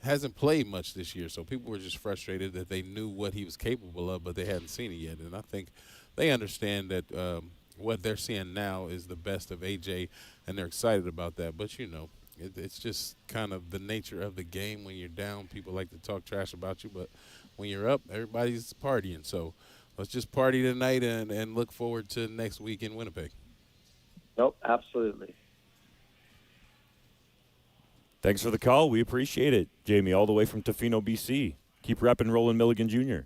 hasn't played much this year, so people were just frustrated that they knew what he was capable of, but they hadn't seen it yet. And I think they understand that. What they're seeing now is the best of AJ, and they're excited about that. But, it's just kind of the nature of the game. When you're down, people like to talk trash about you. But when you're up, everybody's partying. So let's just party tonight and look forward to next week in Winnipeg. Nope, absolutely. Thanks for the call. We appreciate it, Jamie, all the way from Tofino, BC. Keep repping Roland Milligan Jr.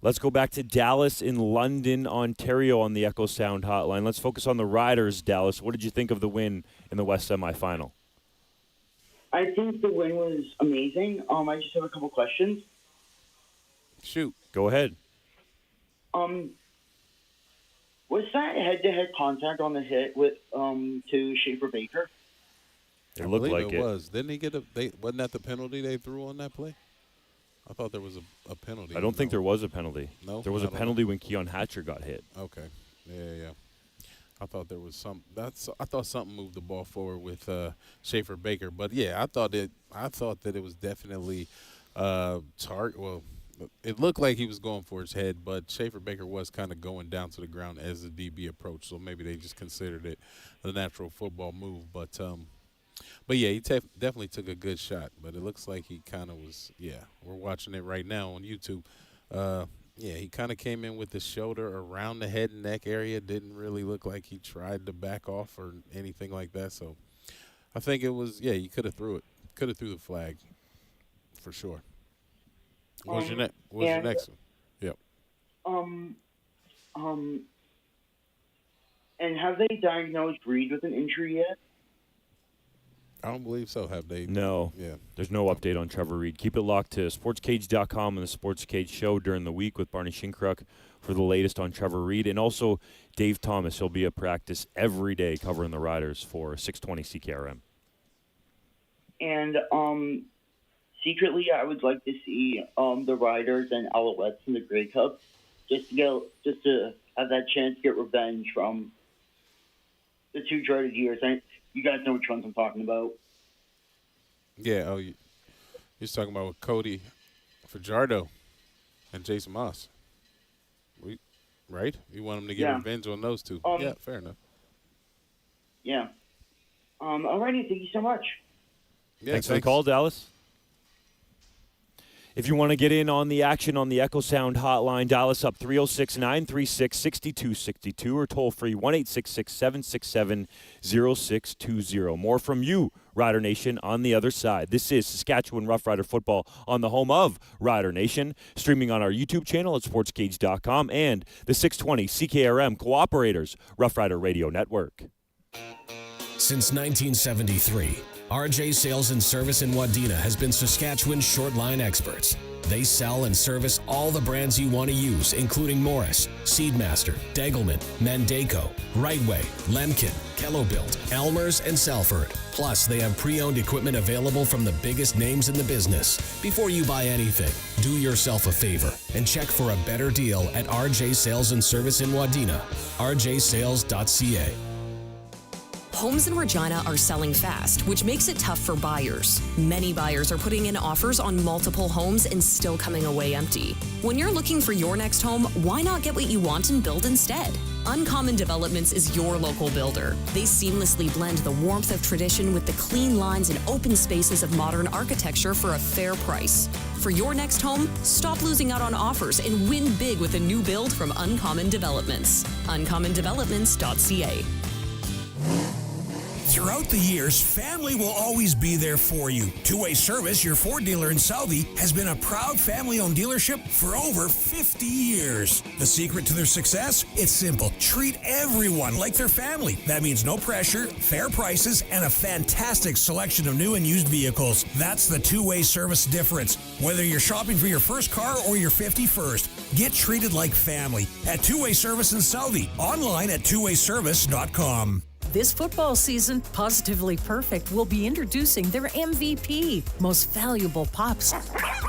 Let's go back to Dallas in London, Ontario on the Echo Sound hotline. Let's focus on the Riders, Dallas. What did you think of the win in the West Semi-Final? I think the win was amazing. I just have a couple questions. Shoot. Go ahead. Was that head-to-head contact on the hit with to Schaefer Baker? It looked like it was. Didn't he get wasn't that the penalty they threw on that play? I thought there was a penalty. I don't think there was a penalty. No? There was a penalty when Keon Hatcher got hit. Okay. Yeah. I thought there was I thought something moved the ball forward with Schaefer Baker. But yeah, I thought that it was definitely well, it looked like he was going for his head, but Schaefer Baker was kind of going down to the ground as the DB approached. So maybe they just considered it a natural football move. But yeah, he definitely took a good shot. But it looks like he kind of was, we're watching it right now on YouTube. He kind of came in with the shoulder around the head and neck area. Didn't really look like he tried to back off or anything like that. So I think it was, he could have threw it. Could have threw the flag for sure. What was your next one? Yep. And have they diagnosed Reed with an injury yet? I don't believe so. Have they? No. Yeah. There's no update on Trevor Reed. Keep it locked to SportsCage.com and the SportsCage show during the week with Barney Shinkruk for the latest on Trevor Reed. And also Dave Thomas. He'll be at practice every day covering the Riders for 620 CKRM. And secretly, I would like to see the Riders and Alouettes in the Grey Cup just to have that chance to get revenge from the two dreaded years. You guys know which ones I'm talking about. Yeah, you're talking about with Cody Fajardo and Jason Moss. Right? You want them to get revenge on those two. Yeah, fair enough. Yeah. Alrighty, thank you so much. Yeah, thanks for the call, Dallas. If you want to get in on the action on the Echo Sound hotline, dial us up 306-936-6262 or toll free 1-866-767-0620. More from you, Rider Nation, on the other side. This is Saskatchewan Roughrider football on the home of Rider Nation, streaming on our YouTube channel at sportscage.com and the 620 CKRM Cooperators Rough Rider Radio Network. Since 1973, RJ Sales and Service in Wadena has been Saskatchewan's short line experts. They sell and service all the brands you want to use, including Morris, Seedmaster, Degelman, Mandaco, Rightway, Lemkin, Kellobuilt, Elmer's, and Salford. Plus, they have pre-owned equipment available from the biggest names in the business. Before you buy anything, do yourself a favor and check for a better deal at RJ Sales and Service in Wadena, rjsales.ca. Homes in Regina are selling fast, which makes it tough for buyers. Many buyers are putting in offers on multiple homes and still coming away empty. When you're looking for your next home, why not get what you want and build instead? Uncommon Developments is your local builder. They seamlessly blend the warmth of tradition with the clean lines and open spaces of modern architecture for a fair price. For your next home, stop losing out on offers and win big with a new build from Uncommon Developments. uncommondevelopments.ca. Throughout the years, family will always be there for you. Two-Way Service, your Ford dealer in Southie, has been a proud family-owned dealership for over 50 years. The secret to their success? It's simple. Treat everyone like their family. That means no pressure, fair prices, and a fantastic selection of new and used vehicles. That's the Two-Way Service difference. Whether you're shopping for your first car or your 51st, get treated like family at Two-Way Service in Southie. Online at twowayservice.com. This football season, Positively Perfect will be introducing their MVP, Most Valuable Pups.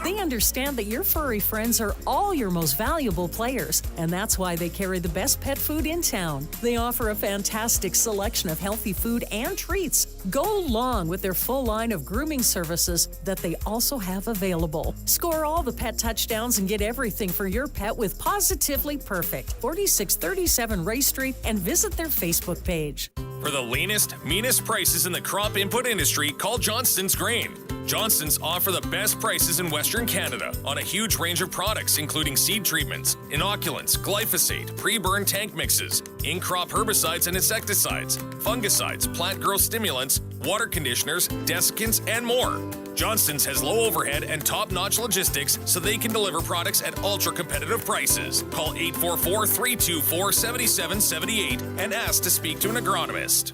They understand that your furry friends are all your most valuable players, and that's why they carry the best pet food in town. They offer a fantastic selection of healthy food and treats. Go long with their full line of grooming services that they also have available. Score all the pet touchdowns and get everything for your pet with Positively Perfect, 4637 Ray Street, and visit their Facebook page. For the leanest, meanest prices in the crop input industry, call Johnston's Grain. Johnston's offer the best prices in Western Canada on a huge range of products, including seed treatments, inoculants, glyphosate, pre-burn tank mixes, in-crop herbicides and insecticides, fungicides, plant growth stimulants, water conditioners, desiccants, and more. Johnston's has low overhead and top-notch logistics so they can deliver products at ultra-competitive prices. Call 844-324-7778 and ask to speak to an agronomist.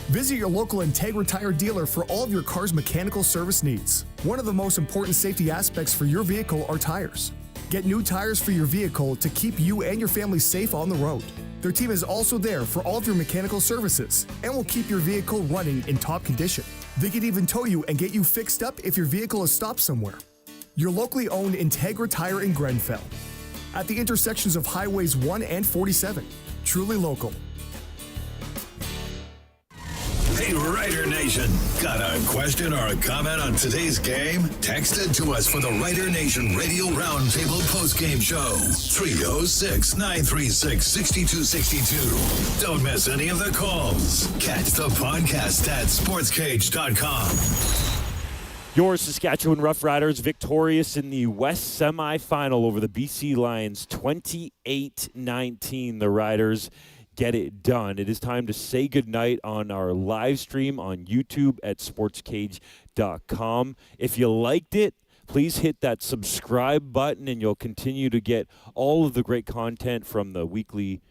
Visit your local Integra Tire dealer for all of your car's mechanical service needs. One of the most important safety aspects for your vehicle are tires. Get new tires for your vehicle to keep you and your family safe on the road. Their team is also there for all of your mechanical services and will keep your vehicle running in top condition. They can even tow you and get you fixed up if your vehicle is stopped somewhere. Your locally owned Integra Tire in Grenfell. At the intersections of Highways 1 and 47. Truly local. Hey, Rider Nation. Got a question or a comment on today's game? Text it to us for the Rider Nation Radio Roundtable postgame show. 306-936-6262. Don't miss any of the calls. Catch the podcast at SportsCage.com. Your Saskatchewan Roughriders victorious in the West Semi-Final over the BC Lions, 28-19. The Riders get it done. It is time to say goodnight on our live stream on YouTube at sportscage.com. If you liked it, please hit that subscribe button and you'll continue to get all of the great content from the weekly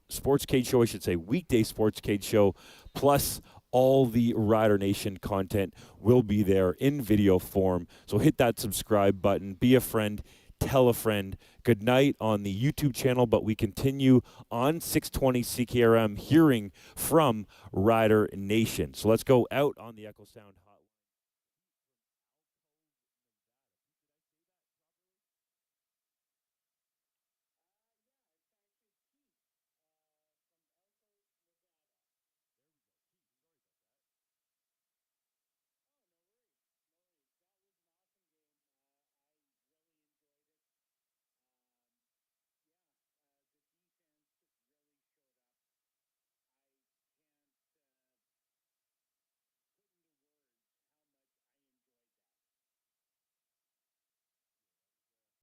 Sports Cage show, weekday Sports Cage show, plus all the Rider Nation content will be there in video form. So hit that subscribe button, be a friend, tell a friend. Good night on the YouTube channel, but we continue on 620 CKRM hearing from Rider Nation. So let's go out on the Echo Sound High.